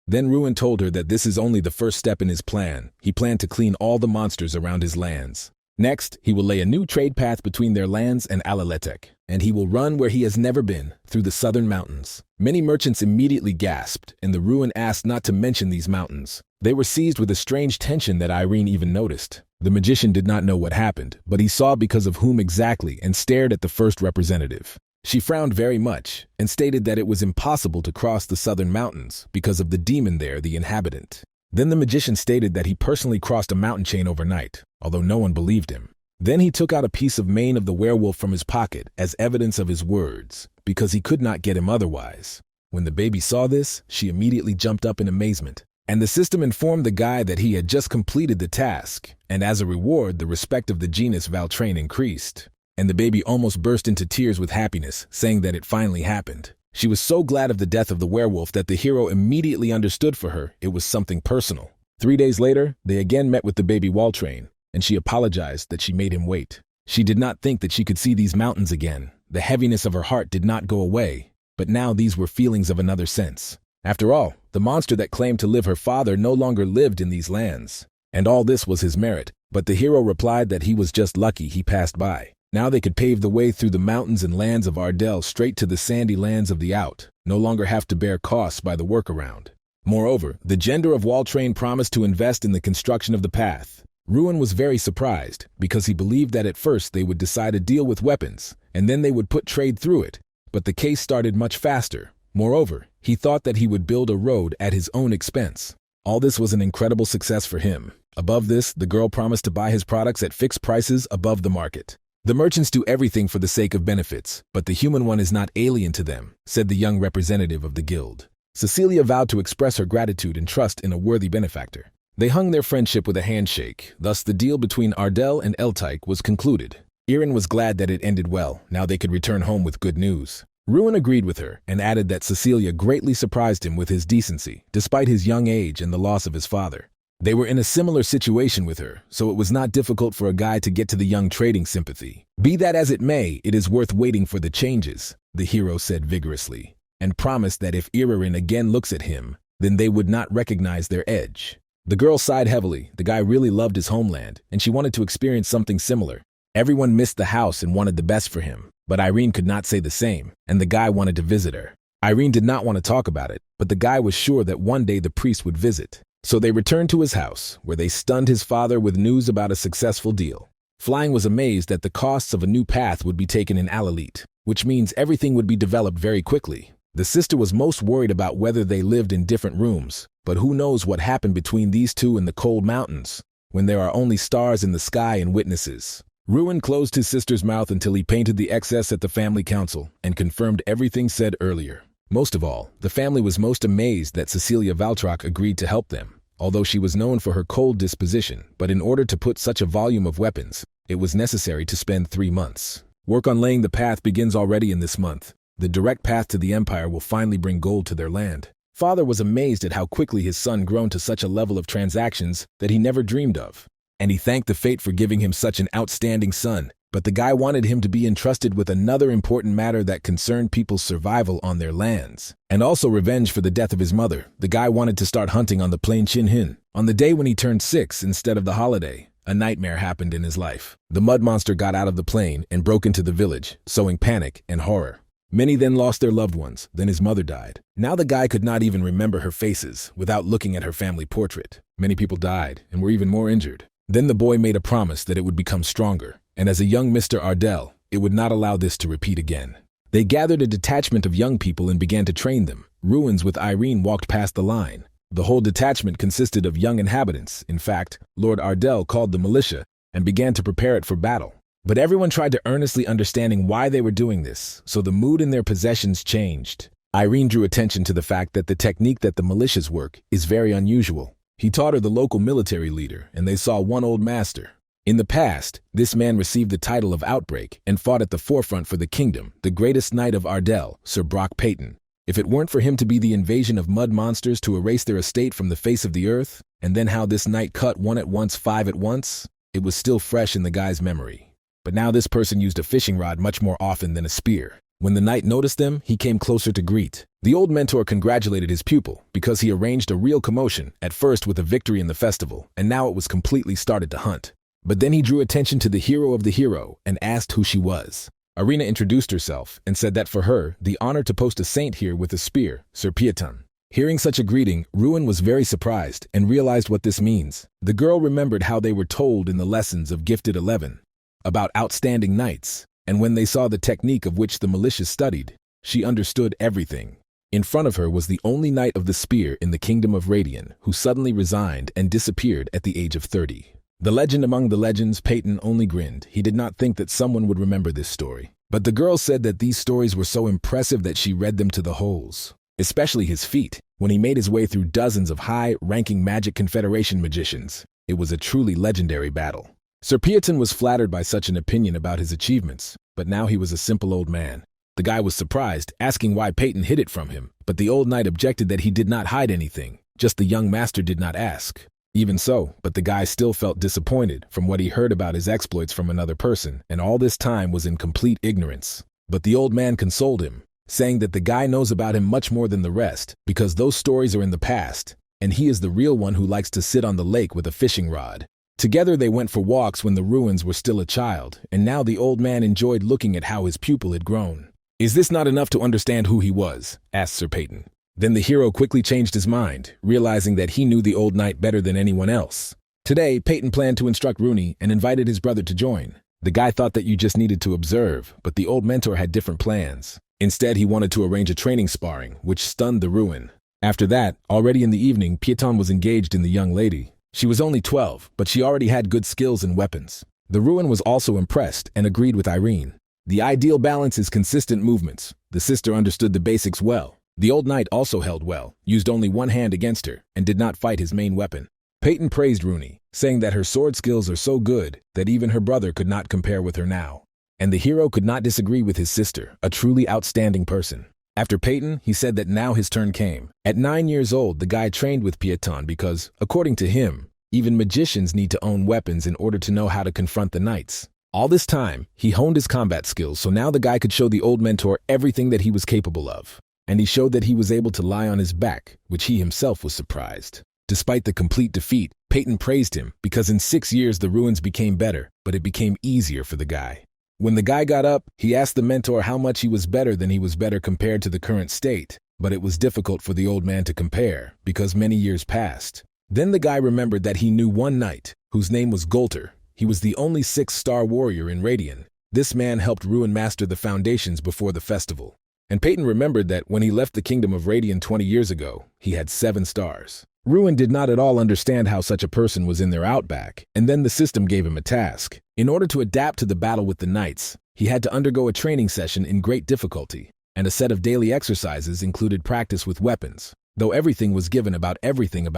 Then Ruan told her that this is only the first step in his plan. He planned to clean all the monsters around his lands. Next, he will lay a new trade path between their lands and Alaletek, and he will run where he has never been, through the southern mountains. Many merchants immediately gasped, and the Ruan asked not to mention these mountains. They were seized with a strange tension that Irene even noticed. The magician did not know what happened, but he saw because of whom exactly and stared at the first representative. She frowned very much and stated that it was impossible to cross the southern mountains because of the demon there, the inhabitant. Then the magician stated that he personally crossed a mountain chain overnight, although no one believed him. Then he took out a piece of mane of the werewolf from his pocket as evidence of his words, because he could not get him otherwise. When the baby saw this, she immediately jumped up in amazement, and the system informed the guy that he had just completed the task, and as a reward, the respect of the genus Valtrain increased. And the baby almost burst into tears with happiness, saying that it finally happened. She was so glad of the death of the werewolf that the hero immediately understood for her it was something personal. 3 days later, they again met with the baby Waltrain, and she apologized that she made him wait. She did not think that she could see these mountains again. The heaviness of her heart did not go away, but now these were feelings of another sense. After all, the monster that claimed to live her father no longer lived in these lands, and all this was his merit. But the hero replied that he was just lucky he passed by. Now they could pave the way through the mountains and lands of Ardell straight to the sandy lands of the Out, no longer have to bear costs by the workaround. Moreover, the gender of Waltrain promised to invest in the construction of the path. Ruan was very surprised, because he believed that at first they would decide a deal with weapons, and then they would put trade through it, but the case started much faster. Moreover, he thought that he would build a road at his own expense. All this was an incredible success for him. Above this, the girl promised to buy his products at fixed prices above the market. The merchants do everything for the sake of benefits, but the human one is not alien to them, said the young representative of the guild. Cecilia vowed to express her gratitude and trust in a worthy benefactor. They hung their friendship with a handshake, thus the deal between Ardell and Eltyke was concluded. Irin was glad that it ended well, now they could return home with good news. Ruan agreed with her and added that Cecilia greatly surprised him with his decency, despite his young age and the loss of his father. They were in a similar situation with her, so it was not difficult for a guy to get to the young trading sympathy. Be that as it may, it is worth waiting for the changes, the hero said vigorously, and promised that if Irin again looks at him, then they would not recognize their edge. The girl sighed heavily. The guy really loved his homeland, and she wanted to experience something similar. Everyone missed the house and wanted the best for him, but Irene could not say the same, and the guy wanted to visit her. Irene did not want to talk about it, but the guy was sure that one day the priest would visit. So they returned to his house, where they stunned his father with news about a successful deal. Flying was amazed that the costs of a new path would be taken in Alalit, which means everything would be developed very quickly. The sister was most worried about whether they lived in different rooms, but who knows what happened between these two in the cold mountains, when there are only stars in the sky and witnesses. Ruan closed his sister's mouth until he painted the excess at the family council and confirmed everything said earlier. Most of all, the family was most amazed that Cecilia Valtrak agreed to help them, although she was known for her cold disposition, but in order to put such a volume of weapons, it was necessary to spend 3 months. Work on laying the path begins already in this month. The direct path to the Empire will finally bring gold to their land. Father was amazed at how quickly his son grown to such a level of transactions that he never dreamed of, and he thanked the fate for giving him such an outstanding son. but the guy wanted him to be entrusted with another important matter that concerned people's survival on their lands, and also revenge for the death of his mother. The guy wanted to start hunting on the plain Chinhin. On the day when he turned 6 instead of the holiday, a nightmare happened in his life. The mud monster got out of the plain and broke into the village, sowing panic and horror. Many then lost their loved ones, then his mother died. Now the guy could not even remember her faces without looking at her family portrait. Many people died and were even more injured. Then the boy made a promise that it would become stronger, and as a young Mr. Ardell, it would not allow this to repeat again. They gathered a detachment of young people and began to train them. Ruans with Irene walked past the line. The whole detachment consisted of young inhabitants. In fact, Lord Ardell called the militia and began to prepare it for battle. But everyone tried to earnestly understanding why they were doing this, so the mood in their possessions changed. Irene drew attention to the fact that the technique that the militias work is very unusual. He taught her the local military leader, and they saw one old master. In the past, this man received the title of Outbreak and fought at the forefront for the kingdom, the greatest knight of Ardell, Sir Brock Peyton. If it weren't for him to be the invasion of mud monsters to erase their estate from the face of the earth, and then how this knight cut 1 at once, 5 at once, it was still fresh in the guy's memory. But now this person used a fishing rod much more often than a spear. When the knight noticed them, he came closer to greet. The old mentor congratulated his pupil because he arranged a real commotion, at first with a victory in the festival, and now it was completely started to hunt. But then he drew attention to the hero of the hero and asked who she was. Arena introduced herself and said that for her, the honor to post a saint here with a spear, Sir Pieton. Hearing such a greeting, Ruan was very surprised and realized what this means. The girl remembered how they were told in the lessons of Gifted 11 about outstanding knights, and when they saw the technique of which the militias studied, she understood everything. In front of her was the only knight of the spear in the kingdom of Radian, who suddenly resigned and disappeared at the age of 30. The legend among the legends, Peyton only grinned. He did not think that someone would remember this story. But the girl said that these stories were so impressive that she read them to the holes, especially his feat, when he made his way through dozens of high-ranking Magic Confederation magicians. It was a truly legendary battle. Sir Pieton was flattered by such an opinion about his achievements, but now he was a simple old man. The guy was surprised, asking why Peyton hid it from him, but the old knight objected that he did not hide anything, just the young master did not ask. Even so, but the guy still felt disappointed from what he heard about his exploits from another person, and all this time was in complete ignorance. But the old man consoled him, saying that the guy knows about him much more than the rest, because those stories are in the past, and he is the real one who likes to sit on the lake with a fishing rod. Together they went for walks when the Ruans were still a child, and now the old man enjoyed looking at how his pupil had grown. "Is this not enough to understand who he was?" asked Sir Peyton. Then the hero quickly changed his mind, realizing that he knew the old knight better than anyone else. Today, Peyton planned to instruct Rooney and invited his brother to join. The guy thought that you just needed to observe, but the old mentor had different plans. Instead, he wanted to arrange a training sparring, which stunned the Ruan. After that, already in the evening, Pieton was engaged in the young lady. She was only 12, but she already had good skills and weapons. The Ruan was also impressed and agreed with Irene. The ideal balance is consistent movements. The sister understood the basics well. The old knight also held well, used only one hand against her, and did not fight his main weapon. Peyton praised Rooney, saying that her sword skills are so good that even her brother could not compare with her now. And the hero could not disagree with his sister, a truly outstanding person. After Peyton, he said that now his turn came. At 9 years old, the guy trained with Pieton because, according to him, even magicians need to own weapons in order to know how to confront the knights. All this time, he honed his combat skills, so now the guy could show the old mentor everything that he was capable of. And he showed that he was able to lie on his back, which he himself was surprised. Despite the complete defeat, Peyton praised him because in 6 years the Ruans became better, but it became easier for the guy. When the guy got up, he asked the mentor how much he was better than he was better compared to the current state, but it was difficult for the old man to compare because many years passed. Then the guy remembered that he knew one knight, whose name was Golter. He was the only 6-star warrior in Radian. This man helped Ruan master the foundations before the festival. And Peyton remembered that when he left the kingdom of Radian 20 years ago, he had 7 stars. Ruan did not at all understand how such a person was in their outback, and then the system gave him a task. In order to adapt to the battle with the knights, he had to undergo a training session in great difficulty, and a set of daily exercises included practice with weapons, though everything was given about everything.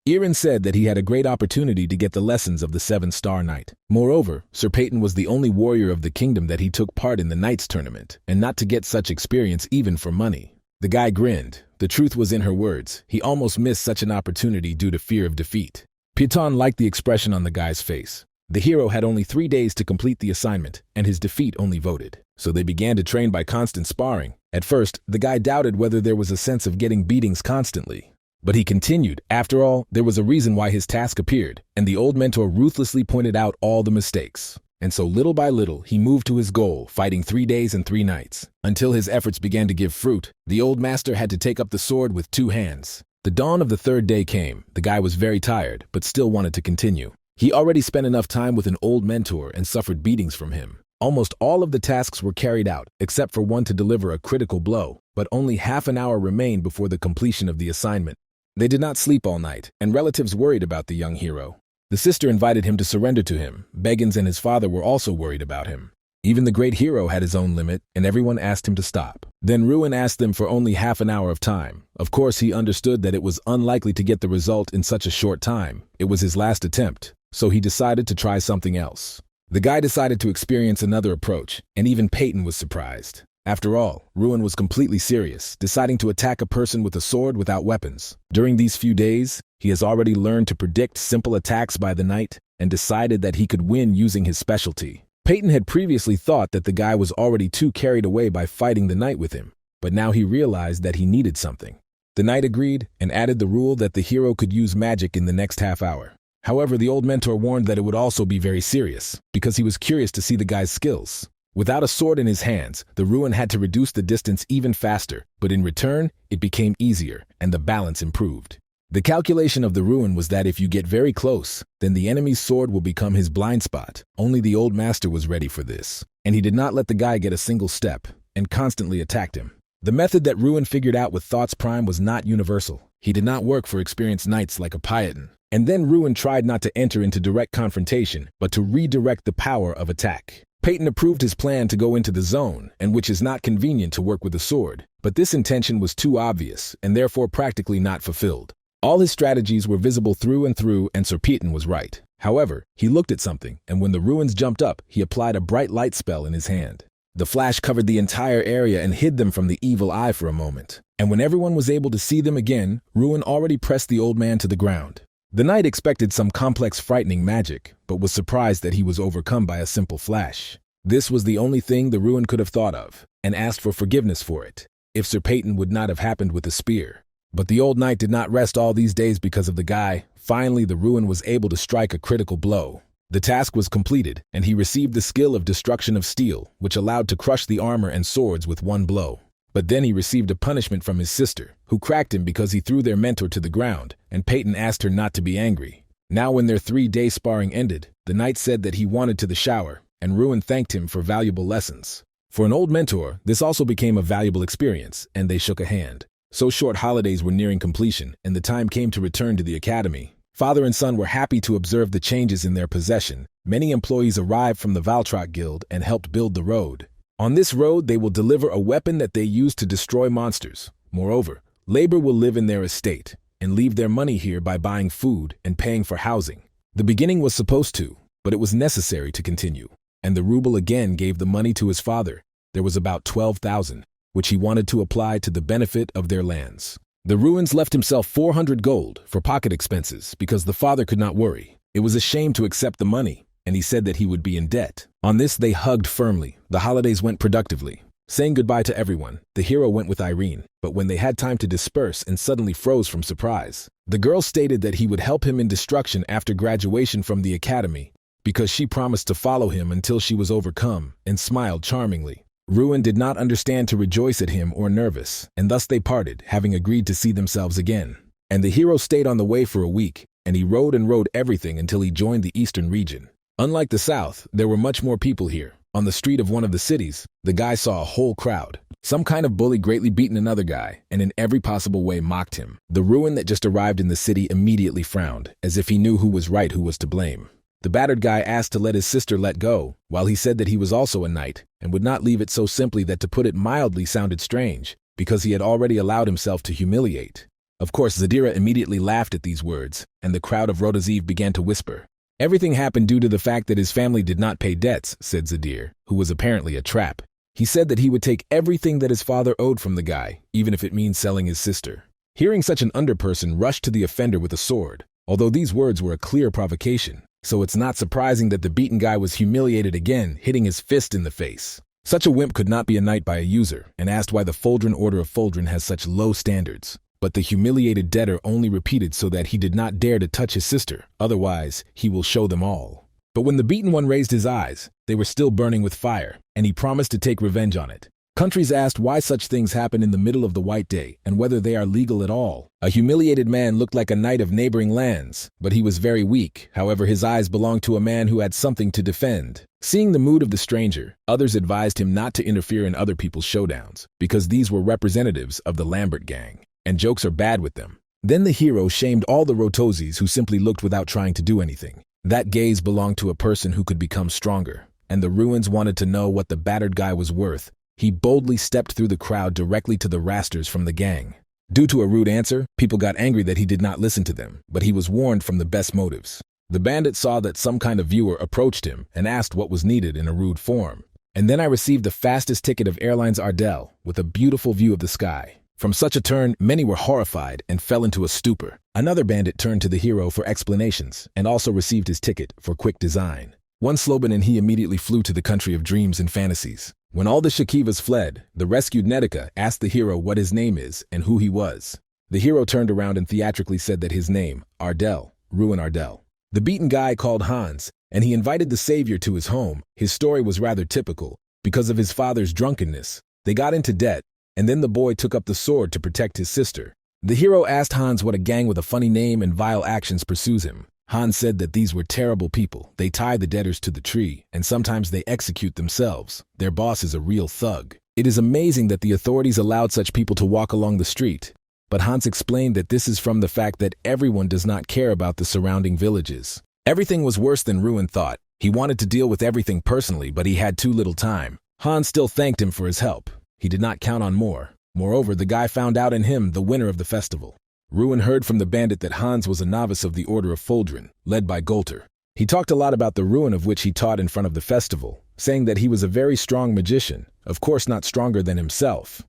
Iran said that he had a great opportunity to get the lessons of the 7-star knight. Moreover, Sir Peyton was the only warrior of the kingdom that he took part in the knights tournament, and not to get such experience even for money. The guy grinned. The truth was in her words. He almost missed such an opportunity due to fear of defeat. Pieton liked the expression on the guy's face. The hero had only 3 days to complete the assignment, and his defeat only voted. So they began to train by constant sparring. At first, the guy doubted whether there was a sense of getting beatings constantly. But he continued. After all, there was a reason why his task appeared, and the old mentor ruthlessly pointed out all the mistakes. And so little by little, he moved to his goal, fighting 3 days and 3 nights. Until his efforts began to give fruit, the old master had to take up the sword with 2 hands. The dawn of the 3rd day came. The guy was very tired, but still wanted to continue. He already spent enough time with an old mentor and suffered beatings from him. Almost all of the tasks were carried out, except for one to deliver a critical blow, but only half an hour remained before the completion of the assignment. They did not sleep all night, and relatives worried about the young hero. The sister invited him to surrender to him. Beggins and his father were also worried about him. Even the great hero had his own limit, and everyone asked him to stop. Then Ruan asked them for only half an hour of time. Of course, he understood that it was unlikely to get the result in such a short time. It was his last attempt, so he decided to try something else. The guy decided to experience another approach, and even Peyton was surprised. After all, Ruan was completely serious, deciding to attack a person with a sword without weapons. During these few days, he has already learned to predict simple attacks by the night and decided that he could win using his specialty. Peyton had previously thought that the guy was already too carried away by fighting the knight with him, but now he realized that he needed something. The knight agreed and added the rule that the hero could use magic in the next half hour. However, the old mentor warned that it would also be very serious, because he was curious to see the guy's skills. Without a sword in his hands, the Ruan had to reduce the distance even faster, but in return, it became easier, and the balance improved. The calculation of the Ruan was that if you get very close, then the enemy's sword will become his blind spot. Only the old master was ready for this, and he did not let the guy get a single step, and constantly attacked him. The method that Ruan figured out with Thoughts Prime was not universal. He did not work for experienced knights like a Pieton. And then Ruan tried not to enter into direct confrontation, but to redirect the power of attack. Peyton approved his plan to go into the zone, and which is not convenient to work with a sword. But this intention was too obvious, and therefore practically not fulfilled. All his strategies were visible through, and Sir Peyton was right. However, he looked at something, and when the Ruans jumped up, he applied a bright light spell in his hand. The flash covered the entire area and hid them from the evil eye for a moment. And when everyone was able to see them again, Ruan already pressed the old man to the ground. The knight expected some complex, frightening magic, but was surprised that he was overcome by a simple flash. This was the only thing the Ruan could have thought of, and asked for forgiveness for it, if Sir Peyton would not have happened with a spear. But the old knight did not rest all these days because of the guy. Finally, the Ruan was able to strike a critical blow. The task was completed, and he received the skill of Destruction of Steel, which allowed to crush the armor and swords with one blow. But then he received a punishment from his sister, who cracked him because he threw their mentor to the ground, and Peyton asked her not to be angry. Now when their 3-day sparring ended, the knight said that he wanted to the shower, and Ruan thanked him for valuable lessons. For an old mentor, this also became a valuable experience, and they shook a hand. So short holidays were nearing completion, and the time came to return to the academy. Father and son were happy to observe the changes in their possession. Many employees arrived from the Valtrot Guild and helped build the road. On this road, they will deliver a weapon that they use to destroy monsters. Moreover, labor will live in their estate and leave their money here by buying food and paying for housing. The beginning was supposed to, but it was necessary to continue. And the ruble again gave the money to his father. There was about 12,000, which he wanted to apply to the benefit of their lands. The Ruans left himself 400 gold for pocket expenses because the father could not worry. It was a shame to accept the money, and he said that he would be in debt. On this, they hugged firmly. The holidays went productively. Saying goodbye to everyone, the hero went with Irene, but when they had time to disperse and suddenly froze from surprise. The girl stated that he would help him in destruction after graduation from the academy, because she promised to follow him until she was overcome, and smiled charmingly. Ruan did not understand to rejoice at him or nervous, and thus they parted, having agreed to see themselves again. And the hero stayed on the way for a week, and he rode and rode everything until he joined the eastern region. Unlike the south, there were much more people here. On the street of one of the cities, the guy saw a whole crowd. Some kind of bully greatly beaten another guy, and in every possible way mocked him. The Ruan that just arrived in the city immediately frowned, as if he knew who was right, who was to blame. The battered guy asked to let his sister let go, while he said that he was also a knight, and would not leave it so simply that to put it mildly sounded strange, because he had already allowed himself to humiliate. Of course, Zadira immediately laughed at these words, and the crowd of Rodaziv began to whisper. Everything happened due to the fact that his family did not pay debts, said Zadir, who was apparently a trap. He said that he would take everything that his father owed from the guy, even if it means selling his sister. Hearing such an underperson rushed to the offender with a sword. Although these words were a clear provocation, So it's not surprising that the beaten guy was humiliated again, hitting his fist in the face. Such a wimp could not be a knight by a user, and asked why the Foldren Order of Foldren has such low standards. But the humiliated debtor only repeated so that he did not dare to touch his sister, otherwise he will show them all. But when the beaten one raised his eyes, they were still burning with fire, and he promised to take revenge on it. Countries asked why such things happen in the middle of the white day, and whether they are legal at all. A humiliated man looked like a knight of neighboring lands, but he was very weak. However, his eyes belonged to a man who had something to defend. Seeing the mood of the stranger, others advised him not to interfere in other people's showdowns, because these were representatives of the Lambert gang, and jokes are bad with them. Then the hero shamed all the Rotozis who simply looked without trying to do anything. That gaze belonged to a person who could become stronger, and the Ruans wanted to know what the battered guy was worth. He boldly stepped through the crowd directly to the rasters from the gang. Due to a rude answer, people got angry that he did not listen to them, but he was warned from the best motives. The bandit saw that some kind of viewer approached him and asked what was needed in a rude form. And then I received the fastest ticket of Airlines Ardell, with a beautiful view of the sky. From such a turn, many were horrified and fell into a stupor. Another bandit turned to the hero for explanations, and also received his ticket for quick design. One Sloban and he immediately flew to the country of dreams and fantasies. When all the Shakivas fled, the rescued Nedika asked the hero what his name is and who he was. The hero turned around and theatrically said that his name, Ardell, Ruan Ardell. The beaten guy called Hans, and he invited the savior to his home. His story was rather typical. Because of his father's drunkenness, they got into debt, and then the boy took up the sword to protect his sister. The hero asked Hans what a gang with a funny name and vile actions pursues him. Hans said that these were terrible people. They tie the debtors to the tree, and sometimes they execute themselves. Their boss is a real thug. It is amazing that the authorities allowed such people to walk along the street. But Hans explained that this is from the fact that everyone does not care about the surrounding villages. Everything was worse than Ruan thought. He wanted to deal with everything personally, but he had too little time. Hans still thanked him for his help. He did not count on more. Moreover, the guy found out in him the winner of the festival. Ruan heard from the bandit that Hans was a novice of the Order of Foldren, led by Golter. He talked a lot about the ruin of which he taught in front of the festival, saying that he was a very strong magician, of course not stronger than himself.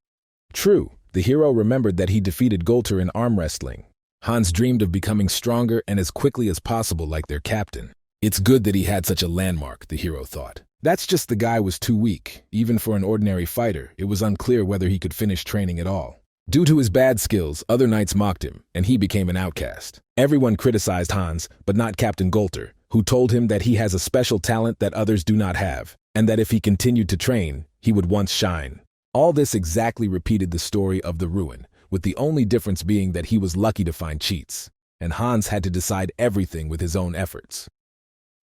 True, the hero remembered that he defeated Golter in arm wrestling. Hans dreamed of becoming stronger and as quickly as possible like their captain. It's good that he had such a landmark, the hero thought. That's just the guy was too weak. Even for an ordinary fighter, it was unclear whether he could finish training at all. Due to his bad skills, other knights mocked him, and he became an outcast. Everyone criticized Hans, but not Captain Golter, who told him that he has a special talent that others do not have, and that if he continued to train, he would once shine. All this exactly repeated the story of the Ruin, with the only difference being that he was lucky to find cheats, and Hans had to decide everything with his own efforts.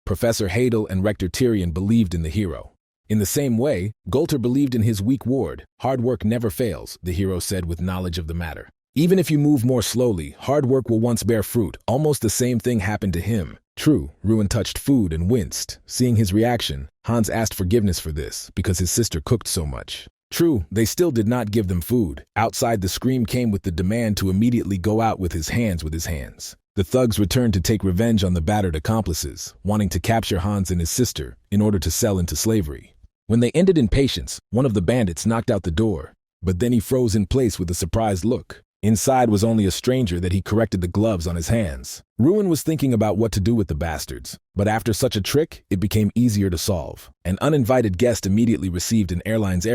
Professor Hadel and Recctor Tyrion believed in the hero. In the same way, Golter believed in his weak ward. Hard work never fails, the hero said with knowledge of the matter. Even if you move more slowly, hard work will once bear fruit. Almost the same thing happened to him. True, Ruan touched food and winced. Seeing his reaction, Hans asked forgiveness for this, because his sister cooked so much. True, they still did not give them food. Outside, the scream came with the demand to immediately go out with his hands. The thugs returned to take revenge on the battered accomplices, wanting to capture Hans and his sister in order to sell into slavery. When they ended in patience, one of the bandits knocked out the door, but then he froze in place with a surprised look. Inside was only a stranger that he corrected the gloves on his hands. Ruan was thinking about what to do with the bastards, but after such a trick, it became easier to solve. An uninvited guest immediately received an airlines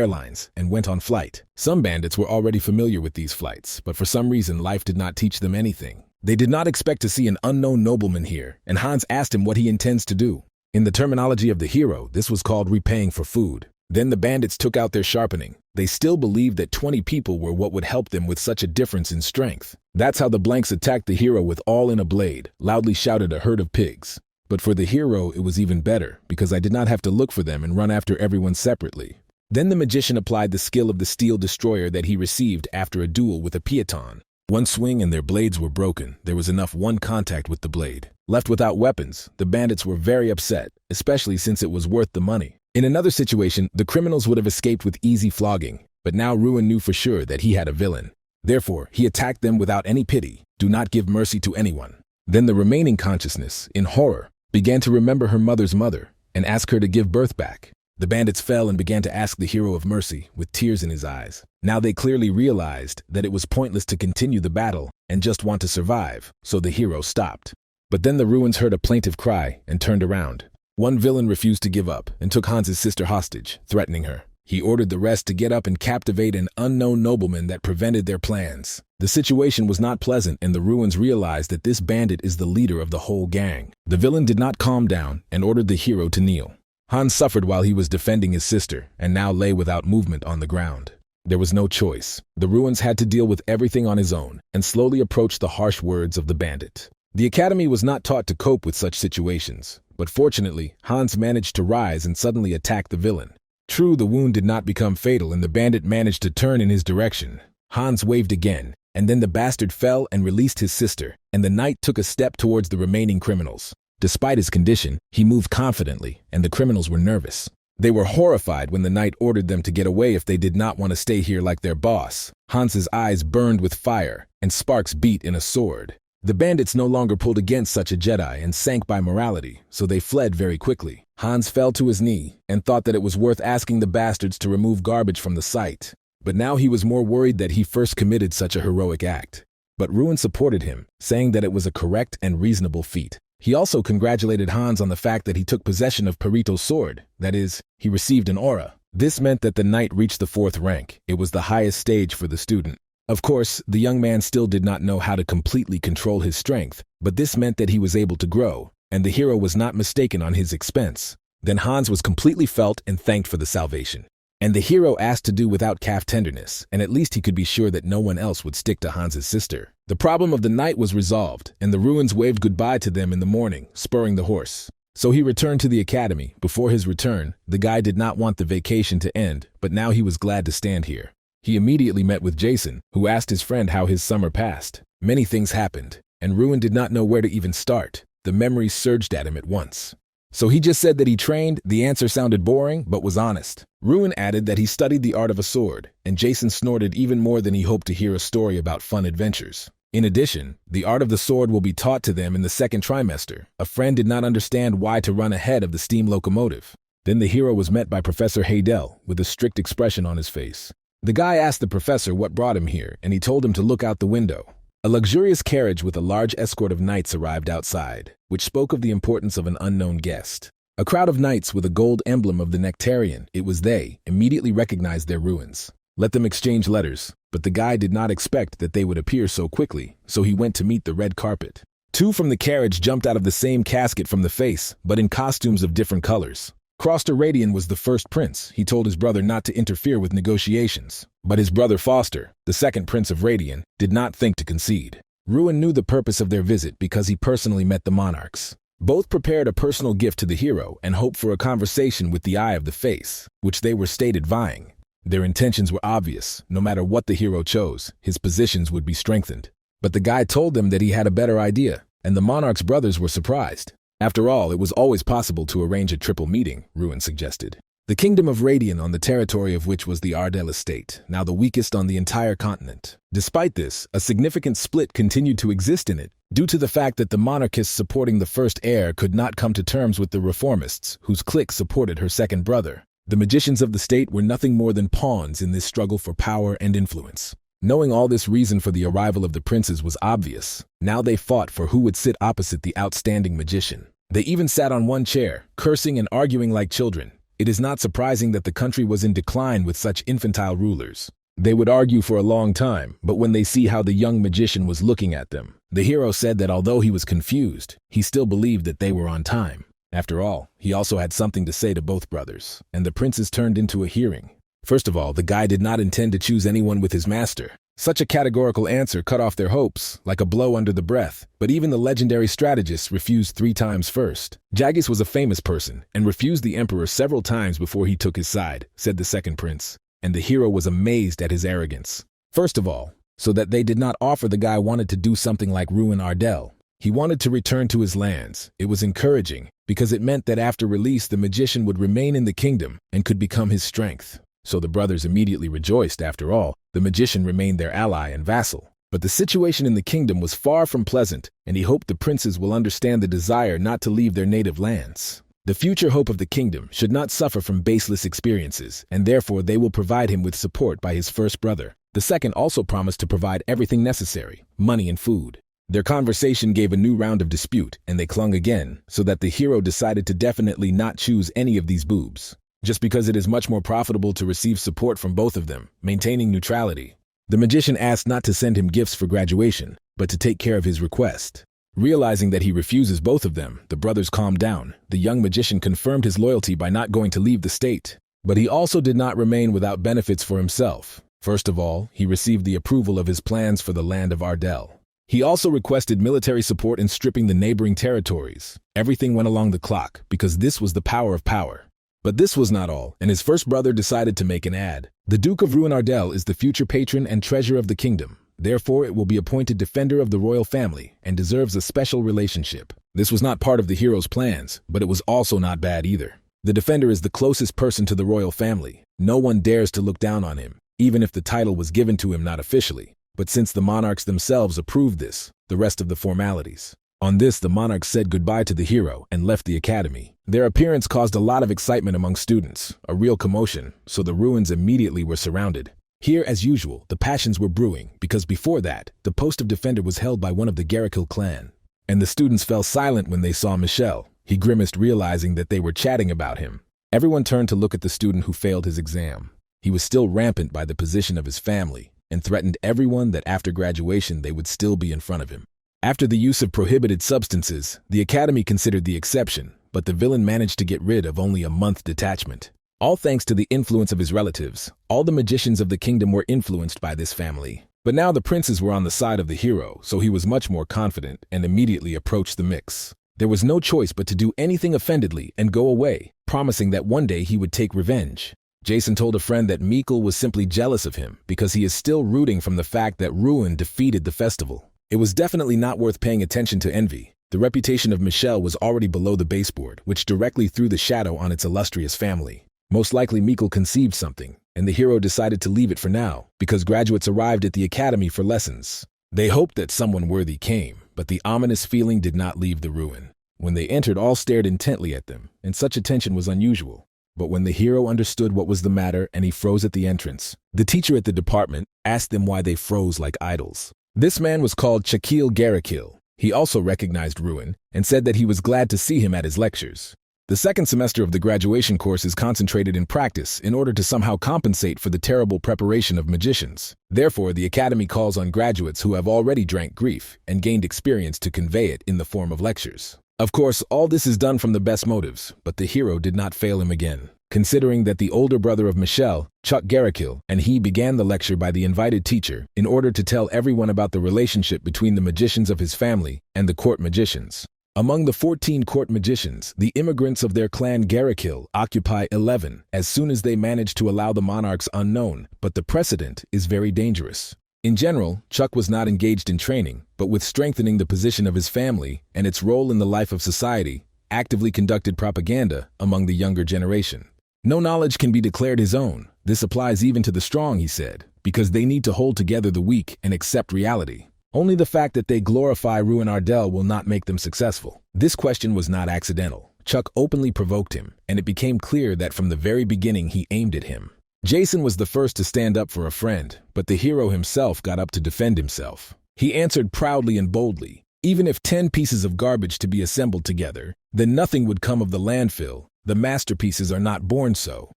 and went on flight. Some bandits were already familiar with these flights, but for some reason life did not teach them anything. They did not expect to see an unknown nobleman here, and Hans asked him what he intends to do. In the terminology of the hero, this was called repaying for food. Then the bandits took out their sharpening. They still believed that 20 people were what would help them with such a difference in strength. That's how the blanks attacked the hero with all in a blade, loudly shouted a herd of pigs. But for the hero, it was even better, because I did not have to look for them and run after everyone separately. Then the magician applied the skill of the steel destroyer that he received after a duel with a Pieton. One swing and their blades were broken. There was enough one contact with the blade. Left without weapons, the bandits were very upset, especially since it was worth the money. In another situation, the criminals would have escaped with easy flogging, but now Ruan knew for sure that he had a villain. Therefore, he attacked them without any pity. Do not give mercy to anyone. Then the remaining consciousness, in horror, began to remember her mother's mother and ask her to give birth back. The bandits fell and began to ask the hero of mercy, with tears in his eyes. Now they clearly realized that it was pointless to continue the battle and just want to survive, so the hero stopped. But then the Ruans heard a plaintive cry and turned around. One villain refused to give up and took Hans's sister hostage, threatening her. He ordered the rest to get up and captivate an unknown nobleman that prevented their plans. The situation was not pleasant, and the Ruans realized that this bandit is the leader of the whole gang. The villain did not calm down and ordered the hero to kneel. Hans suffered while he was defending his sister and now lay without movement on the ground. There was no choice. The Ruans had to deal with everything on his own and slowly approached the harsh words of the bandit. The academy was not taught to cope with such situations, but fortunately, Hans managed to rise and suddenly attack the villain. True, the wound did not become fatal and the bandit managed to turn in his direction. Hans waved again, and then the bastard fell and released his sister, and the knight took a step towards the remaining criminals. Despite his condition, he moved confidently, and the criminals were nervous. They were horrified when the knight ordered them to get away if they did not want to stay here like their boss. Hans's eyes burned with fire, and sparks beat in a sword. The bandits no longer pulled against such a Jedi and sank by morality, so they fled very quickly. Hans fell to his knee and thought that it was worth asking the bastards to remove garbage from the site. But now he was more worried that he first committed such a heroic act. But Ruan supported him, saying that it was a correct and reasonable feat. He also congratulated Hans on the fact that he took possession of Perito's sword, that is, he received an aura. This meant that the knight reached the 4th rank. It was the highest stage for the student. Of course, the young man still did not know how to completely control his strength, but this meant that he was able to grow, and the hero was not mistaken on his expense. Then Hans was completely felt and thanked for the salvation. And the hero asked to do without calf tenderness, and at least he could be sure that no one else would stick to Hans's sister. The problem of the knight was resolved, and the Ruans waved goodbye to them in the morning, spurring the horse. So he returned to the academy. Before his return, the guy did not want the vacation to end, but now he was glad to stand here. He immediately met with Jason, who asked his friend how his summer passed. Many things happened, and Ruan did not know where to even start. The memories surged at him at once. So he just said that he trained. The answer sounded boring, but was honest. Ruan added that he studied the art of a sword, and Jason snorted even more than he hoped to hear a story about fun adventures. In addition, the art of the sword will be taught to them in the 2nd trimester. A friend did not understand why to run ahead of the steam locomotive. Then the hero was met by Professor Haydel with a strict expression on his face. The guy asked the professor what brought him here, and he told him to look out the window. A luxurious carriage with a large escort of knights arrived outside, which spoke of the importance of an unknown guest. A crowd of knights with a gold emblem of the Nectarian, it was they, immediately recognized their Ruans. Let them exchange letters, but the guy did not expect that they would appear so quickly, so he went to meet the red carpet. 2 from the carriage jumped out of the same casket from the face, but in costumes of different colors. Croster Radian was the first prince. He told his brother not to interfere with negotiations. But his brother Foster, the 2nd prince of Radian, did not think to concede. Ruan knew the purpose of their visit because he personally met the monarchs. Both prepared a personal gift to the hero and hoped for a conversation with the eye of the face, which they were stated vying. Their intentions were obvious. No matter what the hero chose, his positions would be strengthened. But the guy told them that he had a better idea, and the monarch's brothers were surprised. After all, it was always possible to arrange a triple meeting, Ruan suggested. The kingdom of Radian, on the territory of which was the Ardell estate, now the weakest on the entire continent. Despite this, a significant split continued to exist in it, due to the fact that the monarchists supporting the first heir could not come to terms with the reformists, whose clique supported her second brother. The magicians of the state were nothing more than pawns in this struggle for power and influence. Knowing all this, reason for the arrival of the princes was obvious. Now they fought for who would sit opposite the outstanding magician. They even sat on one chair, cursing and arguing like children. It is not surprising that the country was in decline with such infantile rulers. They would argue for a long time, but when they see how the young magician was looking at them, the hero said that although he was confused, he still believed that they were on time. After all, he also had something to say to both brothers, and the princes turned into a hearing. First of all, the guy did not intend to choose anyone with his master. Such a categorical answer cut off their hopes, like a blow under the breath, but even the legendary strategist refused 3 times first. Jageus was a famous person, and refused the emperor several times before he took his side, said the second prince, and the hero was amazed at his arrogance. First of all, so that they did not offer, the guy wanted to do something like ruin Ardell. He wanted to return to his lands. It was encouraging, because it meant that after release the magician would remain in the kingdom and could become his strength. So the brothers immediately rejoiced. After all, the magician remained their ally and vassal. But the situation in the kingdom was far from pleasant, and he hoped the princes will understand the desire not to leave their native lands. The future hope of the kingdom should not suffer from baseless experiences, and therefore they will provide him with support by his first brother. The second also promised to provide everything necessary, money and food. Their conversation gave a new round of dispute, and they clung again, so that the hero decided to definitely not choose any of these boobs, just because it is much more profitable to receive support from both of them, maintaining neutrality. The magician asked not to send him gifts for graduation, but to take care of his request. Realizing that he refuses both of them, the brothers calmed down. The young magician confirmed his loyalty by not going to leave the state. But he also did not remain without benefits for himself. First of all, he received the approval of his plans for the land of Ardell. He also requested military support in stripping the neighboring territories. Everything went along the clock, because this was the power of power. But this was not all, and his first brother decided to make an ad. The Duke of Ruan Ardell is the future patron and treasurer of the kingdom. Therefore, it will be appointed defender of the royal family and deserves a special relationship. This was not part of the hero's plans, but it was also not bad either. The defender is the closest person to the royal family. No one dares to look down on him, even if the title was given to him not officially. But since the monarchs themselves approved this, the rest of the formalities. On this, the monarchs said goodbye to the hero and left the academy. Their appearance caused a lot of excitement among students, a real commotion, so the Ruans immediately were surrounded. Here, as usual, the passions were brewing, because before that, the post of defender was held by one of the Garrikill clan. And the students fell silent when they saw Michel. He grimaced, realizing that they were chatting about him. Everyone turned to look at the student who failed his exam. He was still rampant by the position of his family, and threatened everyone that after graduation they would still be in front of him. After the use of prohibited substances, the academy considered the exception, but the villain managed to get rid of only a month detachment. All thanks to the influence of his relatives, all the magicians of the kingdom were influenced by this family. But now the princes were on the side of the hero, so he was much more confident and immediately approached the mix. There was no choice but to do anything offendedly and go away, promising that one day he would take revenge. Jason told a friend that Mikkel was simply jealous of him because he is still rooting from the fact that Ruan defeated the festival. It was definitely not worth paying attention to envy. The reputation of Michel was already below the baseboard, which directly threw the shadow on its illustrious family. Most likely Mikkel conceived something, and the hero decided to leave it for now, because graduates arrived at the academy for lessons. They hoped that someone worthy came, but the ominous feeling did not leave the Ruan. When they entered, all stared intently at them, and such attention was unusual. But when the hero understood what was the matter and he froze at the entrance, the teacher at the department asked them why they froze like idols. This man was called Chakil Garrikill. He also recognized Ruan and said that he was glad to see him at his lectures. The second semester of the graduation course is concentrated in practice in order to somehow compensate for the terrible preparation of magicians. Therefore, the academy calls on graduates who have already drank grief and gained experience to convey it in the form of lectures. Of course, all this is done from the best motives, but the hero did not fail him again. Considering that the older brother of Michel, Chuck Garrikill, and he began the lecture by the invited teacher in order to tell everyone about the relationship between the magicians of his family and the court magicians. Among the 14 court magicians, the immigrants of their clan Garrikill occupy 11 as soon as they manage to allow the monarchs unknown, but the precedent is very dangerous. In general, Chuck was not engaged in training, but with strengthening the position of his family and its role in the life of society, actively conducted propaganda among the younger generation. No knowledge can be declared his own. This applies even to the strong, he said, because they need to hold together the weak and accept reality. Only the fact that they glorify Ruan Ardell will not make them successful. This question was not accidental. Chuck openly provoked him, and it became clear that from the very beginning he aimed at him. Jason was the first to stand up for a friend, but the hero himself got up to defend himself. He answered proudly and boldly, even if 10 pieces of garbage to be assembled together, then nothing would come of the landfill. The masterpieces are not born so.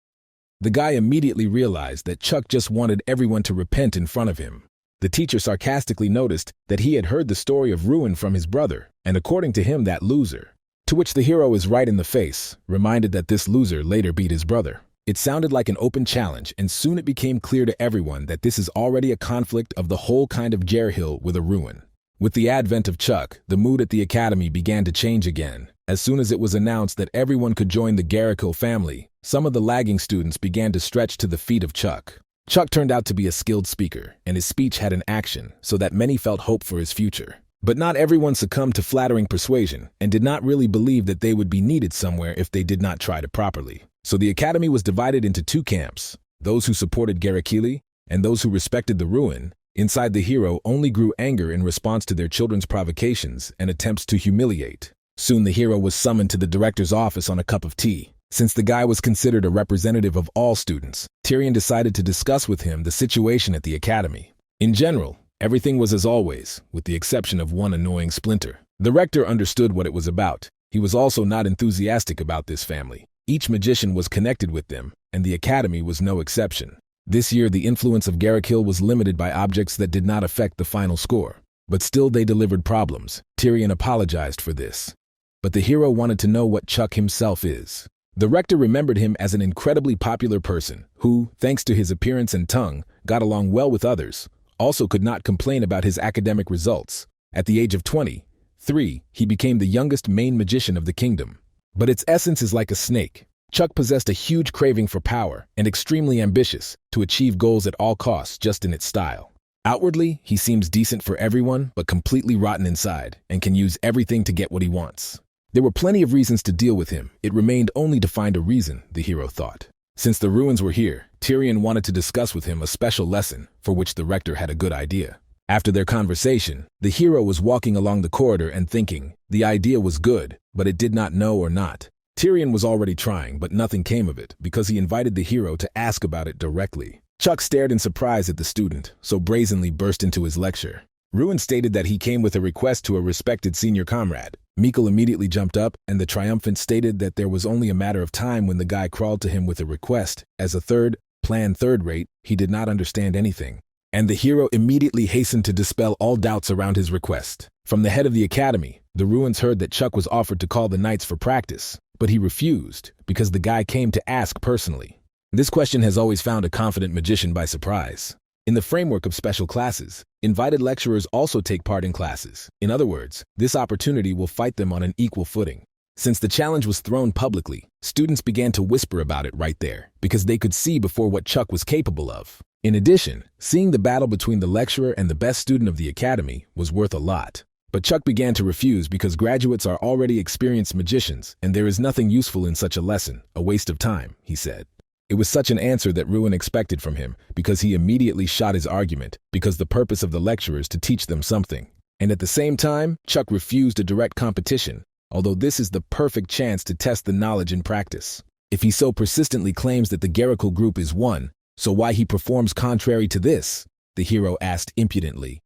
The guy immediately realized that Chuck just wanted everyone to repent in front of him. The teacher sarcastically noticed that he had heard the story of Ruan from his brother, and according to him that loser. To which the hero is right in the face, reminded that this loser later beat his brother. It sounded like an open challenge, and soon it became clear to everyone that this is already a conflict of the whole kind of Garrikill with a Ruan. With the advent of Chuck, the mood at the academy began to change again. As soon as it was announced that everyone could join the Garrikill family, some of the lagging students began to stretch to the feet of Chuck. Chuck turned out to be a skilled speaker, and his speech had an action, so that many felt hope for his future. But not everyone succumbed to flattering persuasion, and did not really believe that they would be needed somewhere if they did not try to properly. So the academy was divided into 2 camps, those who supported Garrikill and those who respected the Ruan. Inside the hero only grew anger in response to their children's provocations and attempts to humiliate. Soon the hero was summoned to the director's office on a cup of tea. Since the guy was considered a representative of all students, Tyrion decided to discuss with him the situation at the academy. In general, Everything was as always, with the exception of one annoying splinter. The recctor understood what it was about. He was also not enthusiastic about this family. Each magician was connected with them, and the academy was no exception. This year, the influence of Garrick was limited by objects that did not affect the final score. But still they delivered problems. Tyrion apologized for this. But the hero wanted to know what Chuck himself is. The recctor remembered him as an incredibly popular person who, thanks to his appearance and tongue, got along well with others, also could not complain about his academic results. At the age of 23, he became the youngest main magician of the kingdom. But its essence is like a snake. Chuck possessed a huge craving for power and extremely ambitious to achieve goals at all costs just in its style. Outwardly, he seems decent for everyone, but completely rotten inside and can use everything to get what he wants. There were plenty of reasons to deal with him. It remained only to find a reason, the hero thought. Since the Ruans were here, Tyrion wanted to discuss with him a special lesson for which the recctor had a good idea. After their conversation, the hero was walking along the corridor and thinking, the idea was good, but it did not know or not. Tyrion was already trying, but nothing came of it because he invited the hero to ask about it directly. Chuck stared in surprise at the student, so brazenly burst into his lecture. Ruan stated that he came with a request to a respected senior comrade. Mikkel immediately jumped up, and the triumphant stated that there was only a matter of time when the guy crawled to him with a request. As a third rate, he did not understand anything. And the hero immediately hastened to dispel all doubts around his request. From the head of the academy, the Ruans heard that Chuck was offered to call the knights for practice, but he refused because the guy came to ask personally. This question has always found a confident magician by surprise. In the framework of special classes, invited lecturers also take part in classes. In other words, this opportunity will fight them on an equal footing. Since the challenge was thrown publicly, students began to whisper about it right there, because they could see before what Chuck was capable of. In addition, seeing the battle between the lecturer and the best student of the academy was worth a lot. But Chuck began to refuse because graduates are already experienced magicians, and there is nothing useful in such a lesson, a waste of time, he said. It was such an answer that Ruan expected from him, because he immediately shot his argument, because the purpose of the lecturer is to teach them something. And at the same time, Chuck refused a direct competition, although this is the perfect chance to test the knowledge in practice. If he so persistently claims that the Garrick group is one, so why he performs contrary to this? The hero asked impudently.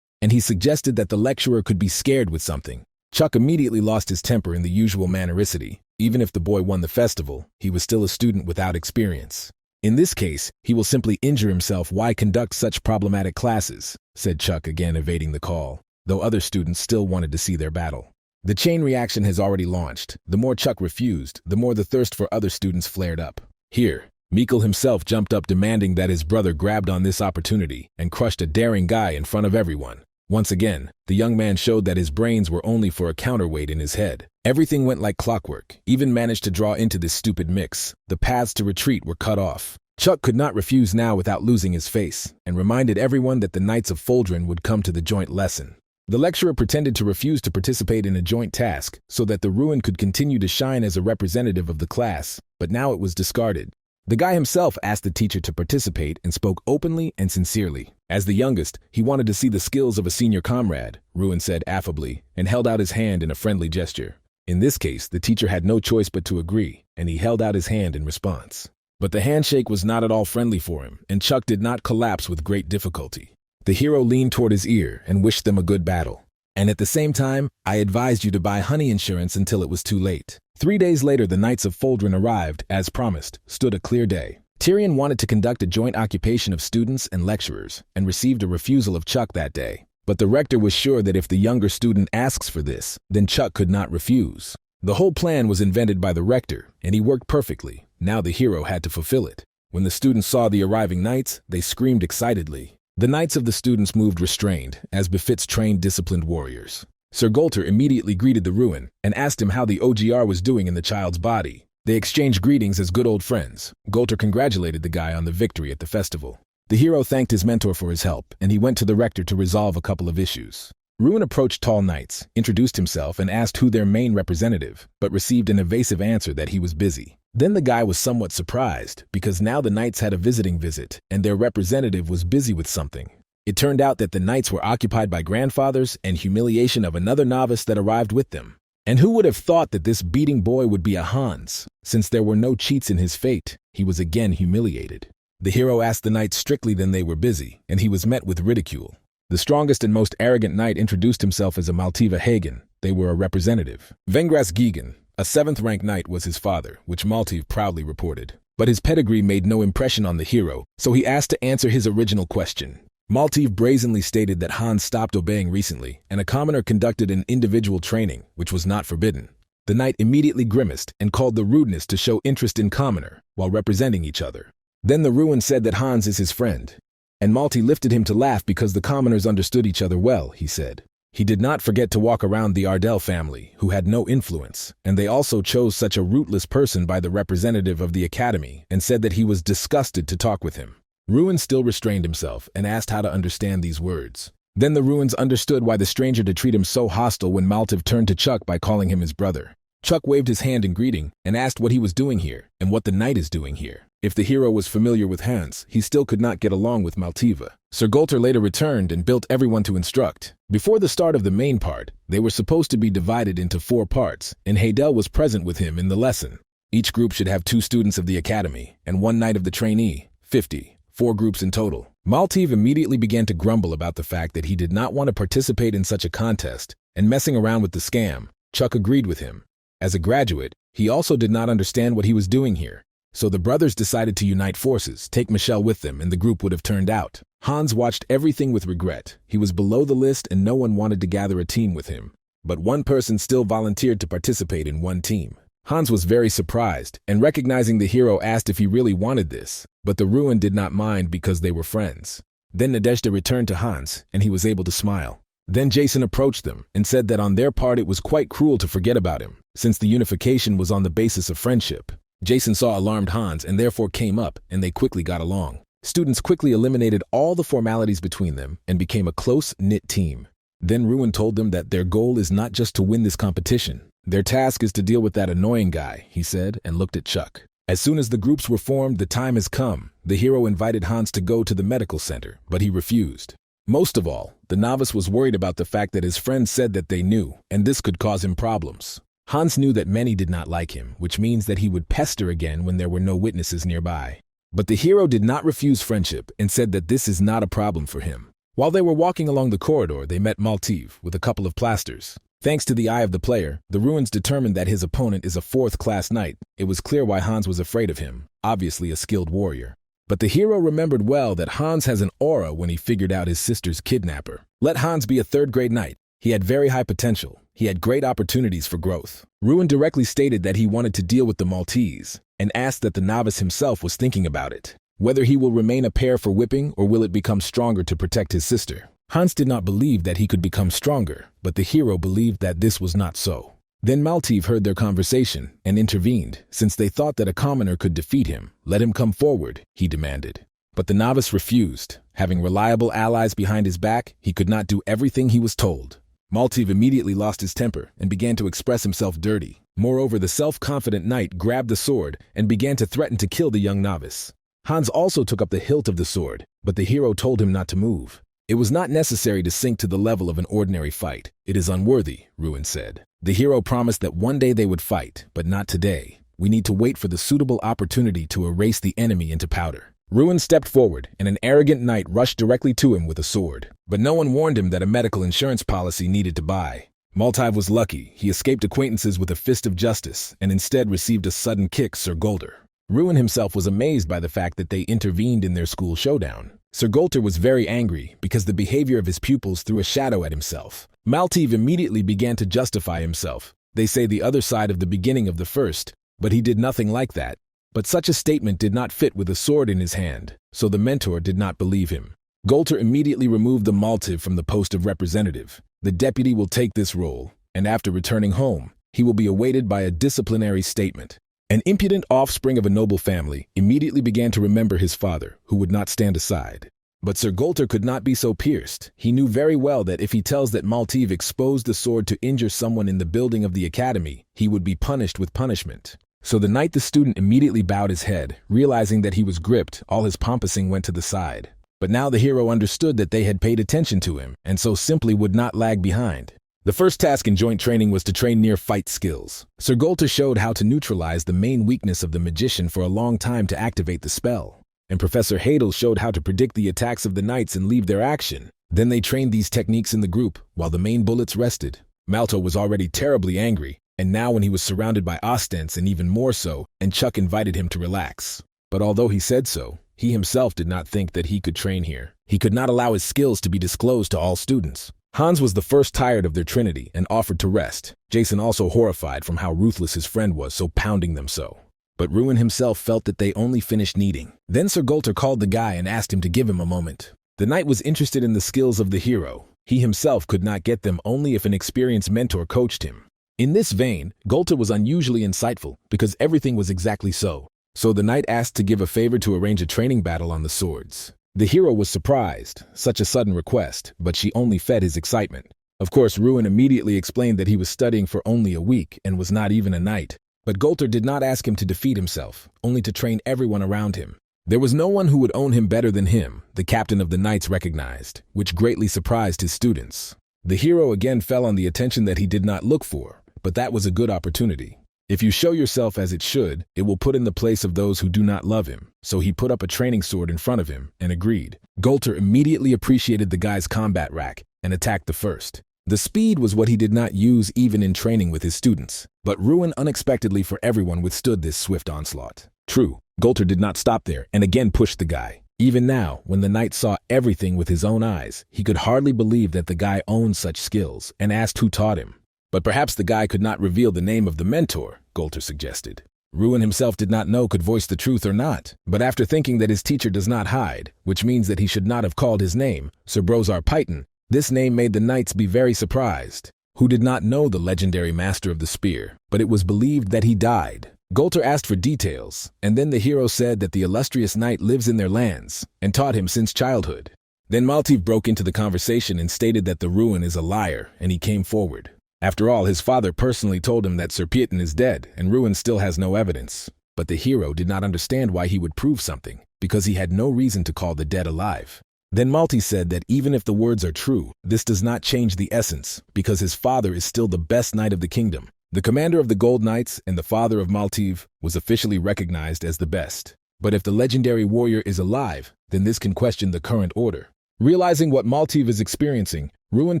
And he suggested that the lecturer could be scared with something. Chuck immediately lost his temper in the usual mannericity. Even if the boy won the festival, he was still a student without experience. In this case, he will simply injure himself. Why conduct such problematic classes? Said Chuck, again evading the call, though other students still wanted to see their battle. The chain reaction has already launched. The more Chuck refused, the more the thirst for other students flared up. Here, Mikkel himself jumped up demanding that his brother grabbed on this opportunity and crushed a daring guy in front of everyone. Once again, the young man showed that his brains were only for a counterweight in his head. Everything went like clockwork, even managed to draw into this stupid mix. The paths to retreat were cut off. Chuck could not refuse now without losing his face, and reminded everyone that the Knights of Foldren would come to the joint lesson. The lecturer pretended to refuse to participate in a joint task so that the Ruan could continue to shine as a representative of the class, but now it was discarded. The guy himself asked the teacher to participate and spoke openly and sincerely. As the youngest, he wanted to see the skills of a senior comrade, Ruan said affably, and held out his hand in a friendly gesture. In this case, the teacher had no choice but to agree, and he held out his hand in response. But the handshake was not at all friendly for him, and Chuck did not collapse with great difficulty. The hero leaned toward his ear and wished them a good battle. And at the same time, I advised you to buy honey insurance until it was too late. 3 days later, the Knights of Foldren arrived, as promised. Stood a clear day. Tyrion wanted to conduct a joint occupation of students and lecturers, and received a refusal of Chuck that day. But the recctor was sure that if the younger student asks for this, then Chuck could not refuse. The whole plan was invented by the recctor, and he worked perfectly. Now the hero had to fulfill it. When the students saw the arriving knights, they screamed excitedly. The knights of the students moved restrained, as befits trained, disciplined warriors. Sir Golter immediately greeted the Ruan and asked him how the OGR was doing in the child's body. They exchanged greetings as good old friends. Golter congratulated the guy on the victory at the festival. The hero thanked his mentor for his help, and he went to the recctor to resolve a couple of issues. Ruan approached tall knights, introduced himself, and asked who their main representative, but received an evasive answer that he was busy. Then the guy was somewhat surprised, because now the knights had a visiting visit, and their representative was busy with something. It turned out that the knights were occupied by grandfathers and humiliation of another novice that arrived with them. And who would have thought that this beating boy would be a Hans? Since there were no cheats in his fate, he was again humiliated. The hero asked the knights strictly, then they were busy, and he was met with ridicule. The strongest and most arrogant knight introduced himself as a Maltiva Hagen. They were a representative. Vengras Gigan, a 7th-rank knight, was his father, which Maltiv proudly reported. But his pedigree made no impression on the hero, so he asked to answer his original question. Maltiv brazenly stated that Hans stopped obeying recently, and a commoner conducted an individual training, which was not forbidden. The knight immediately grimaced and called the rudeness to show interest in commoner, while representing each other. Then the Ruan said that Hans is his friend. And Malti lifted him to laugh because the commoners understood each other well, he said. He did not forget to walk around the Ardell family, who had no influence, and they also chose such a rootless person by the representative of the academy and said that he was disgusted to talk with him. Ruan still restrained himself and asked how to understand these words. Then the Ruans understood why the stranger did treat him so hostile when Maltiv turned to Chuck by calling him his brother. Chuck waved his hand in greeting and asked what he was doing here and what the knight is doing here. If the hero was familiar with Hans, he still could not get along with Maltiva. Sir Golter later returned and built everyone to instruct. Before the start of the main part, they were supposed to be divided into 4 parts, and Haydel was present with him in the lesson. Each group should have 2 students of the academy and 1 knight of the trainee, 50, 4 groups in total. Maltiv immediately began to grumble about the fact that he did not want to participate in such a contest, and messing around with the scam. Chuck agreed with him. As a graduate, he also did not understand what he was doing here. So the brothers decided to unite forces, take Michelle with them, and the group would have turned out. Hans watched everything with regret. He was below the list and no one wanted to gather a team with him. But one person still volunteered to participate in one team. Hans was very surprised, and recognizing the hero asked if he really wanted this, but the Ruan did not mind because they were friends. Then Nadezhda returned to Hans, and he was able to smile. Then Jason approached them and said that on their part it was quite cruel to forget about him, since the unification was on the basis of friendship. Jason saw alarmed Hans and therefore came up, and they quickly got along. Students quickly eliminated all the formalities between them and became a close-knit team. Then Ruan told them that their goal is not just to win this competition. Their task is to deal with that annoying guy, he said, and looked at Chuck. As soon as the groups were formed, the time has come. The hero invited Hans to go to the medical center, but he refused. Most of all, the novice was worried about the fact that his friends said that they knew, and this could cause him problems. Hans knew that many did not like him, which means that he would pester again when there were no witnesses nearby. But the hero did not refuse friendship and said that this is not a problem for him. While they were walking along the corridor, they met Maltiv with a couple of plasters. Thanks to the eye of the player, the Ruans determined that his opponent is a 4th-class knight. It was clear why Hans was afraid of him, obviously a skilled warrior. But the hero remembered well that Hans has an aura when he figured out his sister's kidnapper. Let Hans be a 3rd-grade knight. He had very high potential. He had great opportunities for growth. Ruan directly stated that he wanted to deal with the Maltese, and asked that the novice himself was thinking about it. Whether he will remain a pair for whipping or will it become stronger to protect his sister. Hans did not believe that he could become stronger, but the hero believed that this was not so. Then Maltiv heard their conversation and intervened, since they thought that a commoner could defeat him. Let him come forward, he demanded. But the novice refused. Having reliable allies behind his back, he could not do everything he was told. Maltiv immediately lost his temper and began to express himself dirty. Moreover, the self-confident knight grabbed the sword and began to threaten to kill the young novice. Hans also took up the hilt of the sword, but the hero told him not to move. It was not necessary to sink to the level of an ordinary fight. It is unworthy, Ruan said. The hero promised that one day they would fight, but not today. We need to wait for the suitable opportunity to erase the enemy into powder. Ruan stepped forward, and an arrogant knight rushed directly to him with a sword. But no one warned him that a medical insurance policy needed to buy. Maltiv was lucky. He escaped acquaintances with a fist of justice, and instead received a sudden kick Sir Golter. Ruan himself was amazed by the fact that they intervened in their school showdown. Sir Golter was very angry because the behavior of his pupils threw a shadow at himself. Maltiv immediately began to justify himself. They say the other side of the beginning of the first, but he did nothing like that. But such a statement did not fit with a sword in his hand, so the mentor did not believe him. Golter immediately removed the Maltiv from the post of representative. The deputy will take this role, and after returning home, he will be awaited by a disciplinary statement. An impudent offspring of a noble family immediately began to remember his father, who would not stand aside. But Sir Golter could not be so pierced. He knew very well that if he tells that Maltiv exposed the sword to injure someone in the building of the academy, he would be punished with punishment. So the student immediately bowed his head, realizing that he was gripped. All his pompousing went to the side. But now the hero understood that they had paid attention to him, and so simply would not lag behind. The first task in joint training was to train near-fight skills. Sir Golter showed how to neutralize the main weakness of the magician for a long time to activate the spell. And Professor Hadel showed how to predict the attacks of the knights and leave their action. Then they trained these techniques in the group, while the main bullets rested. Malto was already terribly angry, and now when he was surrounded by Ostens and even more so, and Chuck invited him to relax. But although he said so, he himself did not think that he could train here. He could not allow his skills to be disclosed to all students. Hans was the first tired of their trinity and offered to rest. Jason also horrified from how ruthless his friend was, so pounding them so. But Ruan himself felt that they only finished kneading. Then Sir Golter called the guy and asked him to give him a moment. The knight was interested in the skills of the hero. He himself could not get them only if an experienced mentor coached him. In this vein, Golter was unusually insightful because everything was exactly so. So the knight asked to give a favor to arrange a training battle on the swords. The hero was surprised, such a sudden request, but she only fed his excitement. Of course, Ruan immediately explained that he was studying for only a week and was not even a knight. But Golter did not ask him to defeat himself, only to train everyone around him. There was no one who would own him better than him, the captain of the knights recognized, which greatly surprised his students. The hero again fell on the attention that he did not look for, but that was a good opportunity. If you show yourself as it should, it will put in the place of those who do not love him. So he put up a training sword in front of him and agreed. Golter immediately appreciated the guy's combat rack and attacked the first. The speed was what he did not use even in training with his students, but Ruan unexpectedly for everyone withstood this swift onslaught. True, Golter did not stop there and again pushed the guy. Even now, when the knight saw everything with his own eyes, he could hardly believe that the guy owned such skills and asked who taught him. But perhaps the guy could not reveal the name of the mentor, Golter suggested. Ruan himself did not know could voice the truth or not, but after thinking that his teacher does not hide, which means that he should not have called his name, Sir Brozar Python, this name made the knights be very surprised, who did not know the legendary master of the spear, but it was believed that he died. Golter asked for details, and then the hero said that the illustrious knight lives in their lands, and taught him since childhood. Then Maltiv broke into the conversation and stated that the Ruan is a liar, and he came forward. After all, his father personally told him that Sir Python is dead, and Ruan still has no evidence. But the hero did not understand why he would prove something, because he had no reason to call the dead alive. Then Malti said that even if the words are true, this does not change the essence, because his father is still the best knight of the kingdom. The commander of the Gold Knights and the father of Maltiv was officially recognized as the best. But if the legendary warrior is alive, then this can question the current order. Realizing what Maltiv is experiencing, Ruan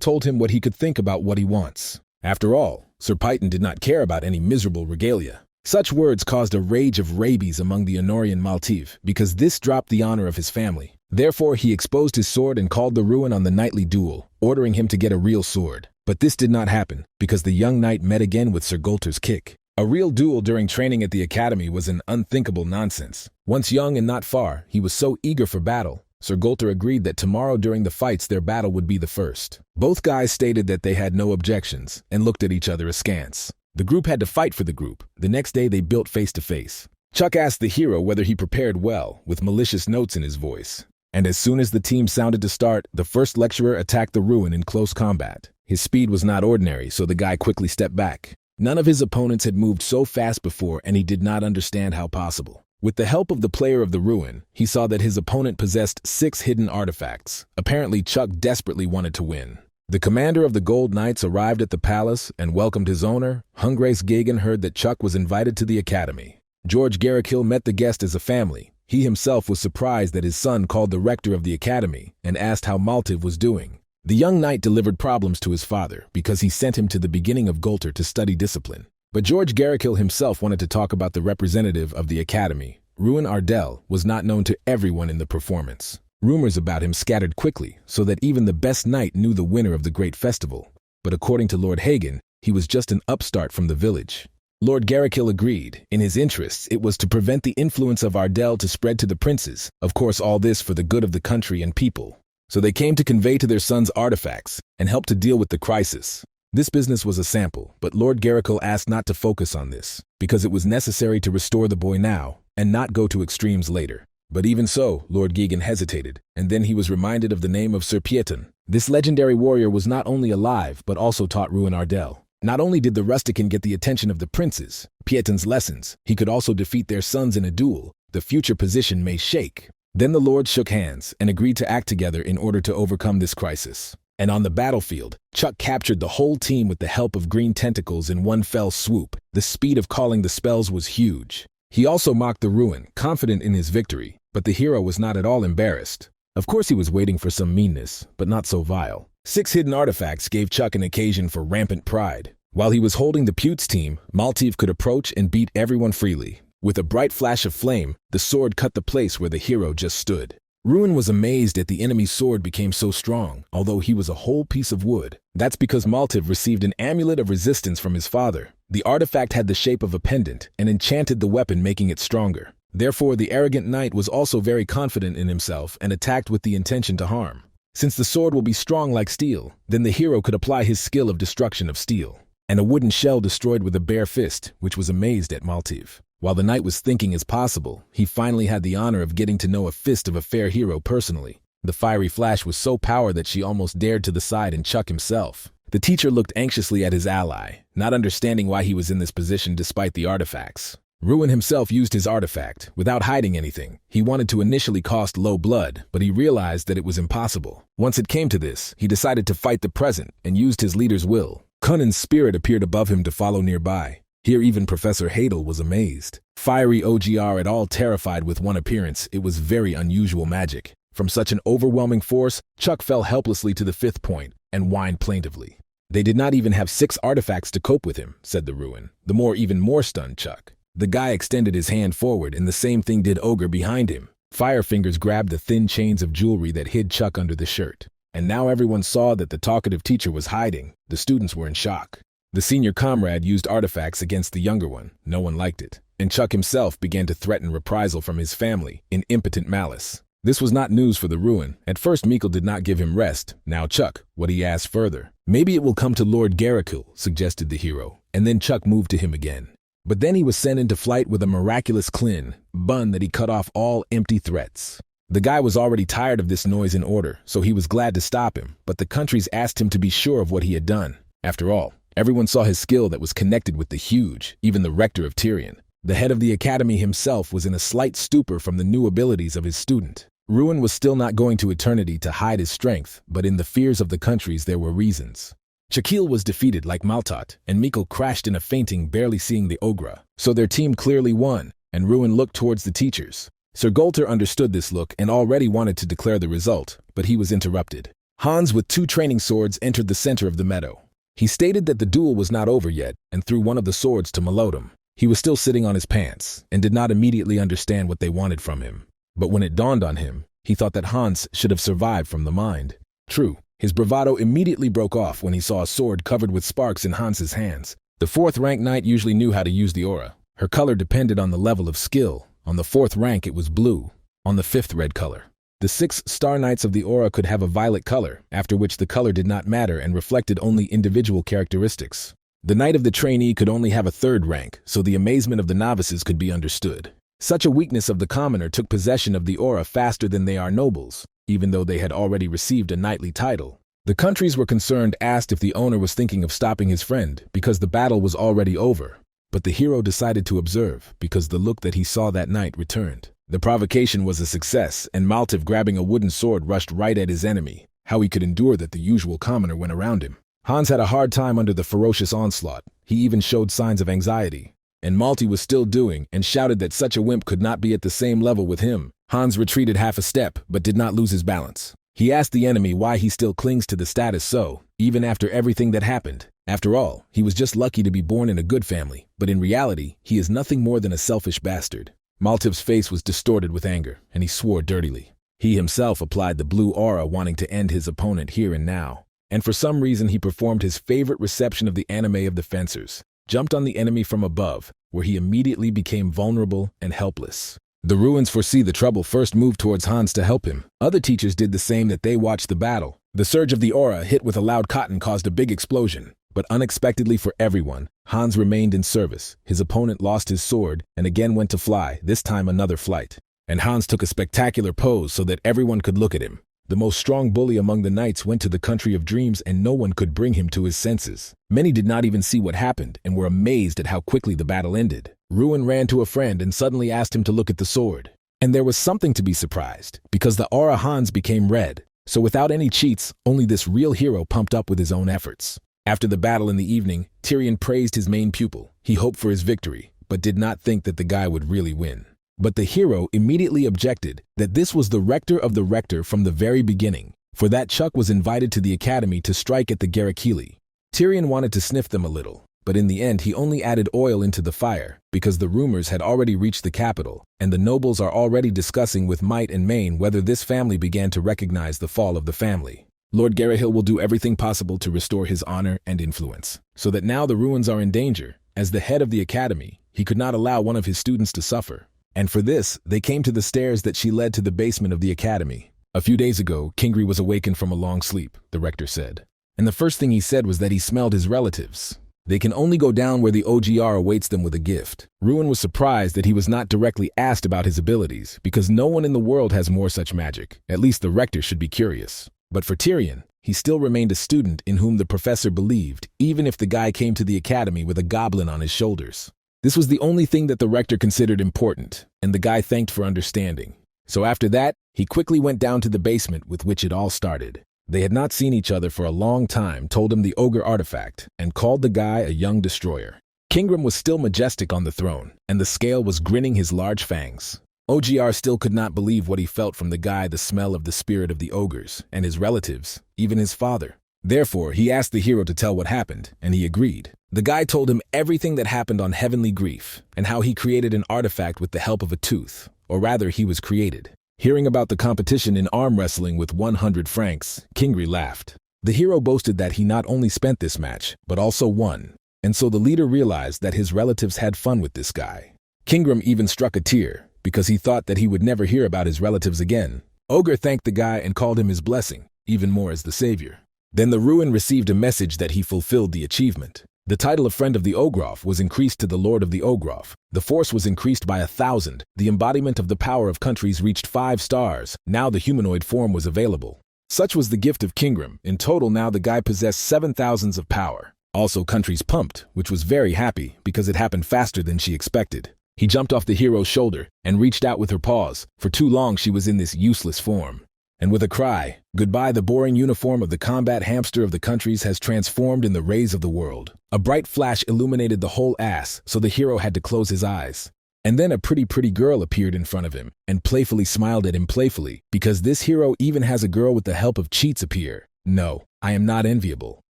told him what he could think about what he wants. After all, Sir Python did not care about any miserable regalia. Such words caused a rage of rabies among the Honorian Maltiv, because this dropped the honor of his family. Therefore, he exposed his sword and called the Ruan on the knightly duel, ordering him to get a real sword. But this did not happen, because the young knight met again with Sir Golter's kick. A real duel during training at the academy was an unthinkable nonsense. Once young and not far, he was so eager for battle. Sir Golter agreed that tomorrow during the fights their battle would be the first. Both guys stated that they had no objections, and looked at each other askance. The group had to fight for the group. The next day they built face to face. Chuck asked the hero whether he prepared well, with malicious notes in his voice. And as soon as the team sounded to start, the first lecturer attacked the Ruan in close combat. His speed was not ordinary, so the guy quickly stepped back. None of his opponents had moved so fast before, and he did not understand how possible. With the help of the player of the Ruan, he saw that his opponent possessed 6 hidden artifacts. Apparently, Chuck desperately wanted to win. The commander of the Gold Knights arrived at the palace and welcomed his owner. Hungrace Gagan heard that Chuck was invited to the academy. George Garrickhill met the guest as a family. He himself was surprised that his son called the rector of the academy and asked how Maltiv was doing. The young knight delivered problems to his father because he sent him to the beginning of Golter to study discipline. But George Garrickhill himself wanted to talk about the representative of the academy. Ruan Ardell was not known to everyone in the performance. Rumors about him scattered quickly, so that even the best knight knew the winner of the great festival. But according to Lord Hagen, he was just an upstart from the village. Lord Garrickhill agreed. In his interests, it was to prevent the influence of Ardell to spread to the princes. Of course, all this for the good of the country and people. So they came to convey to their sons artifacts and help to deal with the crisis. This business was a sample, but Lord Garrickhill asked not to focus on this, because it was necessary to restore the boy now and not go to extremes later. But even so, Lord Gegan hesitated, and then he was reminded of the name of Sir Python. This legendary warrior was not only alive, but also taught Ruan Ardell. Not only did the rustican get the attention of the princes, Python's lessons, he could also defeat their sons in a duel. The future position may shake. Then the lords shook hands and agreed to act together in order to overcome this crisis. And on the battlefield, Chuck captured the whole team with the help of green tentacles in one fell swoop. The speed of calling the spells was huge. He also mocked the Ruan, confident in his victory, but the hero was not at all embarrassed. Of course he was waiting for some meanness, but not so vile. 6 hidden artifacts gave Chuck an occasion for rampant pride. While he was holding the Pewts team, Maltiv could approach and beat everyone freely. With a bright flash of flame, the sword cut the place where the hero just stood. Ruan was amazed that the enemy's sword became so strong, although he was a whole piece of wood. That's because Maltiv received an amulet of resistance from his father. The artifact had the shape of a pendant and enchanted the weapon, making it stronger. Therefore, the arrogant knight was also very confident in himself and attacked with the intention to harm. Since the sword will be strong like steel, then the hero could apply his skill of destruction of steel. And a wooden shell destroyed with a bare fist, which was amazed at Maltiv. While the knight was thinking as possible, he finally had the honor of getting to know a fist of a fair hero personally. The fiery flash was so powerful that she almost dared to the side and Chuck himself. The teacher looked anxiously at his ally, not understanding why he was in this position despite the artifacts. Ruan himself used his artifact, without hiding anything. He wanted to initially cost low blood, but he realized that it was impossible. Once it came to this, he decided to fight the present and used his leader's will. Kunin's spirit appeared above him to follow nearby. Here even Professor Hadel was amazed. Fiery OGR at all terrified with one appearance, it was very unusual magic. From such an overwhelming force, Chuck fell helplessly to the 5th point and whined plaintively. They did not even have 6 artifacts to cope with him, said the Ruan. Even more stunned Chuck. The guy extended his hand forward and the same thing did Ogre behind him. Fire fingers grabbed the thin chains of jewelry that hid Chuck under the shirt. And now everyone saw that the talkative teacher was hiding. The students were in shock. The senior comrade used artifacts against the younger one. No one liked it. And Chuck himself began to threaten reprisal from his family in impotent malice. This was not news for the Ruan. At first Mikkel did not give him rest. Now Chuck, what he asked further. Maybe it will come to Lord Garikul, suggested the hero. And then Chuck moved to him again. But then he was sent into flight with a miraculous bun that he cut off all empty threats. The guy was already tired of this noise and order, so he was glad to stop him, but the countries asked him to be sure of what he had done. After all, everyone saw his skill that was connected with the huge, even the recctor of Tyrion. The head of the academy himself was in a slight stupor from the new abilities of his student. Ruan was still not going to eternity to hide his strength, but in the fears of the countries there were reasons. Chakil was defeated like Maltot, and Mikkel crashed in a fainting, barely seeing the Ogre. So their team clearly won, and Ruan looked towards the teachers. Sir Golter understood this look and already wanted to declare the result, but he was interrupted. Hans with 2 training swords entered the center of the meadow. He stated that the duel was not over yet and threw one of the swords to Melodum. He was still sitting on his pants and did not immediately understand what they wanted from him. But when it dawned on him, he thought that Hans should have survived from the mind. True, his bravado immediately broke off when he saw a sword covered with sparks in Hans's hands. The 4th rank knight usually knew how to use the aura. Her color depended on the level of skill. On the 4th rank it was blue, on the 5th red color. The 6 star knights of the aura could have a violet color, after which the color did not matter and reflected only individual characteristics. The knight of the trainee could only have a 3rd rank, so the amazement of the novices could be understood. Such a weakness of the commoner took possession of the aura faster than they are nobles, even though they had already received a knightly title. The countries were concerned asked if the owner was thinking of stopping his friend because the battle was already over. But the hero decided to observe because the look that he saw that night returned. The provocation was a success, and Maltiv, grabbing a wooden sword, rushed right at his enemy. How he could endure that the usual commoner went around him. Hans had a hard time under the ferocious onslaught. He even showed signs of anxiety. And Malti was still doing and shouted that such a wimp could not be at the same level with him. Hans retreated half a step, but did not lose his balance. He asked the enemy why he still clings to the status so, even after everything that happened. After all, he was just lucky to be born in a good family, but in reality, he is nothing more than a selfish bastard. Maltiv's face was distorted with anger, and he swore dirtily. He himself applied the blue aura, wanting to end his opponent here and now. And for some reason he performed his favorite reception of the anime of the fencers, jumped on the enemy from above, where he immediately became vulnerable and helpless. The Ruans foresee the trouble first moved towards Hans to help him. Other teachers did the same that they watched the battle. The surge of the aura hit with a loud cotton caused a big explosion. But unexpectedly for everyone, Hans remained in service. His opponent lost his sword and again went to fly, this time another flight. And Hans took a spectacular pose so that everyone could look at him. The most strong bully among the knights went to the country of dreams and no one could bring him to his senses. Many did not even see what happened and were amazed at how quickly the battle ended. Ruan ran to a friend and suddenly asked him to look at the sword. And there was something to be surprised, because the aura Hans became red. So without any cheats, only this real hero pumped up with his own efforts. After the battle in the evening, Tyrion praised his main pupil. He hoped for his victory, but did not think that the guy would really win. But the hero immediately objected that this was the recctor of the recctor from the very beginning, for that Chuck was invited to the academy to strike at the Garikili. Tyrion wanted to sniff them a little, but in the end he only added oil into the fire, because the rumors had already reached the capital, and the nobles are already discussing with might and main whether this family began to recognize the fall of the family. Lord Garahil will do everything possible to restore his honor and influence, so that now the Ruans are in danger. As the head of the academy, he could not allow one of his students to suffer. And for this, they came to the stairs that she led to the basement of the academy. A few days ago, Kingry was awakened from a long sleep, the recctor said. And the first thing he said was that he smelled his relatives. They can only go down where the OGR awaits them with a gift. Ruan was surprised that he was not directly asked about his abilities, because no one in the world has more such magic. At least the recctor should be curious. But for Tyrion, he still remained a student in whom the professor believed, even if the guy came to the academy with a goblin on his shoulders. This was the only thing that the recctor considered important, and the guy thanked for understanding. So after that, he quickly went down to the basement with which it all started. They had not seen each other for a long time, told him the ogre artifact, and called the guy a young destroyer. Kingram was still majestic on the throne, and the scale was grinning his large fangs. OGR still could not believe what he felt from the guy, the smell of the spirit of the ogres, and his relatives, even his father. Therefore, he asked the hero to tell what happened, and he agreed. The guy told him everything that happened on Heavenly Grief, and how he created an artifact with the help of a tooth, or rather he was created. Hearing about the competition in arm wrestling with 100 francs, Kingry laughed. The hero boasted that he not only spent this match, but also won, and so the leader realized that his relatives had fun with this guy. Kingram even struck a tear, because he thought that he would never hear about his relatives again. Ogre thanked the guy and called him his blessing, even more as the savior. Then the Ruan received a message that he fulfilled the achievement. The title of Friend of the Ogroff was increased to the Lord of the Ogroff. The force was increased by 1,000. The embodiment of the power of countries reached 5 stars. Now the humanoid form was available. Such was the gift of Kingram. In total now the guy possessed 7,000 of power. Also countries pumped, which was very happy because it happened faster than she expected. He jumped off the hero's shoulder and reached out with her paws. For too long she was in this useless form. And with a cry, goodbye, the boring uniform of the combat hamster of the countries has transformed in the rays of the world. A bright flash illuminated the whole ass, so the hero had to close his eyes. And then a pretty girl appeared in front of him, and playfully smiled at him playfully, because this hero even has a girl with the help of cheats appear. No, I am not enviable.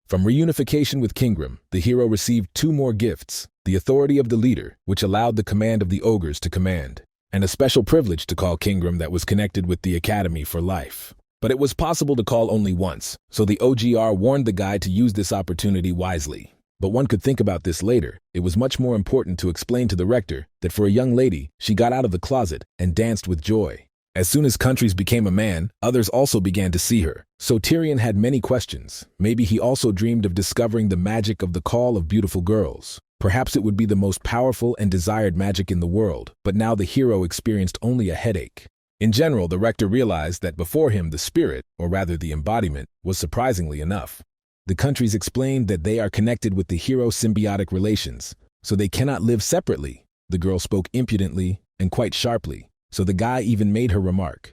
From reunification with Kingram, the hero received 2 more gifts. The authority of the leader, which allowed the command of the ogres to command, and a special privilege to call Kingram that was connected with the academy for life. But it was possible to call only once, so the OGR warned the guy to use this opportunity wisely. But one could think about this later. It was much more important to explain to the recctor that for a young lady, she got out of the closet and danced with joy. As soon as countries became a man, others also began to see her. So Tyrion had many questions. Maybe he also dreamed of discovering the magic of the call of beautiful girls. Perhaps it would be the most powerful and desired magic in the world, but now the hero experienced only a headache. In general, the recctor realized that before him the spirit, or rather the embodiment, was surprisingly enough. The countries explained that they are connected with the hero's symbiotic relations, so they cannot live separately. The girl spoke impudently and quite sharply, so the guy even made her remark.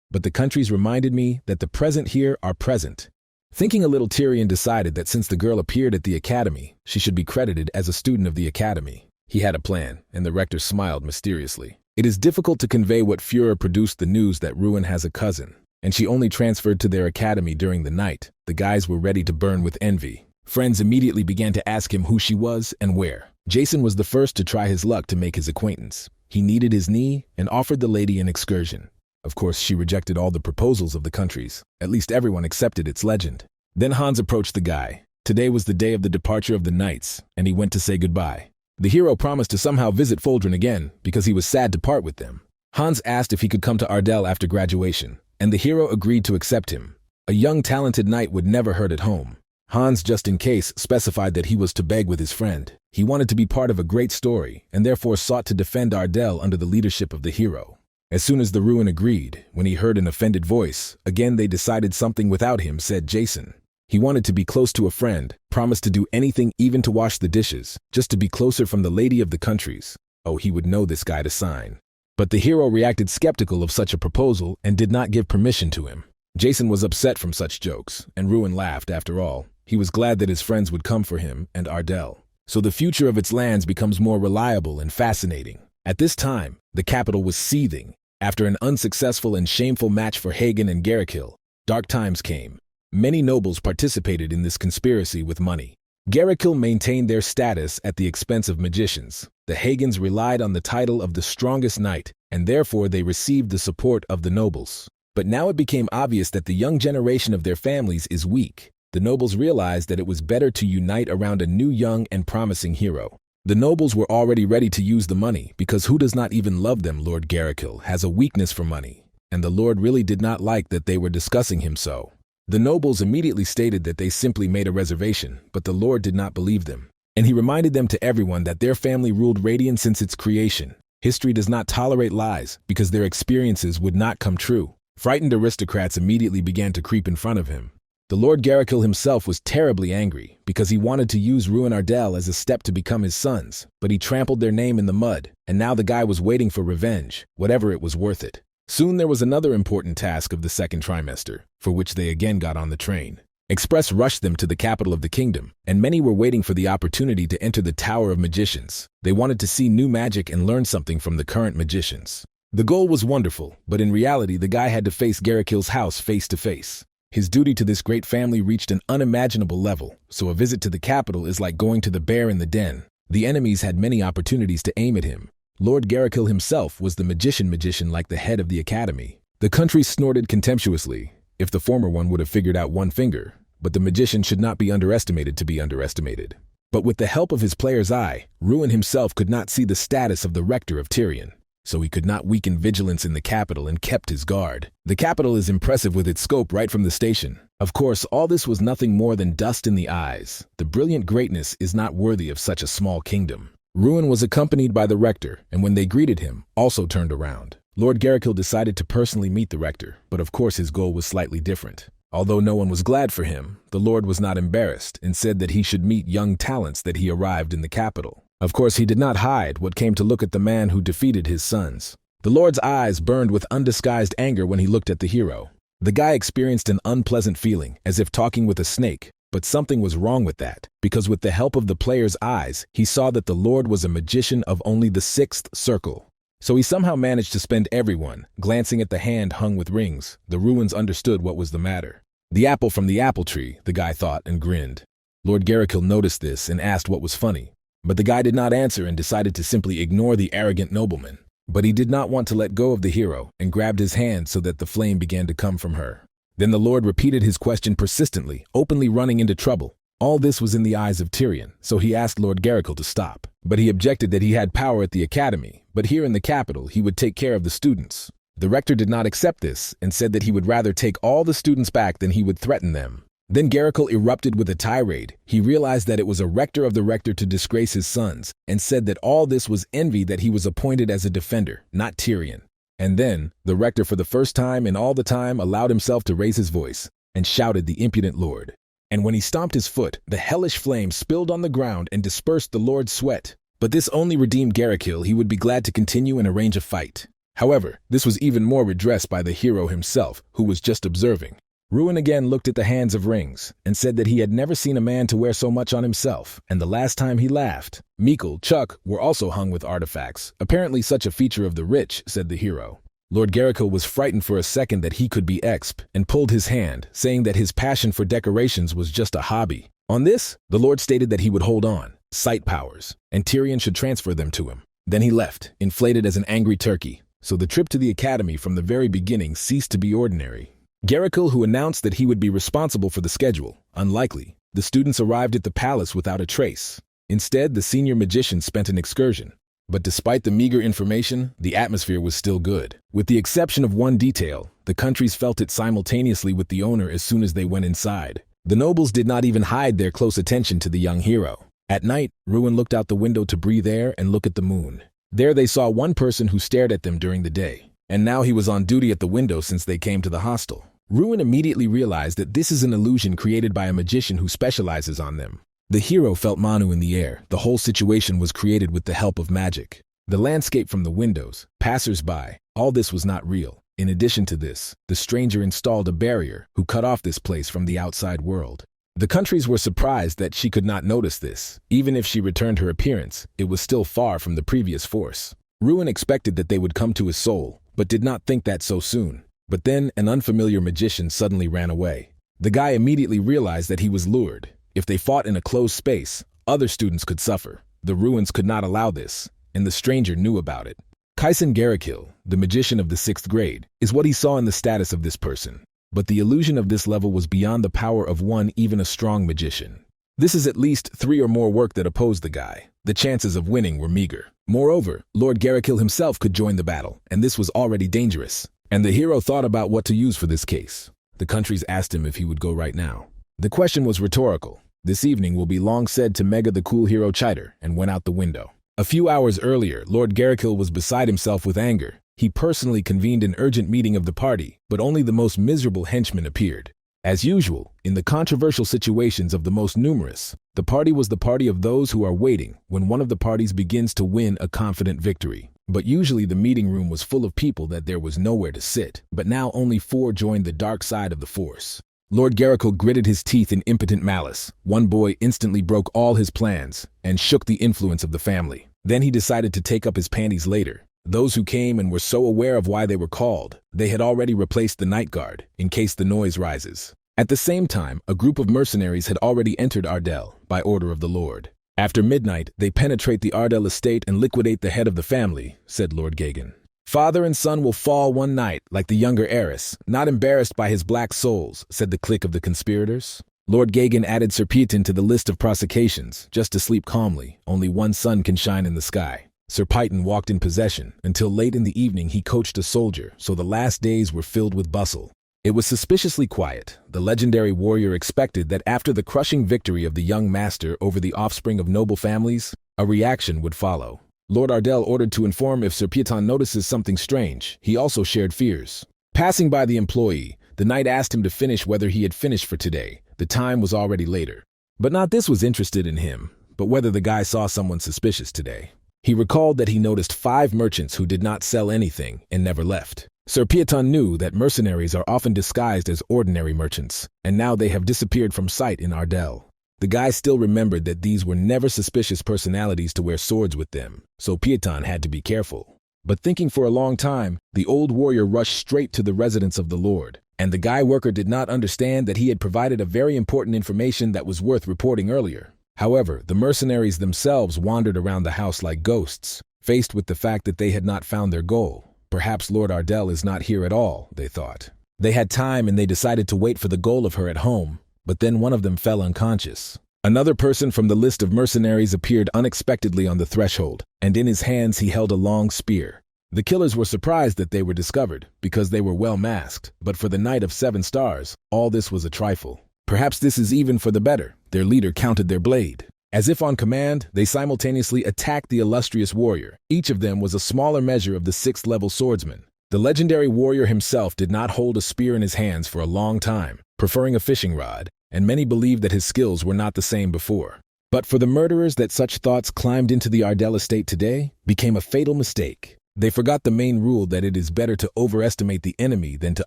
But the countries reminded me that the present here are present. Thinking a little, Tyrion decided that since the girl appeared at the academy, she should be credited as a student of the academy. He had a plan, and the recctor smiled mysteriously. It is difficult to convey what furor produced the news that Ruan has a cousin, and she only transferred to their academy during the night. The guys were ready to burn with envy. Friends immediately began to ask him who she was and where. Jason was the first to try his luck to make his acquaintance. He kneaded his knee and offered the lady an excursion. Of course, she rejected all the proposals of the countries. At least everyone accepted its legend. Then Hans approached the guy. Today was the day of the departure of the knights, and he went to say goodbye. The hero promised to somehow visit Foldren again, because he was sad to part with them. Hans asked if he could come to Ardell after graduation, and the hero agreed to accept him. A young talented knight would never hurt at home. Hans, just in case, specified that he was to beg with his friend. He wanted to be part of a great story, and therefore sought to defend Ardell under the leadership of the hero. As soon as the Ruan agreed, when he heard an offended voice, again they decided something without him, said Jason. He wanted to be close to a friend, promised to do anything, even to wash the dishes, just to be closer from the lady of the countries. Oh, he would know this guy to sign. But the hero reacted skeptical of such a proposal and did not give permission to him. Jason was upset from such jokes, and Ruan laughed. After all, he was glad that his friends would come for him and Ardell. So the future of its lands becomes more reliable and fascinating. At this time, the capital was seething. After an unsuccessful and shameful match for Hagen and Garrikill, dark times came. Many nobles participated in this conspiracy with money. Garrikill maintained their status at the expense of magicians. The Hagens relied on the title of the strongest knight, and therefore they received the support of the nobles. But now it became obvious that the young generation of their families is weak. The nobles realized that it was better to unite around a new young and promising hero. The nobles were already ready to use the money, because who does not even love them? Lord Garrikill has a weakness for money, and the Lord really did not like that they were discussing him so. The nobles immediately stated that they simply made a reservation, but the Lord did not believe them. And he reminded them to everyone that their family ruled Radiant since its creation. History does not tolerate lies, because their experiences would not come true. Frightened aristocrats immediately began to creep in front of him. The Lord Garrikill himself was terribly angry, because he wanted to use Ruan Ardell as a step to become his sons, but he trampled their name in the mud, and now the guy was waiting for revenge, whatever it was worth it. Soon there was another important task of the second trimester, for which they again got on the train. Express rushed them to the capital of the kingdom, and many were waiting for the opportunity to enter the Tower of Magicians. They wanted to see new magic and learn something from the current magicians. The goal was wonderful, but in reality the guy had to face Garrikill's house face to face. His duty to this great family reached an unimaginable level, so a visit to the capital is like going to the bear in the den. The enemies had many opportunities to aim at him. Lord Garrikill himself was the magician like the head of the academy. The country snorted contemptuously, if the former one would have figured out one finger, but the magician should not be underestimated to be underestimated. But with the help of his player's eye, Ruan himself could not see the status of the recctor of Tyrion, so he could not weaken vigilance in the capital and kept his guard. The capital is impressive with its scope right from the station. Of course, all this was nothing more than dust in the eyes. The brilliant greatness is not worthy of such a small kingdom. Ruan was accompanied by the recctor, and when they greeted him, also turned around. Lord Garrikill decided to personally meet the recctor, but of course his goal was slightly different. Although no one was glad for him, the Lord was not embarrassed and said that he should meet young talents that he arrived in the capital. Of course, he did not hide what came to look at the man who defeated his sons. The Lord's eyes burned with undisguised anger when he looked at the hero. The guy experienced an unpleasant feeling, as if talking with a snake, but something was wrong with that, because with the help of the player's eyes, he saw that the Lord was a magician of only the 6th circle. So he somehow managed to spend everyone. Glancing at the hand hung with rings, the Ruans understood what was the matter. The apple from the apple tree, the guy thought and grinned. Lord Garrikill noticed this and asked what was funny. But the guy did not answer and decided to simply ignore the arrogant nobleman. But he did not want to let go of the hero and grabbed his hand so that the flame began to come from her. Then the Lord repeated his question persistently, openly running into trouble. All this was in the eyes of Tyrion, so he asked Lord Garrikill to stop. But he objected that he had power at the academy, but here in the capital he would take care of the students. The recctor did not accept this and said that he would rather take all the students back than he would threaten them. Then Garrikill erupted with a tirade. He realized that it was a recctor of the recctor to disgrace his sons, and said that all this was envy that he was appointed as a defender, not Tyrion. And then, the recctor for the first time in all the time allowed himself to raise his voice, and shouted the impudent lord. And when he stomped his foot, the hellish flame spilled on the ground and dispersed the Lord's sweat. But this only redeemed Garrikill. He would be glad to continue and arrange a fight. However, this was even more redressed by the hero himself, who was just observing. Ruan again looked at the hands of rings, and said that he had never seen a man to wear so much on himself, and the last time he laughed. Meikle, Chuck were also hung with artifacts, apparently such a feature of the rich, said the hero. Lord Garrikill was frightened for a second that he could be exp, and pulled his hand, saying that his passion for decorations was just a hobby. On this, the Lord stated that he would hold on, sight powers, and Tyrion should transfer them to him. Then he left, inflated as an angry turkey. So the trip to the academy from the very beginning ceased to be ordinary. Garrikill, who announced that he would be responsible for the schedule, unlikely. The students arrived at the palace without a trace. Instead, the senior magician spent an excursion. But despite the meager information, the atmosphere was still good. With the exception of one detail, the countries felt it simultaneously with the owner as soon as they went inside. The nobles did not even hide their close attention to the young hero. At night, Ruan looked out the window to breathe air and look at the moon. There they saw one person who stared at them during the day, and now he was on duty at the window since they came to the hostel. Ruan immediately realized that this is an illusion created by a magician who specializes on them. The hero felt Manu in the air. The whole situation was created with the help of magic. The landscape from the windows, passers-by, all this was not real. In addition to this, the stranger installed a barrier who cut off this place from the outside world. The countries were surprised that she could not notice this. Even if she returned her appearance, it was still far from the previous force. Ruan expected that they would come to his soul, but did not think that so soon. But then an unfamiliar magician suddenly ran away. The guy immediately realized that he was lured. If they fought in a closed space, other students could suffer. The Ruans could not allow this, and the stranger knew about it. Kaisen Garakil, the magician of the 6th grade, is what he saw in the status of this person. But the illusion of this level was beyond the power of one, even a strong magician. This is at least 3 or more work that opposed the guy. The chances of winning were meager. Moreover, Lord Garakil himself could join the battle, and this was already dangerous. And the hero thought about what to use for this case. The countries asked him if he would go right now. The question was rhetorical. This evening will be long said to Mega the cool hero Chiter, and went out the window. A few hours earlier, Lord Garakil was beside himself with anger. He personally convened an urgent meeting of the party, but only the most miserable henchmen appeared. As usual, in the controversial situations of the most numerous, the party was the party of those who are waiting when one of the parties begins to win a confident victory. But usually the meeting room was full of people that there was nowhere to sit, but now only 4 joined the dark side of the force. Lord Garakil gritted his teeth in impotent malice. One boy instantly broke all his plans and shook the influence of the family. Then he decided to take up his panties later. Those who came and were so aware of why they were called, they had already replaced the night guard in case the noise rises. At the same time, a group of mercenaries had already entered Ardell by order of the Lord. After midnight, they penetrate the Ardell estate and liquidate the head of the family, said Lord Gagan. Father and son will fall one night like the younger heiress, not embarrassed by his black souls, said the clique of the conspirators. Lord Gagan added Sir Pieton to the list of prosecutions, just to sleep calmly. Only one sun can shine in the sky. Sir Pieton walked in possession. Until late in the evening he coached a soldier, so the last days were filled with bustle. It was suspiciously quiet. The legendary warrior expected that after the crushing victory of the young master over the offspring of noble families, a reaction would follow. Lord Ardell ordered to inform if Sir Pieton notices something strange. He also shared fears. Passing by the employee, the knight asked him to finish whether he had finished for today. The time was already later. But not this was interested in him, but whether the guy saw someone suspicious today. He recalled that he noticed 5 merchants who did not sell anything and never left. Sir Pieton knew that mercenaries are often disguised as ordinary merchants, and now they have disappeared from sight in Ardell. The guy still remembered that these were never suspicious personalities to wear swords with them, so Pieton had to be careful. But thinking for a long time, the old warrior rushed straight to the residence of the Lord, and the guy worker did not understand that he had provided a very important information that was worth reporting earlier. However, the mercenaries themselves wandered around the house like ghosts, faced with the fact that they had not found their goal. Perhaps Lord Ardell is not here at all, they thought. They had time and they decided to wait for the goal of her at home, but then one of them fell unconscious. Another person from the list of mercenaries appeared unexpectedly on the threshold, and in his hands he held a long spear. The killers were surprised that they were discovered, because they were well masked, but for the Knight of 7 Stars, all this was a trifle. Perhaps this is even for the better. Their leader counted their blade. As if on command, they simultaneously attacked the illustrious warrior. Each of them was a smaller measure of the 6th-level swordsman. The legendary warrior himself did not hold a spear in his hands for a long time, preferring a fishing rod, and many believed that his skills were not the same before. But for the murderers that such thoughts climbed into the Ardell estate today became a fatal mistake. They forgot the main rule that it is better to overestimate the enemy than to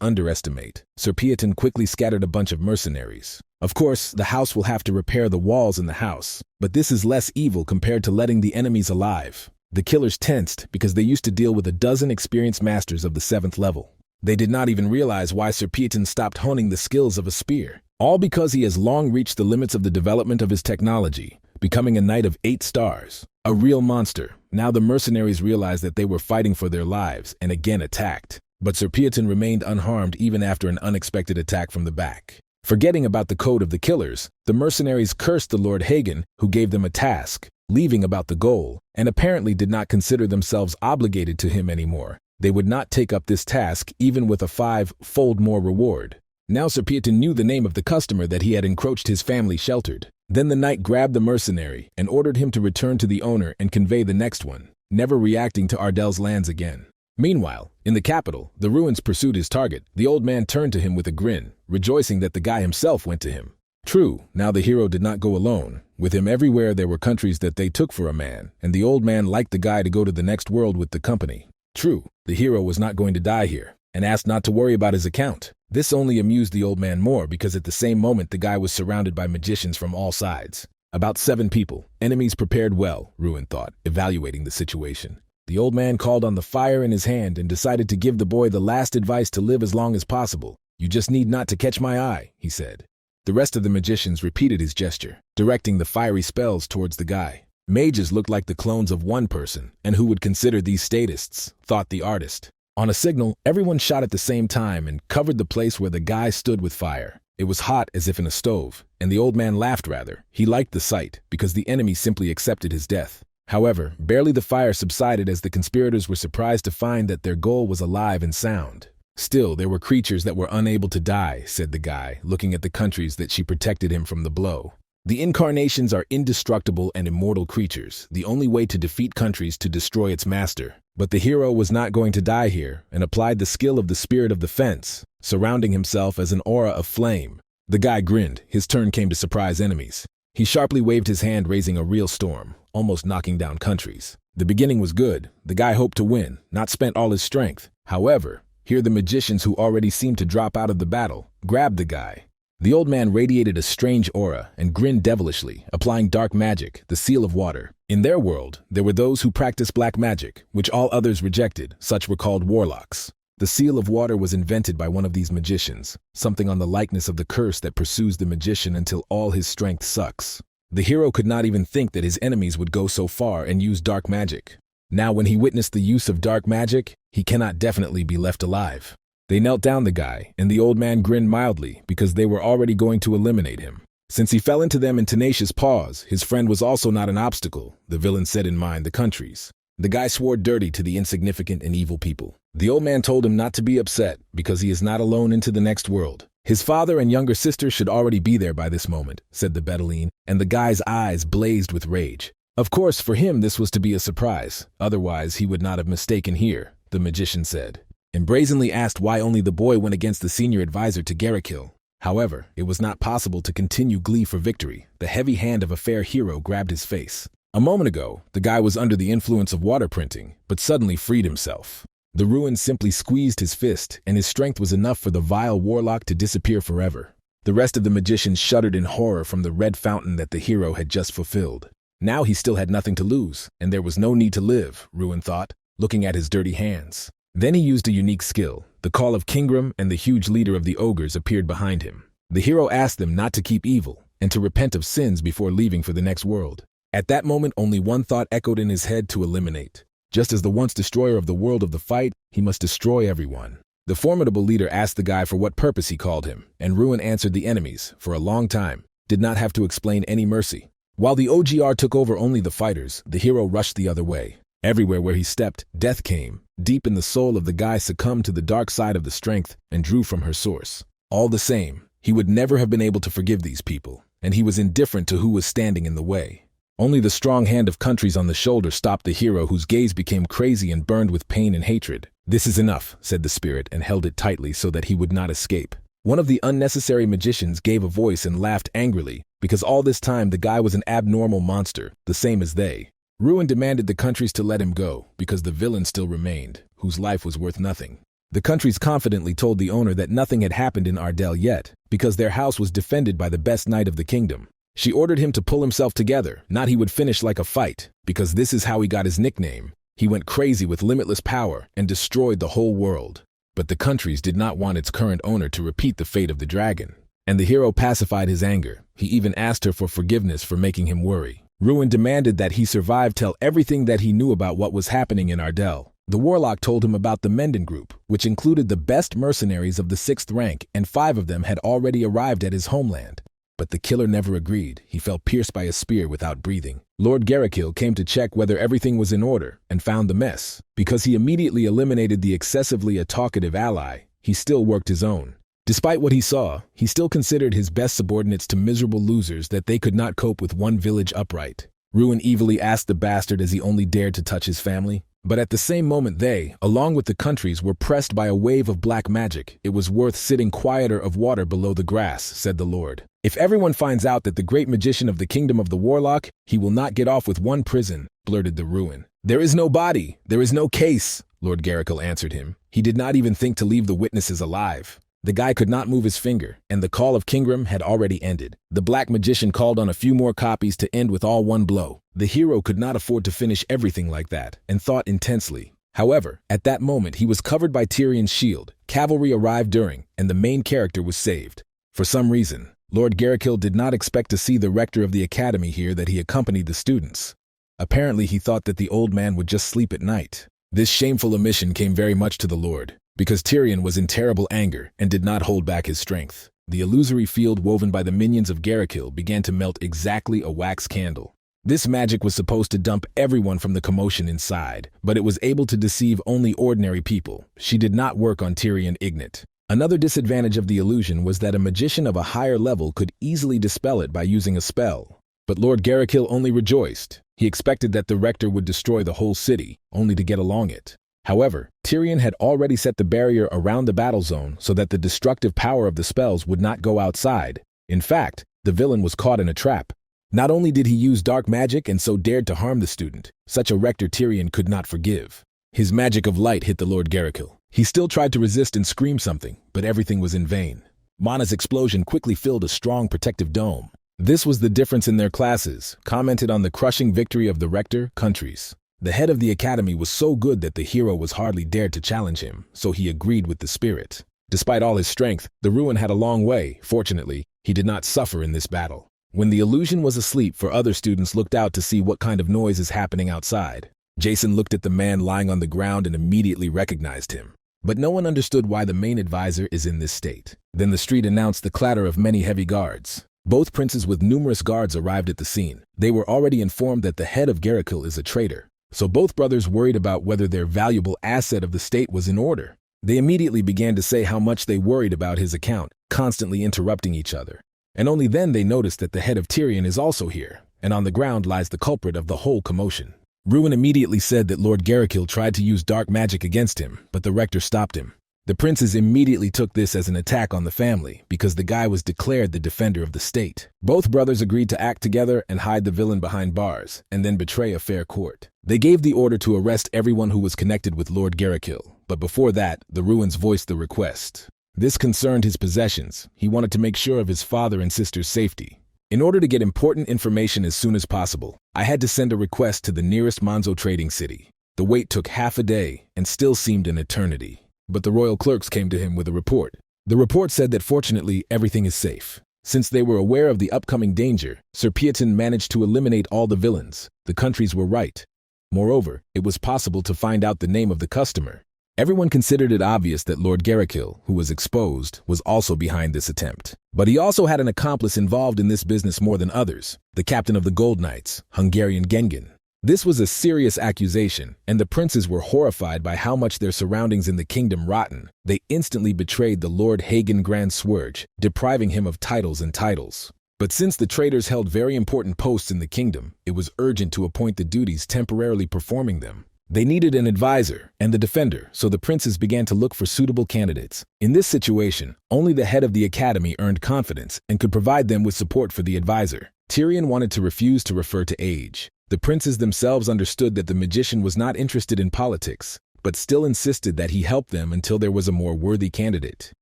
underestimate. Sir Pieton quickly scattered a bunch of mercenaries. Of course, the house will have to repair the walls in the house, but this is less evil compared to letting the enemies alive. The killers tensed because they used to deal with a dozen experienced masters of the 7th level. They did not even realize why Sir Pieton stopped honing the skills of a spear. All because he has long reached the limits of the development of his technology, becoming a knight of 8 stars. A real monster. Now the mercenaries realized that they were fighting for their lives and again attacked. But Sir Pieton remained unharmed even after an unexpected attack from the back. Forgetting about the code of the killers, the mercenaries cursed the Lord Hagen, who gave them a task, leaving about the goal, and apparently did not consider themselves obligated to him anymore. They would not take up this task even with a 5-fold more reward. Now Sir Pieton knew the name of the customer that he had encroached his family sheltered. Then the knight grabbed the mercenary and ordered him to return to the owner and convey the next one, never reacting to Ardell's lands again. Meanwhile, in the capital, the Ruans pursued his target. The old man turned to him with a grin, rejoicing that the guy himself went to him. True, now the hero did not go alone. With him everywhere there were countries that they took for a man, and the old man liked the guy to go to the next world with the company. True, the hero was not going to die here, and asked not to worry about his account. This only amused the old man more because at the same moment the guy was surrounded by magicians from all sides. About 7 people, enemies prepared well, Ruan thought, evaluating the situation. The old man called on the fire in his hand and decided to give the boy the last advice to live as long as possible. "You just need not to catch my eye," he said. The rest of the magicians repeated his gesture, directing the fiery spells towards the guy. Mages looked like the clones of one person, and who would consider these statists, thought the artist. On a signal, everyone shot at the same time and covered the place where the guy stood with fire. It was hot as if in a stove, and the old man laughed rather. He liked the sight, because the enemy simply accepted his death. However, barely the fire subsided as the conspirators were surprised to find that their goal was alive and sound. "Still, there were creatures that were unable to die," said the guy, looking at the countries that she protected him from the blow. "The incarnations are indestructible and immortal creatures, the only way to defeat countries to destroy its master." But the hero was not going to die here, and applied the skill of the spirit of the fence, surrounding himself as an aura of flame. The guy grinned. His turn came to surprise enemies. He sharply waved his hand, raising a real storm, almost knocking down countries. The beginning was good. The guy hoped to win, not spent all his strength. However, here the magicians, who already seemed to drop out of the battle, grabbed the guy. The old man radiated a strange aura and grinned devilishly, applying dark magic, the seal of water. In their world, there were those who practiced black magic, which all others rejected. Such were called warlocks. The seal of water was invented by one of these magicians, something on the likeness of the curse that pursues the magician until all his strength sucks. The hero could not even think that his enemies would go so far and use dark magic. Now when he witnessed the use of dark magic, he cannot definitely be left alive. They knelt down the guy, and the old man grinned mildly because they were already going to eliminate him. Since he fell into them in tenacious pause, his friend was also not an obstacle. The villain said in mind the countries. The guy swore dirty to the insignificant and evil people. The old man told him not to be upset because he is not alone into the next world. His father and younger sister should already be there by this moment, said the Beduline, and the guy's eyes blazed with rage. Of course, for him this was to be a surprise. Otherwise, he would not have mistaken here, the magician said, and brazenly asked why only the boy went against the senior advisor to Garrikill. However, it was not possible to continue glee for victory. The heavy hand of a fair hero grabbed his face. A moment ago, the guy was under the influence of water printing, but suddenly freed himself. The Ruan simply squeezed his fist, and his strength was enough for the vile warlock to disappear forever. The rest of the magicians shuddered in horror from the red fountain that the hero had just fulfilled. Now he still had nothing to lose, and there was no need to live, Ruan thought, looking at his dirty hands. Then he used a unique skill. The call of Kingram and the huge leader of the ogres appeared behind him. The hero asked them not to keep evil, and to repent of sins before leaving for the next world. At that moment, only one thought echoed in his head: to eliminate. Just as the once destroyer of the world of the fight, he must destroy everyone. The formidable leader asked the guy for what purpose he called him, and Ruan answered the enemies, for a long time, did not have to explain any mercy. While the OGR took over only the fighters, the hero rushed the other way. Everywhere where he stepped, death came. Deep in the soul of the guy succumbed to the dark side of the strength and drew from her source. All the same, he would never have been able to forgive these people, and he was indifferent to who was standing in the way. Only the strong hand of countries on the shoulder stopped the hero, whose gaze became crazy and burned with pain and hatred. "This is enough," said the spirit, and held it tightly so that he would not escape. One of the unnecessary magicians gave a voice and laughed angrily, because all this time the guy was an abnormal monster, the same as they. Ruan demanded the countries to let him go, because the villain still remained, whose life was worth nothing. The countries confidently told the owner that nothing had happened in Ardell yet, because their house was defended by the best knight of the kingdom. She ordered him to pull himself together, not he would finish like a fight, because this is how he got his nickname. He went crazy with limitless power and destroyed the whole world. But the countries did not want its current owner to repeat the fate of the dragon. And the hero pacified his anger. He even asked her for forgiveness for making him worry. Ruan demanded that he survive, tell everything that he knew about what was happening in Ardell. The warlock told him about the Menden group, which included the best mercenaries of the 6th rank, and 5 of them had already arrived at his homeland. But the killer never agreed. He fell pierced by a spear without breathing. Lord Garrikill came to check whether everything was in order, and found the mess. Because he immediately eliminated the excessively talkative ally, he still worked his own. Despite what he saw, he still considered his best subordinates to miserable losers that they could not cope with one village upright. Ruan evilly asked the bastard as he only dared to touch his family. But at the same moment they, along with the countries, were pressed by a wave of black magic. "It was worth sitting quieter of water below the grass," said the Lord. "If everyone finds out that the great magician of the kingdom of the warlock, he will not get off with one prison," blurted the Ruan. "There is no body, there is no case," Lord Garrikill answered him. He did not even think to leave the witnesses alive. The guy could not move his finger, and the call of Kingram had already ended. The black magician called on a few more copies to end with all one blow. The hero could not afford to finish everything like that, and thought intensely. However, at that moment he was covered by Tyrion's shield, cavalry arrived during, and the main character was saved. For some reason, Lord Garrikill did not expect to see the rector of the academy here that he accompanied the students. Apparently he thought that the old man would just sleep at night. This shameful omission came very much to the Lord, because Tyrion was in terrible anger and did not hold back his strength. The illusory field woven by the minions of Garrikill began to melt exactly a wax candle. This magic was supposed to dump everyone from the commotion inside, but it was able to deceive only ordinary people. She did not work on Tyrion Ignat. Another disadvantage of the illusion was that a magician of a higher level could easily dispel it by using a spell. But Lord Garrikill only rejoiced. He expected that the rector would destroy the whole city, only to get along it. However, Tyrion had already set the barrier around the battle zone so that the destructive power of the spells would not go outside. In fact, the villain was caught in a trap. Not only did he use dark magic and so dared to harm the student, such a rector Tyrion could not forgive. His magic of light hit the Lord Garrikill. He still tried to resist and scream something, but everything was in vain. Mana's explosion quickly filled a strong protective dome. This was the difference in their classes, commented on the crushing victory of the rector countries. The head of the academy was so good that the hero was hardly dared to challenge him, so he agreed with the spirit. Despite all his strength, the Ruan had a long way. Fortunately, he did not suffer in this battle. When the illusion was asleep, other students looked out to see what kind of noise is happening outside. Jason looked at the man lying on the ground and immediately recognized him. But no one understood why the main advisor is in this state. Then the street announced the clatter of many heavy guards. Both princes with numerous guards arrived at the scene. They were already informed that the head of Garrikill is a traitor. So both brothers worried about whether their valuable asset of the state was in order. They immediately began to say how much they worried about his account, constantly interrupting each other. And only then they noticed that the head of Tyrion is also here, and on the ground lies the culprit of the whole commotion. Ruan immediately said that Lord Garrikill tried to use dark magic against him, but the rector stopped him. The princes immediately took this as an attack on the family, because the guy was declared the defender of the state. Both brothers agreed to act together and hide the villain behind bars, and then betray a fair court. They gave the order to arrest everyone who was connected with Lord Garrikill, but before that, the Ruans voiced the request. This concerned his possessions. He wanted to make sure of his father and sister's safety. In order to get important information as soon as possible, I had to send a request to the nearest Manzo trading city. The wait took half a day and still seemed an eternity. But the royal clerks came to him with a report. The report said that fortunately everything is safe. Since they were aware of the upcoming danger, Sir Pieton managed to eliminate all the villains. The countries were right. Moreover, it was possible to find out the name of the customer. Everyone considered it obvious that Lord Garrikill, who was exposed, was also behind this attempt. But he also had an accomplice involved in this business more than others, the captain of the Gold Knights, Hungarian Genghis. This was a serious accusation, and the princes were horrified by how much their surroundings in the kingdom rotten. They instantly betrayed the Lord Hagen Grand Swerge, depriving him of titles and titles. But since the traitors held very important posts in the kingdom, it was urgent to appoint the duties temporarily performing them. They needed an advisor and the defender, so the princes began to look for suitable candidates. In this situation, only the head of the academy earned confidence and could provide them with support for the advisor. Tyrion wanted to refuse to refer to age. The princes themselves understood that the magician was not interested in politics, but still insisted that he help them until there was a more worthy candidate.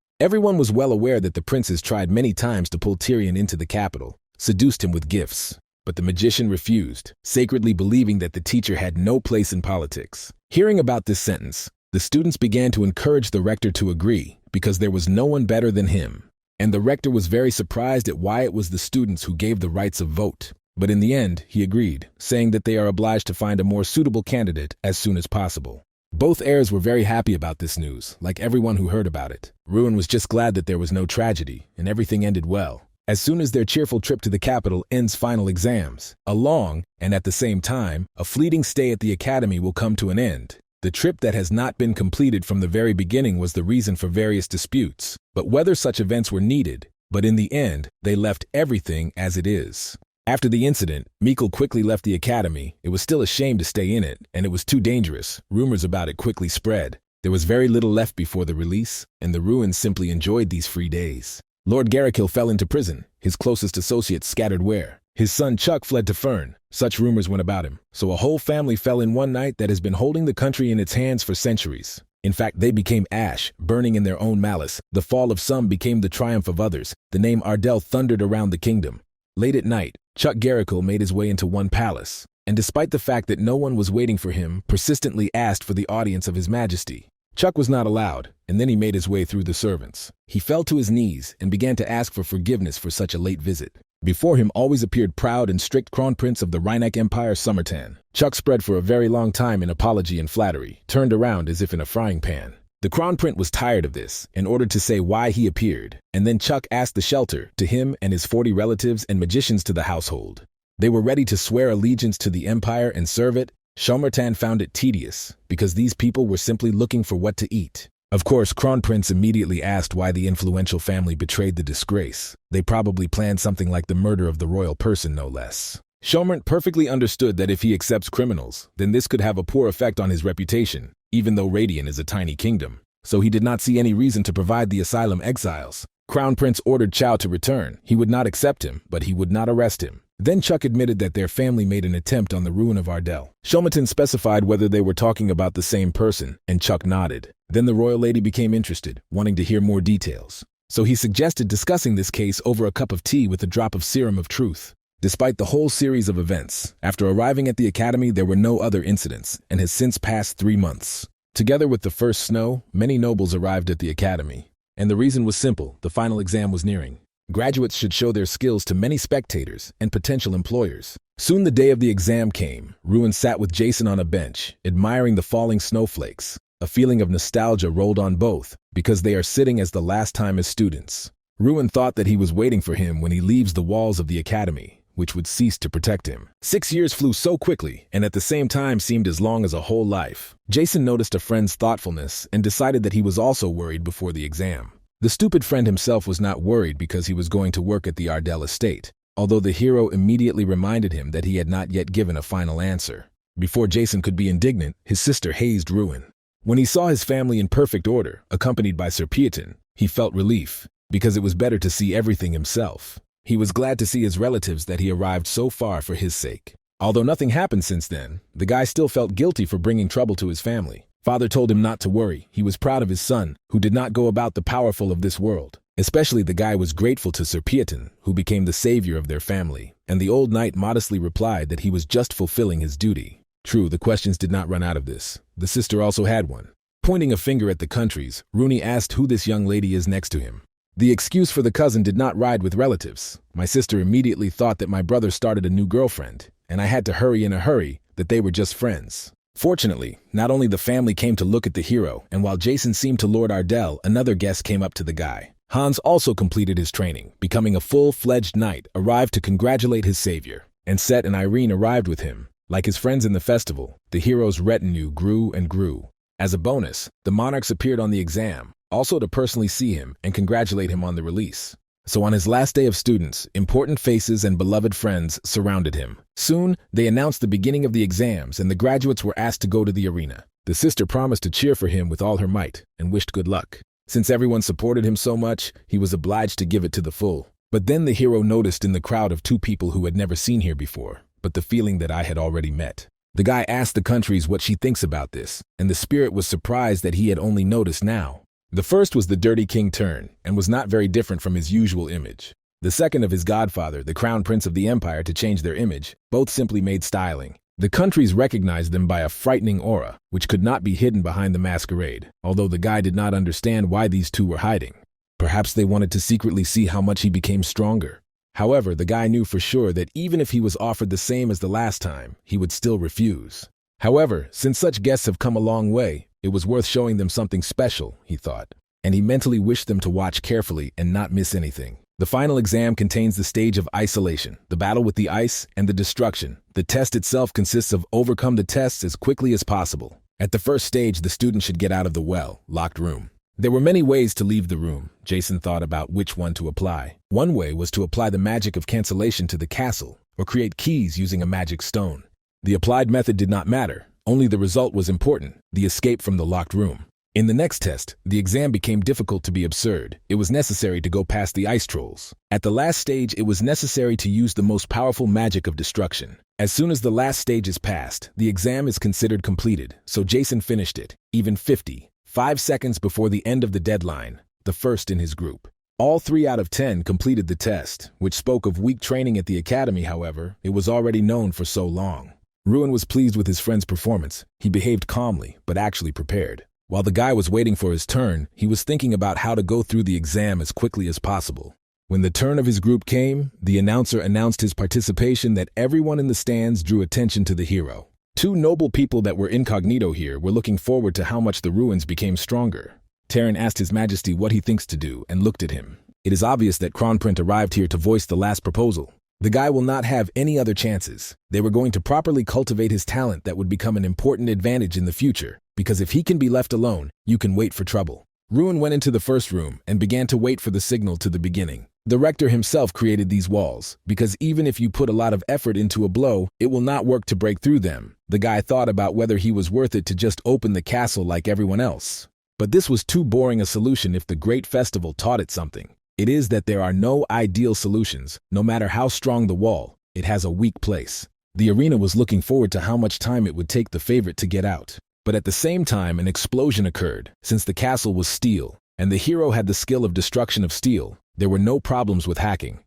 Everyone was well aware that the princes tried many times to pull Tyrion into the capital, seduced him with gifts. But the magician refused, sacredly believing that the teacher had no place in politics. Hearing about this sentence, the students began to encourage the rector to agree, because there was no one better than him. And the rector was very surprised at why it was the students who gave the rights of vote. But in the end, he agreed, saying that they are obliged to find a more suitable candidate as soon as possible. Both heirs were very happy about this news, like everyone who heard about it. Ruan was just glad that there was no tragedy, and everything ended well. As soon as their cheerful trip to the capital ends final exams, a long, and at the same time, a fleeting stay at the academy will come to an end. The trip that has not been completed from the very beginning was the reason for various disputes, but whether such events were needed, but in the end, they left everything as it is. After the incident, Mikkel quickly left the academy. It was still a shame to stay in it, and it was too dangerous. Rumors about it quickly spread. There was very little left before the release, and the Ruans simply enjoyed these free days. Lord Garrikill fell into prison. His closest associates scattered where. His son Chuck fled to Fern. Such rumors went about him. So a whole family fell in one night that has been holding the country in its hands for centuries. In fact, they became ash, burning in their own malice. The fall of some became the triumph of others. The name Ardell thundered around the kingdom. Late at night, Chuck Garrickle made his way into one palace, and despite the fact that no one was waiting for him, persistently asked for the audience of His Majesty. Chuck was not allowed, and then he made his way through the servants. He fell to his knees and began to ask for forgiveness for such a late visit. Before him always appeared proud and strict Crown Prince of the Rhineck Empire, Summertan. Chuck spread for a very long time in apology and flattery, turned around as if in a frying pan. The Crown Prince was tired of this and ordered to say why he appeared, and then Chuck asked the shelter to him and his 40 relatives and magicians to the household. They were ready to swear allegiance to the empire and serve it. Summertan found it tedious, because these people were simply looking for what to eat. Of course, Crown Prince immediately asked why the influential family betrayed the disgrace. They probably planned something like the murder of the royal person, no less. Shomert perfectly understood that if he accepts criminals, then this could have a poor effect on his reputation, even though Radiant is a tiny kingdom. So he did not see any reason to provide the asylum exiles. Crown Prince ordered Chow to return. He would not accept him, but he would not arrest him. Then Chuck admitted that their family made an attempt on the ruin of Ardell. Shomerton specified whether they were talking about the same person, and Chuck nodded. Then the royal lady became interested, wanting to hear more details. So he suggested discussing this case over a cup of tea with a drop of serum of truth. Despite the whole series of events, after arriving at the academy there were no other incidents, and has since passed 3 months. Together with the first snow, many nobles arrived at the academy. And the reason was simple: the final exam was nearing. Graduates should show their skills to many spectators and potential employers. Soon the day of the exam came. Ruan sat with Jason on a bench, admiring the falling snowflakes. A feeling of nostalgia rolled on both, because they are sitting as the last time as students. Ruan thought that he was waiting for him when he leaves the walls of the academy, which would cease to protect him. 6 years flew so quickly, and at the same time seemed as long as a whole life. Jason noticed a friend's thoughtfulness and decided that he was also worried before the exam. The stupid friend himself was not worried because he was going to work at the Ardell estate, although the hero immediately reminded him that he had not yet given a final answer. Before Jason could be indignant, his sister hazed Ruan. When he saw his family in perfect order, accompanied by Surpassed, he felt relief, because it was better to see everything himself. He was glad to see his relatives that he arrived so far for his sake. Although nothing happened since then, the guy still felt guilty for bringing trouble to his family. Father told him not to worry. He was proud of his son, who did not go about the powerful of this world. Especially the guy was grateful to Surpassed, who became the savior of their family. And the old knight modestly replied that he was just fulfilling his duty. True, the questions did not run out of this. The sister also had one. Pointing a finger at the countries, Rooney asked who this young lady is next to him. The excuse for the cousin did not ride with relatives. My sister immediately thought that my brother started a new girlfriend, and I had to hurry in a hurry, that they were just friends. Fortunately, not only the family came to look at the hero, and while Jason seemed to Lord Ardell, another guest came up to the guy. Hans also completed his training, becoming a full-fledged knight, arrived to congratulate his savior. And Set and Irene arrived with him. Like his friends in the festival, the hero's retinue grew and grew. As a bonus, the monarchs appeared on the exam, also to personally see him and congratulate him on the release. So on his last day of students, important faces and beloved friends surrounded him. Soon, they announced the beginning of the exams and the graduates were asked to go to the arena. The sister promised to cheer for him with all her might and wished good luck. Since everyone supported him so much, he was obliged to give it to the full. But then the hero noticed in the crowd of 2 people who had never seen here before, but the feeling that I had already met. The guy asked the countries what she thinks about this, and the spirit was surprised that he had only noticed now. The first was the Dirty King turn, and was not very different from his usual image. The second of his godfather, the Crown Prince of the Empire, to change their image, both simply made styling. The countries recognized them by a frightening aura, which could not be hidden behind the masquerade, although the guy did not understand why these 2 were hiding. Perhaps they wanted to secretly see how much he became stronger. However, the guy knew for sure that even if he was offered the same as the last time, he would still refuse. However, since such guests have come a long way, it was worth showing them something special, he thought. And he mentally wished them to watch carefully and not miss anything. The final exam contains the stage of isolation, the battle with the ice, and the destruction. The test itself consists of overcome the tests as quickly as possible. At the first stage, the student should get out of the locked room. There were many ways to leave the room. Jason thought about which one to apply. One way was to apply the magic of cancellation to the castle, or create keys using a magic stone. The applied method did not matter. Only the result was important, the escape from the locked room. In the next test, the exam became difficult to be absurd. It was necessary to go past the ice trolls. At the last stage, it was necessary to use the most powerful magic of destruction. As soon as the last stage is passed, the exam is considered completed, so Jason finished it. Even 50. 5 seconds before the end of the deadline, the first in his group. All 3 out of 10 completed the test, which spoke of weak training at the academy. However, it was already known for so long. Ruan was pleased with his friend's performance. He behaved calmly, but actually prepared. While the guy was waiting for his turn, he was thinking about how to go through the exam as quickly as possible. When the turn of his group came, the announcer announced his participation that everyone in the stands drew attention to the hero. 2 noble people that were incognito here were looking forward to how much the Ruans became stronger. Terran asked His Majesty what he thinks to do and looked at him. It is obvious that Confronting arrived here to voice the last proposal. The guy will not have any other chances. They were going to properly cultivate his talent that would become an important advantage in the future, because if he can be left alone, you can wait for trouble. Ruan went into the first room and began to wait for the signal to the beginning. The recctor himself created these walls, because even if you put a lot of effort into a blow, it will not work to break through them. The guy thought about whether he was worth it to just open the castle like everyone else. But this was too boring a solution if the great festival taught it something. It is that there are no ideal solutions. No matter how strong the wall, it has a weak place. The arena was looking forward to how much time it would take the favorite to get out. But at the same time, an explosion occurred. Since the castle was steel, and the hero had the skill of destruction of steel, there were no problems with hacking.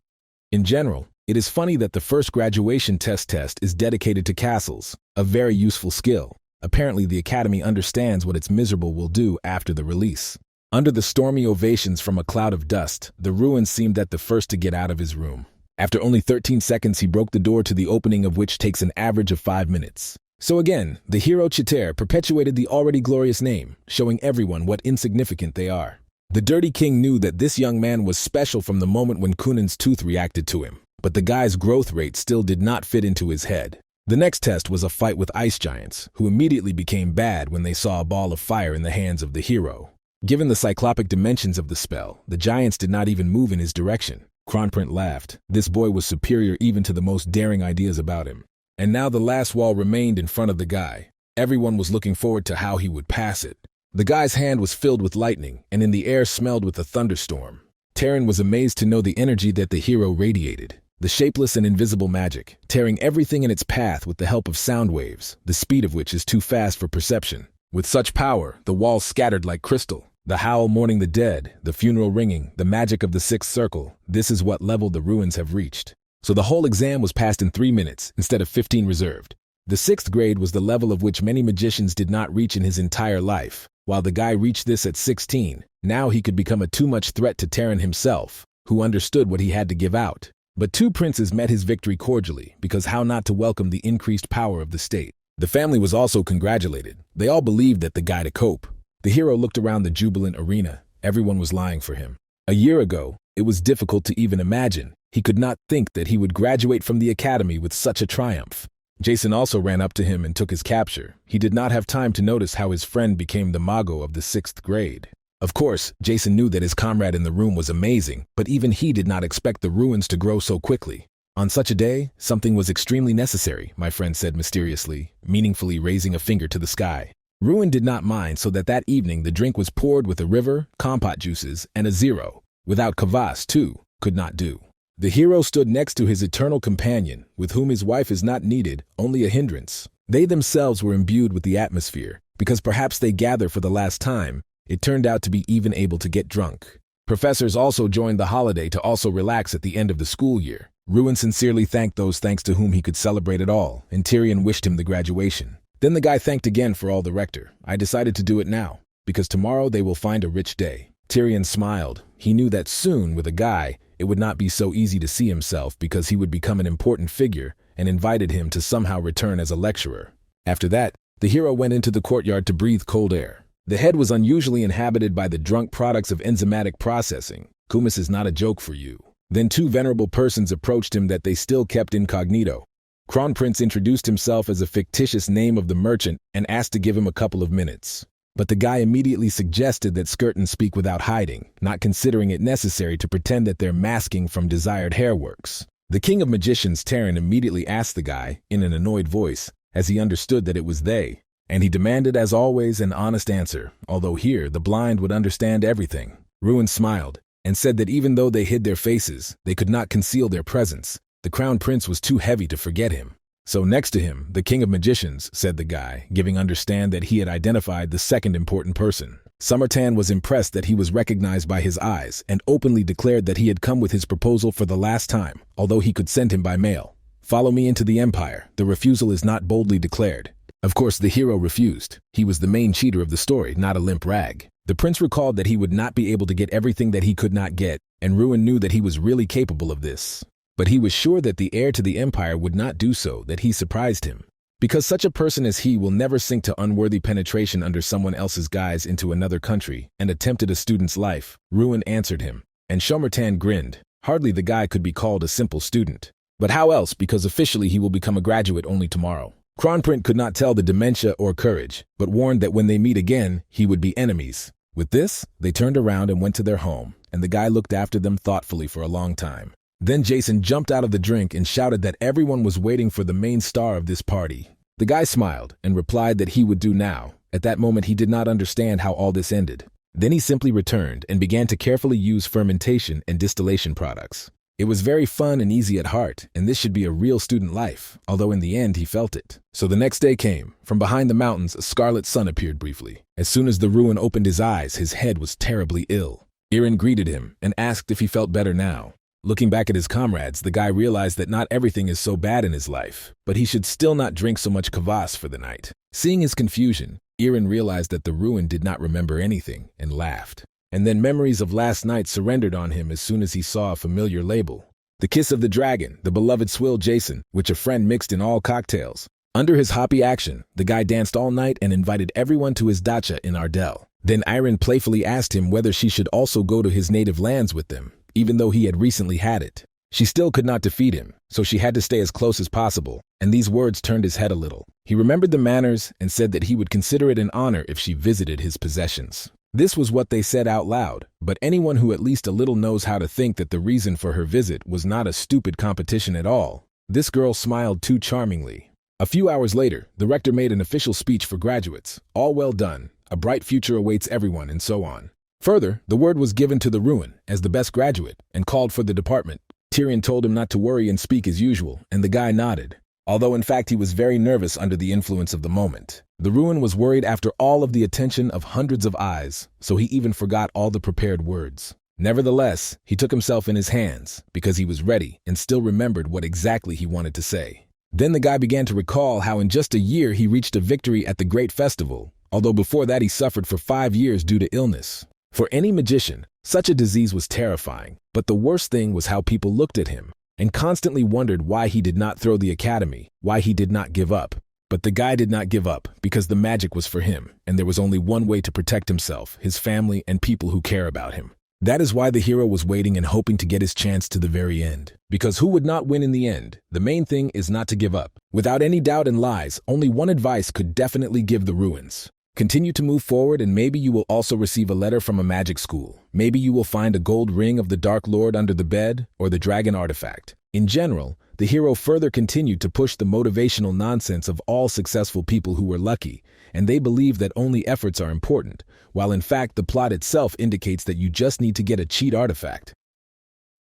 In general, it is funny that the first graduation test is dedicated to castles, a very useful skill. Apparently the academy understands what its miserable will do after the release. Under the stormy ovations from a cloud of dust, the Ruan seemed at the first to get out of his room. After only 13 seconds he broke the door to the opening of which takes an average of 5 minutes. So again, the hero Chiter perpetuated the already glorious name, showing everyone what insignificant they are. The Dirty King knew that this young man was special from the moment when Kunan's tooth reacted to him, but the guy's growth rate still did not fit into his head. The next test was a fight with ice giants, who immediately became bad when they saw a ball of fire in the hands of the hero. Given the cyclopic dimensions of the spell, the giants did not even move in his direction. Confronting laughed. This boy was superior even to the most daring ideas about him. And now the last wall remained in front of the guy. Everyone was looking forward to how he would pass it. The guy's hand was filled with lightning, and in the air smelled with a thunderstorm. Terran was amazed to know the energy that the hero radiated. The shapeless and invisible magic, tearing everything in its path with the help of sound waves, the speed of which is too fast for perception. With such power, the walls scattered like crystal. The howl mourning the dead, the funeral ringing, the magic of the sixth circle, this is what level the Ruans have reached. So the whole exam was passed in 3 minutes, instead of 15 reserved. The 6th grade was the level of which many magicians did not reach in his entire life. While the guy reached this at 16, now he could become a too much threat to Terran himself, who understood what he had to give out. But 2 princes met his victory cordially, because how not to welcome the increased power of the state. The family was also congratulated. They all believed that the guy to cope. The hero looked around the jubilant arena. Everyone was lying for him. A year ago, it was difficult to even imagine. He could not think that he would graduate from the academy with such a triumph. Jason also ran up to him and took his capture. He did not have time to notice how his friend became the mago of the 6th grade. Of course, Jason knew that his comrade in the room was amazing, but even he did not expect the Ruans to grow so quickly. On such a day, something was extremely necessary, my friend said mysteriously, meaningfully raising a finger to the sky. Ruan did not mind, so that evening the drink was poured with a river, compote juices, and a 0. Without kvass, too, could not do. The hero stood next to his eternal companion, with whom his wife is not needed, only a hindrance. They themselves were imbued with the atmosphere, because perhaps they gather for the last time. It turned out to be even able to get drunk. Professors also joined the holiday to also relax at the end of the school year. Ruan sincerely thanked those thanks to whom he could celebrate it all, and Tyrion wished him the graduation. Then the guy thanked again for all the recctor. I decided to do it now, because tomorrow they will find a rich day. Tyrion smiled. He knew that soon, with a guy, it would not be so easy to see himself because he would become an important figure, and invited him to somehow return as a lecturer. After that, the hero went into the courtyard to breathe cold air. The head was unusually inhabited by the drunk products of enzymatic processing. Kumis is not a joke for you. Then 2 venerable persons approached him that they still kept incognito. Kronprince introduced himself as a fictitious name of the merchant and asked to give him a couple of minutes. But the guy immediately suggested that Skirton speak without hiding, not considering it necessary to pretend that they're masking from desired hairworks. The king of magicians, Terran, immediately asked the guy, in an annoyed voice, as he understood that it was they, and he demanded as always an honest answer, although here the blind would understand everything. Ruan smiled, and said that even though they hid their faces, they could not conceal their presence. The crown prince was too heavy to forget him. So next to him, the king of magicians, said the guy, giving understand that he had identified the second important person. Summertan was impressed that he was recognized by his eyes and openly declared that he had come with his proposal for the last time, although he could send him by mail. Follow me into the Empire. The refusal is not boldly declared. Of course, the hero refused. He was the main cheater of the story, not a limp rag. The prince recalled that he would not be able to get everything that he could not get, and Ruan knew that he was really capable of this. But he was sure that the heir to the Empire would not do so, that he surprised him. Because such a person as he will never sink to unworthy penetration under someone else's guise into another country and attempted a student's life, Ruan answered him. And Summertan grinned. Hardly the guy could be called a simple student. But how else, because officially he will become a graduate only tomorrow. Kronprint could not tell the dementia or courage, but warned that when they meet again, he would be enemies. With this, they turned around and went to their home, and the guy looked after them thoughtfully for a long time. Then Jason jumped out of the drink and shouted that everyone was waiting for the main star of this party. The guy smiled and replied that he would do now. At that moment, he did not understand how all this ended. Then he simply returned and began to carefully use fermentation and distillation products. It was very fun and easy at heart, and this should be a real student life, although in the end he felt it. So the next day came. From behind the mountains, a scarlet sun appeared briefly. As soon as the Ruan opened his eyes, his head was terribly ill. Irin greeted him and asked if he felt better now. Looking back at his comrades, the guy realized that not everything is so bad in his life, but he should still not drink so much kvass for the night. Seeing his confusion, Irin realized that the Ruan did not remember anything and laughed. And then memories of last night surrendered on him as soon as he saw a familiar label. The Kiss of the Dragon, the beloved swill Jason, which a friend mixed in all cocktails. Under his hoppy action, the guy danced all night and invited everyone to his dacha in Ardell. Then Irin playfully asked him whether she should also go to his native lands with them, even though he had recently had it. She still could not defeat him, so she had to stay as close as possible, and these words turned his head a little. He remembered the manners and said that he would consider it an honor if she visited his possessions. This was what they said out loud, but anyone who at least a little knows how to think that the reason for her visit was not a stupid competition at all. This girl smiled too charmingly. A few hours later, the rector made an official speech for graduates. All well done, a bright future awaits everyone, and so on. Further, the word was given to the Ruan as the best graduate and called for the department. Tyrion told him not to worry and speak as usual, and the guy nodded. Although in fact he was very nervous under the influence of the moment. The Ruan was worried after all of the attention of hundreds of eyes, so he even forgot all the prepared words. Nevertheless, he took himself in his hands, because he was ready and still remembered what exactly he wanted to say. Then the guy began to recall how in just a year he reached a victory at the Great Festival, although before that he suffered for 5 years due to illness. For any magician, such a disease was terrifying, but the worst thing was how people looked at him, and constantly wondered why he did not throw the academy, why he did not give up. But the guy did not give up, because the magic was for him, and there was only one way to protect himself, his family, and people who care about him. That is why the hero was waiting and hoping to get his chance to the very end. Because who would not win in the end? The main thing is not to give up. Without any doubt and lies, only one advice could definitely give the Ruans. Continue to move forward, and maybe you will also receive a letter from a magic school. Maybe you will find a gold ring of the Dark Lord under the bed, or the dragon artifact. In general, the hero further continued to push the motivational nonsense of all successful people who were lucky, and they believe that only efforts are important, while in fact the plot itself indicates that you just need to get a cheat artifact.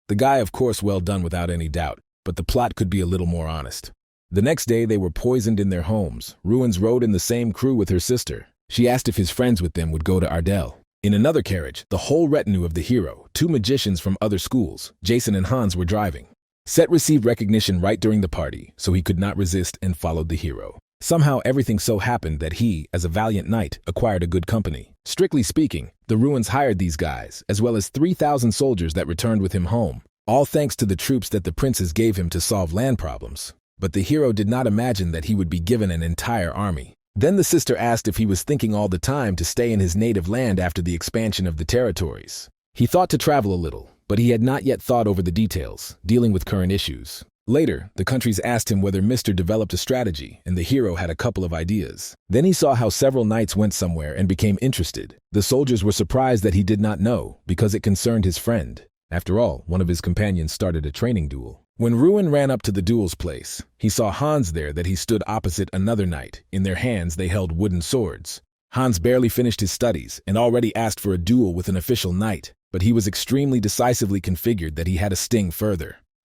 The guy, of course, well done without any doubt, but the plot could be a little more honest. The next day they were poisoned in their homes. Ruans rode in the same crew with her sister. She asked if his friends with them would go to Ardell. In another carriage, the whole retinue of the hero, 2 magicians from other schools, Jason and Hans, were driving. Set received recognition right during the party, so he could not resist and followed the hero. Somehow everything so happened that he, as a valiant knight, acquired a good company. Strictly speaking, the Ruans hired these guys, as well as 3,000 soldiers that returned with him home, all thanks to the troops that the princes gave him to solve land problems. But the hero did not imagine that he would be given an entire army. Then the sister asked if he was thinking all the time to stay in his native land after the expansion of the territories. He thought to travel a little, but he had not yet thought over the details, dealing with current issues. Later, the countries asked him whether Mr. developed a strategy, and the hero had a couple of ideas. Then he saw how several knights went somewhere and became interested. The soldiers were surprised that he did not know, because it concerned his friend. After all, one of his companions started a training duel. When Ruan ran up to the duel's place, he saw Hans there that he stood opposite another knight. In their hands they held wooden swords. Hans barely finished his studies and already asked for a duel with an official knight, but he was extremely decisively configured that he had a sting further.